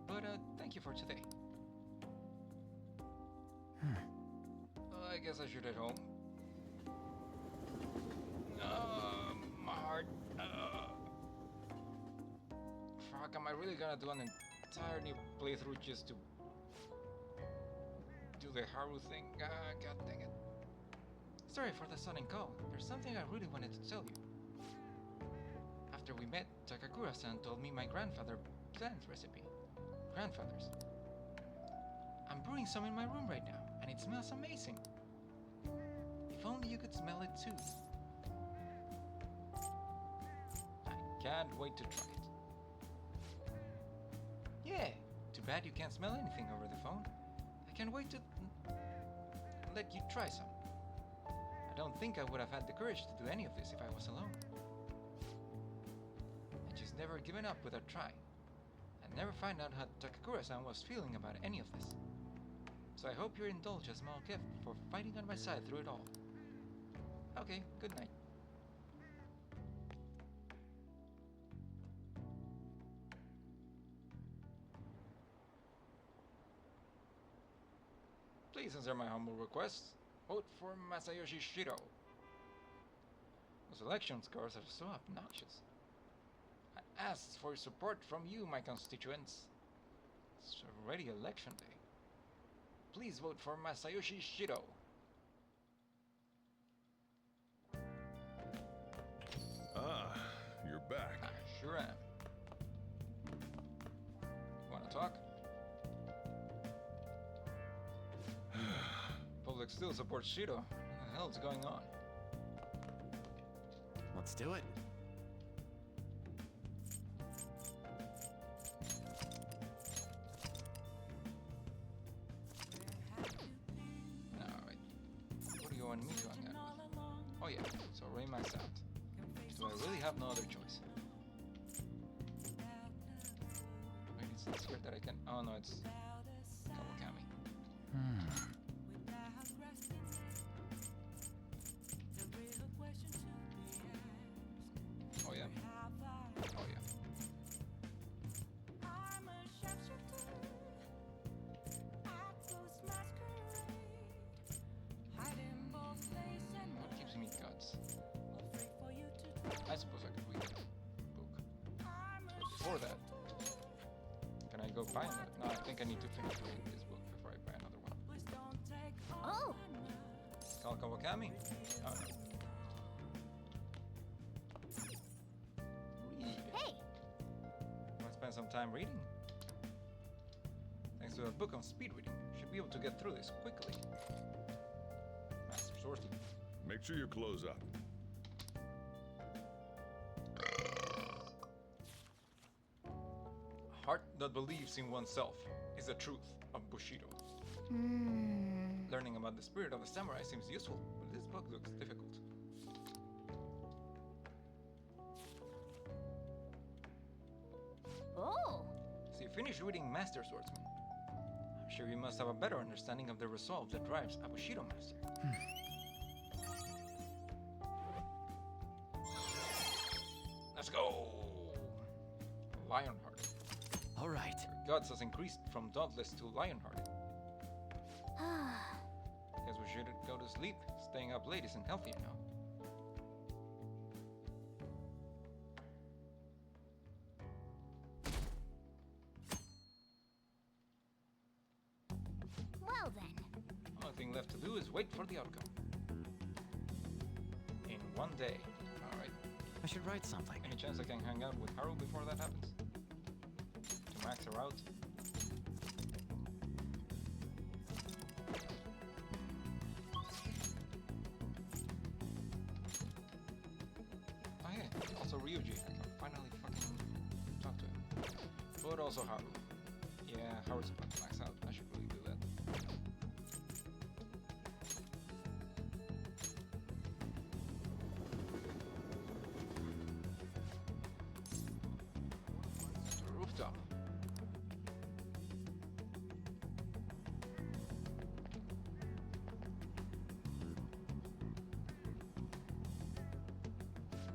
But thank you for today. I guess I should head home. My heart. Fuck, am I really gonna do an entire new playthrough just to do the Haru thing? God dang it. Sorry for the sudden call. There's something I really wanted to tell you. After we met, Takakura-san told me my grandfather planned recipe. Grandfather's. I'm brewing some in my room right now, and it smells amazing. If only you could smell it too. I can't wait to try it. Yeah, too bad you can't smell anything over the phone. I can't wait to let you try some. I don't think I would have had the courage to do any of this if I was alone. I just never given up without trying. I never find out how Takakura-san was feeling about any of this. So I hope you indulge a small gift for fighting on my side through it all. Okay, good night. Please answer my humble request. Vote for Masayoshi Shido. Those election scores are so obnoxious. I asked for support from you, my constituents. It's already election day. Please vote for Masayoshi Shido. sure am. Wanna talk? Public still supports Shido. What the hell's going on? Let's do it. Alright. What do you want me to hang out with? Oh yeah, so Ray maxed out. So I really have no other choice. Maybe it's this here that I can. Oh no, it's Kawakami. Oh yeah. Oh yeah. What gives me guts? I suppose I could read the book. But before that, can I go buy another? No, I think I need to finish reading this book before I buy another one. Oh! Call Kawakami? Oh, no. Read. Hey! Want to spend some time reading? Thanks to that book on speed reading, should be able to get through this quickly. Master Swordsman. Make sure you close up. A heart that believes in oneself is the truth of Bushido. Learning about the spirit of a samurai seems useful, but this book looks difficult. Oh! So you finished reading Master Swordsman. I'm sure you must have a better understanding of the resolve that drives a Bushido master. Let's go! Lionheart. All right. Your guts has increased from dauntless to lionhearted. Guess we should go to sleep. Staying up late isn't healthy, you know. Well then. Only thing left to do is wait for the outcome. In one day. Alright. I should write something. Any chance I can hang out with Haru before that happens? To max her out? Oh yeah, also Ryuji. I can finally fucking talk to him. But also Haru. Yeah, Haru's about to max out. I should really do that. To the rooftop.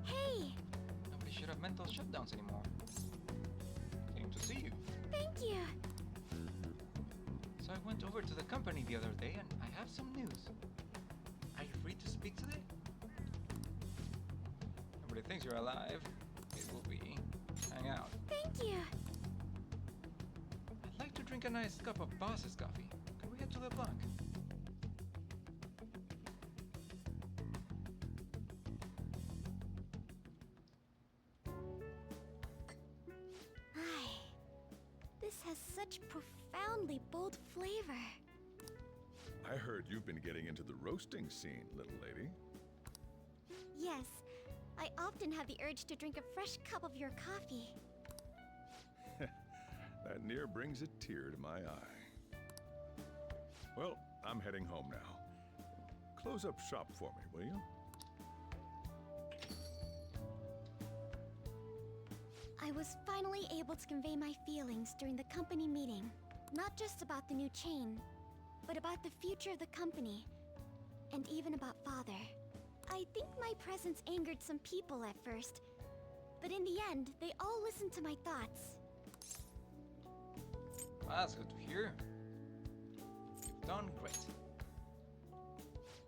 Hey! Nobody should have mental shutdowns anymore. Came to see you. Thank you! So I went over to the company the other day and I have some news. Are you free to speak today? Nobody thinks you're alive. It will be hang out. Thank you! I'd like to drink a nice cup of boss's coffee. Can we head to the block? This has such profoundly bold flavor. I heard you've been getting into the roasting scene, little lady. Yes, I often have the urge to drink a fresh cup of your coffee. That near brings a tear to my eye. Well, I'm heading home now. Close up shop for me, will you? I was finally able to convey my feelings during the company meeting. Not just about the new chain, but about the future of the company. And even about Father. I think my presence angered some people at first. But in the end, they all listened to my thoughts. That's good to hear. You've done great.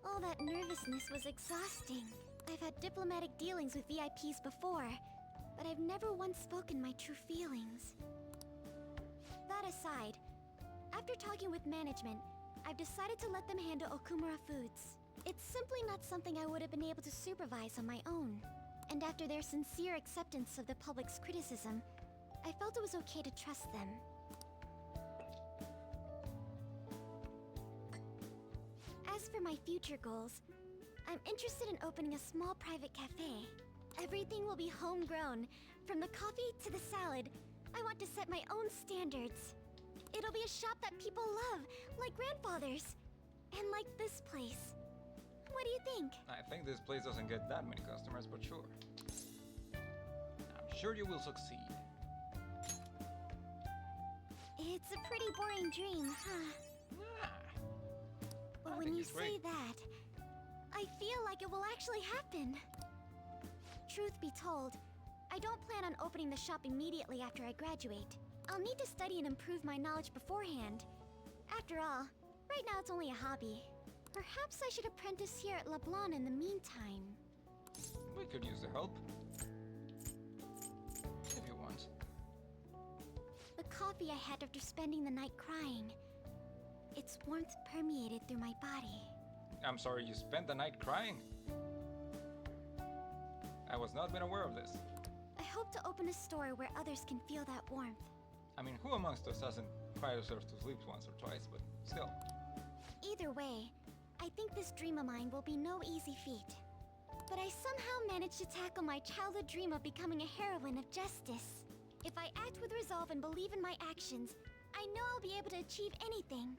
All that nervousness was exhausting. I've had diplomatic dealings with VIPs before, but I've never once spoken my true feelings. That aside, after talking with management, I've decided to let them handle Okumura Foods. It's simply not something I would have been able to supervise on my own. And after their sincere acceptance of the public's criticism, I felt it was okay to trust them. As for my future goals, I'm interested in opening a small private cafe. Everything will be homegrown, from the coffee to the salad. I want to set my own standards. It'll be a shop that people love, like grandfather's. And like this place. What do you think? I think this place doesn't get that many customers, but sure. I'm sure you will succeed. It's a pretty boring dream, huh? But when you say that, I feel like it will actually happen. Truth be told, I don't plan on opening the shop immediately after I graduate. I'll need to study and improve my knowledge beforehand. After all, right now it's only a hobby. Perhaps I should apprentice here at LeBlanc in the meantime. We could use the help. If you want. The coffee I had after spending the night crying. Its warmth permeated through my body. I'm sorry you spent the night crying? I was not been aware of this. I hope to open a store where others can feel that warmth. I mean, who amongst us hasn't cried herself to sleep once or twice, but still. Either way, I think this dream of mine will be no easy feat. But I somehow managed to tackle my childhood dream of becoming a heroine of justice. If I act with resolve and believe in my actions, I know I'll be able to achieve anything.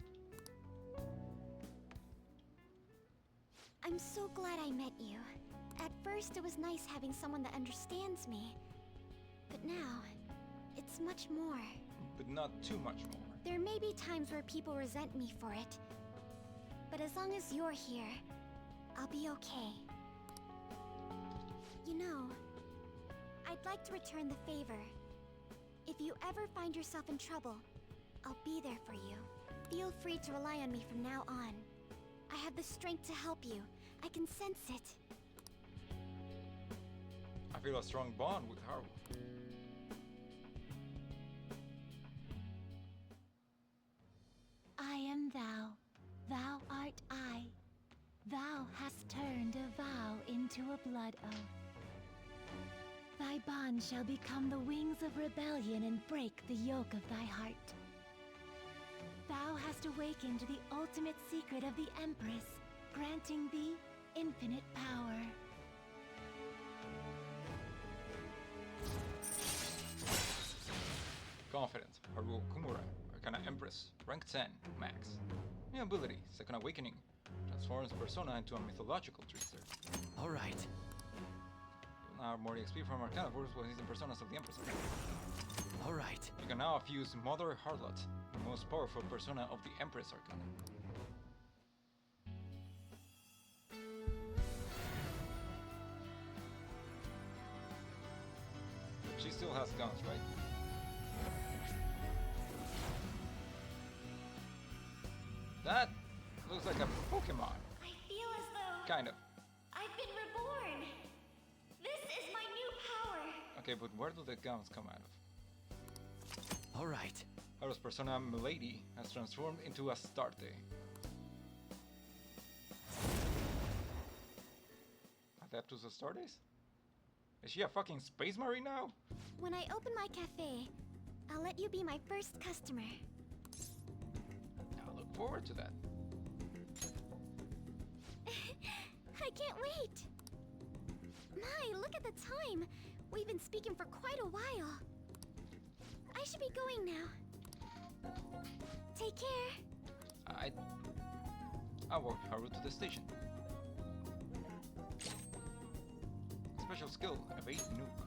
I'm so glad I met you. At first, it was nice having someone that understands me. But now, it's much more. But not too much more. There may be times where people resent me for it. But as long as you're here, I'll be okay. You know, I'd like to return the favor. If you ever find yourself in trouble, I'll be there for you. Feel free to rely on me from now on. I have the strength to help you. I can sense it. I feel a strong bond with Haru. I am thou, thou art I. Thou hast turned a vow into a blood oath. Thy bond shall become the wings of rebellion and break the yoke of thy heart. Thou hast awakened the ultimate secret of the Empress, granting thee infinite power. Confident, Haru Kumura, Arcana Empress, rank 10, max. New ability, Second Awakening, transforms persona into a mythological trickster. Alright. You will now have more XP from Arcana Force when using personas of the Empress. Alright. You can now fuse Mother Harlot, the most powerful persona of the Empress Arcana. She still has guns, right? That looks like a Pokemon. I feel as though Kind of. I've been reborn. This is my new power. Okay, but where do the guns come out of? Alright. Haru's persona Milady has transformed into Astarte. Adeptus Astartes? Is she a fucking space marine now? When I open my cafe, I'll let you be my first customer. I look forward to that. I can't wait! My, look at the time! We've been speaking for quite a while. I should be going now. Take care. I'll walk Haru to the station. Special skill, evade nuke.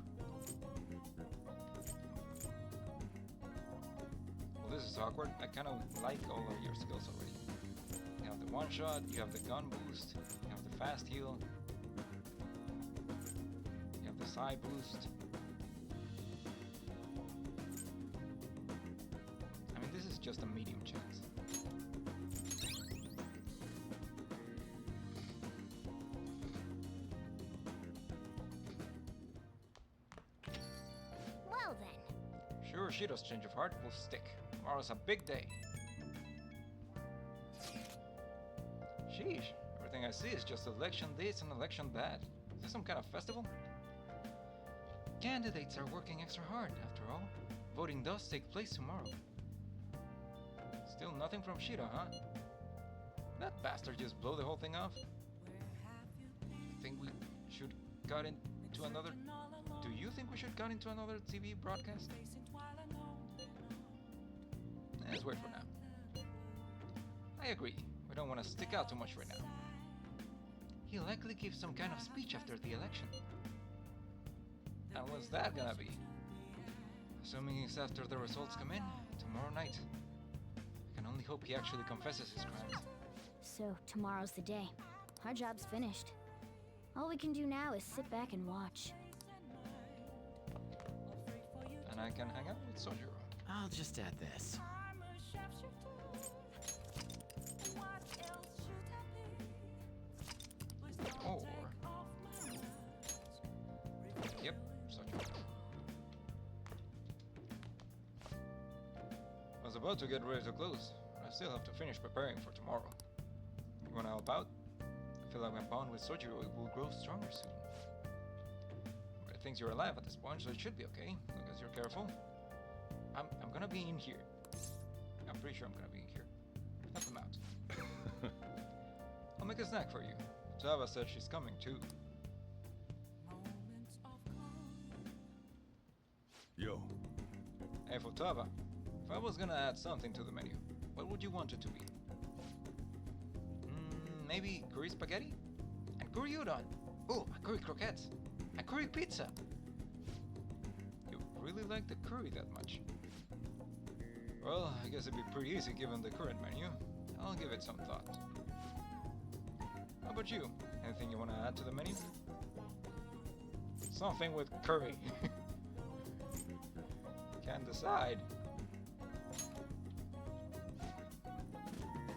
Well, this is awkward. I kind of like all of your skills already. You have the one shot, you have the gun boost, you have the fast heal, you have the side boost. I mean, this is just a medium chance. Well then. Sure, Shido's change of heart will stick. Tomorrow's a big day. Sheesh, everything I see is just election this and election that. Is this some kind of festival? Candidates are working extra hard, after all. Voting does take place tomorrow. Still nothing from Shido, huh? That bastard just blew the whole thing off. Think we should cut into another... Do you think we should cut into another TV broadcast? Let's wait for now. I agree. We don't want to stick out too much right now. He'll likely give some kind of speech after the election. And what's that gonna be? Assuming it's after the results come in, tomorrow night. I can only hope he actually confesses his crimes. So, tomorrow's the day. Our job's finished. All we can do now is sit back and watch. And I can hang out with Sojiro. I'll just add this. Or... Yep, Sojiro. I was about to get ready to close, but I still have to finish preparing for tomorrow. You wanna help out? I feel like my bond with Sojiro will grow stronger soon. But he thinks you're alive at this point, so it should be okay, as long as you're careful. I'm gonna be in here. I'm pretty sure I'm gonna be in here. Help him out. I'll make a snack for you. Java said she's coming too. Yo. Hey, Futaba. If I was gonna add something to the menu, what would you want it to be? Maybe curry spaghetti? And curry udon? Oh, and curry croquettes? And curry pizza? You really like the curry that much? Well, I guess it'd be pretty easy given the current menu. I'll give it some thought. How about you? Anything you want to add to the menu? Something with curry. Can't decide.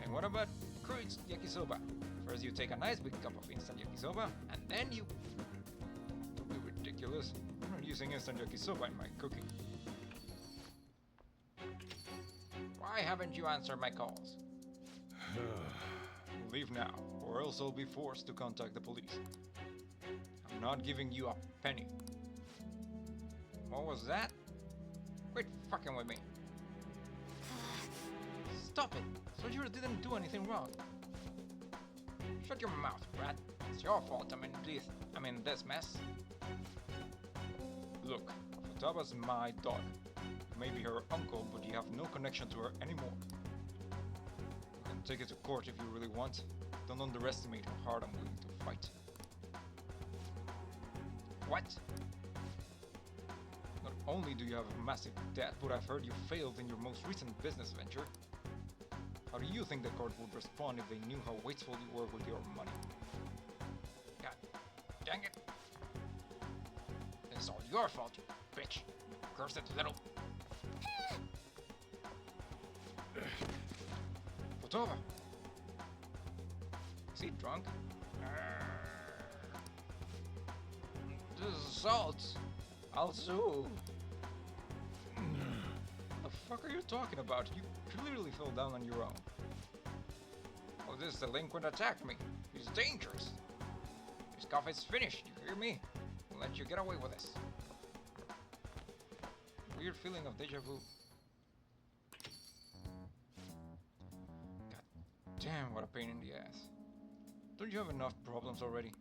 And what about curry yakisoba? First you take a nice big cup of instant yakisoba, and then you... Don't be ridiculous. I'm not using instant yakisoba in my cooking. Why haven't you answered my calls? Leave now, or else I'll be forced to contact the police. I'm not giving you a penny. What was that? Quit fucking with me. Stop it! Sojiro didn't do anything wrong. Shut your mouth, rat. It's your fault I'm in this mess. Look, Futaba's my daughter. You may be her uncle, but you have no connection to her anymore. You can take it to court if you really want. Don't underestimate how hard I'm willing to fight. What? Not only do you have a massive debt, but I've heard you failed in your most recent business venture. How do you think the court would respond if they knew how wasteful you were with your money? God dang it! It's all your fault, you bitch! Cursed little... Futaba! Is he drunk? This is assault! I'll sue! The fuck are you talking about? You clearly fell down on your own. Oh, this delinquent attacked me. He's dangerous. His coffee's finished, you hear me? I'll let you get away with this. Weird feeling of deja vu. God damn, what a pain in the ass. Don't you have enough problems already?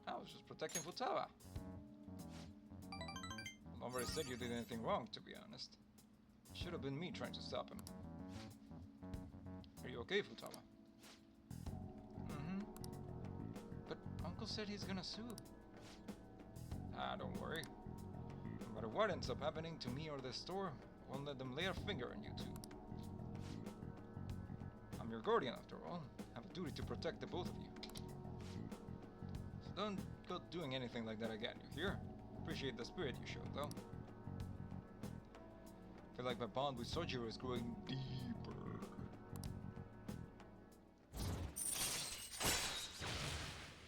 I was just protecting Futaba. Nobody said you did anything wrong, to be honest. It should have been me trying to stop him. Are you okay, Futaba? But Uncle said he's gonna sue. Ah, don't worry. No matter what ends up happening to me or the store, I won't let them lay a finger on you two. I'm your guardian, after all. I have a duty to protect the both of you. So don't go doing anything like that again, you hear? Appreciate the spirit you showed, though. Feel like my bond with Sojiro is growing deeper.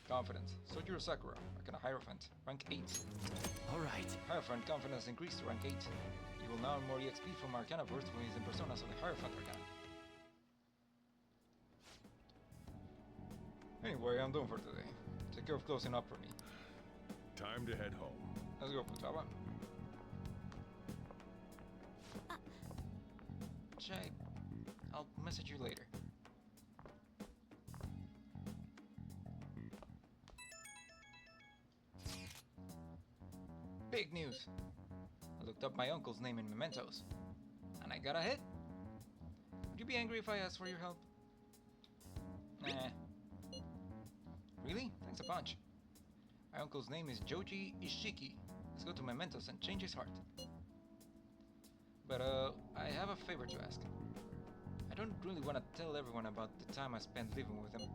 Confidence. Sojiro Sakura, Arcana Hierophant, rank 8. Alright. Hierophant confidence increased to rank 8. You will now earn more EXP from Arcana Burst when he's in personas of the Hierophant Arcana. Anyway, I'm done for today. Take care of closing up for me. Time to head home. Let's go, Futaba. Jay, I'll message you later. Big news! I looked up my uncle's name in mementos, and I got a hit. Would you be angry if I asked for your help? Nah. Really? Thanks a bunch. My uncle's name is Joji Ishiki. Let's go to mementos and change his heart. But I have a favor to ask. I don't really want to tell everyone about the time I spent living with him.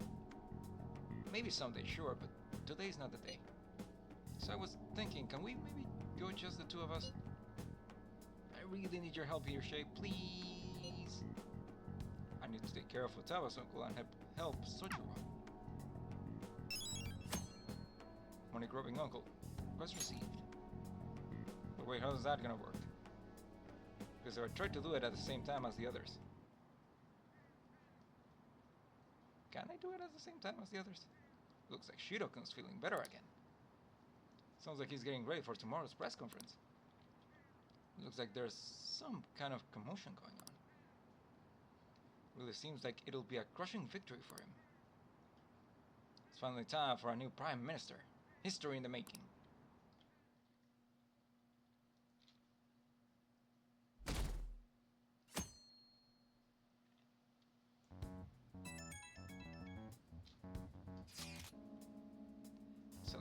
Maybe someday, sure, but today's not the day. So I was thinking, can we maybe go just the two of us? I really need your help here, Shay, please. I need to take care of Futaba's uncle and help Sojiro. Money grubbing uncle. Request received. But wait, how's that gonna work? Because I tried to do it at the same time as the others. Can I do it at the same time as the others? Looks like Shido-kun's feeling better again. Sounds like he's getting ready for tomorrow's press conference. Looks like there's some kind of commotion going on. Really seems like it'll be a crushing victory for him. It's finally time for a new Prime Minister. History in the making.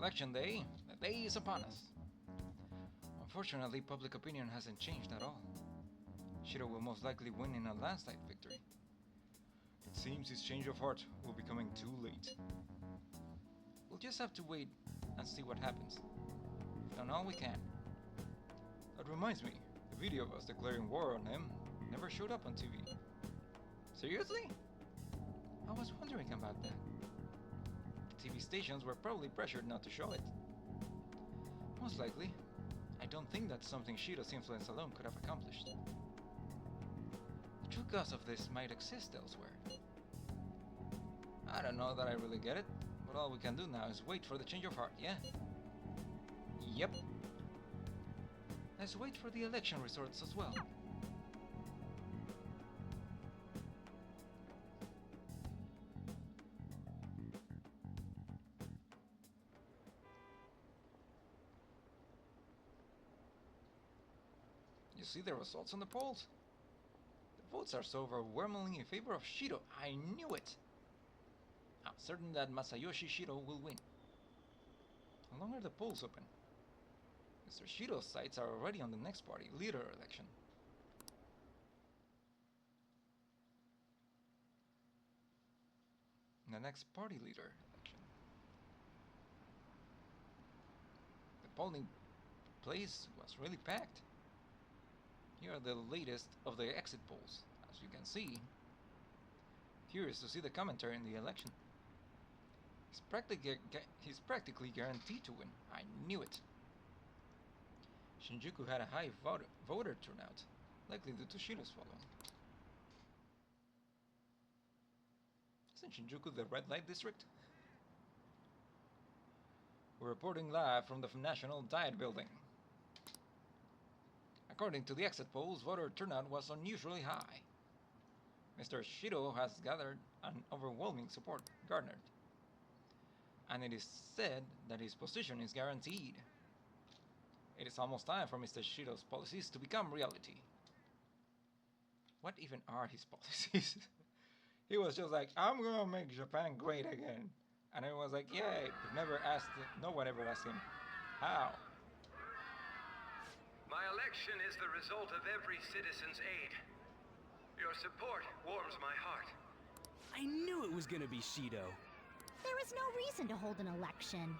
Election day, the day is upon us. Unfortunately, public opinion hasn't changed at all. Shido will most likely win in a landslide victory. It seems his change of heart will be coming too late. We'll just have to wait and see what happens. We've done all we can. That reminds me, the video of us declaring war on him never showed up on TV. Seriously? I was wondering about that. TV stations were probably pressured not to show it. Most likely. I don't think that's something Shido's influence alone could have accomplished. The true cause of this might exist elsewhere. I don't know that I really get it, but all we can do now is wait for the change of heart, yeah? Yep. Let's wait for the election results as well. You see the results on the polls? The votes are so overwhelmingly in favor of Shido. I knew it! I'm certain that Masayoshi Shido will win. How long are the polls open? Mr. Shido's sights are already on the next party leader election. The next party leader election. The polling place was really packed. Here are the latest of the exit polls. As you can see, curious to see the commentary in the election. He's practically guaranteed to win. I knew it. Shinjuku had a high voter turnout, likely due to Shido's following. Isn't Shinjuku the red light district? We're reporting live from the National Diet Building. According to the exit polls, voter turnout was unusually high. Mr. Shido has gathered an overwhelming support garnered, and it is said that his position is guaranteed. It is almost time for Mr. Shido's policies to become reality. What even are his policies? He was just like, I'm gonna make Japan great again. And I was like, yay, but never asked, no one ever asked him, how? My election is the result of every citizen's aid. Your support warms my heart. I knew it was gonna be Shido. There is no reason to hold an election.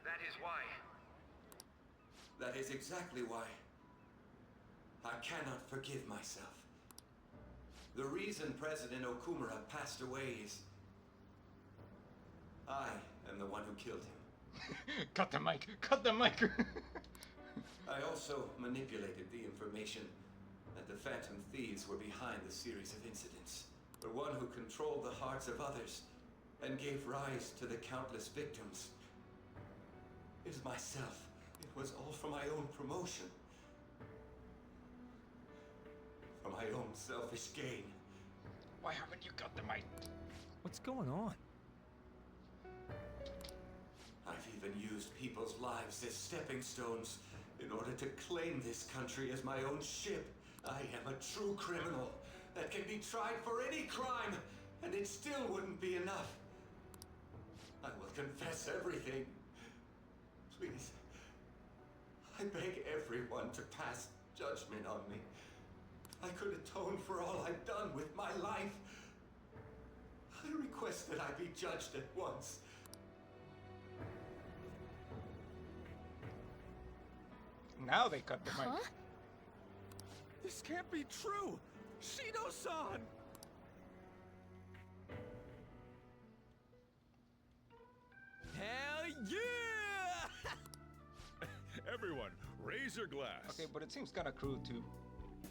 That is why. That is exactly why. I cannot forgive myself. The reason President Okumura passed away is... I am the one who killed him. Cut the mic! Cut the mic! I also manipulated the information that the Phantom Thieves were behind the series of incidents. The one who controlled the hearts of others and gave rise to the countless victims. is myself. It was all for my own promotion. For my own selfish gain. Why haven't you got the mic? What's going on? I've even used people's lives as stepping stones in order to claim this country as my own ship. I am a true criminal that can be tried for any crime, and it still wouldn't be enough. I will confess everything. Please. I beg everyone to pass judgment on me. I could atone for all I've done with my life. I request that I be judged at once. Now they cut the mic. This can't be true! Shido-san! Hell yeah! Everyone, raise your glass. Okay, but it seems kind of crude to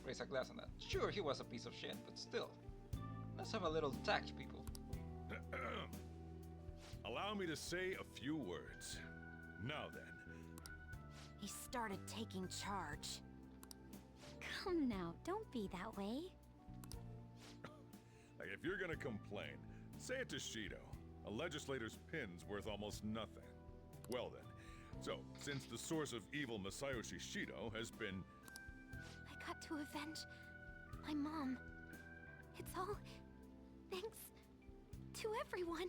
raise a glass on that. Sure, he was a piece of shit, but still. Let's have a little tact, people. Allow me to say a few words. Now then. He started taking charge. Come now, don't be that way. Like, if you're gonna complain, say it to Shido. A legislator's pin's worth almost nothing. Well then, so, since the source of evil Masayoshi Shido has been... I got to avenge my mom. It's all thanks to everyone.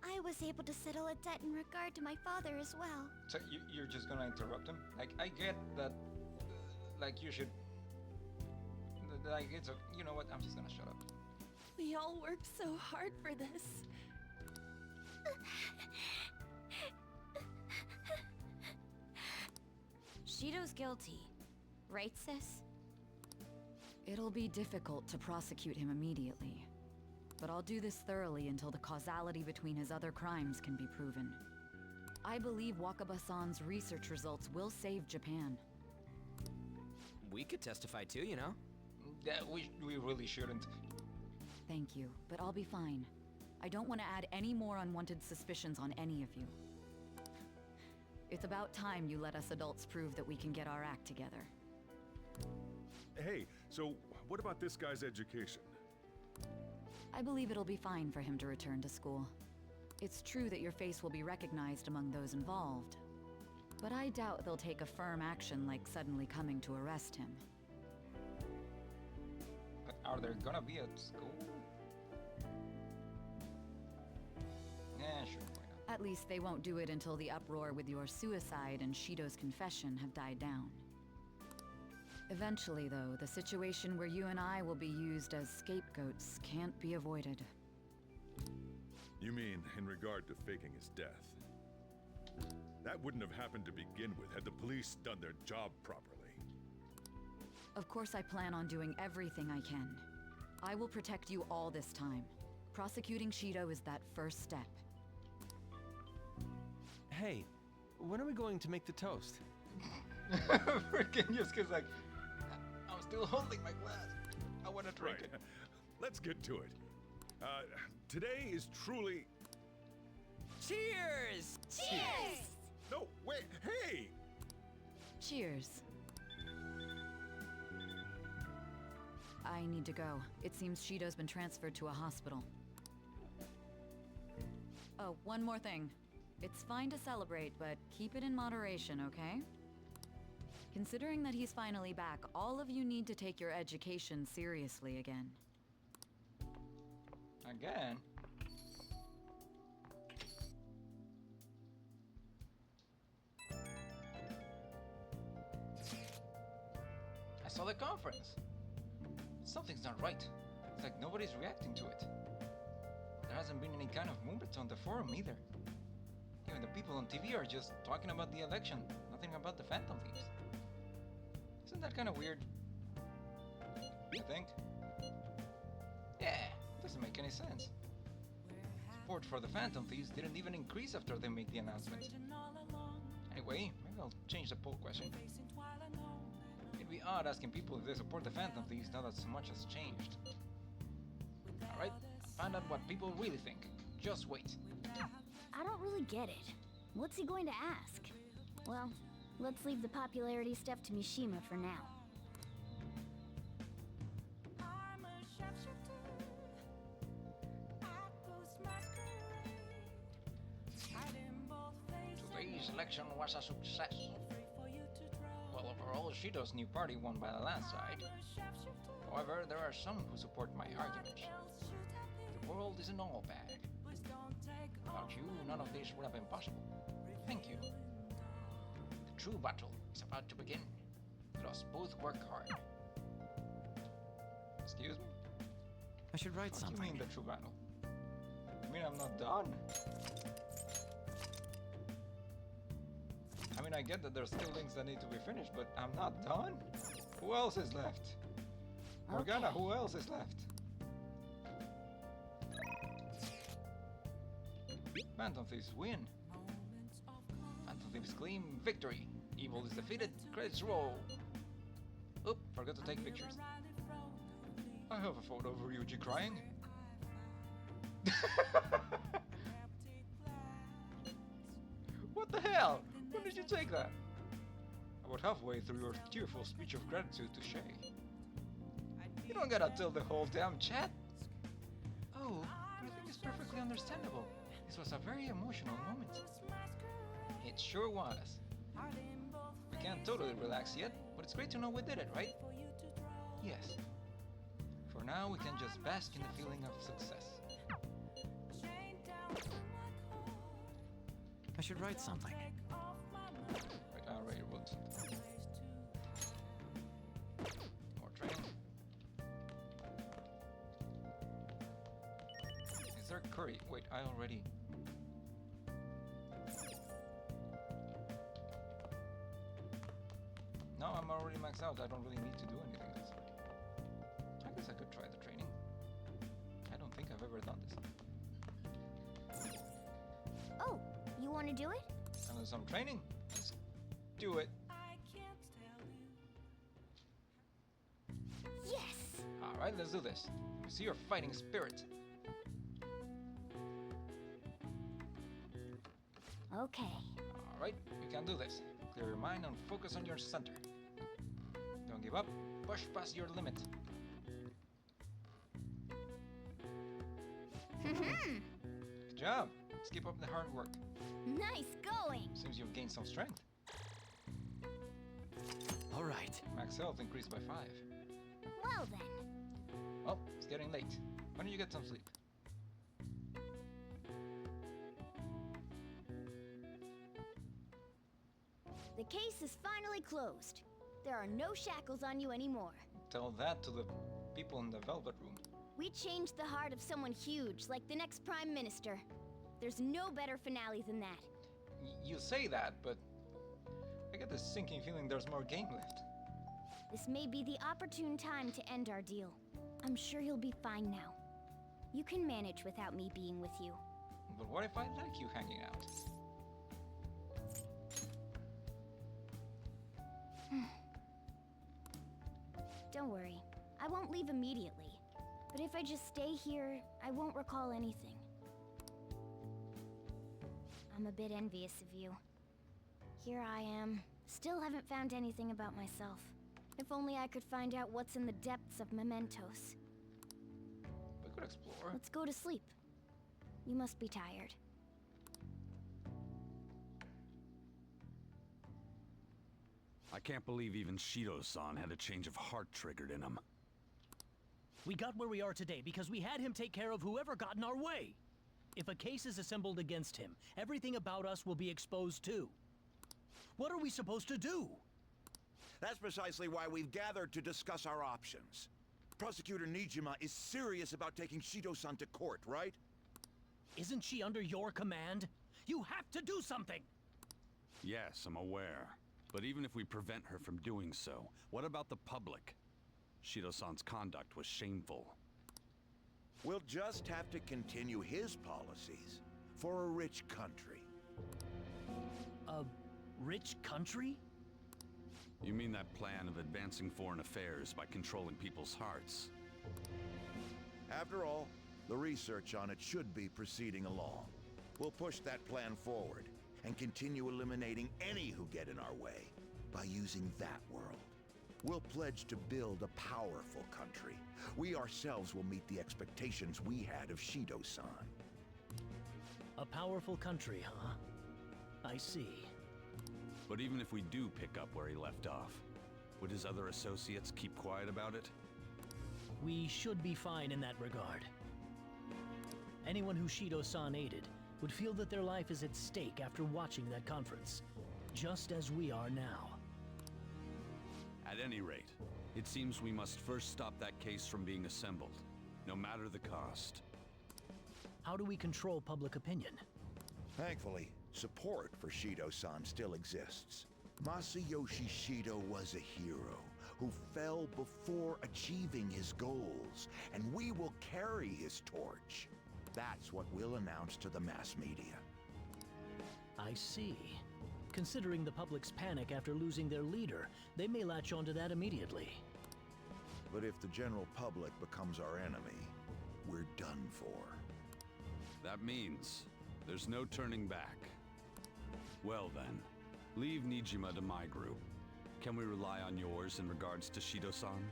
I was able to settle a debt in regard to my father as well. So you're just gonna interrupt him? Like, I get that, like, you should... Like, it's okay. You know what? I'm just gonna shut up. We all worked so hard for this. Shido's guilty, right, sis? It'll be difficult to prosecute him immediately. But I'll do this thoroughly until the causality between his other crimes can be proven. I believe Wakaba-san's research results will save Japan. We could testify too, you know? We really shouldn't. Thank you, but I'll be fine. I don't want to add any more unwanted suspicions on any of you. It's about time you let us adults prove that we can get our act together. Hey, so what about this guy's education? I believe it'll be fine for him to return to school. It's true that your face will be recognized among those involved, but I doubt they'll take a firm action like suddenly coming to arrest him. But are there gonna be a school? Yeah, sure, why not? At least they won't do it until the uproar with your suicide and Shido's confession have died down. Eventually, though, the situation where you and I will be used as scapegoats can't be avoided. You mean in regard to faking his death? That wouldn't have happened to begin with had the police done their job properly. Of course I plan on doing everything I can. I will protect you all this time. Prosecuting Shido is that first step. Hey, when are we going to make the toast? Freaking Yusuke's like, I'm still holding my glass. I want to drink it. Let's get to it. Today is truly... Cheers! Cheers! No, wait, hey! Cheers. I need to go. It seems Shido's been transferred to a hospital. Oh, one more thing. It's fine to celebrate, but keep it in moderation, okay? Considering that he's finally back, all of you need to take your education seriously again. Again? I saw the conference. Something's not right. It's like nobody's reacting to it. There hasn't been any kind of movement on the forum either. Even the people on TV are just talking about the election, nothing about the Phantom Thieves. Isn't that kind of weird? You think? Yeah, doesn't make any sense. Support for the Phantom Thieves didn't even increase after they made the announcement. Anyway, maybe I'll change the poll question. It'd be odd asking people if they support the Phantom Thieves now that so much has changed. Alright, Find out what people really think. Just wait. I don't really get it. What's he going to ask? Well, let's leave the popularity stuff to Mishima for now. Today's election was a success. Well, overall, Shido's new party won by a landslide. However, there are some who support my argument. The world isn't all bad. Without you, none of this would have been possible. Thank you. The true battle is about to begin. Let us both work hard. Excuse me? I should write something. What do you mean the true battle? You mean I'm not done? I mean, I get that there's still things that need to be finished, but I'm not done? Who else is left? Morgana, who else is left? Phantom Thieves win. Phantom Thieves claim victory. Evil is defeated. Credits roll. Oop, forgot to take pictures. I have a photo of Ryuji crying. What the hell? When did you take that? About halfway through your tearful speech of gratitude to Shay. You don't gotta tell the whole damn chat. Oh, but I think it's perfectly understandable. This was a very emotional moment. It sure was. We can't totally relax yet, but it's great to know we did it, right? Yes. For now, we can just bask in the feeling of success. I should write something. Right, I already wrote something. More training. Is there curry? Wait, I already... No, I'm already maxed out. I don't really need to do anything else. I guess I could try the training. I don't think I've ever done this. Oh, you want to do it? And then some training. Let's do it. Yes! Alright, let's do this. We see your fighting spirit. Okay. Alright, you can do this. Clear your mind and focus on your center. Don't give up. Push past your limit. Good job. Let's keep up the hard work. Nice going! Seems you've gained some strength. Alright. Max health increased by 5. Well then. Well, it's getting late. Why don't you get some sleep? The case is finally closed. There are no shackles on you anymore. Tell that to the people in the Velvet Room. We changed the heart of someone huge, like the next Prime Minister. There's no better finale than that. You say that, but I get this sinking feeling there's more game left. This may be the opportune time to end our deal. I'm sure you'll be fine now. You can manage without me being with you. But what if I like you hanging out? Don't worry, I won't leave immediately. But if I just stay here, I won't recall anything. I'm a bit envious of you. Here I am, still haven't found anything about myself. If only I could find out what's in the depths of mementos. We could explore. Let's go to sleep. You must be tired. I can't believe even Shido-san had a change of heart triggered in him. We got where we are today because we had him take care of whoever got in our way. If a case is assembled against him, everything about us will be exposed too. What are we supposed to do? That's precisely why we've gathered to discuss our options. Prosecutor Nijima is serious about taking Shido-san to court, right? Isn't she under your command? You have to do something! Yes, I'm aware. But even if we prevent her from doing so, what about the public? Shido-san's conduct was shameful. We'll just have to continue his policies for a rich country. A rich country? You mean that plan of advancing foreign affairs by controlling people's hearts? After all, The research on it should be proceeding along. We'll push that plan forward and continue eliminating any who get in our way by using that world. We'll pledge to build a powerful country. We ourselves will meet the expectations we had of Shido-san. A powerful country, huh? I see. But even if we do pick up where he left off, would his other associates keep quiet about it? We should be fine in that regard. Anyone who Shido-san aided would feel that their life is at stake after watching that conference, just as we are now. At any rate, it seems we must first stop that case from being assembled, no matter the cost. How do we control public opinion? Thankfully, support for Shido-san still exists. Masayoshi Shido was a hero who fell before achieving his goals, and we will carry his torch. That's what we'll announce to the mass media. I see. Considering the public's panic after losing their leader, they may latch onto that immediately. But if the general public becomes our enemy, we're done for. That means there's no turning back. Well then, leave Nijima to my group. Can we rely on yours in regards to Shido-san?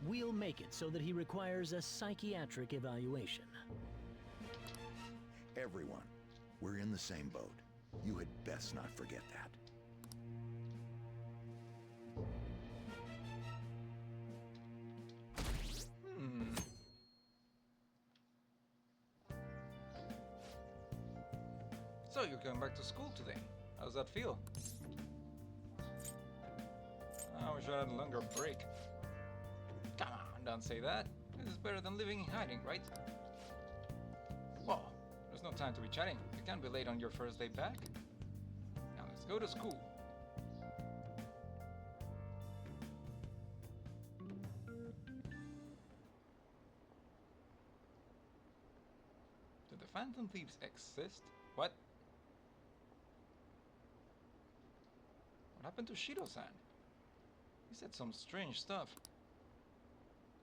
We'll make it so that he requires a psychiatric evaluation. Everyone, we're in the same boat. You had best not forget that. So you're going back to school today. How does that feel? I wish I had a longer break. Come on, don't say that. This is better than living in hiding, right? Well, there's no time to be chatting. You can't be late on your first day back. Now let's go to school. Do the Phantom Thieves exist? What? What happened to Shido-san? He said some strange stuff.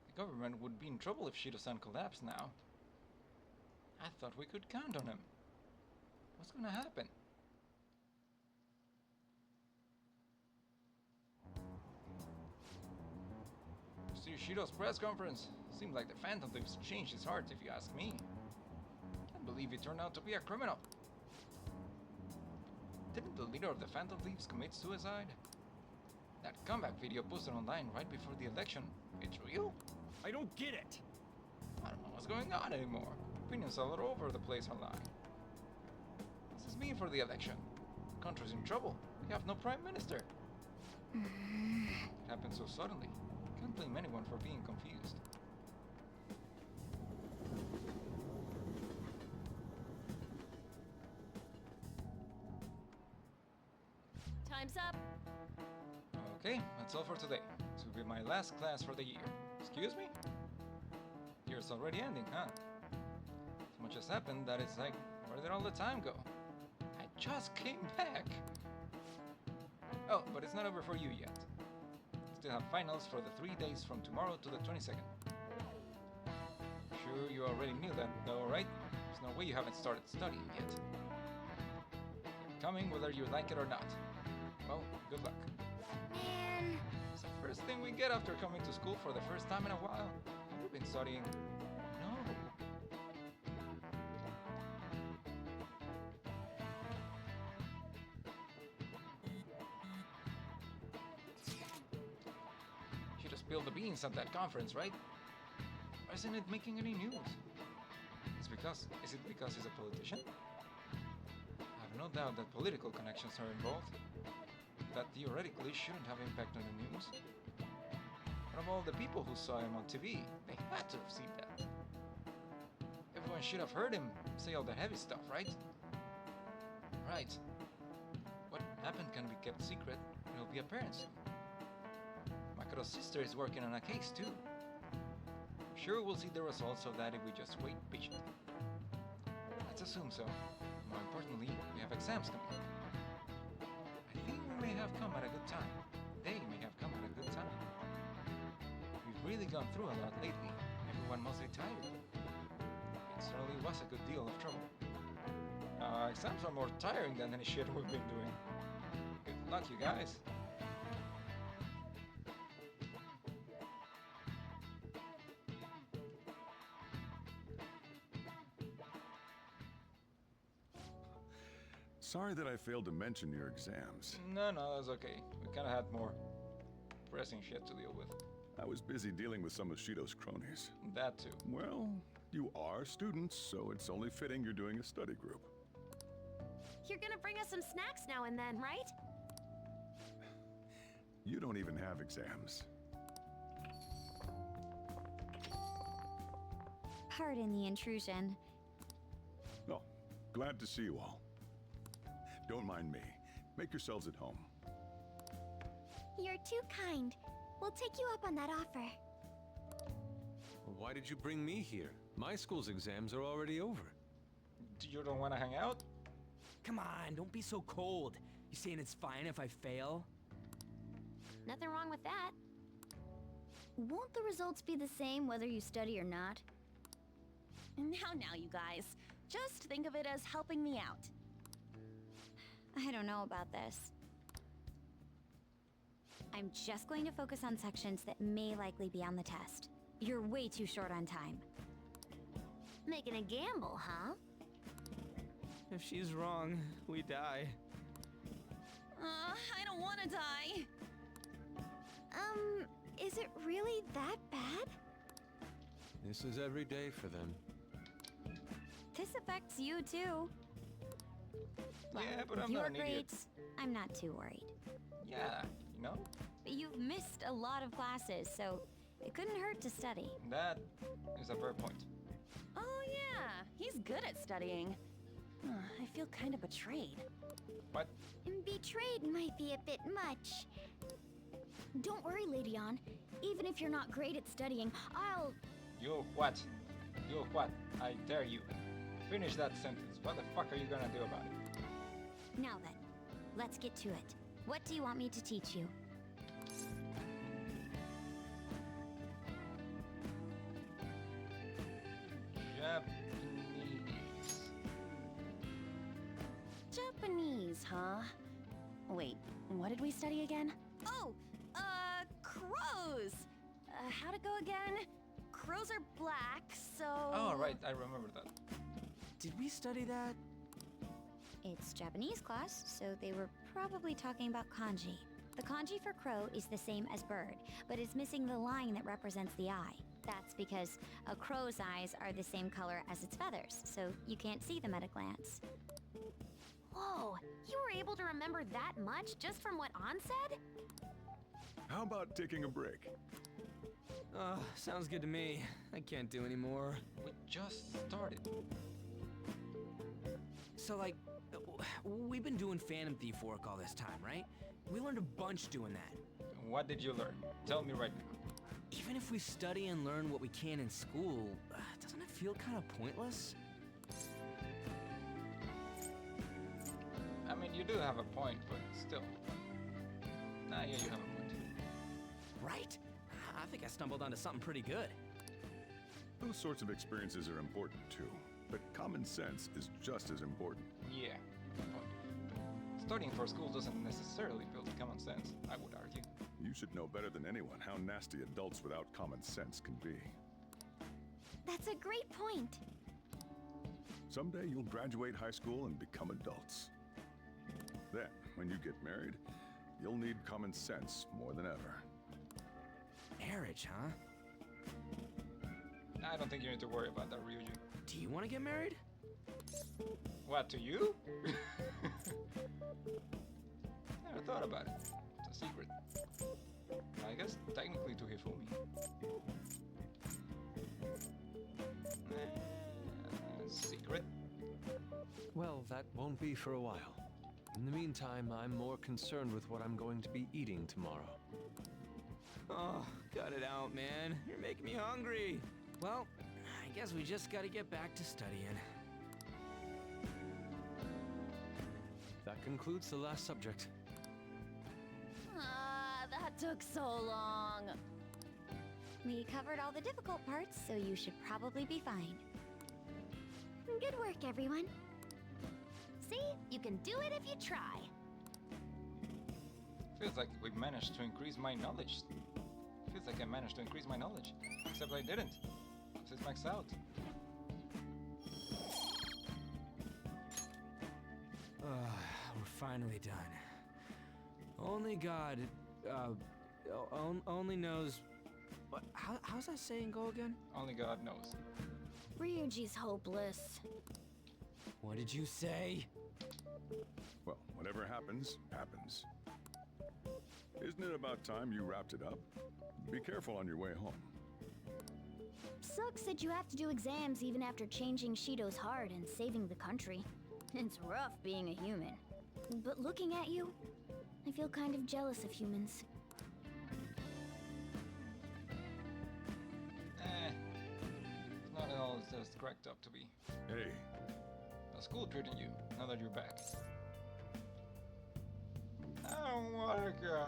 The government would be in trouble if Shido-san collapsed now. I thought we could count on him. What's gonna happen? See Shido's press conference. Seemed like the Phantom Thieves changed his heart, if you ask me. Can't believe he turned out to be a criminal. Didn't the leader of the Phantom Thieves commit suicide? That comeback video posted online right before the election, it's real? I don't get it! I don't know what's going on anymore. Opinions all over the place online. What's this mean for the election? The country's in trouble. We have no prime minister. It happened so suddenly. Can't blame anyone for being confused. Time's up. Okay, that's all for today. This will be my last class for the year. Excuse me? Year's already ending, huh? So much has happened that it's like, where did all the time go? I just came back! Oh, but it's not over for you yet. Still have finals for the 3 days from tomorrow to the 22nd. Sure you already knew that though, right? There's no way you haven't started studying yet. Coming whether you like it or not. Well, good luck. Man. It's the first thing we get after coming to school for the first time in a while. Have you been studying? No. She just spilled the beans at that conference, right? Why isn't it making any news? Is it because he's a politician? I have no doubt that political connections are involved. That theoretically shouldn't have impact on the news. But of all the people who saw him on TV, they had to have seen that. Everyone should have heard him say all the heavy stuff, right? Right. What happened can be kept secret. It'll be apparent soon. Makoto's sister is working on a case too. I'm sure we'll see the results of that if we just wait patiently. Let's assume so. More importantly, we have exams coming up. I think we may have come at a good time. They may have come at a good time. We've really gone through a lot lately. Everyone everyone mostly tired. It certainly was a good deal of trouble. Exams are more tiring than any shit we've been doing. Good luck, you guys. Sorry that I failed to mention your exams. No, that's okay. We kinda had more pressing shit to deal with. I was busy dealing with some of Shido's cronies. That too. Well, you are students, so it's only fitting you're doing a study group. You're gonna bring us some snacks now and then, right? You don't even have exams. Pardon the intrusion. Oh, glad to see you all. Don't mind me. Make yourselves at home. You're too kind. We'll take you up on that offer. Why did you bring me here? My school's exams are already over. You don't want to hang out? Come on, don't be so cold. You saying it's fine if I fail? Nothing wrong with that. Won't the results be the same whether you study or not? Now, you guys. Just think of it as helping me out. I don't know about this. I'm just going to focus on sections that may likely be on the test. You're way too short on time. Making a gamble, huh? If she's wrong, we die. I don't want to die. Is it really that bad? This is every day for them. This affects you too. Yeah, but I'm With your not an idiot. grades, I'm not too worried. Yeah, you know? But you've missed a lot of classes, so it couldn't hurt to study. That is a fair point. Oh yeah, he's good at studying. I feel kind of betrayed. What? Betrayed might be a bit much. Don't worry, Lady On. Even if you're not great at studying, I'll... You what? You what? I dare you. Finish that sentence. What the fuck are you gonna do about it? Now then, let's get to it. What do you want me to teach you? Japanese, huh? Wait, what did we study again? Oh, crows! How'd it go again? Crows are black, so... Oh, right, I remember that. Did we study that? It's Japanese class, so they were probably talking about kanji. The kanji for crow is the same as bird, but is missing the line that represents the eye. That's because a crow's eyes are the same color as its feathers, so you can't see them at a glance. Whoa, you were able to remember that much just from what An said? How about taking a break? Sounds good to me. I can't do any more. We just started. So, like, we've been doing Phantom Thief work all this time, right? We learned a bunch doing that. What did you learn? Tell me right now. Even if we study and learn what we can in school, doesn't it feel kind of pointless? I mean, you do have a point, but still. Nah, yeah, you have a point. Right? I think I stumbled onto something pretty good. Those sorts of experiences are important too, but common sense is just as important. Yeah, good point. Studying for school doesn't necessarily build common sense, I would argue. You should know better than anyone how nasty adults without common sense can be. That's a great point. Someday you'll graduate high school and become adults. Then, when you get married, you'll need common sense more than ever. Marriage, huh? I don't think you need to worry about that, Ryuji. Do you want to get married? What, to you? Never thought about it. It's a secret. I guess technically to Hifumi. Secret? Well, that won't be for a while. In the meantime, I'm more concerned with what I'm going to be eating tomorrow. Oh, cut it out, man. You're making me hungry. Well, I guess we just gotta get back to studying. That concludes the last subject. That took so long. We covered all the difficult parts, so you should probably be fine. Good work, everyone. See? You can do it if you try. Feels like we managed to increase my knowledge. Feels like I managed to increase my knowledge. Except I didn't. This is maxed out. We're finally done. Only God, only knows. What? How's that saying go again? Only God knows. Ryuji's hopeless. What did you say? Well, whatever happens, happens. Isn't it about time you wrapped it up? Be careful on your way home. Sucks that you have to do exams even after changing Shido's heart and saving the country. It's rough being a human. But looking at you, I feel kind of jealous of humans. It's not all it's just cracked up to be. Hey. How's school treating you, now that you're back? I wanna go.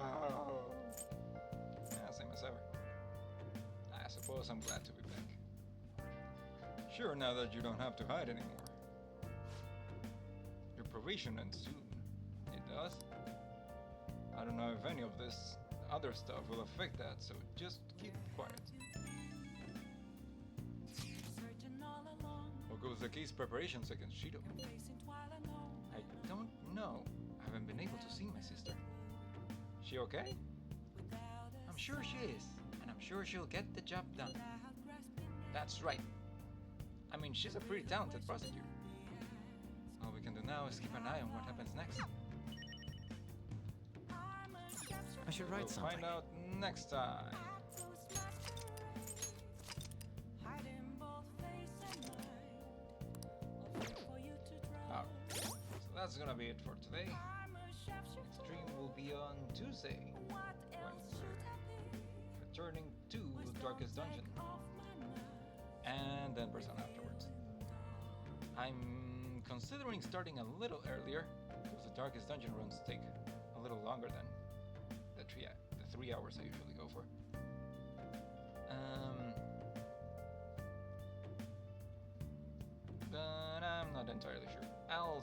Yeah, same as ever. I suppose I'm glad to be back. Sure, now that you don't have to hide anymore. Your probation ends soon. It does? I don't know if any of this other stuff will affect that, so just keep quiet. How goes the case preparations against Shido? I don't know. I haven't been able to see my sister. She okay? I'm sure she is, and I'm sure she'll get the job done. That's right. I mean, she's a pretty talented prosecutor. All we can do now is keep an eye on what happens next. I should write something. Find out next time. So that's gonna be it for today. Next stream will be on Tuesday when we're returning to Darkest Dungeon, and then Persona afterwards. I'm considering starting a little earlier because the Darkest Dungeon runs take a little longer than the 3 hours I usually go for. But I'm not entirely sure. I'll